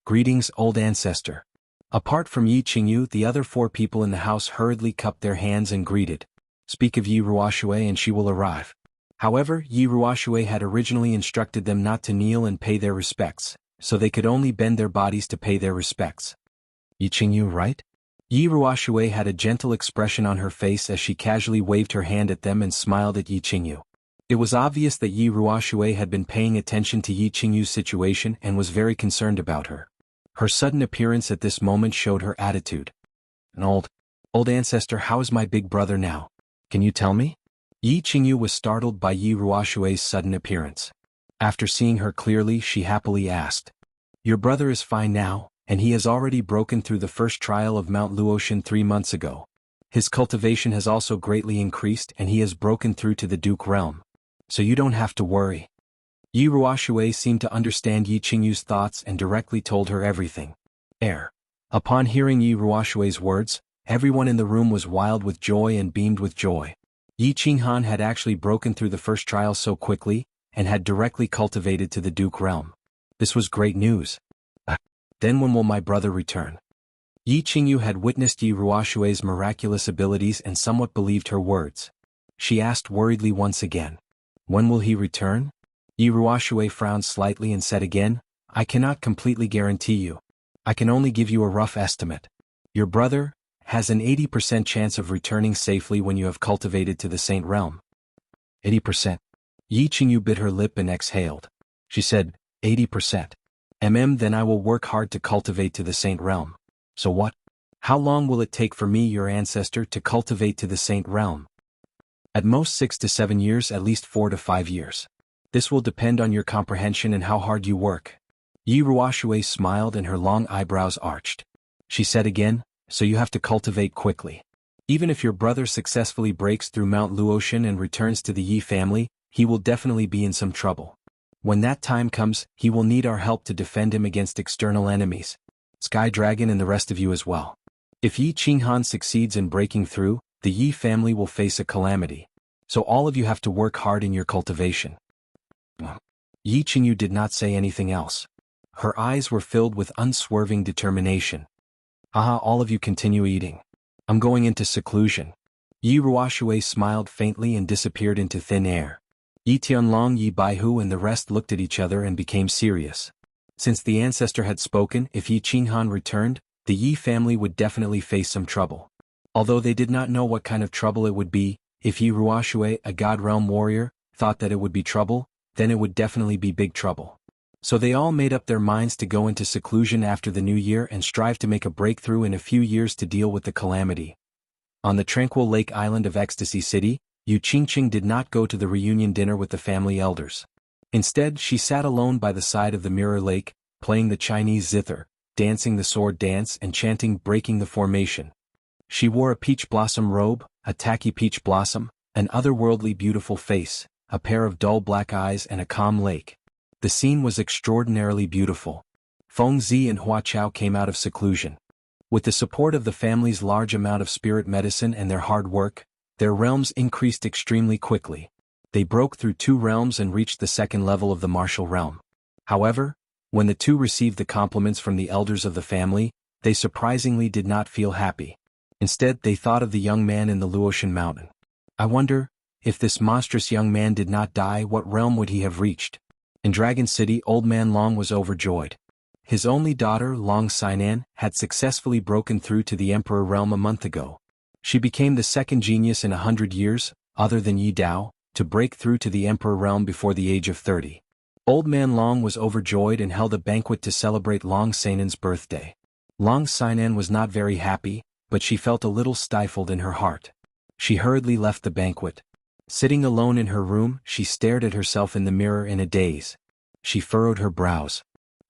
Greetings, old ancestor. Apart from Yi Qingyu, the other 4 people in the house hurriedly cupped their hands and greeted. Speak of Yi Ruoshui and she will arrive. However, Yi Ruoshui had originally instructed them not to kneel and pay their respects, so they could only bend their bodies to pay their respects. Yi Qingyu, right? Yi Ruoshui had a gentle expression on her face as she casually waved her hand at them and smiled at Yi Qingyu. It was obvious that Yi Ruoshui had been paying attention to Yi Qingyu's situation and was very concerned about her. Her sudden appearance at this moment showed her attitude. An old ancestor, how is my big brother now? Can you tell me? Yi Qingyu was startled by Yi Ruoshui's sudden appearance. After seeing her clearly, she happily asked. Your brother is fine now, and he has already broken through the first trial of Mount Luotian 3 months ago. His cultivation has also greatly increased and he has broken through to the Duke realm. So you don't have to worry. Yi Ruoshui seemed to understand Yi Qingyu's thoughts and directly told her everything. Upon hearing Yi Ruoshui's words, everyone in the room was wild with joy and beamed with joy. Yi Qinghan had actually broken through the first trial so quickly, and had directly cultivated to the Duke realm. This was great news. Then when will my brother return? Yi Qingyu had witnessed Yi Ruoshui's miraculous abilities and somewhat believed her words. She asked worriedly once again. When will he return? Yi Ruoshui frowned slightly and said again, I cannot completely guarantee you. I can only give you a rough estimate. Your brother has an 80% chance of returning safely when you have cultivated to the Saint Realm. 80%. Yi Qingyu bit her lip and exhaled. She said, 80%. Then I will work hard to cultivate to the Saint Realm. So what? How long will it take for me, your ancestor, to cultivate to the Saint Realm? At most 6 to 7 years, at least 4 to 5 years. This will depend on your comprehension and how hard you work. Yi Ruoxue smiled and her long eyebrows arched. She said again, so you have to cultivate quickly. Even if your brother successfully breaks through Mount Luotian and returns to the Yi family, he will definitely be in some trouble. When that time comes, he will need our help to defend him against external enemies. Sky Dragon and the rest of you as well. If Yi Qinghan succeeds in breaking through, the Yi family will face a calamity. So all of you have to work hard in your cultivation. Yi Qingyu did not say anything else. Her eyes were filled with unswerving determination. All of you continue eating. I'm going into seclusion. Yi Ruoxue smiled faintly and disappeared into thin air. Yi Tianlong, Yi Baihu and the rest looked at each other and became serious. Since the ancestor had spoken, if Yi Qinghan returned, the Yi family would definitely face some trouble. Although they did not know what kind of trouble it would be, if Yi Ruoxue, a God Realm warrior, thought that it would be trouble, then it would definitely be big trouble. So they all made up their minds to go into seclusion after the new year and strive to make a breakthrough in a few years to deal with the calamity. On the tranquil lake island of Ecstasy City, Yu Qingqing did not go to the reunion dinner with the family elders. Instead, she sat alone by the side of the mirror lake, playing the Chinese zither, dancing the sword dance and chanting Breaking the Formation. She wore a peach blossom robe, a tacky peach blossom, an otherworldly beautiful face, a pair of dull black eyes and a calm lake. The scene was extraordinarily beautiful. Feng Zi and Hua Chao came out of seclusion. With the support of the family's large amount of spirit medicine and their hard work, their realms increased extremely quickly. They broke through 2 realms and reached the 2nd level of the martial realm. However, when the two received the compliments from the elders of the family, they surprisingly did not feel happy. Instead, they thought of the young man in the Luotian mountain. I wonder, if this monstrous young man did not die, what realm would he have reached? In Dragon City, Old Man Long was overjoyed. His only daughter, Long Sainan, had successfully broken through to the Emperor realm a month ago. She became the 2nd genius in 100 years, other than Yi Dao, to break through to the Emperor realm before the age of 30. Old Man Long was overjoyed and held a banquet to celebrate Long Sainan's birthday. Long Sainan was not very happy, but she felt a little stifled in her heart. She hurriedly left the banquet. Sitting alone in her room, she stared at herself in the mirror in a daze. She furrowed her brows.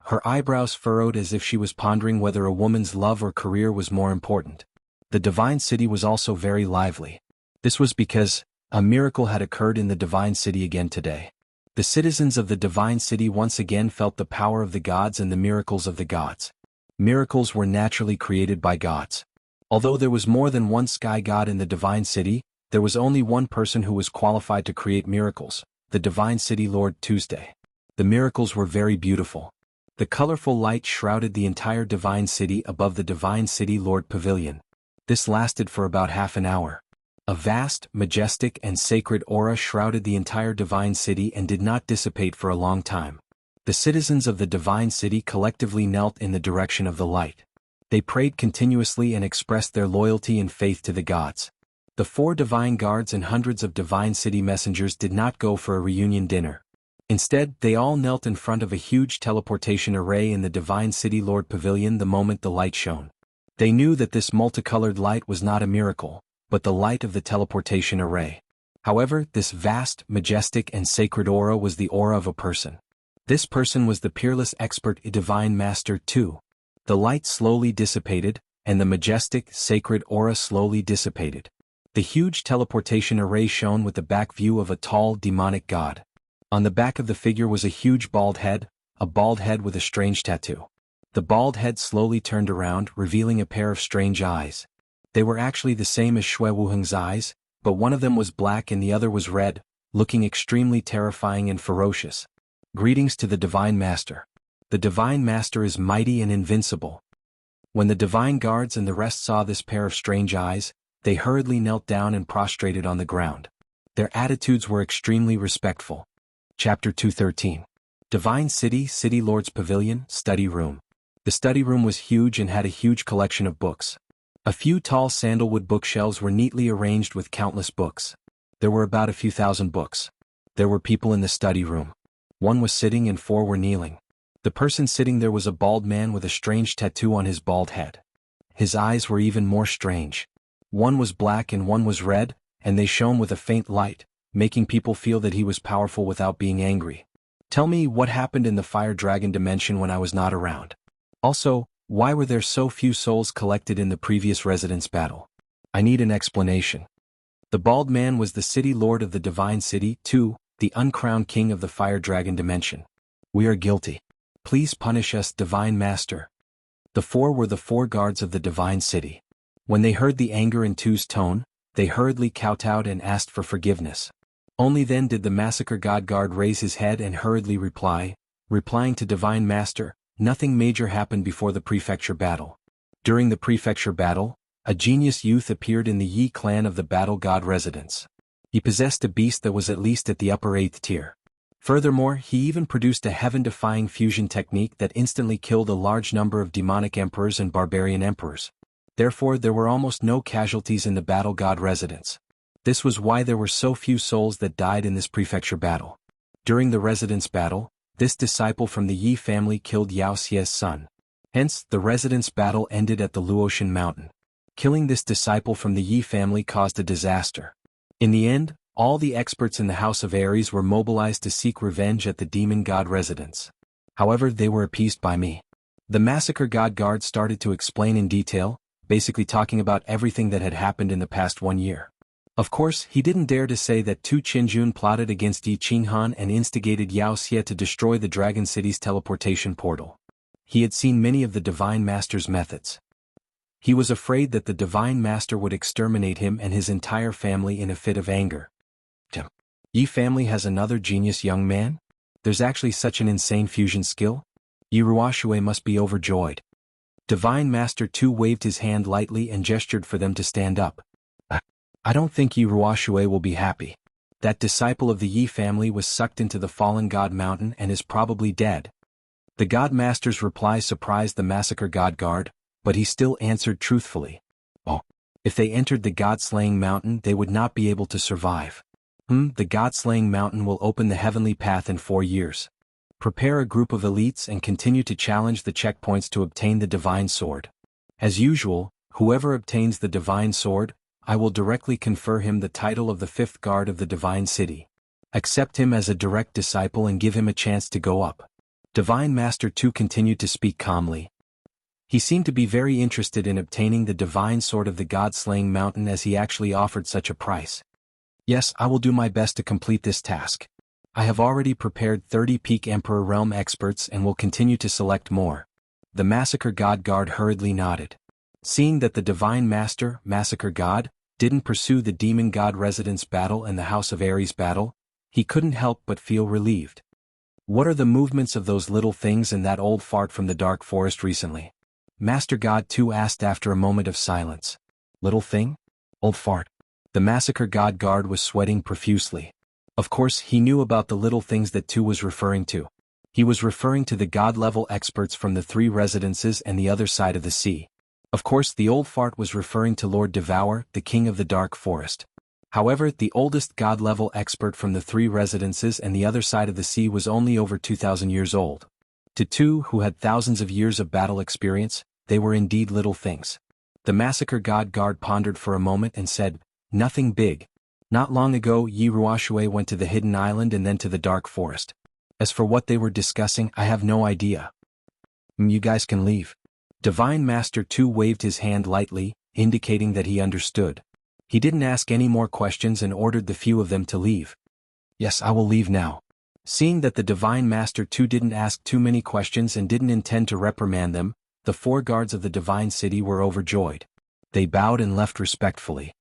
Her eyebrows furrowed as if she was pondering whether a woman's love or career was more important. The Divine City was also very lively. This was because a miracle had occurred in the Divine City again today. The citizens of the Divine City once again felt the power of the gods and the miracles of the gods. Miracles were naturally created by gods. Although there was more than one sky god in the Divine City, there was only one person who was qualified to create miracles, the Divine City Lord Tuesday. The miracles were very beautiful. The colorful light shrouded the entire Divine City above the Divine City Lord Pavilion. This lasted for about half an hour. A vast, majestic and sacred aura shrouded the entire Divine City and did not dissipate for a long time. The citizens of the Divine City collectively knelt in the direction of the light. They prayed continuously and expressed their loyalty and faith to the gods. The 4 divine guards and hundreds of Divine City messengers did not go for a reunion dinner. Instead, they all knelt in front of a huge teleportation array in the Divine City Lord Pavilion the moment the light shone. They knew that this multicolored light was not a miracle, but the light of the teleportation array. However, this vast, majestic and sacred aura was the aura of a person. This person was the peerless expert, a divine master too. The light slowly dissipated, and the majestic, sacred aura slowly dissipated. The huge teleportation array shone with the back view of a tall, demonic god. On the back of the figure was a huge bald head, a bald head with a strange tattoo. The bald head slowly turned around, revealing a pair of strange eyes. They were actually the same as Shui Wuheng's eyes, but one of them was black and the other was red, looking extremely terrifying and ferocious. Greetings to the Divine Master. The Divine Master is mighty and invincible. When the Divine Guards and the rest saw this pair of strange eyes, they hurriedly knelt down and prostrated on the ground. Their attitudes were extremely respectful. Chapter 213. Divine City, City Lord's Pavilion, Study Room. The study room was huge and had a huge collection of books. A few tall sandalwood bookshelves were neatly arranged with countless books. There were about a few thousand books. There were people in the study room. One was sitting and 4 were kneeling. The person sitting there was a bald man with a strange tattoo on his bald head. His eyes were even more strange. One was black and one was red, and they shone with a faint light, making people feel that he was powerful without being angry. Tell me what happened in the fire dragon dimension when I was not around. Also, why were there so few souls collected in the previous residence battle? I need an explanation. The bald man was the city lord of the divine city, too, the uncrowned king of the fire dragon dimension. We are guilty. Please punish us, divine master. The 4 were the 4 guards of the divine city. When they heard the anger in 2's tone, they hurriedly kowtowed and asked for forgiveness. Only then did the massacre god guard raise his head and hurriedly replying to divine master, nothing major happened before the prefecture battle. During the prefecture battle, a genius youth appeared in the Yi clan of the battle god residence. He possessed a beast that was at least at the upper 8th tier. Furthermore, he even produced a heaven-defying fusion technique that instantly killed a large number of demonic emperors and barbarian emperors. Therefore, there were almost no casualties in the battle god residence. This was why there were so few souls that died in this prefecture battle. During the residence battle, this disciple from the Yi family killed Yao Xie's son. Hence, the residence battle ended at the Luotian mountain. Killing this disciple from the Yi family caused a disaster. In the end, all the experts in the House of Ares were mobilized to seek revenge at the demon god residence. However, they were appeased by me. The massacre god guard started to explain in detail, basically talking about everything that had happened in the past 1 year. Of course, he didn't dare to say that Tu Qinjun plotted against Yi Qinghan and instigated Yao Xie to destroy the Dragon City's teleportation portal. He had seen many of the Divine Master's methods. He was afraid that the Divine Master would exterminate him and his entire family in a fit of anger. Yi family has another genius young man? There's actually such an insane fusion skill? Yi Ruoxue must be overjoyed. Divine Master Tu waved his hand lightly and gestured for them to stand up. I don't think Yi Ruoxue will be happy. That disciple of the Yi family was sucked into the fallen god mountain and is probably dead. The god master's reply surprised the massacre god guard, but he still answered truthfully. Oh, if they entered the god-slaying mountain they would not be able to survive. The god-slaying mountain will open the heavenly path in 4 years. Prepare a group of elites and continue to challenge the checkpoints to obtain the divine sword. As usual, whoever obtains the divine sword, I will directly confer him the title of the 5th guard of the divine city. Accept him as a direct disciple and give him a chance to go up. Divine Master Tu continued to speak calmly. He seemed to be very interested in obtaining the divine sword of the god-slaying mountain as he actually offered such a price. Yes, I will do my best to complete this task. I have already prepared 30 Peak Emperor Realm experts and will continue to select more. The Massacre God Guard hurriedly nodded. Seeing that the Divine Master, Massacre God, didn't pursue the Demon God Residence battle and the House of Ares battle, he couldn't help but feel relieved. What are the movements of those little things and that old fart from the dark forest recently? Master God 2 asked after a moment of silence. Little thing? Old fart. The Massacre God Guard was sweating profusely. Of course, he knew about the little things that 2 was referring to. He was referring to the God-level experts from the 3 residences and the other side of the sea. Of course, the old fart was referring to Lord Devour, the king of the dark forest. However, the oldest God-level expert from the 3 residences and the other side of the sea was only over 2,000 years old. To 2 who had thousands of years of battle experience, they were indeed little things. The Massacre God Guard pondered for a moment and said, "Nothing big. Not long ago Yi Ruoxue went to the Hidden Island and then to the Dark Forest. As for what they were discussing, I have no idea. You guys can leave." Divine Master 2 waved his hand lightly, indicating that he understood. He didn't ask any more questions and ordered the few of them to leave. "Yes, I will leave now." Seeing that the Divine Master 2 didn't ask too many questions and didn't intend to reprimand them, the 4 guards of the Divine City were overjoyed. They bowed and left respectfully.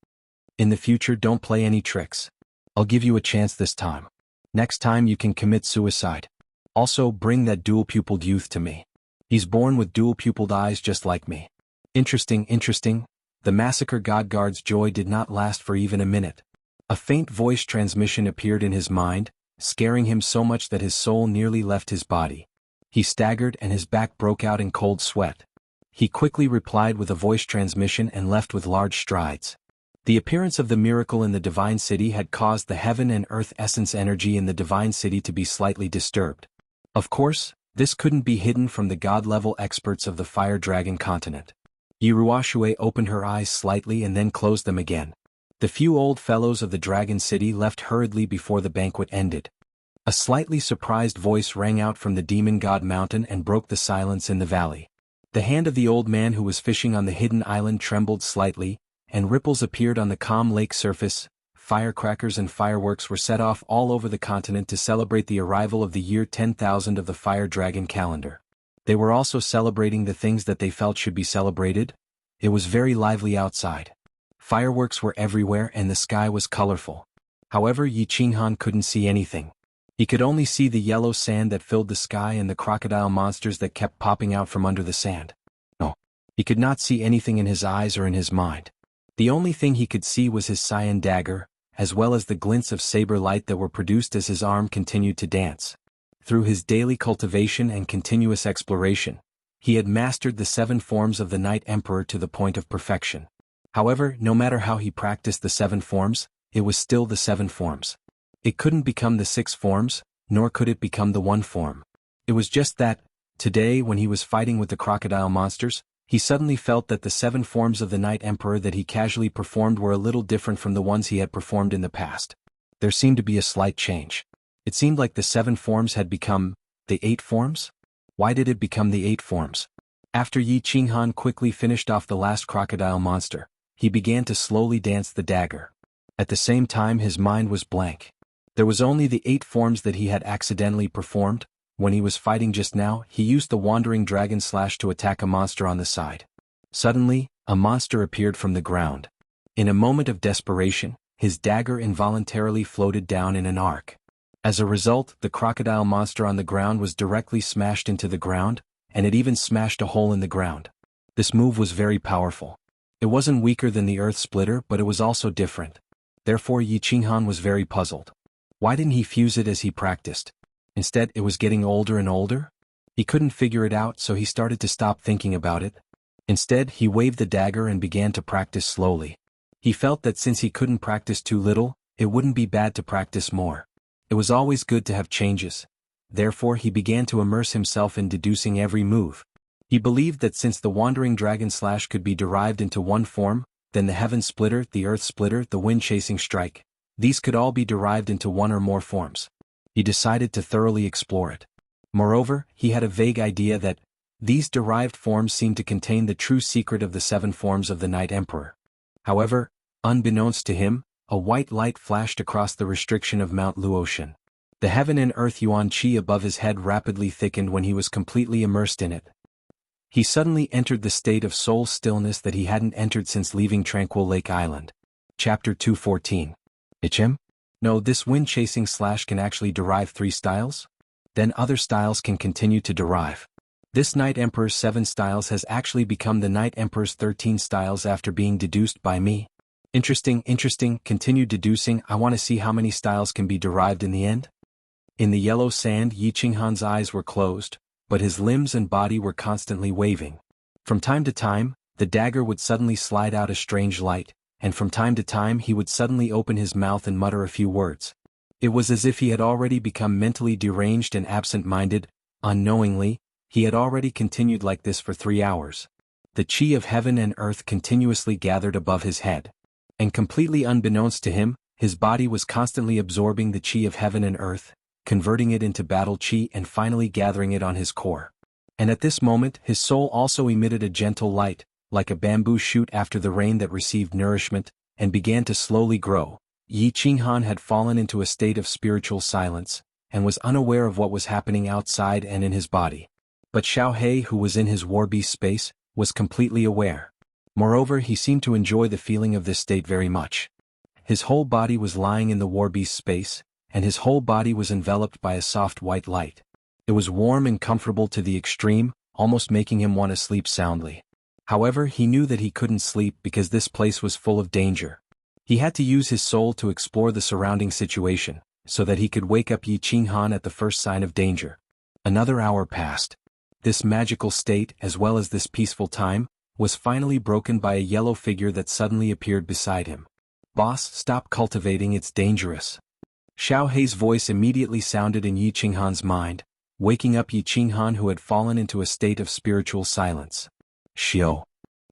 "In the future, don't play any tricks. I'll give you a chance this time. Next time you can commit suicide. Also, bring that dual-pupiled youth to me. He's born with dual-pupiled eyes just like me." Interesting. The Massacre God Guard's joy did not last for even a minute. A faint voice transmission appeared in his mind, scaring him so much that his soul nearly left his body. He staggered and his back broke out in cold sweat. He quickly replied with a voice transmission and left with large strides. The appearance of the miracle in the divine city had caused the heaven and earth essence energy in the divine city to be slightly disturbed. Of course, this couldn't be hidden from the god-level experts of the fire dragon continent. Yiruashue opened her eyes slightly and then closed them again. The few old fellows of the dragon city left hurriedly before the banquet ended. A slightly surprised voice rang out from the demon god mountain and broke the silence in the valley. The hand of the old man who was fishing on the hidden island trembled slightly, and ripples appeared on the calm lake surface. Firecrackers and fireworks were set off all over the continent to celebrate the arrival of the year 10,000 of the fire dragon calendar. They were also celebrating the things that they felt should be celebrated. It was very lively outside. Fireworks were everywhere and the sky was colorful. However, Yi Qinghan couldn't see anything. He could only see the yellow sand that filled the sky and the crocodile monsters that kept popping out from under the sand. No, he could not see anything in his eyes or in his mind. The only thing he could see was his cyan dagger, as well as the glints of saber light that were produced as his arm continued to dance. Through his daily cultivation and continuous exploration, he had mastered the 7 forms of the Night Emperor to the point of perfection. However, no matter how he practiced the 7 forms, it was still the 7 forms. It couldn't become the 6 forms, nor could it become the 1 form. It was just that, today when he was fighting with the crocodile monsters, he suddenly felt that the 7 forms of the Night Emperor that he casually performed were a little different from the ones he had performed in the past. There seemed to be a slight change. It seemed like the 7 forms had become the 8 forms? Why did it become the 8 forms? After Yi Qinghan quickly finished off the last crocodile monster, he began to slowly dance the dagger. At the same time his mind was blank. There was only the 8 forms that he had accidentally performed. When he was fighting just now, he used the wandering dragon slash to attack a monster on the side. Suddenly, a monster appeared from the ground. In a moment of desperation, his dagger involuntarily floated down in an arc. As a result, the crocodile monster on the ground was directly smashed into the ground, and it even smashed a hole in the ground. This move was very powerful. It wasn't weaker than the Earth Splitter, but it was also different. Therefore Yi Qinghan was very puzzled. Why didn't he fuse it as he practiced? Instead, it was getting older and older? He couldn't figure it out, so he started to stop thinking about it. Instead, he waved the dagger and began to practice slowly. He felt that since he couldn't practice too little, it wouldn't be bad to practice more. It was always good to have changes. Therefore he began to immerse himself in deducing every move. He believed that since the wandering dragon slash could be derived into 1 form, then the heaven splitter, the earth splitter, the wind-chasing strike, these could all be derived into 1 or more forms. He decided to thoroughly explore it. Moreover, he had a vague idea that these derived forms seemed to contain the true secret of the 7 forms of the Night Emperor. However, unbeknownst to him, a white light flashed across the restriction of Mount Luotian. The heaven and earth yuan qi above his head rapidly thickened when he was completely immersed in it. He suddenly entered the state of soul stillness that he hadn't entered since leaving Tranquil Lake Island. Chapter 214. Ichim? No, this wind-chasing slash can actually derive 3 styles? Then other styles can continue to derive. This Night Emperor's 7 styles has actually become the Night Emperor's 13 styles after being deduced by me. Interesting, continue deducing. I want to see how many styles can be derived in the end. In the yellow sand, Yi Qinghan's eyes were closed, but his limbs and body were constantly waving. From time to time, the dagger would suddenly slide out a strange light, and from time to time he would suddenly open his mouth and mutter a few words. It was as if he had already become mentally deranged and absent-minded. Unknowingly, he had already continued like this for 3 hours. The chi of heaven and earth continuously gathered above his head. And completely unbeknownst to him, his body was constantly absorbing the chi of heaven and earth, converting it into battle chi and finally gathering it on his core. And at this moment his soul also emitted a gentle light, like a bamboo shoot after the rain that received nourishment, and began to slowly grow. Yi Qinghan had fallen into a state of spiritual silence, and was unaware of what was happening outside and in his body. But Xiao He, who was in his war-beast space, was completely aware. Moreover, he seemed to enjoy the feeling of this state very much. His whole body was lying in the war-beast space, and his whole body was enveloped by a soft white light. It was warm and comfortable to the extreme, almost making him want to sleep soundly. However, he knew that he couldn't sleep because this place was full of danger. He had to use his soul to explore the surrounding situation, so that he could wake up Yi Qinghan at the first sign of danger. Another hour passed. This magical state, as well as this peaceful time, was finally broken by a yellow figure that suddenly appeared beside him. Boss, stop cultivating, it's dangerous. Xiao Hei's voice immediately sounded in Yi Qinghan's mind, waking up Yi Qinghan, who had fallen into a state of spiritual silence. Xiao.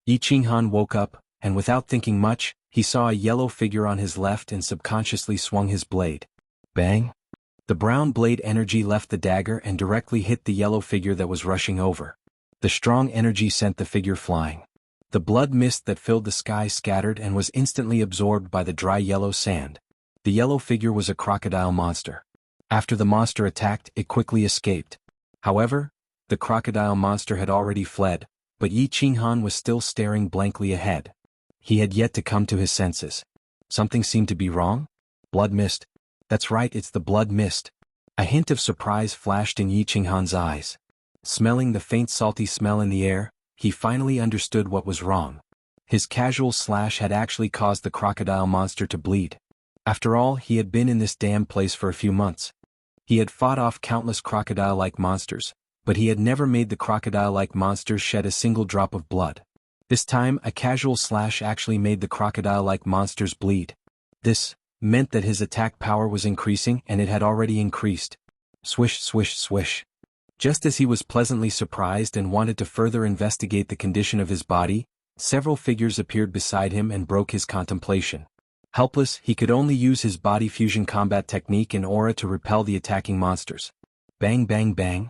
Yi Qinghan woke up, and without thinking much, he saw a yellow figure on his left and subconsciously swung his blade. Bang! The brown blade energy left the dagger and directly hit the yellow figure that was rushing over. The strong energy sent the figure flying. The blood mist that filled the sky scattered and was instantly absorbed by the dry yellow sand. The yellow figure was a crocodile monster. After the monster attacked, it quickly escaped. However, the crocodile monster had already fled, but Yi Qinghan was still staring blankly ahead. He had yet to come to his senses. Something seemed to be wrong? Blood mist. That's right, it's the blood mist. A hint of surprise flashed in Yi Qinghan's eyes. Smelling the faint salty smell in the air, he finally understood what was wrong. His casual slash had actually caused the crocodile monster to bleed. After all, he had been in this damn place for a few months. He had fought off countless crocodile-like monsters, but he had never made the crocodile-like monsters shed a single drop of blood. This time, a casual slash actually made the crocodile-like monsters bleed. This meant that his attack power was increasing, and it had already increased. Swish, swish, swish. Just as he was pleasantly surprised and wanted to further investigate the condition of his body, several figures appeared beside him and broke his contemplation. Helpless, he could only use his body fusion combat technique and aura to repel the attacking monsters. Bang bang bang.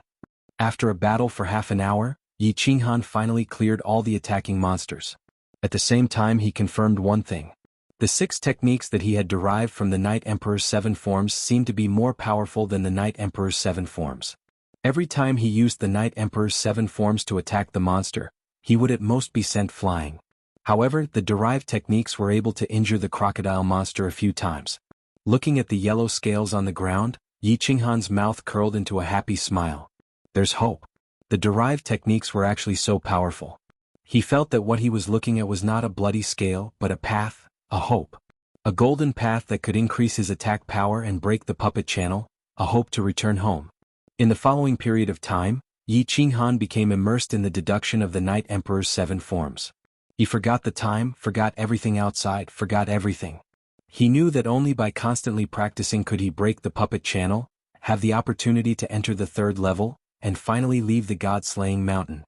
After a battle for half an hour, Yi Qinghan finally cleared all the attacking monsters. At the same time, he confirmed one thing. The 6 techniques that he had derived from the Night Emperor's 7 forms seemed to be more powerful than the Night Emperor's 7 forms. Every time he used the Night Emperor's 7 forms to attack the monster, he would at most be sent flying. However, the derived techniques were able to injure the crocodile monster a few times. Looking at the yellow scales on the ground, Yi Qinghan's mouth curled into a happy smile. There's hope. The derived techniques were actually so powerful. He felt that what he was looking at was not a bloody scale, but a path, a hope. A golden path that could increase his attack power and break the puppet channel, a hope to return home. In the following period of time, Yi Qinghan became immersed in the deduction of the Night Emperor's 7 forms. He forgot the time, forgot everything outside, forgot everything. He knew that only by constantly practicing could he break the puppet channel, have the opportunity to enter the 3rd level, and finally leave the god-slaying mountain.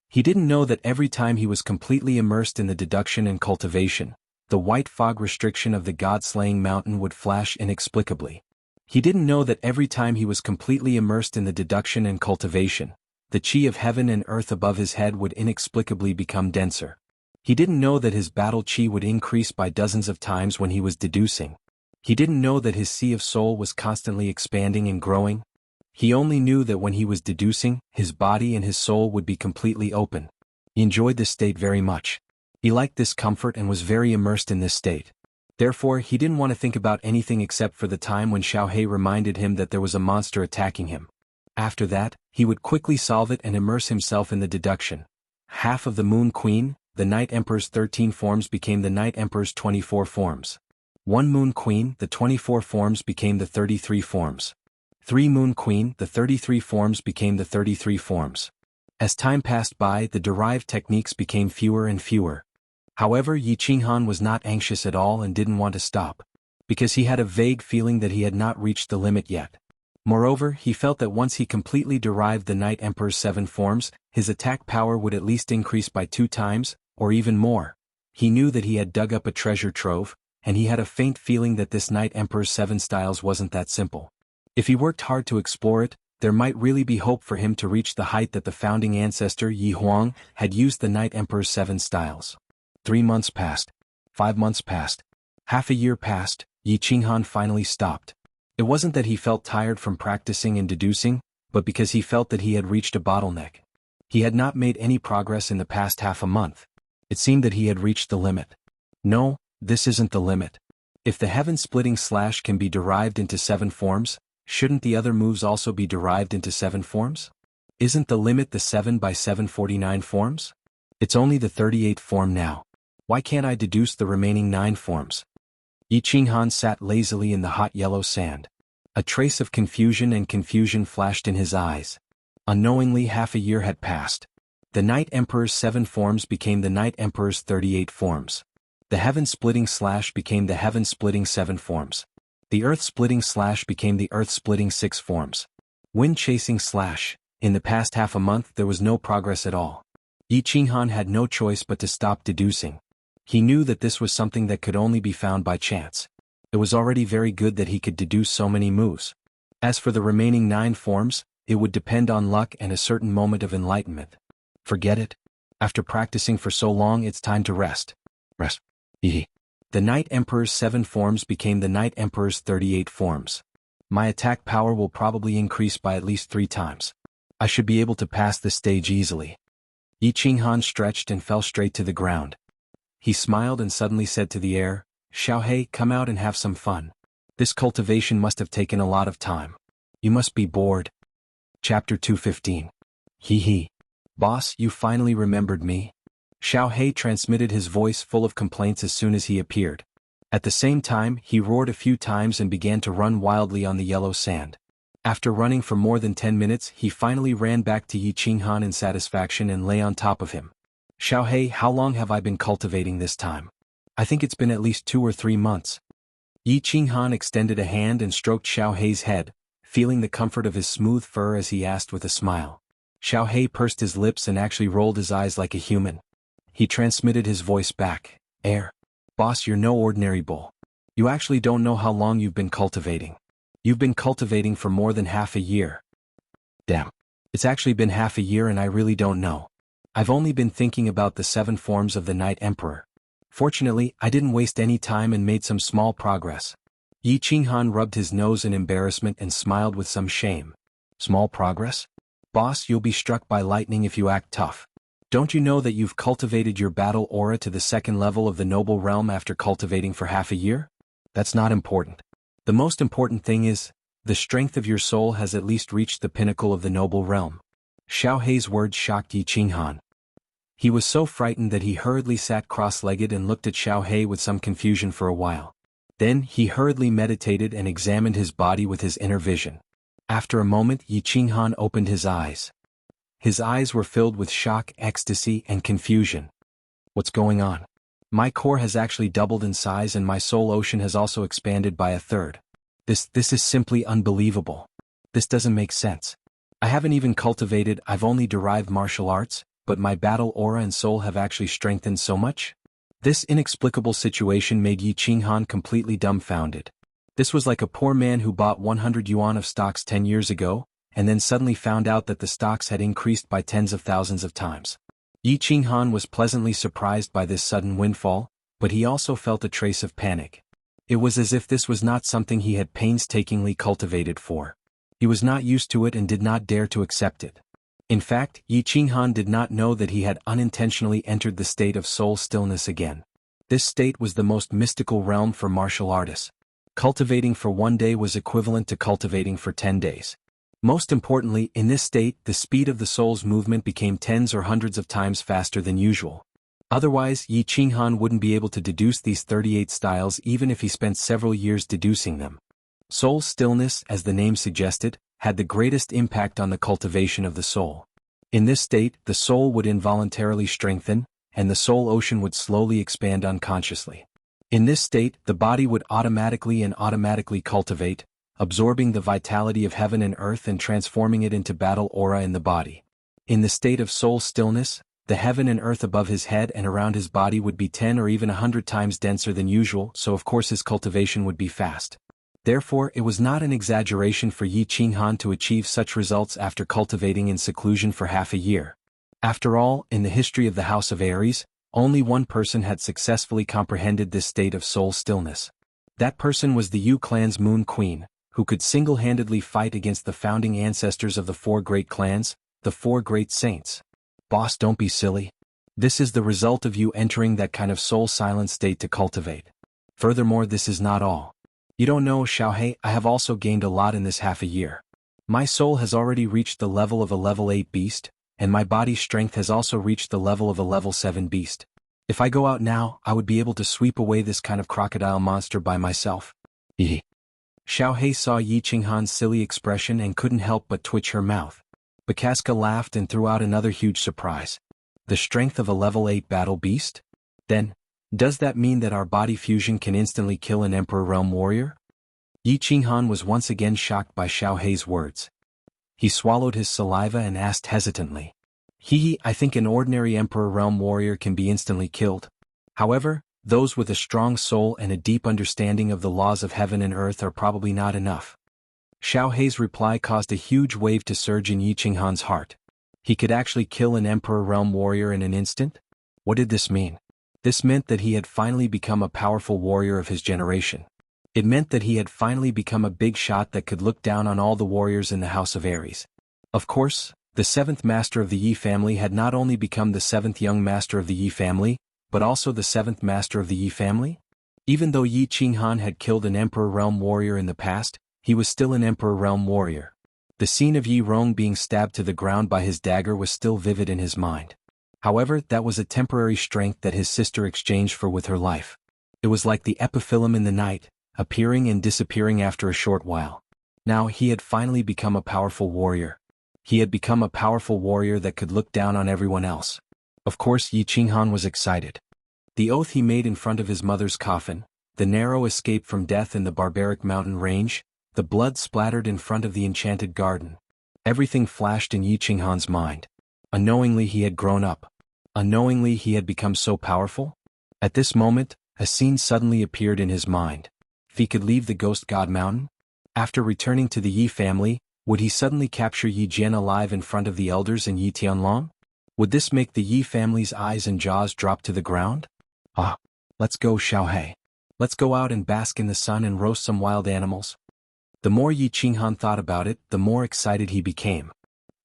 He didn't know that every time he was completely immersed in the deduction and cultivation, the white fog restriction of the god-slaying mountain would flash inexplicably. He didn't know that every time he was completely immersed in the deduction and cultivation, the chi of heaven and earth above his head would inexplicably become denser. He didn't know that his battle chi would increase by dozens of times when he was deducing. He didn't know that his sea of soul was constantly expanding and growing. He only knew that when he was deducing, his body and his soul would be completely open. He enjoyed this state very much. He liked this comfort and was very immersed in this state. Therefore, he didn't want to think about anything except for the time when Xiao Hei reminded him that there was a monster attacking him. After that, he would quickly solve it and immerse himself in the deduction. Half of the Moon Queen, the Night Emperor's 13 forms became the Night Emperor's 24 forms. 1 Moon Queen, the 24 forms became the 33 forms. 3 Moon Queen, the 33 forms became the 33 forms. As time passed by, the derived techniques became fewer and fewer. However, Yi Qinghan was not anxious at all and didn't want to stop, because he had a vague feeling that he had not reached the limit yet. Moreover, he felt that once he completely derived the Night Emperor's 7 forms, his attack power would at least increase by 2 times, or even more. He knew that he had dug up a treasure trove, and he had a faint feeling that this Night Emperor's 7 styles wasn't that simple. If he worked hard to explore it, there might really be hope for him to reach the height that the founding ancestor Yi Huang had used the Night Emperor's 7 styles. 3 months passed. 5 months passed. Half a year passed. Yi Qinghan finally stopped. It wasn't that he felt tired from practicing and deducing, but because he felt that he had reached a bottleneck. He had not made any progress in the past half a month. It seemed that he had reached the limit. No, this isn't the limit. If the heaven-splitting slash can be derived into 7 forms, shouldn't the other moves also be derived into 7 forms? Isn't the limit the 7 by 749 forms? It's only the 38th form now. Why can't I deduce the remaining 9 forms? Yi Qinghan sat lazily in the hot yellow sand. A trace of confusion flashed in his eyes. Unknowingly, half a year had passed. The Night Emperor's 7 forms became the Night Emperor's 38 forms. The heaven-splitting slash became the heaven-splitting 7 forms. The earth-splitting slash became the earth-splitting 6 forms. Wind-chasing slash. In the past half a month there was no progress at all. Yi Qinghan had no choice but to stop deducing. He knew that this was something that could only be found by chance. It was already very good that he could deduce so many moves. As for the remaining 9 forms, it would depend on luck and a certain moment of enlightenment. Forget it. After practicing for so long, it's time to rest. Rest. The Night Emperor's 7 forms became the Night Emperor's 38 forms. My attack power will probably increase by at least 3 times. I should be able to pass this stage easily. Yi Qinghan stretched and fell straight to the ground. He smiled and suddenly said to the air, "Xiaohei, come out and have some fun. This cultivation must have taken a lot of time. You must be bored." Chapter 215. Hee. Boss, you finally remembered me? Xiaohei transmitted his voice full of complaints as soon as he appeared. At the same time, he roared a few times and began to run wildly on the yellow sand. After running for more than 10 minutes, he finally ran back to Yi Qinghan in satisfaction and lay on top of him. "Xiaohei, how long have I been cultivating this time? I think it's been at least 2 or 3 months. Yi Qinghan extended a hand and stroked Xiaohei's head, feeling the comfort of his smooth fur as he asked with a smile. Xiaohei pursed his lips and actually rolled his eyes like a human. He transmitted his voice back. Boss, you're no ordinary bull. You actually don't know how long you've been cultivating. You've been cultivating for more than half a year." "Damn. It's actually been half a year and I really don't know. I've only been thinking about the 7 forms of the Night Emperor. Fortunately, I didn't waste any time and made some small progress." Yi Qinghan rubbed his nose in embarrassment and smiled with some shame. "Small progress? Boss, you'll be struck by lightning if you act tough. Don't you know that you've cultivated your battle aura to the 2nd level of the noble realm after cultivating for half a year? That's not important. The most important thing is, the strength of your soul has at least reached the pinnacle of the noble realm." Xiaohei's words shocked Yi Qinghan. He was so frightened that he hurriedly sat cross-legged and looked at Xiaohei with some confusion for a while. Then he hurriedly meditated and examined his body with his inner vision. After a moment, Yi Qinghan opened his eyes. His eyes were filled with shock, ecstasy, and confusion. "What's going on? My core has actually doubled in size and my soul ocean has also expanded by a third. This is simply unbelievable. This doesn't make sense. I haven't even cultivated, I've only derived martial arts, but my battle aura and soul have actually strengthened so much?" This inexplicable situation made Yi Qinghan completely dumbfounded. This was like a poor man who bought 100 yuan of stocks 10 years ago, and then suddenly found out that the stocks had increased by tens of thousands of times. Yi Qinghan was pleasantly surprised by this sudden windfall, but he also felt a trace of panic. It was as if this was not something he had painstakingly cultivated for. He was not used to it and did not dare to accept it. In fact, Yi Qinghan did not know that he had unintentionally entered the state of soul stillness again. This state was the most mystical realm for martial artists. Cultivating for 1 day was equivalent to cultivating for 10 days. Most importantly, in this state, the speed of the soul's movement became tens or hundreds of times faster than usual. Otherwise, Yi Qinghan wouldn't be able to deduce these 38 styles even if he spent several years deducing them. Soul stillness, as the name suggested, had the greatest impact on the cultivation of the soul. In this state, the soul would involuntarily strengthen, and the soul ocean would slowly expand unconsciously. In this state, the body would automatically cultivate, absorbing the vitality of heaven and earth and transforming it into battle aura in the body. In the state of soul stillness, the heaven and earth above his head and around his body would be 10 or even 100 times denser than usual, so of course his cultivation would be fast. Therefore, it was not an exaggeration for Yi Qinghan to achieve such results after cultivating in seclusion for half a year. After all, in the history of the House of Aries, only one person had successfully comprehended this state of soul stillness. That person was the Yu clan's Moon Queen, who could single-handedly fight against the founding ancestors of the 4 great clans, the 4 great saints. Boss, don't be silly. This is the result of you entering that kind of soul-silent state to cultivate. Furthermore, this is not all. You don't know, Xiaohei, I have also gained a lot in this half a year. My soul has already reached the level of a level 8 beast, and my body's strength has also reached the level of a level 7 beast. If I go out now, I would be able to sweep away this kind of crocodile monster by myself. Xiaohei saw Yi Qinghan's silly expression and couldn't help but twitch her mouth. Bakaska laughed and threw out another huge surprise. The strength of a level 8 battle beast? Then, Does that mean that our body fusion can instantly kill an Emperor Realm warrior? Yi Qinghan was once again shocked by Xiao Hei's words. He swallowed his saliva and asked hesitantly. I think an ordinary Emperor Realm warrior can be instantly killed. However, those with a strong soul and a deep understanding of the laws of heaven and earth are probably not enough. Xiao Hei's reply caused a huge wave to surge in Yi Qinghan's heart. He could actually kill an Emperor Realm warrior in an instant? What did this mean? This meant that he had finally become a powerful warrior of his generation. It meant that he had finally become a big shot that could look down on all the warriors in the House of Aries. Of course, the seventh master of the Yi family had not only become the seventh young master of the Yi family, but also the seventh master of the Yi family? Even though Yi Qinghan had killed an Emperor Realm warrior in the past, he was still an Emperor Realm warrior. The scene of Yi Rong being stabbed to the ground by his dagger was still vivid in his mind. However, that was a temporary strength that his sister exchanged for with her life. It was like the epiphyllum in the night, appearing and disappearing after a short while. Now he had finally become a powerful warrior. He had become a powerful warrior that could look down on everyone else. Of course, Yi Qinghan was excited. The oath he made in front of his mother's coffin, the narrow escape from death in the barbaric mountain range, the blood splattered in front of the enchanted garden. Everything flashed in Yi Qinghan's mind. Unknowingly he had grown up. Unknowingly he had become so powerful. At this moment, a scene suddenly appeared in his mind. If he could leave the Ghost God Mountain? After returning to the Yi family, would he suddenly capture Yi Jian alive in front of the elders in Yi Tianlong? Would this make the Yi family's eyes and jaws drop to the ground? Let's go, Xiao Hei. Let's go out and bask in the sun and roast some wild animals. The more Yi Qinghan thought about it, the more excited he became.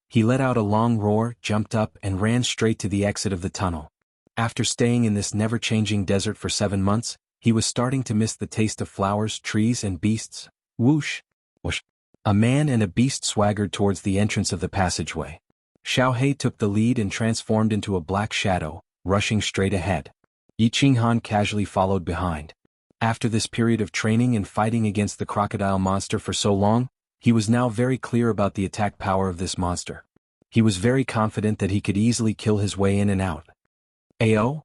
He let out a long roar, jumped up, and ran straight to the exit of the tunnel. After staying in this never-changing desert for 7 months, he was starting to miss the taste of flowers, trees, and beasts. Whoosh! Whoosh! A man and a beast swaggered towards the entrance of the passageway. Xiao Hei took the lead and transformed into a black shadow, rushing straight ahead. Yi Qinghan casually followed behind. After this period of training and fighting against the crocodile monster for so long, he was now very clear about the attack power of this monster. He was very confident that he could easily kill his way in and out. Ayo?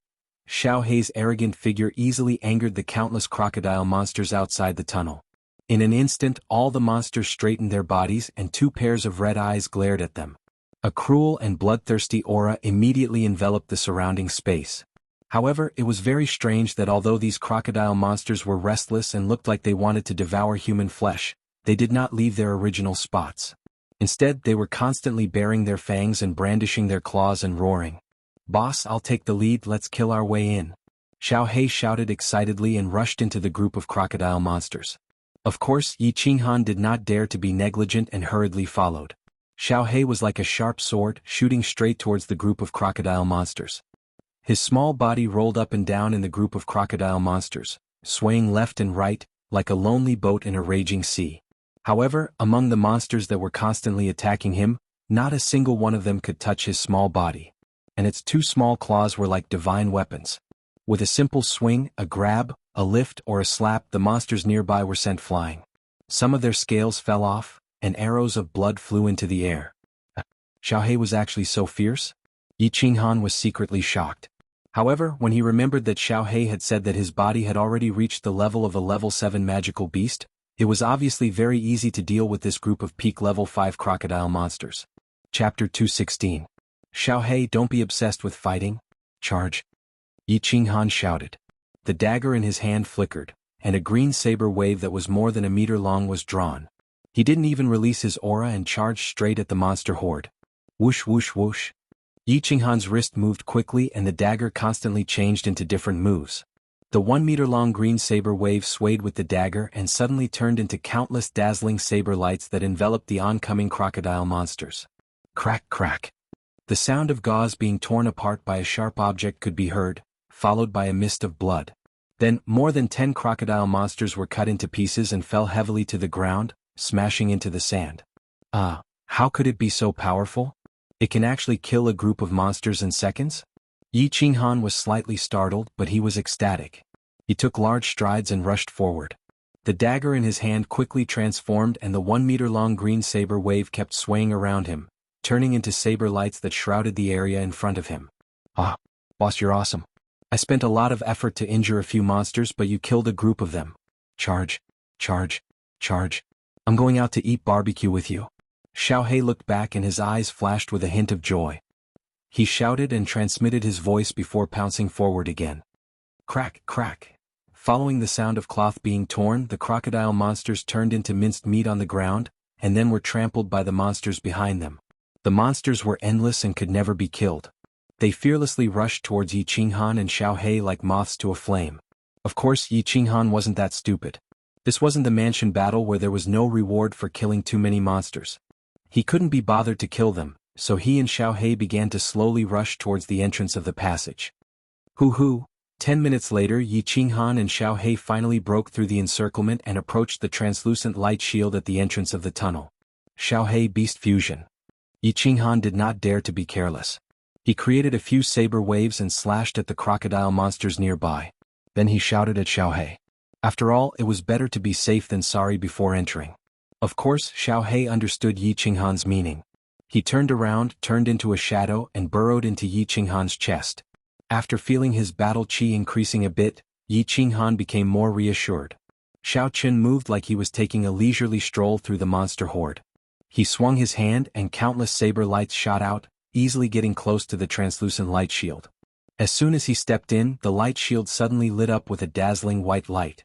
Xiao Hei's arrogant figure easily angered the countless crocodile monsters outside the tunnel. In an instant, all the monsters straightened their bodies and 2 pairs of red eyes glared at them. A cruel and bloodthirsty aura immediately enveloped the surrounding space. However, it was very strange that although these crocodile monsters were restless and looked like they wanted to devour human flesh, they did not leave their original spots. Instead, they were constantly baring their fangs and brandishing their claws and roaring. "Boss, I'll take the lead, let's kill our way in." Xiao Hei shouted excitedly and rushed into the group of crocodile monsters. Of course, Yi Qinghan did not dare to be negligent and hurriedly followed. Xiao Hei was like a sharp sword, shooting straight towards the group of crocodile monsters. His small body rolled up and down in the group of crocodile monsters, swaying left and right, like a lonely boat in a raging sea. However, among the monsters that were constantly attacking him, not a single one of them could touch his small body. And its 2 small claws were like divine weapons. With a simple swing, a grab, a lift, or a slap, the monsters nearby were sent flying. Some of their scales fell off, and arrows of blood flew into the air. Xiao Hei was actually so fierce? Yi Qinghan was secretly shocked. However, when he remembered that Xiao Hei had said that his body had already reached the level of a level 7 magical beast, it was obviously very easy to deal with this group of peak level 5 crocodile monsters. Chapter 216. Xiao Hei, don't be obsessed with fighting. Charge! Yi Qinghan shouted. The dagger in his hand flickered, and a green saber wave that was more than a meter long was drawn. He didn't even release his aura and charged straight at the monster horde. Whoosh whoosh whoosh. Yi Qinghan's wrist moved quickly and the dagger constantly changed into different moves. The 1 meter long green saber wave swayed with the dagger and suddenly turned into countless dazzling saber lights that enveloped the oncoming crocodile monsters. Crack crack. The sound of gauze being torn apart by a sharp object could be heard, followed by a mist of blood. Then, more than 10 crocodile monsters were cut into pieces and fell heavily to the ground, smashing into the sand. How could it be so powerful? It can actually kill a group of monsters in seconds? Yi Qinghan was slightly startled, but he was ecstatic. He took large strides and rushed forward. The dagger in his hand quickly transformed and the 1 meter long green saber wave kept swaying around him, turning into saber lights that shrouded the area in front of him. Boss, you're awesome. I spent a lot of effort to injure a few monsters, but you killed a group of them. Charge, charge, charge. I'm going out to eat barbecue with you. Xiao He looked back and his eyes flashed with a hint of joy. He shouted and transmitted his voice before pouncing forward again. Crack, crack. Following the sound of cloth being torn, the crocodile monsters turned into minced meat on the ground, and then were trampled by the monsters behind them. The monsters were endless and could never be killed. They fearlessly rushed towards Yi Qinghan and Xiao He like moths to a flame. Of course, Yi Qinghan wasn't that stupid. This wasn't the mansion battle where there was no reward for killing too many monsters. He couldn't be bothered to kill them, so he and Xiao He began to slowly rush towards the entrance of the passage. Hoo-hoo! 10 minutes later, Yi Qinghan and Xiao He finally broke through the encirclement and approached the translucent light shield at the entrance of the tunnel. Xiao He Beast Fusion. Yi Qinghan did not dare to be careless. He created a few saber waves and slashed at the crocodile monsters nearby. Then he shouted at Xiao He. After all, it was better to be safe than sorry before entering. Of course, Xiao He understood Yi Qinghan's meaning. He turned around, turned into a shadow, and burrowed into Yi Qinghan's chest. After feeling his battle chi increasing a bit, Yi Qinghan became more reassured. Xiao Qin moved like he was taking a leisurely stroll through the monster horde. He swung his hand and countless saber lights shot out, easily getting close to the translucent light shield. As soon as he stepped in, the light shield suddenly lit up with a dazzling white light.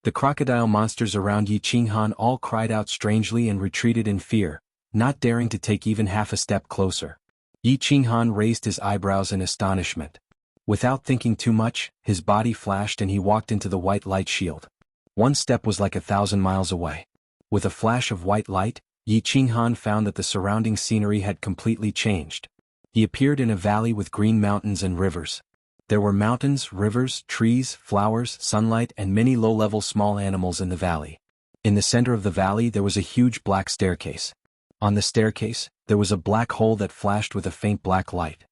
The crocodile monsters around Yi Qinghan all cried out strangely and retreated in fear, not daring to take even half a step closer. Yi Qinghan raised his eyebrows in astonishment. Without thinking too much, his body flashed and he walked into the white light shield. One step was like 1,000 miles away. With a flash of white light, Yi Qinghan found that the surrounding scenery had completely changed. He appeared in a valley with green mountains and rivers. There were mountains, rivers, trees, flowers, sunlight, and many low-level small animals in the valley. In the center of the valley there was a huge black staircase. On the staircase, there was a black hole that flashed with a faint black light.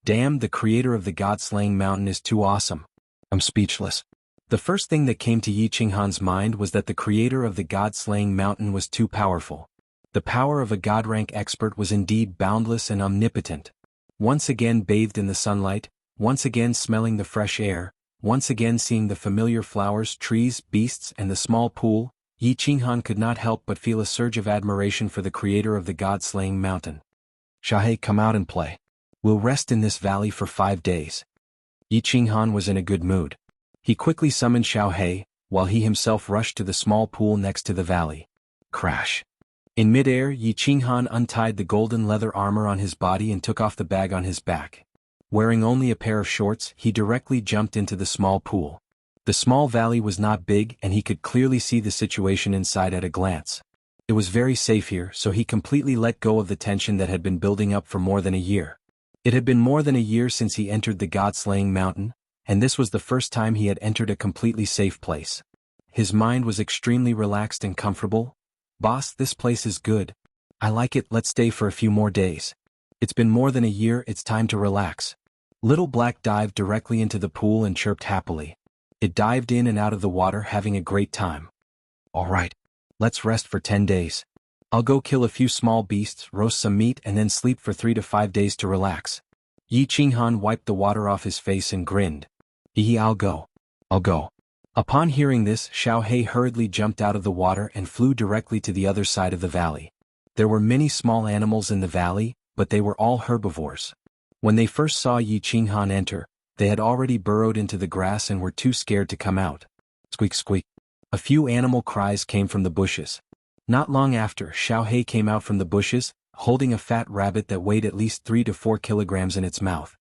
Damn, the creator of the god-slaying mountain is too awesome. I'm speechless. The first thing that came to Yi Qinghan's mind was that the creator of the god-slaying mountain was too powerful. The power of a god-rank expert was indeed boundless and omnipotent. Once again bathed in the sunlight, once again smelling the fresh air, once again seeing the familiar flowers, trees, beasts, and the small pool, Yi Qinghan could not help but feel a surge of admiration for the creator of the god-slaying mountain. Xiao He, come out and play. We'll rest in this valley for 5 days. Yi Qinghan was in a good mood. He quickly summoned Xiao He, while he himself rushed to the small pool next to the valley. Crash. In midair, Yi Qinghan untied the golden leather armor on his body and took off the bag on his back. Wearing only a pair of shorts, he directly jumped into the small pool. The small valley was not big and he could clearly see the situation inside at a glance. It was very safe here, so he completely let go of the tension that had been building up for more than a year. It had been more than a year since he entered the god-slaying mountain, and this was the first time he had entered a completely safe place. His mind was extremely relaxed and comfortable. Boss, this place is good. I like it, let's stay for a few more days. It's been more than a year, it's time to relax. Little Black dived directly into the pool and chirped happily. It dived in and out of the water, having a great time. Alright. Let's rest for 10 days. I'll go kill a few small beasts, roast some meat, and then sleep for 3 to 5 days to relax. Yi Qinghan wiped the water off his face and grinned. I'll go. I'll go. Upon hearing this, Xiao He hurriedly jumped out of the water and flew directly to the other side of the valley. There were many small animals in the valley, but they were all herbivores. When they first saw Yi Qinghan enter, they had already burrowed into the grass and were too scared to come out. Squeak squeak. A few animal cries came from the bushes. Not long after, Xiao He came out from the bushes, holding a fat rabbit that weighed at least 3 to 4 kilograms in its mouth.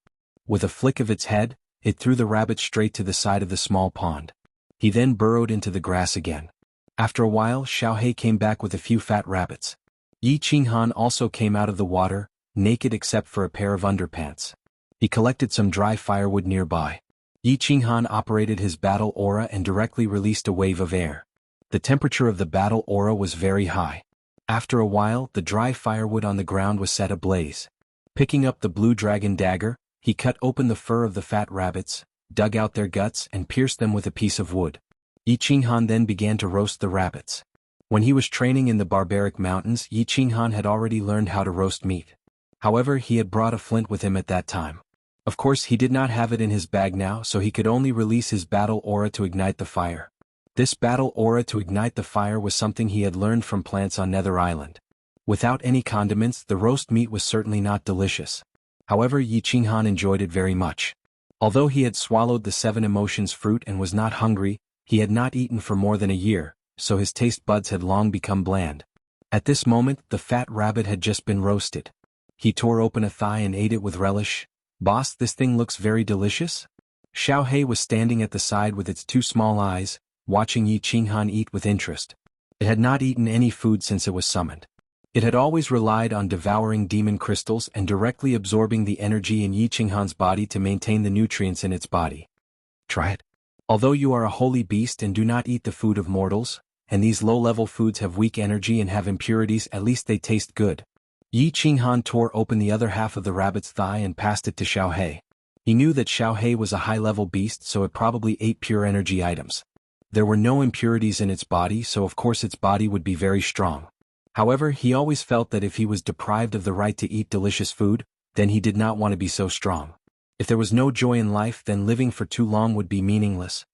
With a flick of its head, it threw the rabbit straight to the side of the small pond. He then burrowed into the grass again. After a while, Xiao He came back with a few fat rabbits. Yi Qinghan also came out of the water, naked except for a pair of underpants. He collected some dry firewood nearby. Yi Qinghan operated his battle aura and directly released a wave of air. The temperature of the battle aura was very high. After a while, the dry firewood on the ground was set ablaze. Picking up the blue dragon dagger, he cut open the fur of the fat rabbits, dug out their guts and pierced them with a piece of wood. Yi Qinghan then began to roast the rabbits. When he was training in the barbaric mountains, Yi Qinghan had already learned how to roast meat. However, he had brought a flint with him at that time. Of course he did not have it in his bag now, so he could only release his battle aura to ignite the fire. This battle aura to ignite the fire was something he had learned from plants on Nether Island. Without any condiments, the roast meat was certainly not delicious. However, Yi Qinghan enjoyed it very much. Although he had swallowed the 7 emotions fruit and was not hungry, he had not eaten for more than a year, so his taste buds had long become bland. At this moment, the fat rabbit had just been roasted. He tore open a thigh and ate it with relish. "Boss, this thing looks very delicious?" Xiao He was standing at the side with its 2 small eyes, watching Yi Qinghan eat with interest. It had not eaten any food since it was summoned. It had always relied on devouring demon crystals and directly absorbing the energy in Yi Qinghan's body to maintain the nutrients in its body. "Try it. Although you are a holy beast and do not eat the food of mortals, and these low-level foods have weak energy and have impurities, at least they taste good." Yi Qinghan tore open the other half of the rabbit's thigh and passed it to Xiao He. He knew that Xiao He was a high-level beast, so it probably ate pure energy items. There were no impurities in its body, so of course its body would be very strong. However, he always felt that if he was deprived of the right to eat delicious food, then he did not want to be so strong. If there was no joy in life, then living for too long would be meaningless.